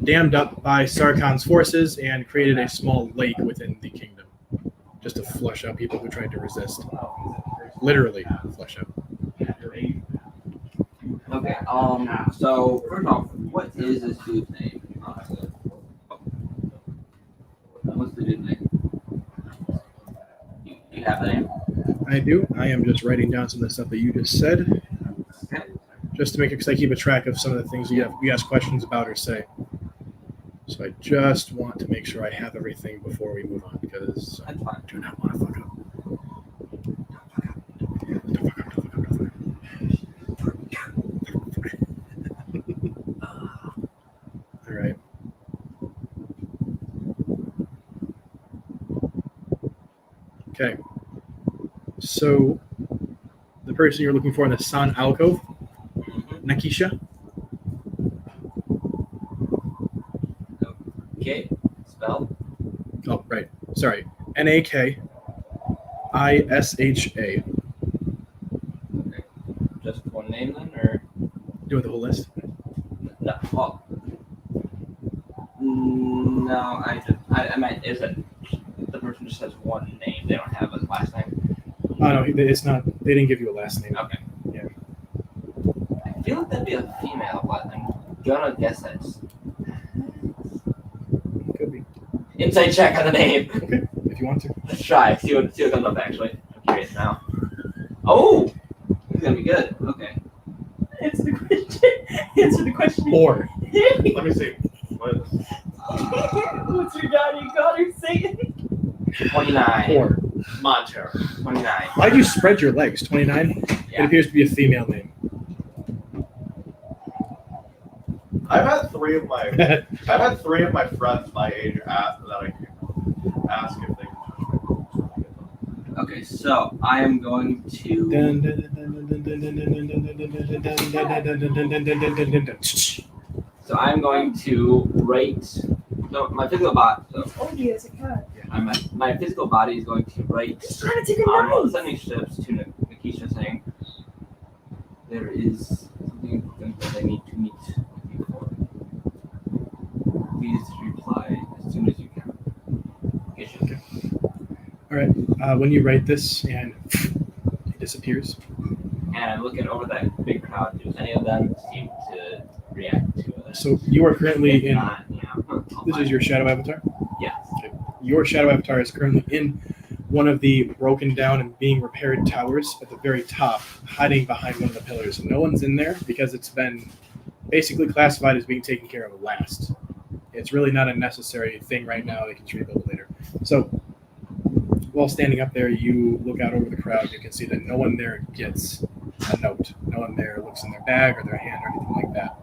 dammed up by Sarkhan's forces and created a small lake within the kingdom, just to flush out people who tried to resist. Literally, flush out. Okay, so first off, what is this dude's name? What's the dude's name? You have the name? I do. I am just writing down some of the stuff that you just said, Okay. just to make it, because I keep a track of some of the things you ask questions about or say. So I just want to make sure I have everything before we move on, because I That's fine. do not want to fuck up. All right. Okay. So, the person you're looking for in the Sun Alcove, Nakisha. Okay, spell. Oh, right. Sorry. Nakisha. Okay. Just one name then, or You want the whole list? no? Well, no, I meant is it the person just has one name? They don't have a last name. Oh no, it's not. They didn't give you a last name. Okay. Yeah. I feel like that'd be a female, but I'm gonna guess that's Could be. inside check on the name. Okay, if you want to. Let's try. See what comes up. Actually, I'm curious now. Oh, this is gonna be good. Okay. Answer the question. Answer the question. Or Let me see. What is this? What's your god or Satan? 29. or. Montero. 29. Why'd you spread your legs? 29. It Yeah. appears to be a female name. I've had three of my friends my age ask if they can touch my boobs. Okay, so I am going to. So I'm going to write. No, my physical bot. So Oh, he has a cat. my physical body is going to write Just trying to take a on note. sending ships to Nikisha saying there is something important that I need to meet with you for. Please reply as soon as you can. Nikisha. All right. When you write this and it disappears, And I'm looking over that big crowd. Do any of them seem to react to it? so you are currently If in. not, This is your shadow avatar. Yes. Your shadow avatar is currently in one of the broken down and being repaired towers at the very top, hiding behind one of the pillars. No one's in there because it's been basically classified as being taken care of last. It's really not a necessary thing right now. They can just rebuild it later. So while standing up there, you look out over the crowd. You can see that no one there gets a note. No one there looks in their bag or their hand or anything like that.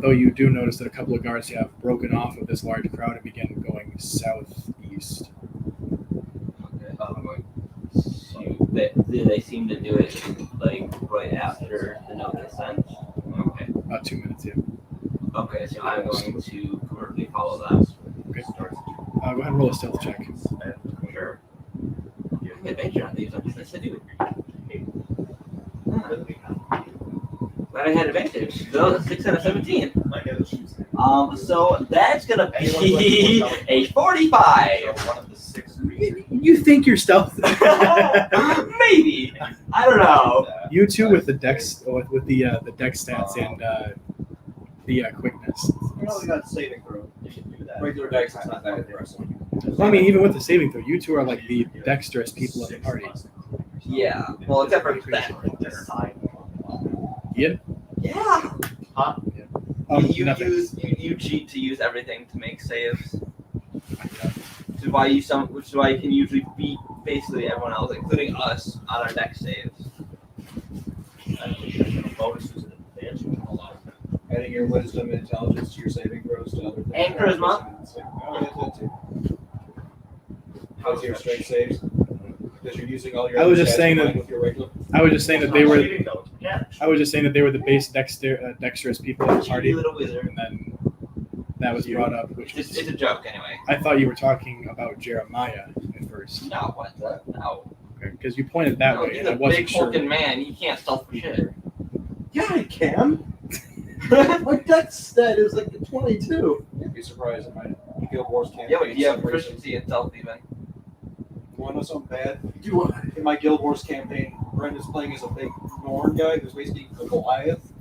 Though you do notice that a couple of guards have broken off of this large crowd and begin going southeast. Okay. I'm going to. They seem to do it like right after the note is sent. Okay. About 2 minutes, yeah. Okay, so I'm going to covertly follow them. Okay. Go ahead and roll a stealth check. Sure. I'm adventure on these. I'm just to do it. Glad I had advantage. So that's 6 out of 17. So that's gonna be a 45. One of the 6 You think you're stealth? Maybe. I don't know. You two with the dex, with the dex stats and the quickness. You only got saving throw. You can do that. Regular dice is not that impressive. Well, I mean, even with the saving throw, you two are like the dexterous people in the party. Yeah. Well, except for that. Ian? Yeah. You Nothing. you cheat to use everything to make saves. Which is why you can usually beat basically everyone else, including us, on our deck saves. Bonuses and advantage. Adding your wisdom and intelligence to your saving throws to other things. And charisma. Oh, yeah, that too. How's your strength saves? Because you're using all your. I was just stats saying combined that- with your regular. I was just saying that they were. Cheating, though, it's mechanics. I was just saying that they were the base dexterous people in the You party, little wizard. and then that was brought up, which It's was. a joke anyway. I thought you were talking about Jeremiah at first, No, what? No. because you pointed that No, way, he's and I a wasn't big sure. hulking man. He can't stealth for shit. Yeah, I can. My dex stat is like a 22. You'd be surprised if my Guild Wars campaign. Yeah, but you have separation. proficiency in stealth even. You want to know something bad? In my Guild Wars campaign, Brenda's playing as a big Norn guy who's basically a Goliath.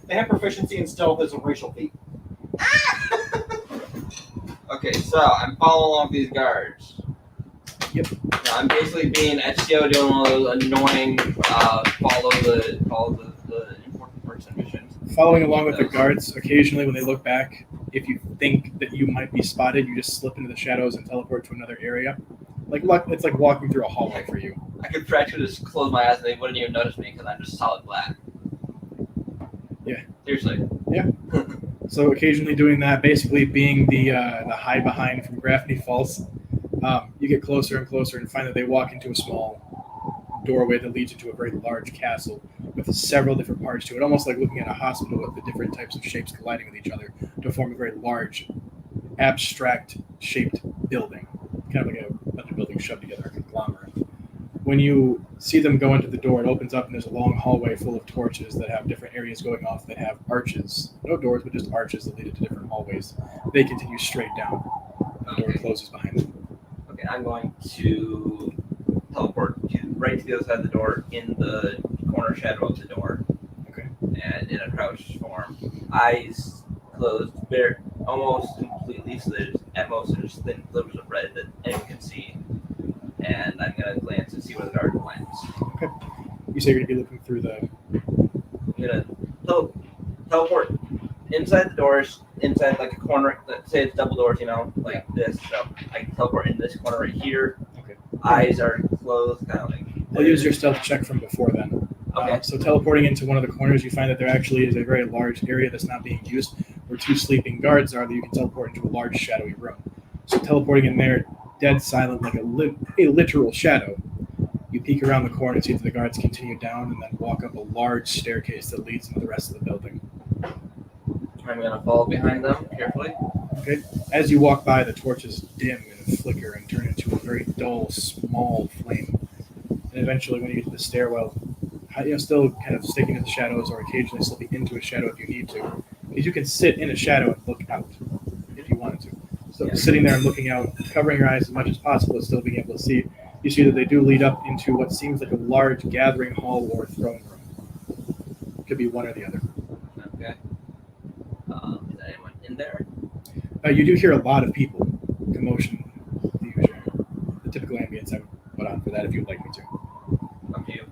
They have proficiency in stealth as a racial feat. Okay, so I'm following along these guards. Yep. Now, I'm basically being SEO doing one of those annoying follow the important person missions. Following along with the guards, occasionally when they look back, if you think that you might be spotted, you just slip into the shadows and teleport to another area. It's like walking through a hallway for you. I could practically just close my eyes and they wouldn't even notice me because I'm just solid black. Yeah. Seriously. So occasionally doing that, basically being the hide behind from Graffiti Falls, you get closer and closer and find that they walk into a small doorway that leads into a very large castle with several different parts to it, almost like looking at a hospital with the different types of shapes colliding with each other to form a very large, abstract shaped building, kind of like a bunch of buildings shoved together, a conglomerate. When you see them go into the door, it opens up and there's a long hallway full of torches that have different areas going off that have arches. No doors, but just arches that lead into different hallways. They continue straight down. The door closes behind them. Okay, I'm going to teleport right to the other side of the door in the corner shadow of the door. Okay. And in a crouched form. Eyes closed, bare, almost completely, so there's at most there's thin slivers of red that anyone can see. And I'm gonna glance and see where the guard went. You say you're going to be looking through the... I'm gonna teleport inside the doors, inside like a corner. Let's say it's double doors, like this. So I can teleport in this corner right here. Okay. Eyes are closed, kind of like. I'll use your stealth check from before then. Okay. So teleporting into one of the corners, you find that there actually is a very large area that's not being used, where 2 sleeping guards are, that you can teleport into a large shadowy room. So teleporting in there, dead silent, like a literal shadow, you peek around the corner and see that the guards continue down and then walk up a large staircase that leads into the rest of the building. I'm gonna follow behind them carefully. As you walk by, the torches dim and flicker and turn into a very dull, small flame. And eventually, when you get to the stairwell, still kind of sticking in the shadows or occasionally slipping into a shadow if you need to, because you can sit in a shadow and look out if you wanted to. So sitting there and looking out, covering your eyes as much as possible, and still being able to see, you see that they do lead up into what seems like a large gathering hall or throne room. Could be one or the other. Okay. Is anyone in there? You do hear a lot of people, commotion, the usual, the typical ambience I would put on for that if you'd like me to. Up to you.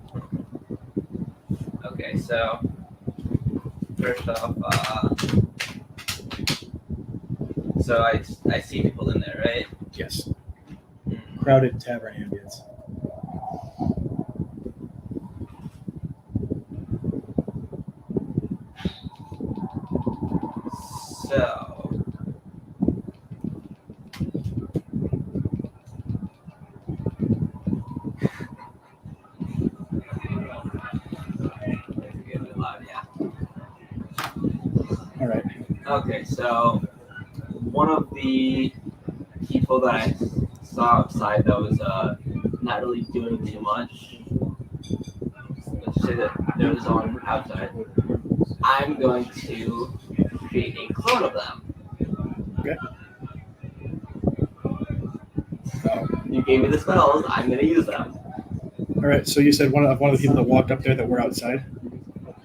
Okay, so first off, so I see people in there, right? Yes. Crowded tavern ambience. So All right. okay, so one of the people that I saw outside that was not really doing too much. Let's say that there was someone outside. I'm going to create a clone of them. Okay. So you gave me the spells. I'm going to use them. All right. So you said one of the people that walked up there that were outside.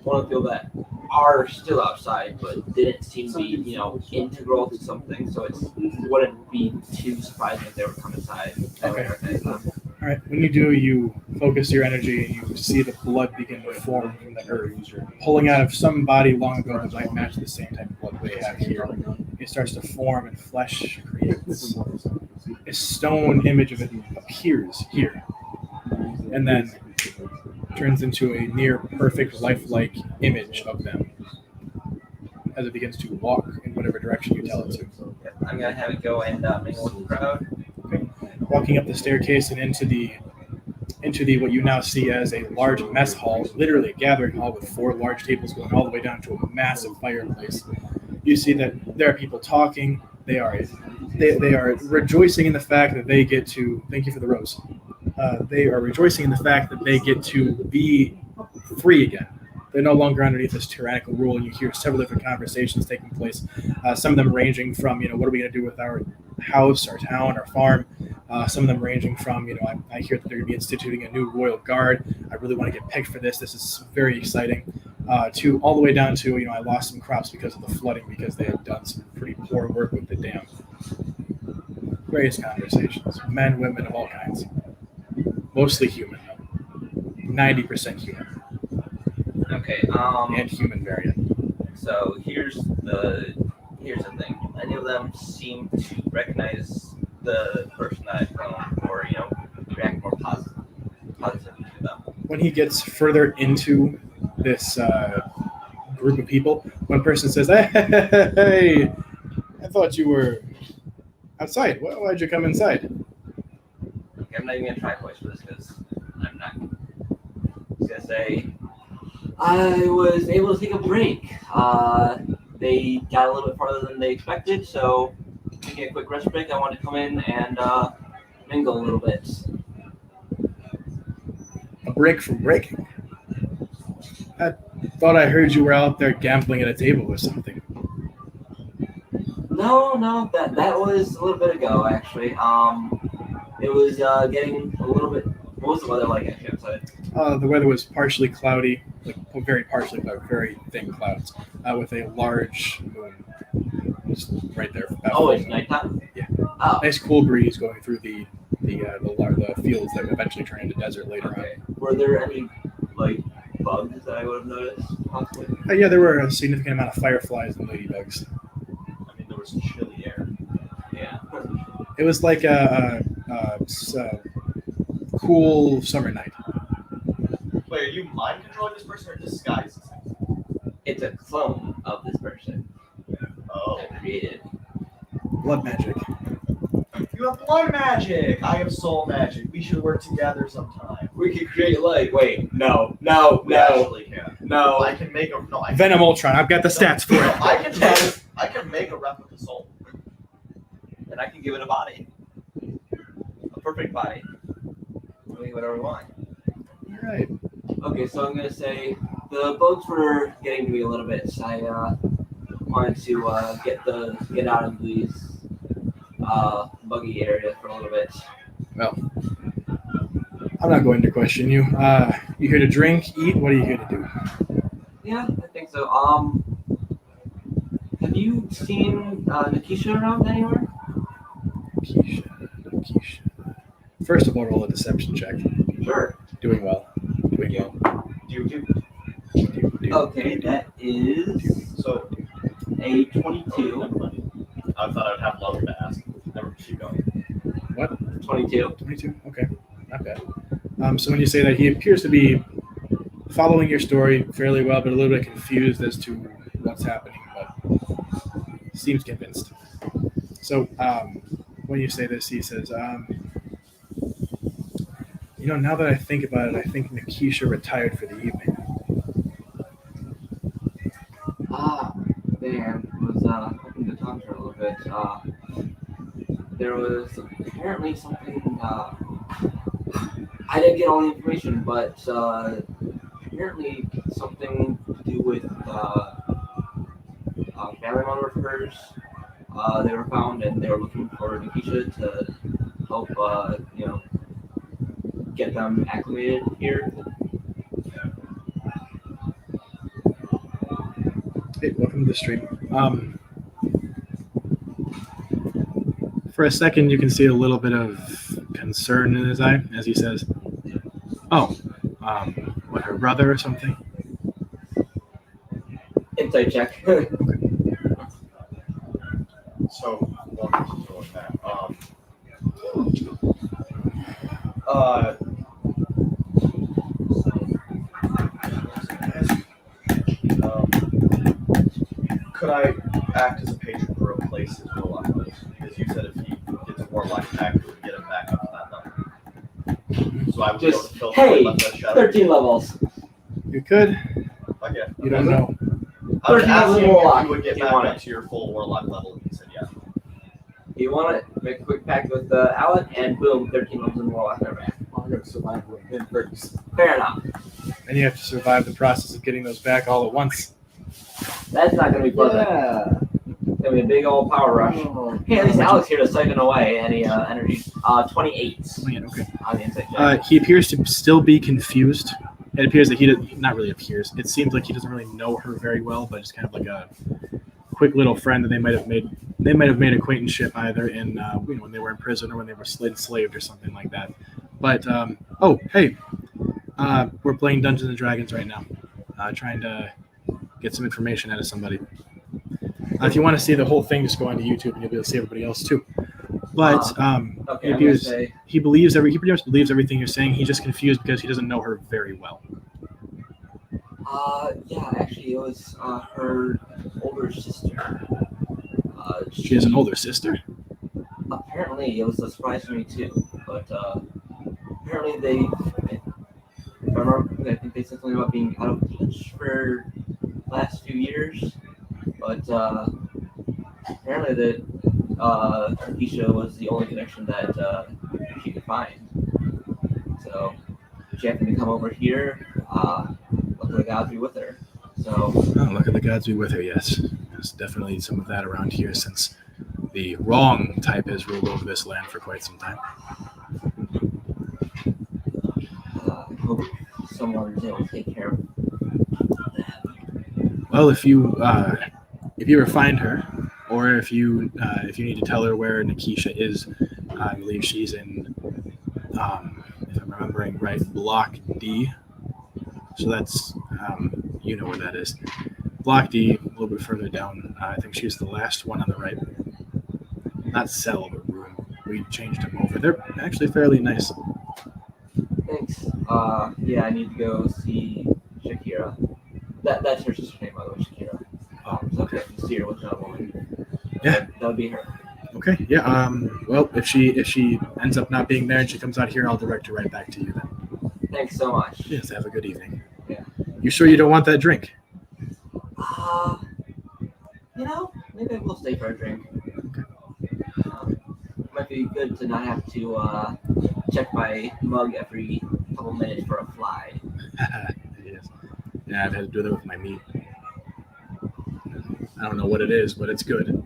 One of the people that are still outside, but didn't seem to be, integral to something. So it wouldn't be too surprising if they were coming inside. Okay. All right. When you do, you focus your energy and you see the blood begin to form from the earth, pulling out of some body long ago that might match the same type of blood they have here. It starts to form and flesh creates a stone image of it appears here, and then turns into a near perfect lifelike image of them as it begins to walk in whatever direction you tell it to. I'm going to have it go and mingle with the crowd. Walking up the staircase and into the what you now see as a large mess hall, literally a gathering hall with 4 large tables going all the way down to a massive fireplace. You see that there are people talking. They are rejoicing in the fact that they get to. Thank you for the rose. They are rejoicing in the fact that they get to be free again. They're no longer underneath this tyrannical rule, and you hear several different conversations taking place. Some of them ranging from, what are we going to do with our house, our town, our farm? Some of them ranging from, I hear that they're going to be instituting a new royal guard. I really want to get picked for this. This is very exciting. To all the way down to, I lost some crops because of the flooding because they had done some pretty poor work with the dam. Various conversations, men, women of all kinds. Mostly human, though. 90% human. Okay. And human variant. So here's the thing. Any of them seem to recognize the person that I found, or react more positively to them. When he gets further into this group of people, one person says, "Hey, I thought you were outside. Why'd you come inside?" Okay, I'm not even gonna try voice for this because I'm not. I was gonna say I was able to take a break. They got a little bit farther than they expected, so taking a quick rest break, I wanted to come in and mingle a little bit. A break from breaking. I thought I heard you were out there gambling at a table or something. No, that was a little bit ago actually. It was getting a little bit. What was the weather like actually outside? The weather was partially cloudy, very partially cloudy, very thin clouds, with a large moon just right there. Oh, it's nighttime? Yeah. Oh. Nice cool breeze going through the fields that eventually turn into desert later Okay. Were there any bugs that I would have noticed possibly? on. Yeah, there were a significant amount of fireflies and ladybugs. I mean, there was chilly air. Yeah. It was like a cool summer night. Wait, are you mind controlling this person or disguising him? It's a clone of this person Oh. I created. Blood magic. You have blood magic. I have soul magic. We should work together sometime. We could create light. Wait, no, no, We no, actually can. no. I can make a no. I Venom Ultron. I've got the stats for it. I can make a replica soul. And I can give it a body. A perfect body. We can whatever we want. All right. Okay, so I'm gonna say the boats were getting to me a little bit. So I wanted to get out of these buggy area for a little bit. Well, I'm not going to question you. You here to drink, eat? What are you here to do? Yeah, I think so. Have you seen Nikisha around anywhere? Keisha. First of all, roll a deception check. Sure. Doing well. Doing well. Do. Okay, that is So a 22. I thought I'd have longer to ask. Never keep going. 22. 22? Okay. Not bad. So when you say that, he appears to be following your story fairly well, but a little bit confused as to what's happening, but seems convinced. So when you say this, he says, now that I think about it, I think Nikisha retired for the evening. Man, was hoping to talk to her a little bit. There was apparently something, I didn't get all the information, but apparently something to do with a family member of hers. They were found and they were looking for Nikisha to help, get them acclimated here. Hey, welcome to the stream. For a second, you can see a little bit of concern in his eye as he says, what, her brother or something? Insight check. So welcome to doing that. Could I act as a patron for a place as Warlock levels? Because you said if he gets a Warlock attack, it would get him back up to that level. So I would be able to fill hey, left that shadow. 13 levels. You could. Okay. You don't know. I was 13 asking Warlock, if you would get if you back want up it. to your full Warlock level, and he said yeah. You want it? Make a quick pact with Alec, and boom, 13 levels in Warlock. They're back. I'm going to survive with him first. Fair enough. And you have to survive the process of getting those back all at once. That's not going to be pleasant. Yeah. It's going to be a big old power rush. Hey, at least Alec's here to siphon away any energy. 28 Okay. on the inside check. He appears to still be confused. It appears that he not really appears. It seems like he doesn't really know her very well, but just kind of like a quick little friend that they might have made. They might have made acquaintanceship either in when they were in prison or when they were enslaved or something like that. But hey, we're playing Dungeons and Dragons right now, trying to get some information out of somebody. If you want to see the whole thing, just go onto YouTube and you'll be able to see everybody else too. But Okay, it I'm gonna appears say he pretty much believes everything you're saying. He's just confused because he doesn't know her very well. yeah, actually, it was her older sister. She has an older sister. Apparently, it was a surprise to me too. But apparently, if I remember correctly, I think they said something about being out of touch for the last few years. But apparently, that Nikisha was the only connection that she could find. So she happened to come over here. Luckily, God be with her. So. Oh, luck of the gods be with her. Yes, there's definitely some of that around here since the wrong type has ruled over this land for quite some time. I hope someone is able to take care of them. Well, if you ever find her, or if you need to tell her where Nikisha is, I believe she's in, if I'm remembering right, Block D. So that's you know where that is. Block D, a little bit further down. I think she's the last one on the right. Not cell, but room. We changed them over. They're actually fairly nice. Thanks. Yeah, I need to go see Shakira. That's her sister's name, by the way, Shakira. So if I can see her with that woman. Yeah. That would be her. Okay. Yeah. Well, if she ends up not being there and she comes out here, I'll direct her right back to you then. Thanks so much. Yes. Have a good evening. Yeah. You sure you don't want that drink? Maybe we'll stay for a drink. Might be good to not have to check my mug every couple minutes for a fly. Yes. Yeah, I've had to do that with my meat. I don't know what it is, but it's good.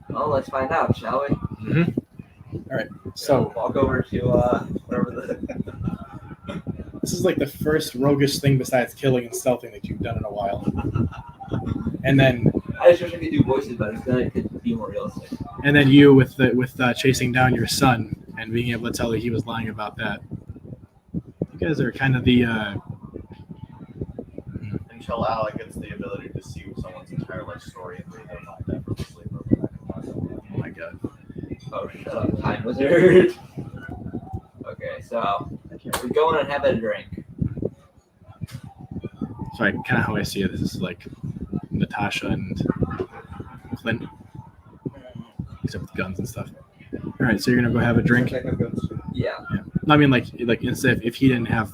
Well, let's find out, shall we? Mm-hmm. All right. So walk over to whatever the. this is like the first roguish thing besides killing and stealthing that you've done in a while. And then I just wish I could do voices better, so then it could be more realistic. And then you with chasing down your son and being able to tell that he was lying about that. You guys are kind of the. Until Alec gets the ability to see someone's entire life story and read their mind effortlessly. Oh my god. Oh, shut up, time wizard. Okay, so we're going and have a drink. So kind of how I see it, this is like Natasha and Clint, except with guns and stuff. All right, so you're gonna go have a drink. Yeah. I mean, like instead, if he didn't have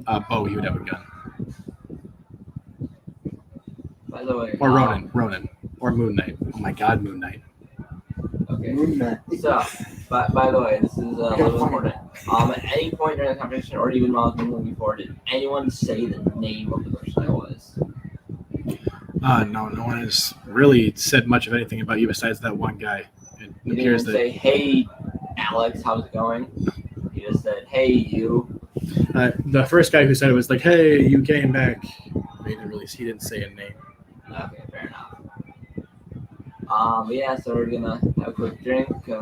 a bow, he would have a gun. By the way. Or Ronan, or Moon Knight. Oh my God, Moon Knight. Okay. So, by the way, this is a little important. At any point during the conversation, or even while I was moving forward, did anyone say the name of the person I was? No one has really said much of anything about you besides that one guy. It You didn't appears even that say, "Hey, Alex, how's it going?" You just said, "Hey, you." the first guy who said it was like, "Hey, you came back." He didn't say a name. Okay, fair enough. Yeah, so we're gonna have a quick drink, chat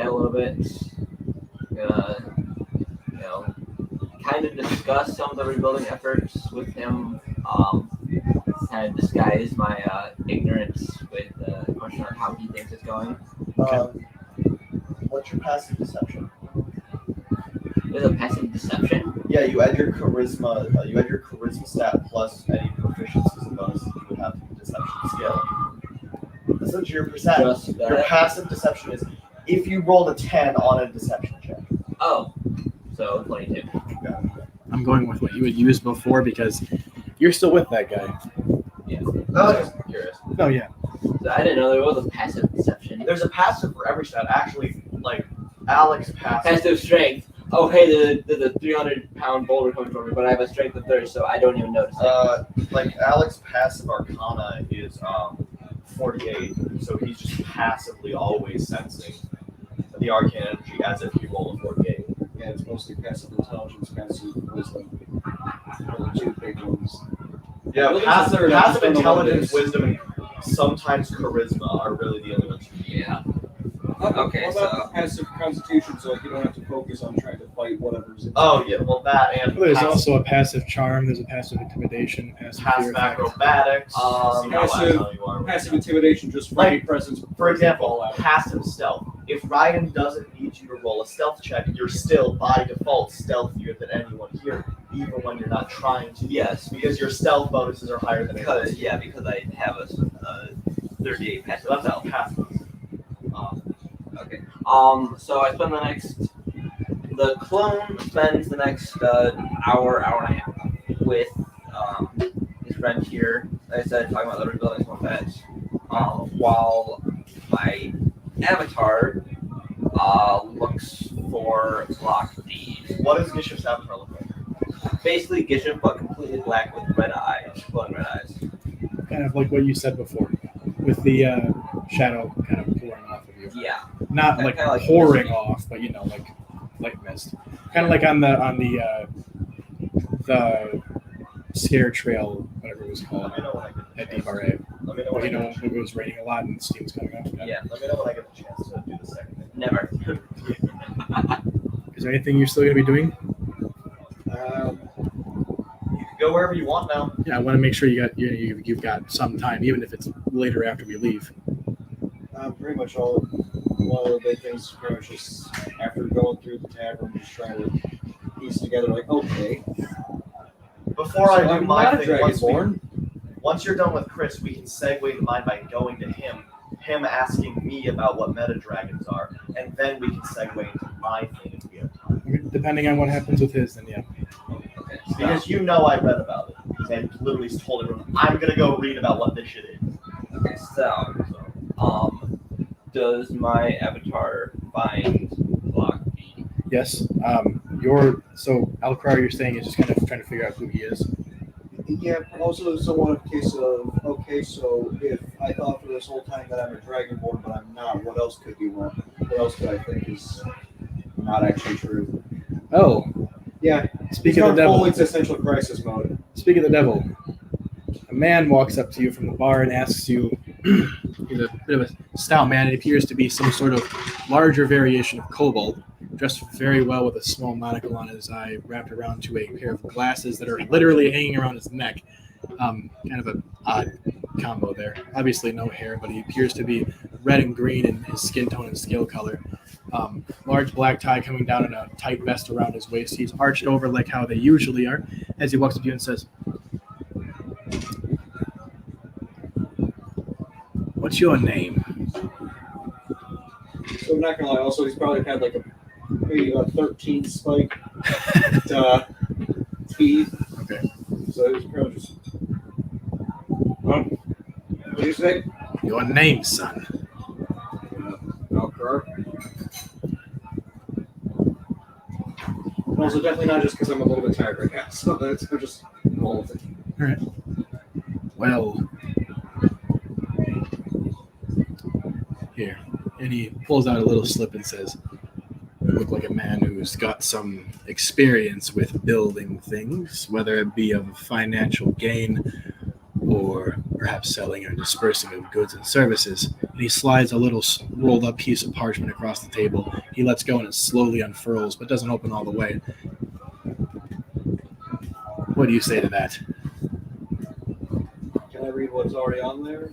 a little bit. Gonna, kind of discuss some of the rebuilding efforts with him. Kind of disguise my ignorance with a question on how he thinks it's going. What's your passive deception? There's a passive deception? Yeah, you add your charisma. You add your charisma stat plus any proficiencies and bonuses you would have to the deception skill. Essentially, your percent. Just that? Your passive deception is if you rolled a 10 on a deception check. Oh, so 22. I'm going with what you would use before because you're still with that guy. Yeah. Oh, just curious. Oh yeah. So I didn't know there was a passive deception. There's a passive for every stat. Actually, like Alex passive. Passive strength. Oh, hey, there's a 300-pound boulder coming toward me, but I have a strength of 30, so I don't even notice it. Like Alex passive arcana is 48, so he's just passively always sensing the arcane energy as if he rolled a 48. Yeah, it's mostly passive intelligence, passive wisdom. Are the two big ones. Yeah, Well, passive, there's a third, I passive just don't know what it intelligence, is. wisdom, and sometimes charisma are really the only ones. Yeah. Okay, What about passive constitution, so like you don't have to focus on trying to fight whatever's in Oh yeah, well that and There's passive, also a passive charm. There's a passive intimidation. Passive fear passive effect. acrobatics. See how passive- loud you are. passive intimidation, just Like, free presence. For example, all out. passive stealth. If Ryan doesn't need you to roll a stealth check, you're still by default stealthier than anyone here, even when you're not trying to. Yes, Because your stealth bonuses are higher than because anyone. because I have a 38 passive So that's self. not passive. Okay. So I spend the clone spends the next hour and a half with his friend here. Like I said, talking about the rebuilding some pets. While my avatar looks for locked deeds. What does Gish's avatar look like? Basically Gishin, but completely black with red eyes, glowing red eyes. Kind of like what you said before, with the shadow kind of pouring off of you. Yeah. Not Kinda like like pouring Myst. off, but like mist. Kind of like on the scare trail, whatever it was called, Let me know when I get the at chance. DBRA. Let me know Well, when I get the it was raining a lot and the steam was coming up. Yeah. Let me know when I get the chance to do the second thing. Never. Is there anything you're still going to be doing? You can go wherever you want now. Yeah, I want to make sure you've got some time, even if it's later after we leave. Pretty much all. One of the big things, pretty much just after going through the tavern, just trying to piece together, like, okay. Before so I do I'm my not a thing, dragonborn. once you're done with Chris, we can segue the mind by going to him. him asking me about what meta dragons are, and then we can segue into my thing if we have time. Depending on what happens with his, then yeah. Okay. Because you know I read about it. Because I literally told everyone, I'm gonna go read about what this shit is. Okay. Does my avatar find block B? Yes. So Alcrar, you're saying is just kind of trying to figure out who he is. Yeah, also somewhat a case of, okay, so if I thought for this whole time that I'm a dragonborn, but I'm not, what else could be wrong? What else could I think is not actually true? Oh, Yeah, speak he's of the not full devil. existential crisis mode. Speak of the devil. A man walks up to you from the bar and asks you. He's a bit of a stout man. It appears to be some sort of larger variation of kobold, dressed very well with a small monocle on his eye, wrapped around to a pair of glasses that are literally hanging around his neck. Kind of an odd combo there. Obviously no hair, but he appears to be red and green in his skin tone and scale color. Large black tie coming down and a tight vest around his waist. He's arched over like how they usually are as he walks up to you and says, "What's your name?" So I'm not gonna lie, also he's probably had like maybe a 13 spike teeth. Okay. So he's probably just. What do you say? "Your name, son." Alcrar. And also definitely not just because I'm a little bit tired right now. So that's I'm just roll with it. All right. Well, here. And he pulls out a little slip and says, "You look like a man who's got some experience with building things, whether it be of financial gain or perhaps selling or dispersing of goods and services." And he slides a little rolled up piece of parchment across the table. He lets go and it slowly unfurls, but doesn't open all the way. What do you say to that? Can I read what's already on there?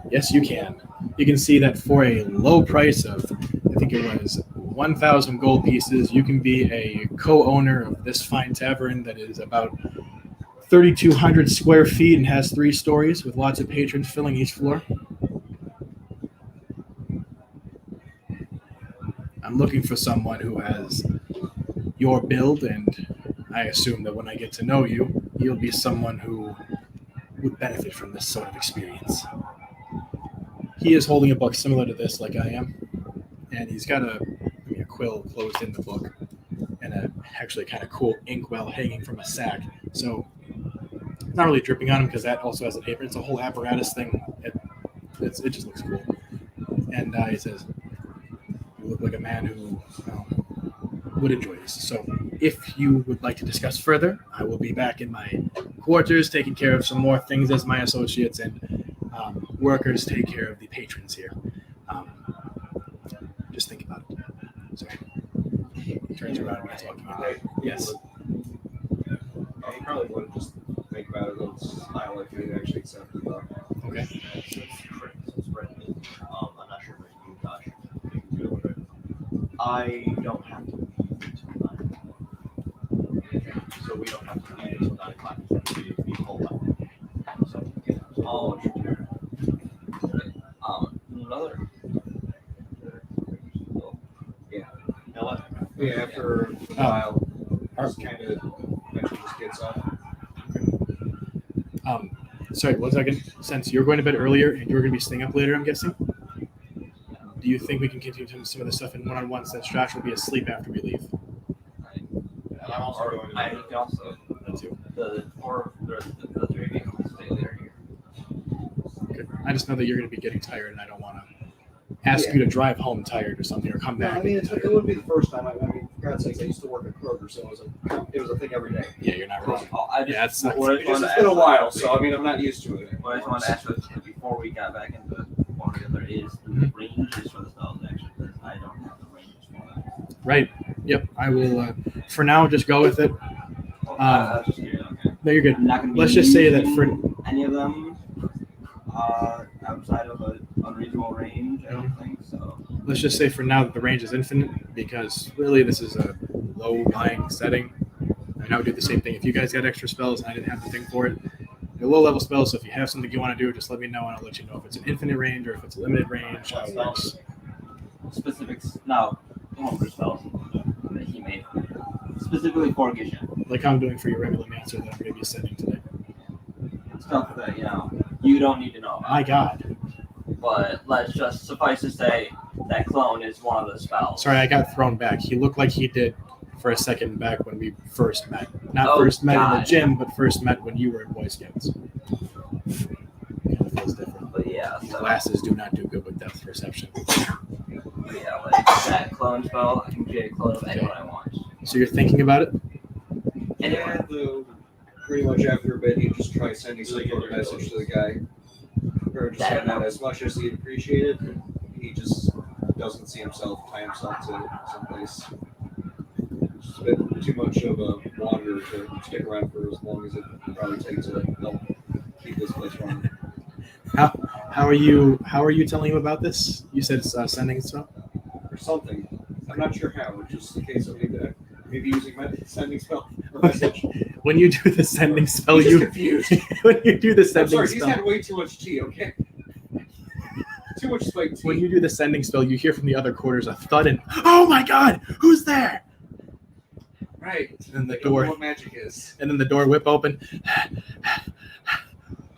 Yes, you can. You can see that for a low price of, I think it was 1,000 gold pieces, you can be a co-owner of this fine tavern that is about 3,200 square feet and has 3 stories with lots of patrons filling each floor. I'm looking for someone who has your build, and I assume that when I get to know you, you'll be someone who would benefit from this sort of experience. He is holding a book similar to this, like I am, and he's got a quill closed in the book, and a actually kind of cool inkwell hanging from a sack. So it's not really dripping on him because that also has an apron. It's a whole apparatus thing. It just looks cool. And he says, "You look like a man who would enjoy this. So if you would like to discuss further, I will be back in my quarters taking care of some more things as my associates and workers take care of the patrons here. Just think about it." So he turns around and he's talking about it. Yes. He probably would just think about it and smile if he actually accepted that. Okay. I'm not sure about you, Josh. I don't have to leave until 9. So we don't have to leave until 9 o'clock. We hold up. So, yeah. Oh, another. Now what? Yeah, after a while, just kind of eventually just gets up. Sorry, 1 second. Since you're going to bed earlier and you're going to be staying up later, I'm guessing, do you think we can continue some of the stuff in one-on-one since Josh will be asleep after we leave? And I'm also going to I can also That too. the 3 of you can stay later here. Okay. I just know that you're going to be getting tired, and I don't want to ask you to drive home tired or something, or come No, back. I mean, it would be the first time. I mean, for God's sakes, I used to work at Kroger, so it was a thing every day. Yeah, you're not wrong. Oh, I just, Yeah, it's not- what I It's wanted to been a ask- while, so I mean, I'm not used to it. What I just wanted to ask was, before we got back into one or the other is the ranges for the spells actually, because I don't have the ranges for that. Right. Yep. I will. For now, just go with it. I was just curious, okay. No, you're good. I'm not going to be Let's just say that for using any of them outside of an unreasonable range, I don't think so. let's just say for now that the range is infinite, because really this is a low lying setting. And I would do the same thing if you guys got extra spells and I didn't have the thing for it. They're low-level spells, so if you have something you want to do, just let me know, and I'll let you know if it's an infinite range or if it's a limited range. How it works. Specifics. No, homebrew spells that he made specifically for Gishan. Like I'm doing for your regular master that I'm going to be sending today. Stuff that you don't need to know about. My God. But let's just suffice to say that clone is one of the spells. Sorry, I got thrown back. He looked like he did for a second back when we first met. Not Oh, first met in God. the gym, but first met when you were in Boy Scouts. Kind of feels different. But yeah, so Glasses do not do good with depth perception. yeah, like that clone spell, I can create a clone of anyone I want. So you're thinking about it? Yeah, though, pretty much after a bit, he just tries sending some sort of message to the guy. Or just saying that as much as he'd appreciate it, he just doesn't see himself tie himself to someplace. It's been too much of a wanderer to stick around for as long as it probably takes to help keep this place running. How are you telling him about this? You said sending stuff? Or something. I'm not sure how, it's just in case of maybe using my sending spell or message. When you do the sending spell, He's just confused. when you do the I'm sending sorry, he's spell, had way too much tea, okay? Too much spiked tea. when you do the sending spell, you hear from the other quarters a thud and oh my God, who's there? Right. And the I don't know door, what magic is. and then the door whip open.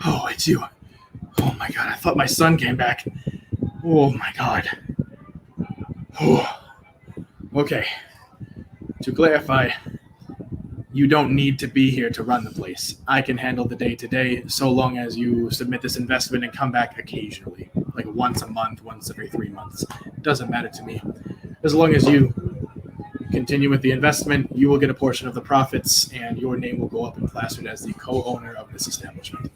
Oh, it's you. Oh my God, I thought my son came back. Oh my God. Oh. Okay. To clarify, you don't need to be here to run the place. I can handle the day-to-day so long as you submit this investment and come back occasionally, like once a month, once every 3 months. It doesn't matter to me. As long as you continue with the investment, you will get a portion of the profits, and your name will go up and plastered as the co-owner of this establishment.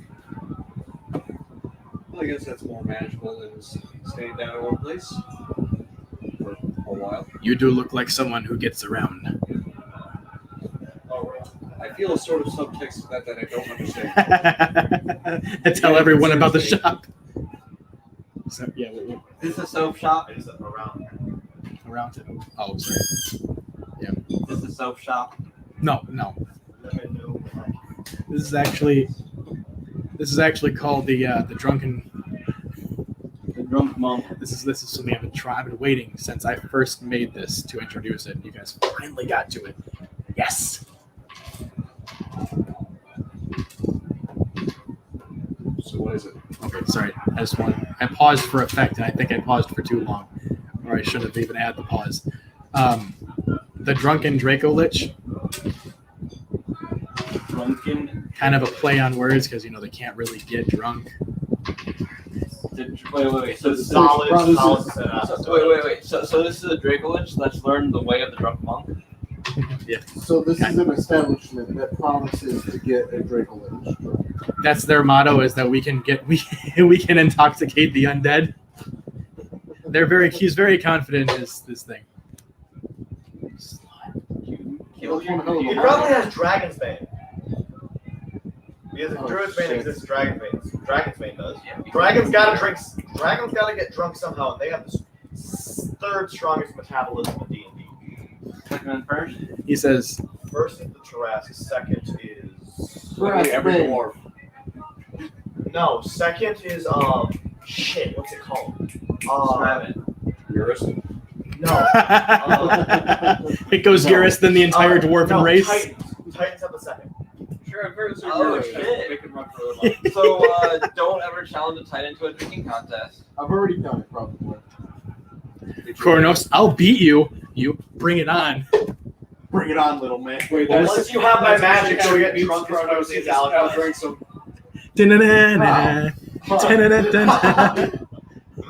Well, I guess that's more manageable than staying down in one place for a while. You do look like someone who gets around. I feel a sort of subtext to that I don't understand. Tell everyone about the shop. So, yeah, This is a soap shop. It's around. around it. Oh, sorry. This is a soap shop. No. This is actually called the drunken. The drunk monk. This is something I've been waiting since I first made this to introduce it. You guys finally got to it. Yes. So what is it? Okay, sorry. I paused for effect, and I think I paused for too long, or I should have even had the pause. The drunken Draco Lich, Drunken. kind of a play on words because they can't really get drunk. Wait. So this is Solid wait. So this is a Dracolich that's learned the way of the drunk monk. So this is an establishment that promises to get a Draco Lich. That's their motto: is that we can intoxicate the undead. He's very confident in this thing. He probably has Dragon's Bane. Because if Druid's Bane exists, Dragon's Bane does. Yeah, Dragons gotta get drunk somehow, and they have the third strongest metabolism in D&D. Second first. He says, First is the Tarrasque, second is... Every dwarf. No, second is, shit, what's it called? Describe it. Eurus. No. it goes Eurus, then the entire dwarven race. Titans have the second. Sure, I've heard of Oh, Eurus. shit. They can run for a little while. So don't ever challenge a Titan to a drinking contest. I've already done it, probably. Kronos, I'll beat you. You bring it on. Bring it on, little man. Wait, Unless you have my magic, so we get drunk as Kronos. quickly as I'll Alex. drink some. Da-na-na-na. Da-na-na-na-na.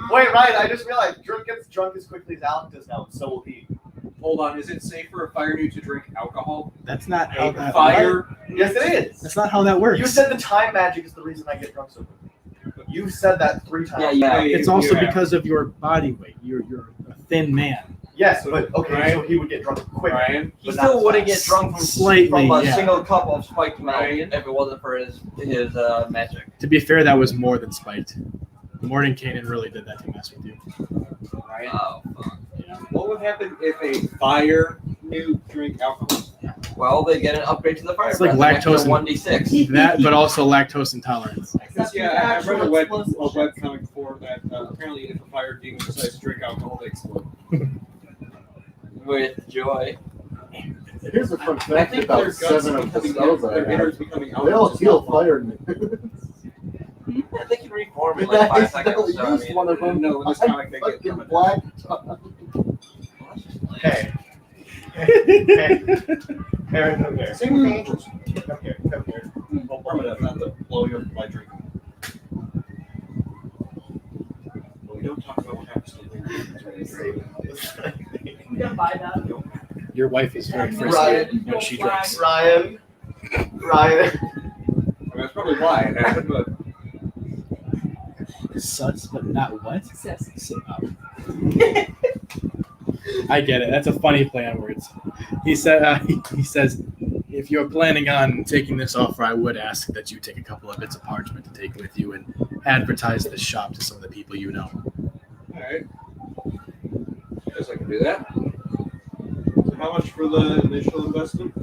Wait, Ryan, I just realized Drunk gets drunk as quickly as Alex does now, and so will he. Hold on, is it safe for a fire newt to drink alcohol? That's not how that works. Fire. Yes, it is. That's not how that works. You said the time magic is the reason I get drunk so quickly. You said that 3 times. Yeah. It's also because of your body weight. You're a thin man. Yes, but okay, Ryan? so he would get drunk quicker. Ryan. He But still not wouldn't fast. get drunk from Slightly, a yeah. single cup of spiked milk Ryan? if it wasn't for his magic. To be fair, that was more than spiked. Mordenkainen really did that to mess with you. Ryan. Oh, fuck. Yeah. What would happen if a fire newt drank alcohol? Well, they get an upgrade to the fire. It's like breath, an extra lactose 1d6. That, but also lactose intolerance. Because I read a web comic before that apparently if a fire demon decides to drink alcohol, they explode. With joy. Here's a fun I fact think about their guts 7 of the becoming spells I their have. innards becoming They all elements is heal not fun. fire. Yeah, they can reform in like 5 seconds. So, I Use mean, one of them. No, in this I'm comic they get fucking from it. black. Hey. Aaron, come here. Same with angels. Come here. Come here. Well, permanent, not the blow you up by drinking. But we don't talk about what happens to the I'm gonna buy that. Your wife is very frisky Ryan. when she drinks. Ryan. I mean, that's probably why it happened, but Sus, but not what? Sis. I get it. That's a funny play on words. He said. He says, if you're planning on taking this offer, I would ask that you take a couple of bits of parchment to take with you and advertise this shop to some of the people you know. alright. Guess I can do that. So how much for the initial investment?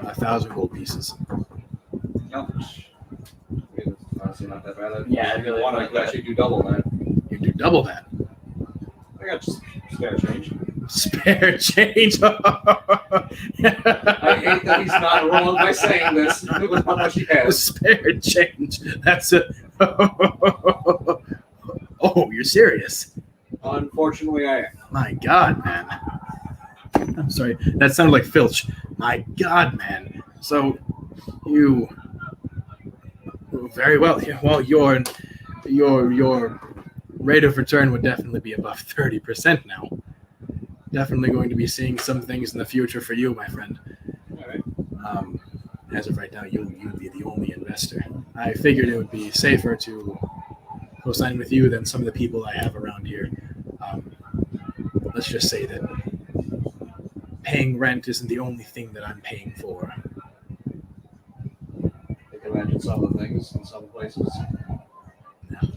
1,000 gold pieces. Ouch. I mean, it's honestly not that bad. Yeah, I really want like to that. actually do double that. You do double that. I got just spare change. Spare change. I hate that he's not wrong by saying this. It was how much he has. Spare change. That's a. Oh, you're serious? Unfortunately, I am. My God, man. I'm sorry. That sounded like filch. My God, man. So, you. Very well. Yeah, well, your rate of return would definitely be above 30% now. Definitely going to be seeing some things in the future for you, my friend. Alright. As of right now, you'll be the only investor. I figured it would be safer to co-sign with you than some of the people I have around here. Let's just say that paying rent isn't the only thing that I'm paying for. I can imagine some of the things in some places.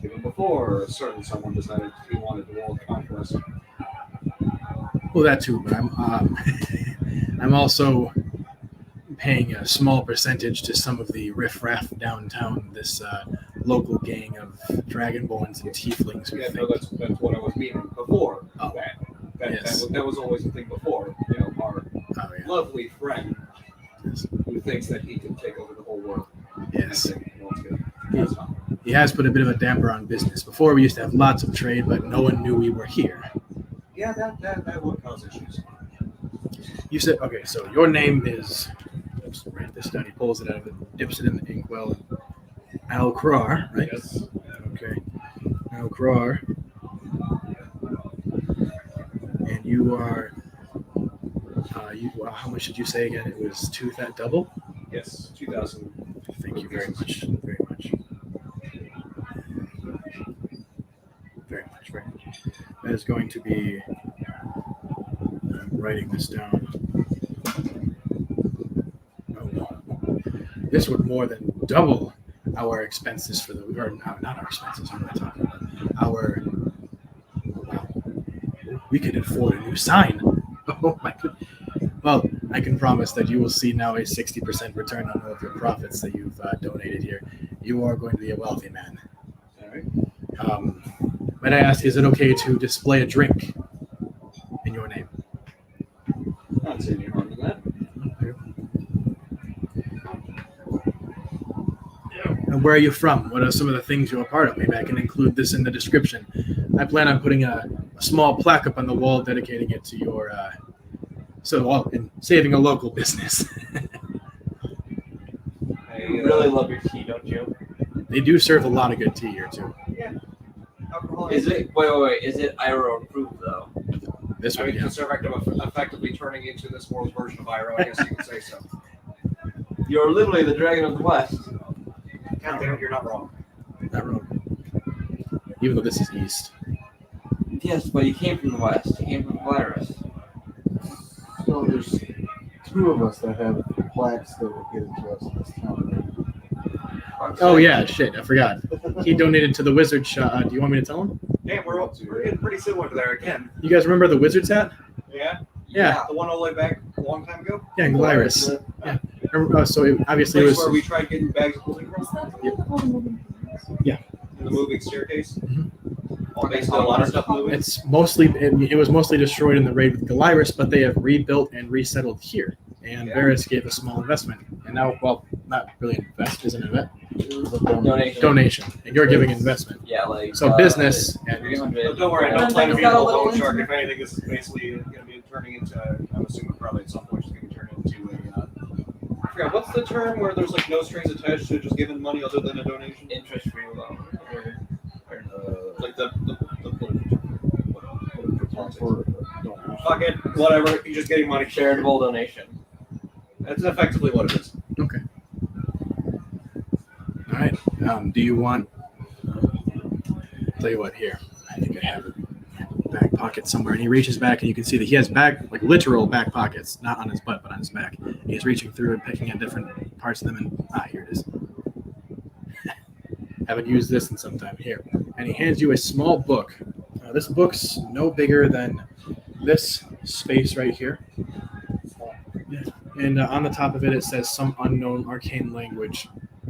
Even before a certain someone decided he wanted the world conquest. Well, that too, but I'm also paying a small percentage to some of the riffraff downtown, this local gang of dragonborns and tieflings who Yeah, think. no, that's what I was meaning before. Oh. Yes. That was always the thing before. You know, our Oh, yeah. lovely friend Yes. who thinks that he can take over the whole world. Yes. And think, well, it's good. That's not. He has put a bit of a damper on business. Before, we used to have lots of trade, but no one knew we were here. Yeah, that would cause issues. You said, okay, so your name is, let's write this down. He pulls it out of it, dips it in the inkwell. Al-Krar, right? Yes. Okay. Al-Krar. And you are, how much did you say again? It was that double? Yes. 2,000. Thank you very much. Very much. Very much. Very much. That is going to be, I'm writing this down. Oh, no. This would more than double our expenses for the, or no, not our expenses, what am I talking about? Our, wow. We could afford a new sign. Oh my god. Well, I can promise that you will see now a 60% return on all of your profits that you've donated here. You are going to be a wealthy man. All right. Might I ask, is it okay to display a drink in your name? Not seeing any harm in that. And where are you from? What are some of the things you're a part of? Maybe I can include this in the description. I plan on putting a small plaque up on the wall dedicating it to your, and saving a local business. You really love your tea, don't you? They do serve a lot of good tea here, too. Alcohol Is it? Wait. Is it Iroh approved though? This I one, mean, yeah. effectively turning into this world's version of Iroh, I guess you could say so. You're literally the Dragon of the West. God damn it, you're not wrong. Not wrong. Even though this is east. Yes, but you came from the West. You came from Polaris. So there's 2 of us that have plaques dedicated to us in this town. Oh, yeah, shit, I forgot. He donated to the wizard shop. Do you want me to tell him? Damn, we're getting pretty similar to there again. You guys remember the wizard's hat? Yeah? Yeah. The one all the way back a long time ago? Yeah, Glyris. Yeah. Obviously it Place was. where we tried getting bags of holding from Is that the one with all the moving pieces? in the moving staircase. Mhm. All basically a lot of stuff moving. It's mostly it was mostly destroyed in the raid with Galyrus, but they have rebuilt and resettled here. And Yeah. Varys gave a small investment, and now, well, not really invest, isn't it? Donation. And you're giving investment. Yeah, like So business and 300. But don't worry, I don't And plan to then be he's a got a little little shark. instrument. If anything, this is basically going to be turning into, I'm assuming probably at some point, it's going to be turned into a, I forgot, what's the term where there's like no strings attached to just giving money other than a donation? Interest-free loan. Like the fuck it, whatever, you're just getting money. Charitable donation. That's effectively what it is. okay. All right. Do you want? Tell you what. Here, I think I have it. Back pocket somewhere, and he reaches back, and you can see that he has back, like literal back pockets, not on his butt, but on his back. He's reaching through and picking at different parts of them, and here it is. Haven't used this in some time. Here, and he hands you a small book. This book's no bigger than this space right here. Yeah. And on the top of it, it says some unknown arcane language.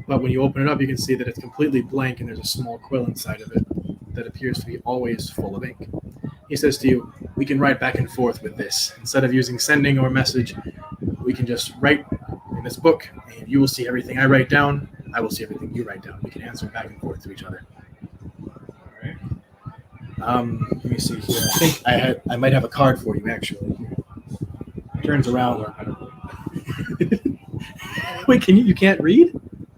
But when you open it up, you can see that it's completely blank, and there's a small quill inside of it that appears to be always full of ink. He says to you, we can write back and forth with this. Instead of using sending or message, we can just write in this book, and you will see everything I write down. I will see everything you write down. We can answer back and forth to each other. Let me see here. I think I might have a card for you, actually. Turns around. Wait, you can't read?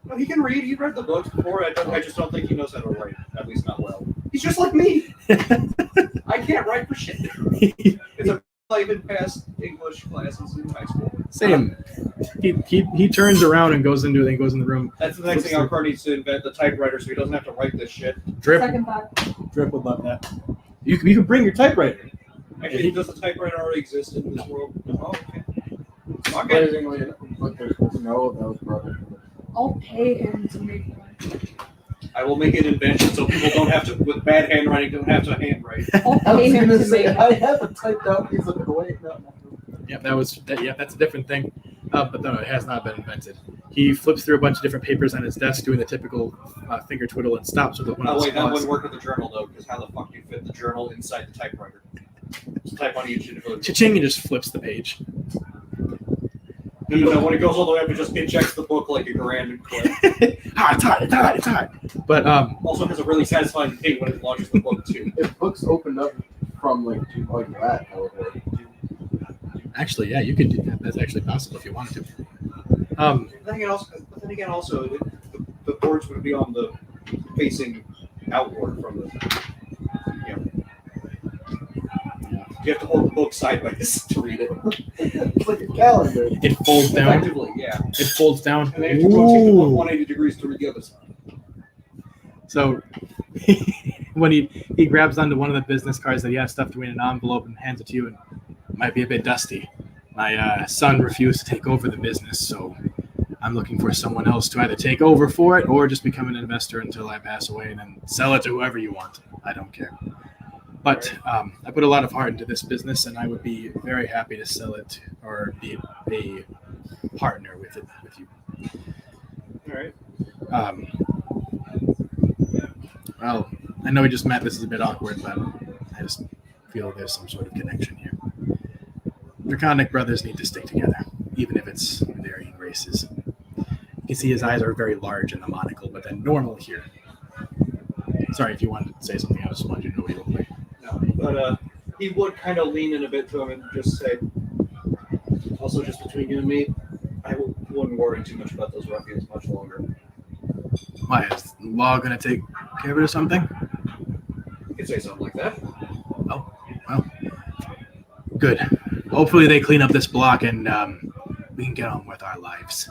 No, he can read. He read the books before. I just don't think he knows how to write. At least not well. He's just like me. I can't write for shit. It's a I even passed English classes in high school. Same. He turns around and goes into the room. That's the next thing our car needs to invent, the typewriter, so he doesn't have to write this shit. Drip Second thought. would love that. You can bring your typewriter. Actually, does the typewriter already exist in this world? Oh, okay. Fuck it. Surprisingly, but there's no those brothers. I'll pay him to make one. I will make an invention so people don't have to, with bad handwriting, don't have to handwrite. I'll pay him to make one. I have a typed out piece of wait, no. Yep, that's a different thing. But no, it has not been invented. He flips through a bunch of different papers on his desk, doing the typical finger twiddle, and stops with one of Oh his wait, that claws. wouldn't work with the journal though, because how the fuck do you fit the journal inside the typewriter? Just type on each individual. Cha-ching, and just flips the page. No, when it goes all the way up, it just injects the book like a grand clip. It's hot. But Also has a really satisfying ping when it launches the book too. If books opened up from like that, that would work. actually, yeah, you could do that. That's actually possible if you wanted to. Then again, also, the boards would be on the facing outward from the. You have to hold the book sideways to read it. It's like a calendar. It folds down. Effectively, yeah. It folds down. And then you have to rotate the book Ooh. 180 degrees to read the other side. So when he grabs onto one of the business cards that he has stuffed away in an envelope and hands it to you, and it might be a bit dusty. My son refused to take over the business, so I'm looking for someone else to either take over for it or just become an investor until I pass away and then sell it to whoever you want. I don't care. But I put a lot of heart into this business, and I would be very happy to sell it or be a partner with you. All right. Well, I know we just met. This is a bit awkward, but I just feel there's some sort of connection here. Draconic brothers need to stick together, even if it's varying races. You can see his eyes are very large in the monocle, but then normal here. Sorry, if you wanted to say something, I just wanted you to know what he looked like. No, but he would kind of lean in a bit to him and just say, also just between you and me, I wouldn't worry too much about those ruffians much longer. Why, is the law going to take care of it or something? You could say something like that. Oh, well, good. Hopefully they clean up this block and we can get on with our lives.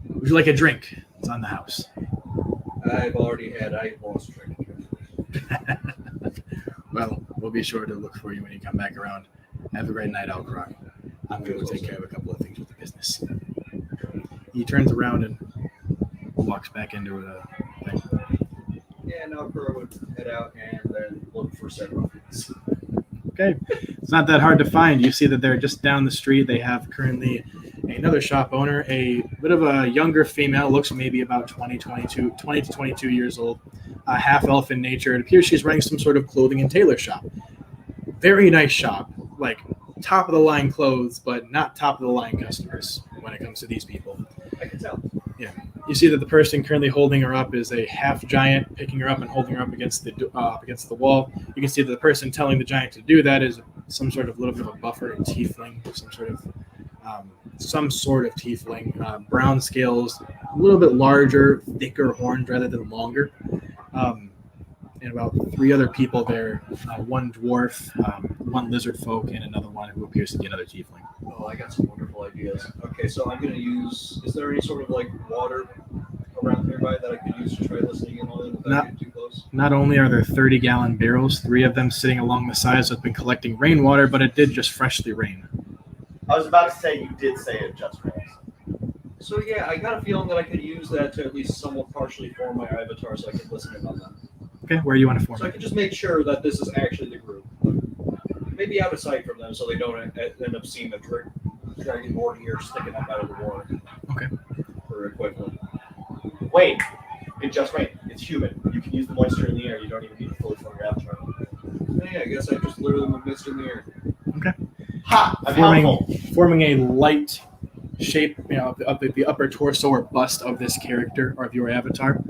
Would you like a drink? It's on the house. I lost track. Well, we'll be sure to look for you when you come back around. Have a great night, Alcroc. I'm going to take care of a couple of things with the business. He turns around and walks back into a thing. Yeah, now Crow would head out and then look for said ruffians. Okay. It's not that hard to find. You see that they're just down the street. They have currently another shop owner, a bit of a younger female, looks maybe about 20 to 22 years old, half elf in nature. It appears she's running some sort of clothing and tailor shop. Very nice shop, like top of the line clothes, but not top of the line customers when it comes to these people. I can tell. You see that the person currently holding her up is a half giant, picking her up and holding her up against the wall. You can see that the person telling the giant to do that is some sort of little bit of a buffer, tiefling, some sort of tiefling, brown scales, a little bit larger, thicker horns rather than longer. And about 3 other people there, one dwarf, one lizard folk, and another one who appears to be another tiefling. Oh, I got some wonderful ideas. Okay, so I'm gonna use. Is there any sort of like water around nearby that I could use to try listening in on without getting too close? Not only are there 30-gallon barrels, 3 of them sitting along the sides that have been collecting rainwater, but it did just freshly rain. I was about to say you did say it just rains. So yeah, I got a feeling that I could use that to at least somewhat partially form my avatar, so I could listen in on them. Okay, where do you want to form So I it? can just make sure that this is actually the group. Maybe out of sight from them, so they don't end up seeing the dragon board here sticking up out of the water. Okay. For equivalent. Wait, it just rained. It's humid. You can use the moisture in the air. You don't even need to fully form your avatar. Yeah, I guess I just literally went mist in the air. Ha! I'm helpful. Forming a light shape, of the upper torso or bust of this character or of your avatar,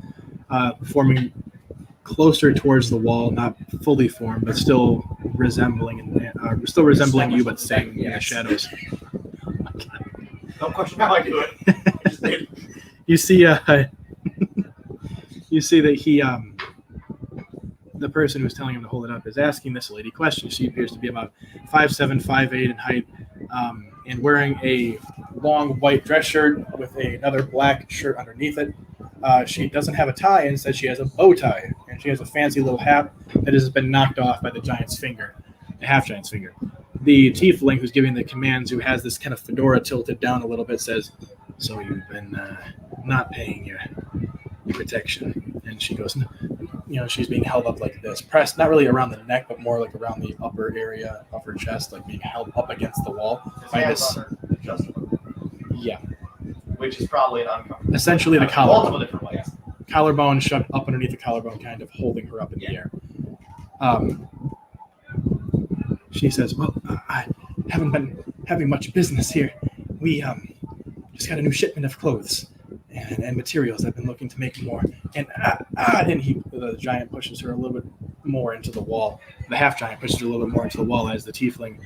forming closer towards the wall, not fully formed, but still resembling you, but staying in the shadows. Don't question how I do it. You see, you see that he, the person who's telling him to hold it up is asking this lady questions. She appears to be about 5'7", 5'8" in height, and wearing a long white dress shirt with another black shirt underneath it. She doesn't have a tie, and says she has a bow tie, and she has a fancy little hat that has been knocked off by the giant's finger, the half giant's finger. The tiefling who's giving the commands, who has this kind of fedora tilted down a little bit, says, "So you've been not paying your protection?" And she goes, she's being held up like this, pressed not really around the neck, but more like around the upper area of her chest, like being held up against the wall by this. Yeah. Which is probably an uncomfortable. Essentially the Multiple different ways. collarbone shoved up underneath the collarbone, kind of holding her up in the air. She says, "Well, I haven't been having much business here. We just got a new shipment of clothes and materials. I've been looking to make more." And the giant pushes her a little bit more into the wall. The half giant pushes her a little bit more into the wall as the tiefling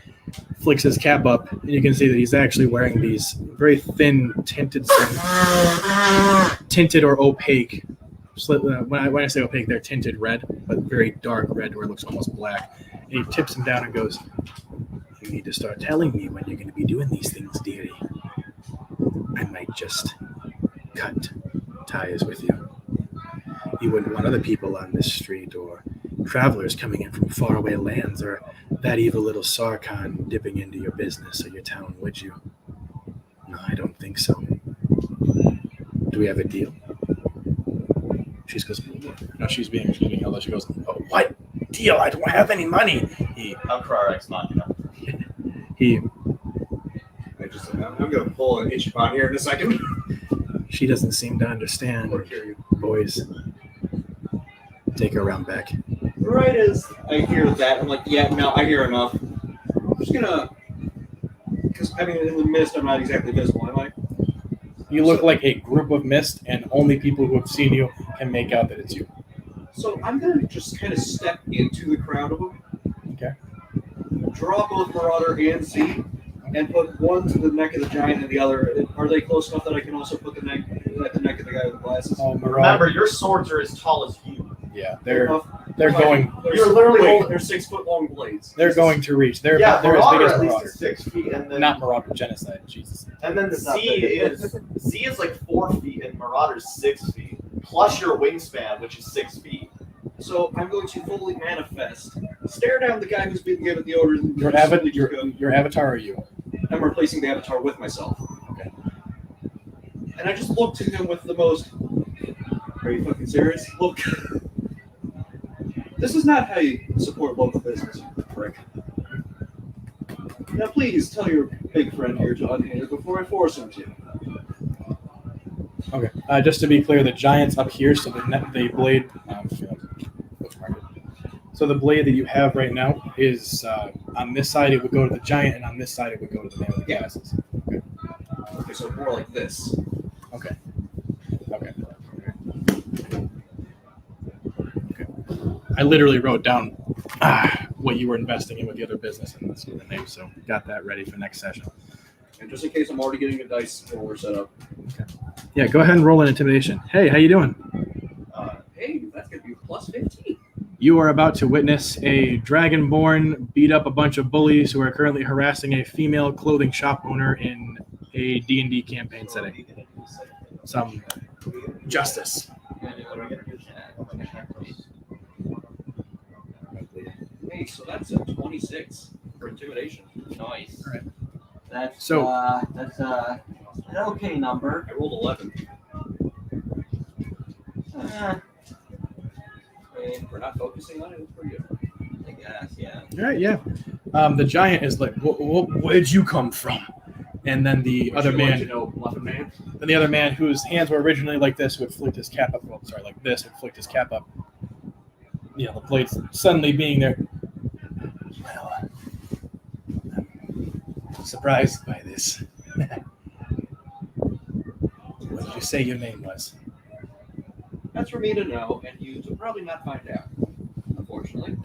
flicks his cap up, and you can see that he's actually wearing these very thin tinted or opaque. When I say opaque, they're tinted red, but very dark red where it looks almost black. And he tips him down and goes, "You need to start telling me when you're going to be doing these things, dearie. I might just cut ties with you. You wouldn't want other people on this street or travelers coming in from faraway lands or that evil little Sarkhan dipping into your business or your town, would you? No, I don't think so. Do we have a deal?" She goes, no, she's being held up. She goes, "Oh, what deal? I don't have any money." I'm gonna pull an itch upon here in a second. She doesn't seem to understand. Boys, take her around back. Right as I hear that, I'm like, yeah, no, I hear enough. I'm just gonna, because I mean, in the mist, I'm not exactly visible, am I? You look like a group of mist, and only people who have seen you can make out that it's you. So I'm gonna just kind of step into the crowd of them. Okay. Draw both Marauder and Z, and put one to the neck of the giant and the other. Are they close enough that I can also put the neck at the neck of the guy with the glasses? Remember, your swords are as tall as you. Yeah, they're going. You're literally holding. They're 6 foot long blades. They're going to reach. They're as big Marauder as at least Marauder. is 6 feet, and then Not Marauder, genocide. Jesus. And then Z is like 4 feet, and Marauder's 6 feet. Plus your wingspan, which is 6 feet. So I'm going to fully manifest. Stare down the guy who's been given the order. Your avatar or you? I'm replacing the avatar with myself. Okay. And I just look to him with the most. Are you fucking serious? Look. This is not how you support local business, you prick. Now please tell your big friend here to unhand it before I force him to. Okay. Just to be clear, the giant's up here, so the blade. So the blade that you have right now is on this side. It would go to the giant, and on this side it would go to the man with the glasses. Okay, so more like this. Okay. I literally wrote down what you were investing in with the other business and that's the name, so got that ready for next session. And just in case I'm already getting a dice roller set up. Yeah, go ahead and roll an intimidation. Hey, how you doing? Hey, that's gonna be plus 15. You are about to witness a dragonborn beat up a bunch of bullies who are currently harassing a female clothing shop owner in a D&D campaign setting. Some justice. Hey, so that's a 26 for intimidation. Nice. All right. That's So- an okay number. I rolled 11. And we're not focusing on it. It's pretty good. I guess, yeah. All right, yeah. The giant is like, where'd you come from? And then the Would other you like man, to know, Muffin Man? then the other man whose hands were originally like this, who had flicked his cap up. Well, sorry, like this, had flicked his cap up. You know, the blades suddenly being there. Well, I'm surprised by this. What did you say your name was? That's for me to know, and you to probably not find out, unfortunately.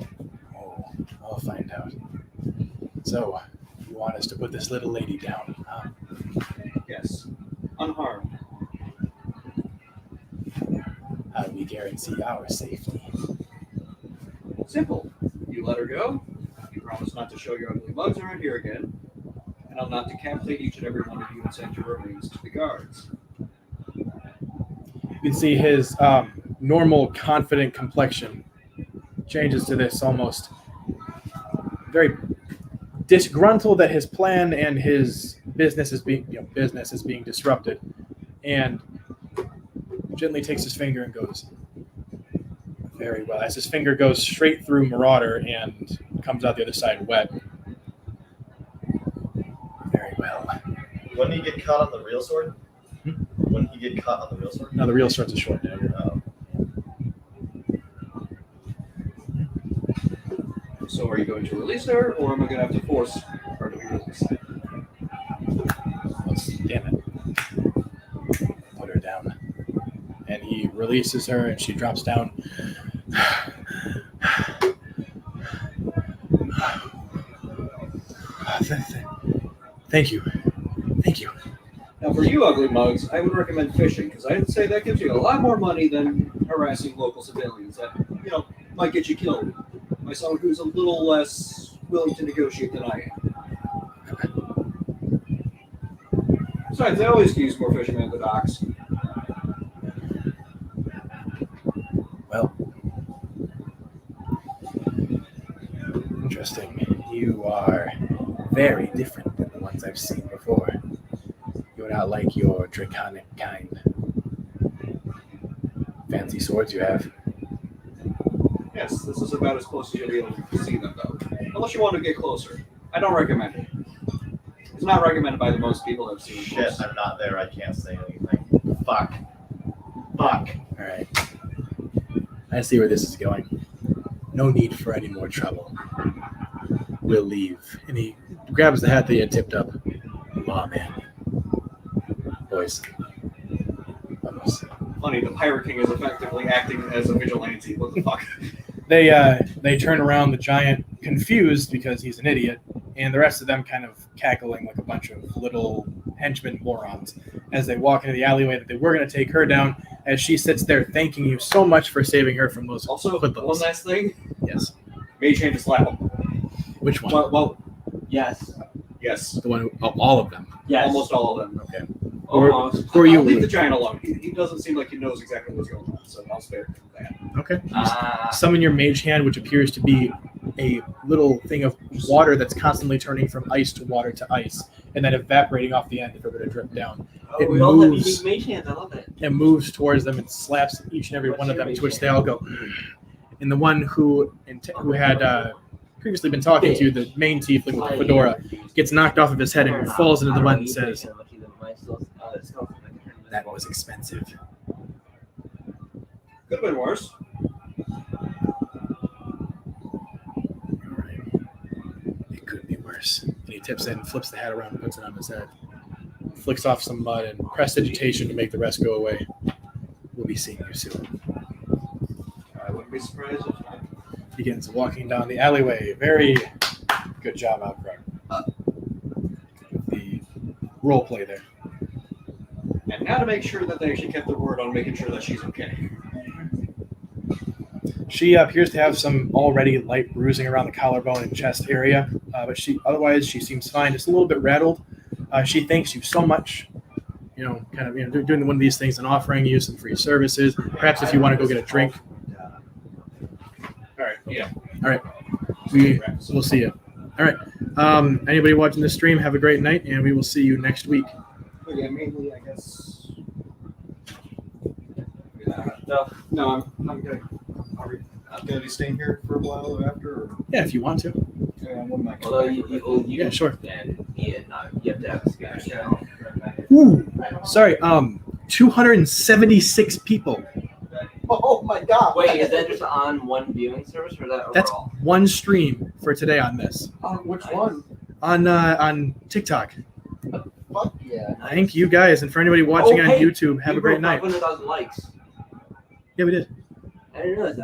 Oh, I'll find out. So, you want us to put this little lady down, huh? Yes. Unharmed. How do we guarantee our safety? Simple. You let her go, you promise not to show your ugly mugs around here again, and I'll not decapitate each and every one of you and send your remains to the guards. You can see his normal, confident complexion changes to this almost very disgruntled that his plan and his business is being disrupted, and gently takes his finger and goes, very well. As his finger goes straight through Marauder and comes out the other side wet. Very well. When did he get caught on the real sword? Hmm? When did he get caught on the real sword? No, the real sword's a short dagger. Oh. So are you going to release her, or am I going to have to force her to be released? Damn it. Put her down. And he releases her and she drops down. Thank you. Thank you. Now, for you ugly mugs, I would recommend fishing, because I'd say that gives you a lot more money than harassing local civilians that, might get you killed by someone who's a little less willing to negotiate than I am. Besides, they always use more fishermen at the docks. Well, interesting. You are very different than the ones I've seen before. You're not like your draconic kind. Fancy swords you have. Yes, this is about as close as you'll be able to see them, though. Unless you want to get closer. I don't recommend it. It's not recommended by the most people I've seen. Shit, I'm not there. I can't say anything. Fuck. Alright. I see where this is going. No need for any more trouble. We'll leave. And he grabs the hat that he had tipped up. Lawman. Boys. Vamos. Funny, the Pirate King is effectively acting as a vigilante. What the fuck? They turn around the giant, confused because he's an idiot, and the rest of them kind of cackling like a bunch of little henchmen morons as they walk into the alleyway that they were going to take her down, as she sits there thanking you so much for saving her from those Also, hoodlums. one last thing. Yes. Mage hand to slap him. Which one? Well, Yes. yes. The one of all of them. Yes. Almost all of them. Okay. Almost. Who are you I'll leave the with? giant alone. He doesn't seem like he knows exactly what's going on, so I'll spare him that. Okay. Uh, Summon your mage hand, which appears to be a little thing of water that's constantly turning from ice to water to ice, and then evaporating off the end if it were to drip down. It we all have moves. unique mage hands. I love it. And moves towards them and slaps each and every What's one of your them, mage to which hand? they all go. And the one who had previously been talking to, the main tiefling with the fedora, gets knocked off of his head and falls into the mud and says, "That was expensive." Could have been worse. Alright. It could be worse. And he tips it and flips the hat around and puts it on his head. Flicks off some mud and prestidigitation to make the rest go away. We'll be seeing you soon. I wouldn't be surprised if not. Begins walking down the alleyway. Very good job out front. The role play there. And now to make sure that they actually kept their word on making sure that she's okay. She appears to have some already light bruising around the collarbone and chest area, but otherwise she seems fine. Just a little bit rattled. She thanks you so much. Doing one of these things and offering you some free services. Perhaps if you want to go get a drink. All right. Yeah. All right. We'll see you. All right. Anybody watching this stream, have a great night, and we will see you next week. Okay, mainly, I guess. No. I'm gonna. Are we gonna be staying here for a while after? Or? Yeah, if you want to. What am I gonna Although do? Yeah, sure. And Ian, you have to have a schedule. Ooh, sorry. 276 people. Oh my God! Wait, is that just on one viewing service or is that overall? That's one stream for today on this. Which one? On TikTok. Fuck yeah! Thank you guys, and for anybody watching on YouTube, have a great night. 500,000 likes. Yeah, we did. I didn't realize that.